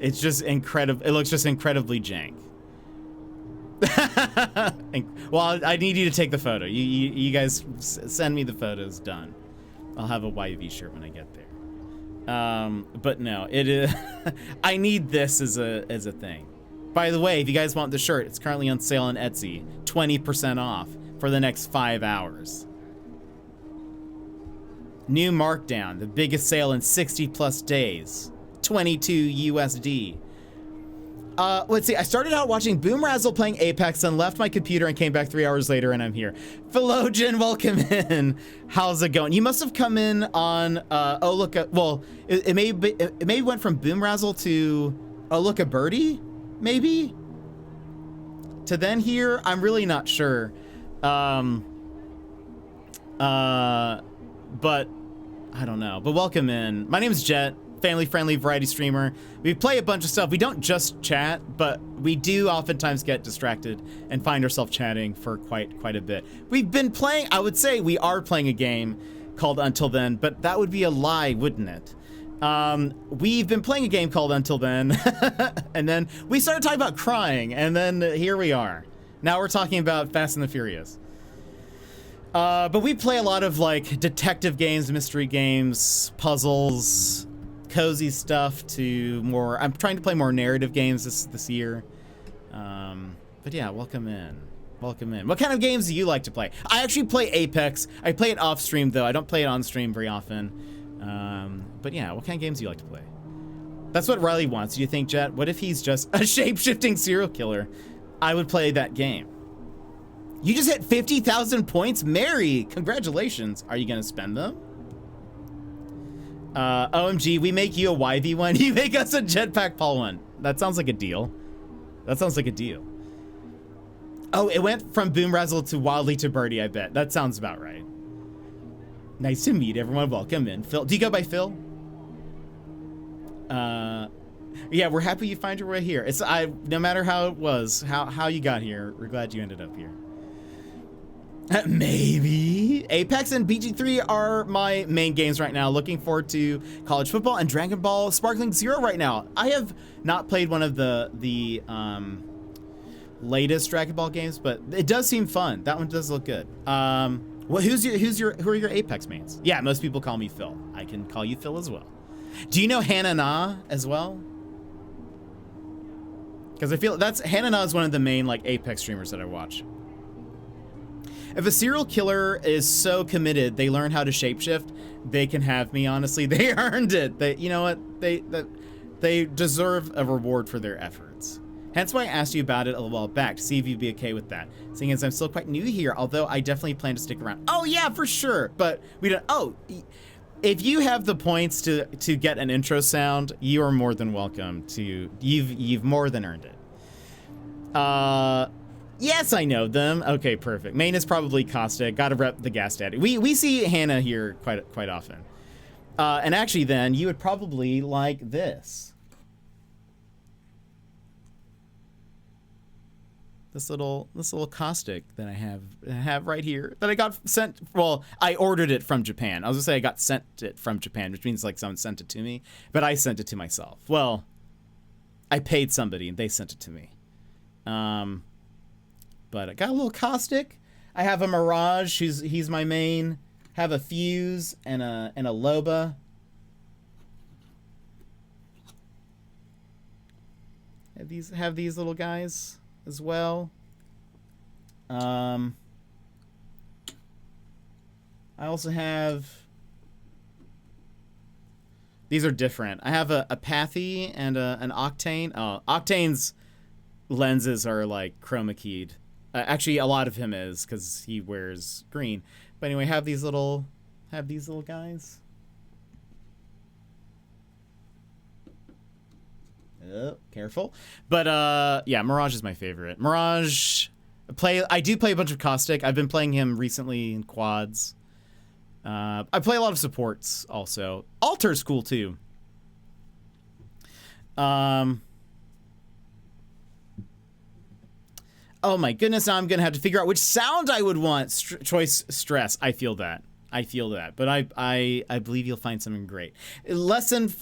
it's just incredible. It looks just incredibly jank. Well, I need you to take the photo. You guys send me the photos. Done. I'll have a YV shirt when I get there. But no, it is. I need this as a thing. By the way, if you guys want the shirt, it's currently on sale on Etsy. 20% off for the next 5 hours. New markdown, the biggest sale in 60+ days. 22 USD. Let's see, I started out watching Boom Razzle playing Apex, then left my computer and came back 3 hours later, and I'm here. Philogin, welcome in. How's it going? You must have come in on, oh look, well, it may went from Boom Razzle to, oh look, a birdie, maybe? To then here, I'm really not sure. But I don't know, but welcome in. My name is Jet. Family-friendly variety streamer. We play a bunch of stuff. We don't just chat, but we do oftentimes get distracted and find ourselves chatting for quite a bit. We've been playing, I would say we are playing a game called Until Then, but that would be a lie, wouldn't it? We've been playing a game called Until Then, and then we started talking about crying, and then here we are. Now we're talking about Fast and the Furious. But we play a lot of like detective games, mystery games, puzzles, cozy stuff to more. I'm trying to play more narrative games this year. But yeah, welcome in. Welcome in. What kind of games do you like to play? I actually play Apex. I play it off stream though. I don't play it on stream very often. But yeah, what kind of games do you like to play? That's what Riley wants. Do you think, Jet? What if he's just a shape-shifting serial killer? I would play that game. You just hit 50,000 points? Mary, congratulations. Are you gonna spend them? OMG, we make you a YV one. You make us a Jetpack Paul one. That sounds like a deal. That sounds like a deal. Oh, it went from Boom Razzle to Wildly to Birdie, I bet. That sounds about right. Nice to meet everyone. Welcome in. Phil, do you go by Phil? Yeah, we're happy you find your way here. No matter how it was, how you got here, we're glad you ended up here. Maybe. Apex and BG3 are my main games right now. Looking forward to college football and Dragon Ball Sparkling Zero right now. I have not played one of the latest Dragon Ball games, but it does seem fun. That one does look good. Well, who are your Apex mains? Yeah, most people call me Phil. I can call you Phil as well. Do you know Hannah Na as well? Because I feel Hannah Na is one of the main like Apex streamers that I watch. If a serial killer is so committed, they learn how to shapeshift, they can have me, honestly. They earned it. You know what? They deserve a reward for their efforts. Hence why I asked you about it a while back, to see if you'd be okay with that. Seeing as I'm still quite new here, although I definitely plan to stick around. Oh yeah, for sure. But we don't, if you have the points to get an intro sound, you are more than welcome to, you've more than earned it. Yes, I know them. Okay, perfect. Main is probably Caustic. Gotta rep the Gas Daddy. We see Hannah here quite often. And actually then, you would probably like this. This little Caustic that I have right here that I got sent. Well, I ordered it from Japan. I was gonna say I got sent it from Japan, which means like someone sent it to me, but I sent it to myself. Well, I paid somebody and they sent it to me. But I got a little Caustic. I have a Mirage. He's my main. Have a Fuse and a Loba. Have these little guys as well. I also have. These are different. I have a Pathy and an Octane. Oh, Octane's lenses are like chroma keyed. Actually, a lot of him is because he wears green. But anyway, have these little guys. Oh, careful. But yeah, Mirage is my favorite. Mirage, I do play a bunch of Caustic. I've been playing him recently in quads. I play a lot of supports also. Alter's cool too. Oh my goodness, now I'm going to have to figure out which sound I would want. Choice stress. I feel that. But I believe you'll find something great. Less than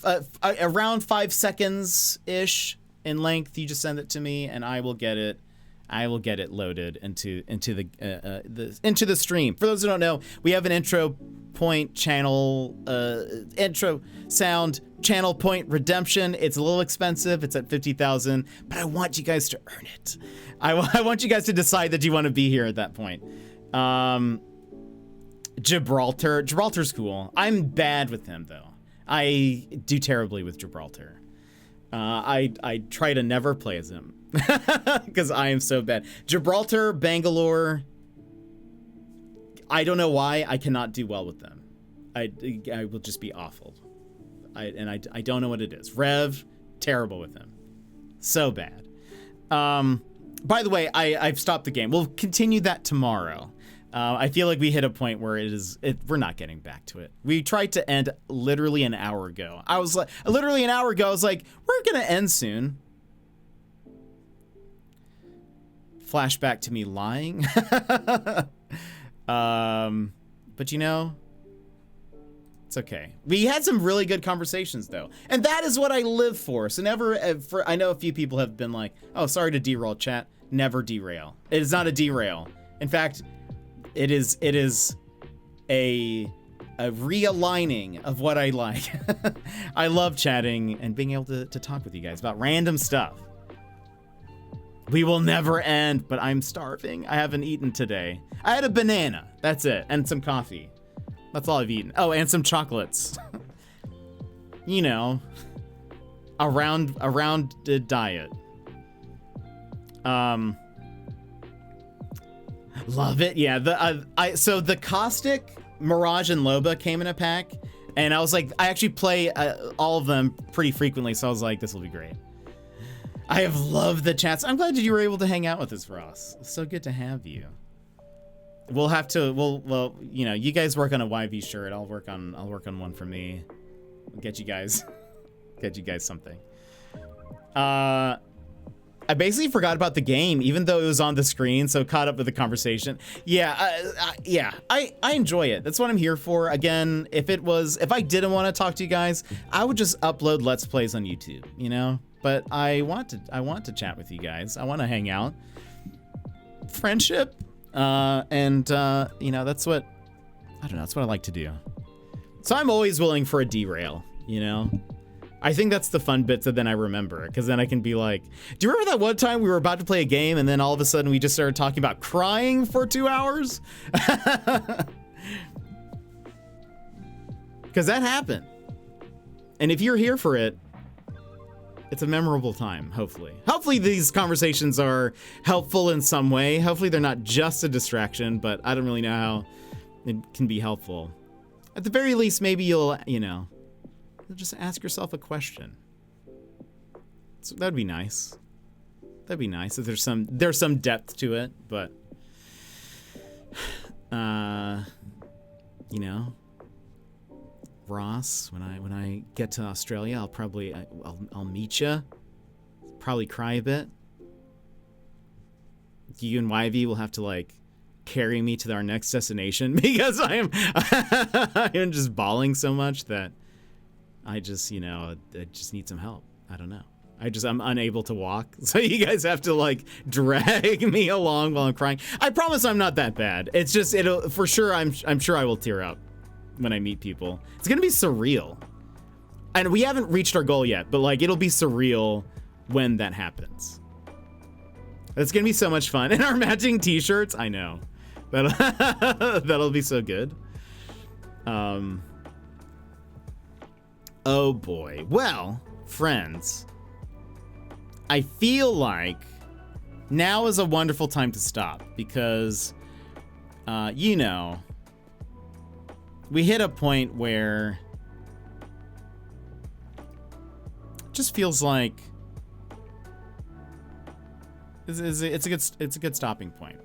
around 5 seconds-ish in length. You just send it to me and I will get it loaded into the stream. For those who don't know, we have an intro point channel intro sound channel point redemption. It's a little expensive. It's at 50,000, but I want you guys to earn it. I want you guys to decide that you want to be here at that point. Gibraltar's cool. I'm bad with him though. I do terribly with Gibraltar. I try to never play as him because I am so bad. Gibraltar, Bangalore. I don't know why I cannot do well with them. I will just be awful. I don't know what it is. Rev, terrible with him. So bad. By the way, I've stopped the game. We'll continue that tomorrow. I feel like we hit a point where we're not getting back to it. We tried to end literally an hour ago. I was like, we're gonna end soon. Flashback to me lying. But you know, it's okay. We had some really good conversations though. And that is what I live for. So I know a few people have been like, oh, sorry to derail chat. Never derail. It is not a derail. In fact, it is a realigning of what I like. I love chatting and being able to talk with you guys about random stuff. We will never end, but I'm starving. I haven't eaten today. I had a banana. That's it. And some coffee. That's all I've eaten. Oh, and some chocolates. You know, around the diet. Love it. Yeah. So the Caustic, Mirage, and Loba came in a pack, and I was like, I actually play all of them pretty frequently, so I was like, this will be great. I have loved the chats. I'm glad you were able to hang out with us, Ross. It's so good to have you. We'll have to. Well, you know, you guys work on a YV shirt. I'll work on one for me. I'll get you guys. get you guys something. I basically forgot about the game, even though it was on the screen, so caught up with the conversation. Yeah, I enjoy it. That's what I'm here for. Again, if I didn't want to talk to you guys, I would just upload Let's Plays on YouTube, you know? But I want to chat with you guys. I want to hang out. Friendship, you know, that's what I like to do. So I'm always willing for a derail, you know? I think that's the fun bits that then I remember, because then I can be like, do you remember that one time we were about to play a game and then all of a sudden we just started talking about crying for 2 hours? Because that happened. And if you're here for it, it's a memorable time, hopefully. Hopefully these conversations are helpful in some way. Hopefully they're not just a distraction, but I don't really know how it can be helpful. At the very least, maybe you'll just ask yourself a question. So that'd be nice. That'd be nice if there's some depth to it, but you know, Ross, when I get to Australia, I'll meet you. Probably cry a bit. You and Yv will have to like carry me to our next destination because I'm just bawling so much that I just need some help. I don't know. I'm unable to walk. So you guys have to like drag me along while I'm crying. I promise I'm not that bad. It's just, it'll for sure. I'm sure I will tear up when I meet people. It's going to be surreal. And we haven't reached our goal yet, but like, it'll be surreal when that happens. It's going to be so much fun. And our matching t-shirts. I know that'll be so good. Oh boy. Well, friends, I feel like now is a wonderful time to stop because, you know, we hit a point where it just feels like it's a good stopping point.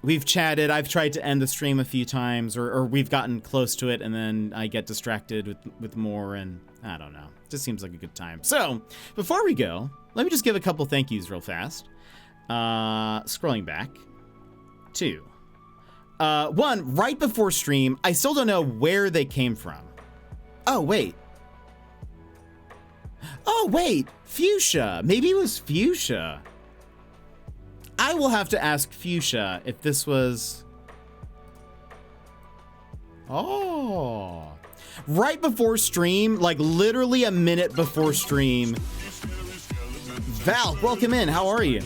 We've chatted. I've tried to end the stream a few times, or we've gotten close to it, and then I get distracted with more, and I don't know. It just seems like a good time. So, before we go, let me just give a couple thank yous real fast. Scrolling back. 2. 1, right before stream, I still don't know where they came from. Oh, wait. Fuchsia. Maybe it was Fuchsia. I will have to ask Fuchsia if this was... Oh. Right before stream, like literally a minute before stream. Val, welcome in. How are you?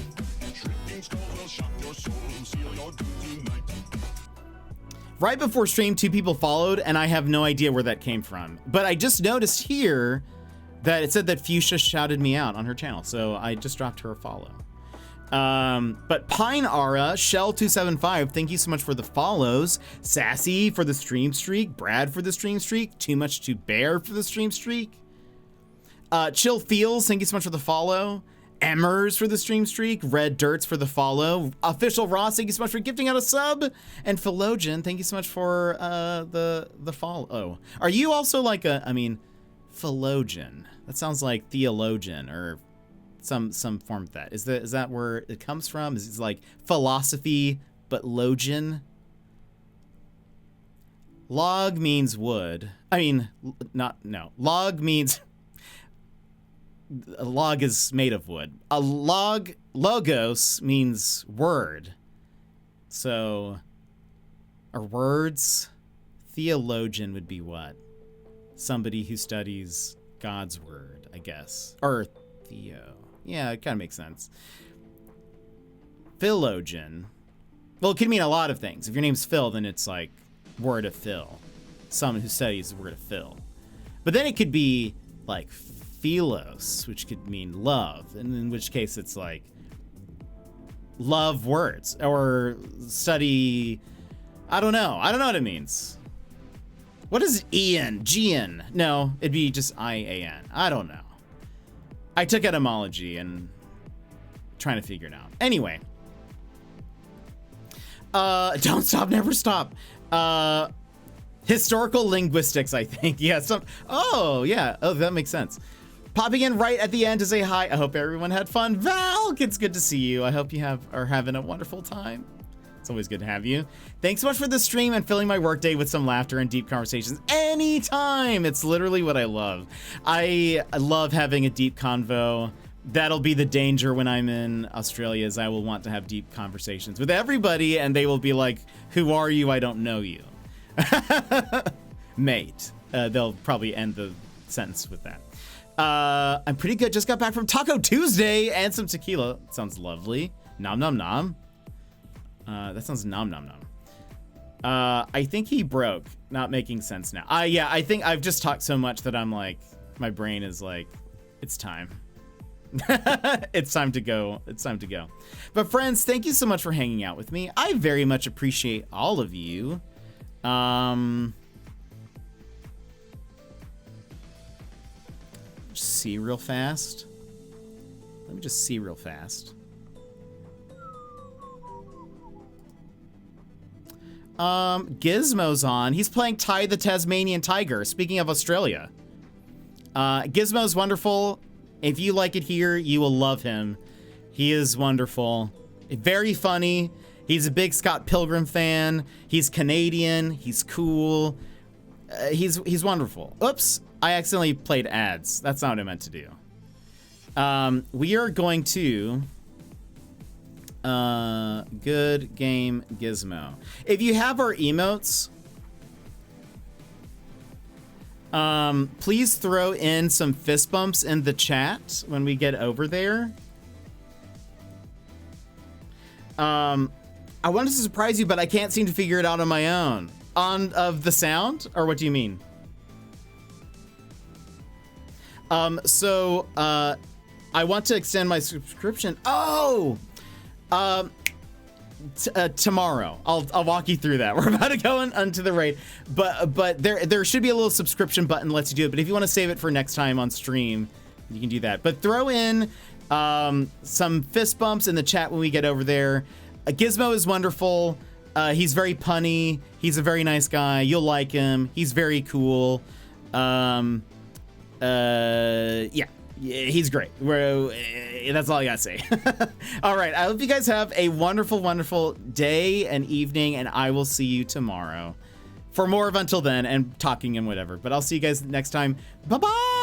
Right before stream, 2 people followed, and I have no idea where that came from. But I just noticed here that it said that Fuchsia shouted me out on her channel, so I just dropped her a follow. But Pine Ara, Shell275, thank you so much for the follows. Sassy for the stream streak. Brad for the stream streak. Too Much to Bear for the stream streak. Chill Feels, thank you so much for the follow. Emmers for the stream streak. Red Dirts for the follow. Official Ross, thank you so much for gifting out a sub. And Philogin, thank you so much for the follow. Are you also like Philogin? That sounds like theologian or some form of that. Is that where it comes from? Is it like philosophy but logian? Log means wood. Log means a log is made of wood. A logos means word. So are words? Theologian would be what? Somebody who studies God's word, I guess. Or theo. Yeah, it kind of makes sense. Philogin. Well, it could mean a lot of things. If your name's Phil, then it's like word of Phil. Someone who studies the word of Phil. But then it could be like philos, which could mean love. And in which case it's like love words. Or study... I don't know what it means. What is Ian? Gian? No, it'd be just IAN. I don't know. I took etymology and trying to figure it out. Anyway. Don't stop, never stop. Historical linguistics, I think. Yeah, oh, yeah. Oh, that makes sense. Popping in right at the end to say hi. I hope everyone had fun. Val, it's good to see you. I hope you are having a wonderful time. It's always good to have you. Thanks so much for the stream and filling my workday with some laughter and deep conversations. Anytime. It's literally what I love. I love having a deep convo. That'll be the danger when I'm in Australia, is I will want to have deep conversations with everybody, and they will be like, who are you? I don't know you. Mate. They'll probably end the sentence with that. I'm pretty good. Just got back from Taco Tuesday and some tequila. Sounds lovely. Nom nom nom. That sounds nom nom nom. I think he broke. Not making sense now. Yeah, I think I've just talked so much that I'm like, my brain is like, it's time. It's time to go. It's time to go. But friends, thank you so much for hanging out with me. I very much appreciate all of you. Just see real fast. Let me just see real fast. Gizmo's on. He's playing Ty the Tasmanian Tiger. Speaking of Australia. Gizmo's wonderful. If you like it here, you will love him. He is wonderful. Very funny. He's a big Scott Pilgrim fan. He's Canadian. He's cool. He's wonderful. Oops. I accidentally played ads. That's not what I meant to do. We are going to... good game Gizmo. If you have our emotes... please throw in some fist bumps in the chat when we get over there. I wanted to surprise you, but I can't seem to figure it out on my own. Of the sound? Or what do you mean? I want to extend my subscription. Oh! Tomorrow. I'll walk you through that. We're about to go onto the raid, but there should be a little subscription button that lets you do it. But if you want to save it for next time on stream, you can do that. But throw in some fist bumps in the chat when we get over there. Gizmo is wonderful. He's very punny. He's a very nice guy. You'll like him. He's very cool. Yeah. He's great. That's all I gotta say. All right. I hope you guys have a wonderful, wonderful day and evening, and I will see you tomorrow for more of Until Then and talking and whatever. But I'll see you guys next time. Bye-bye.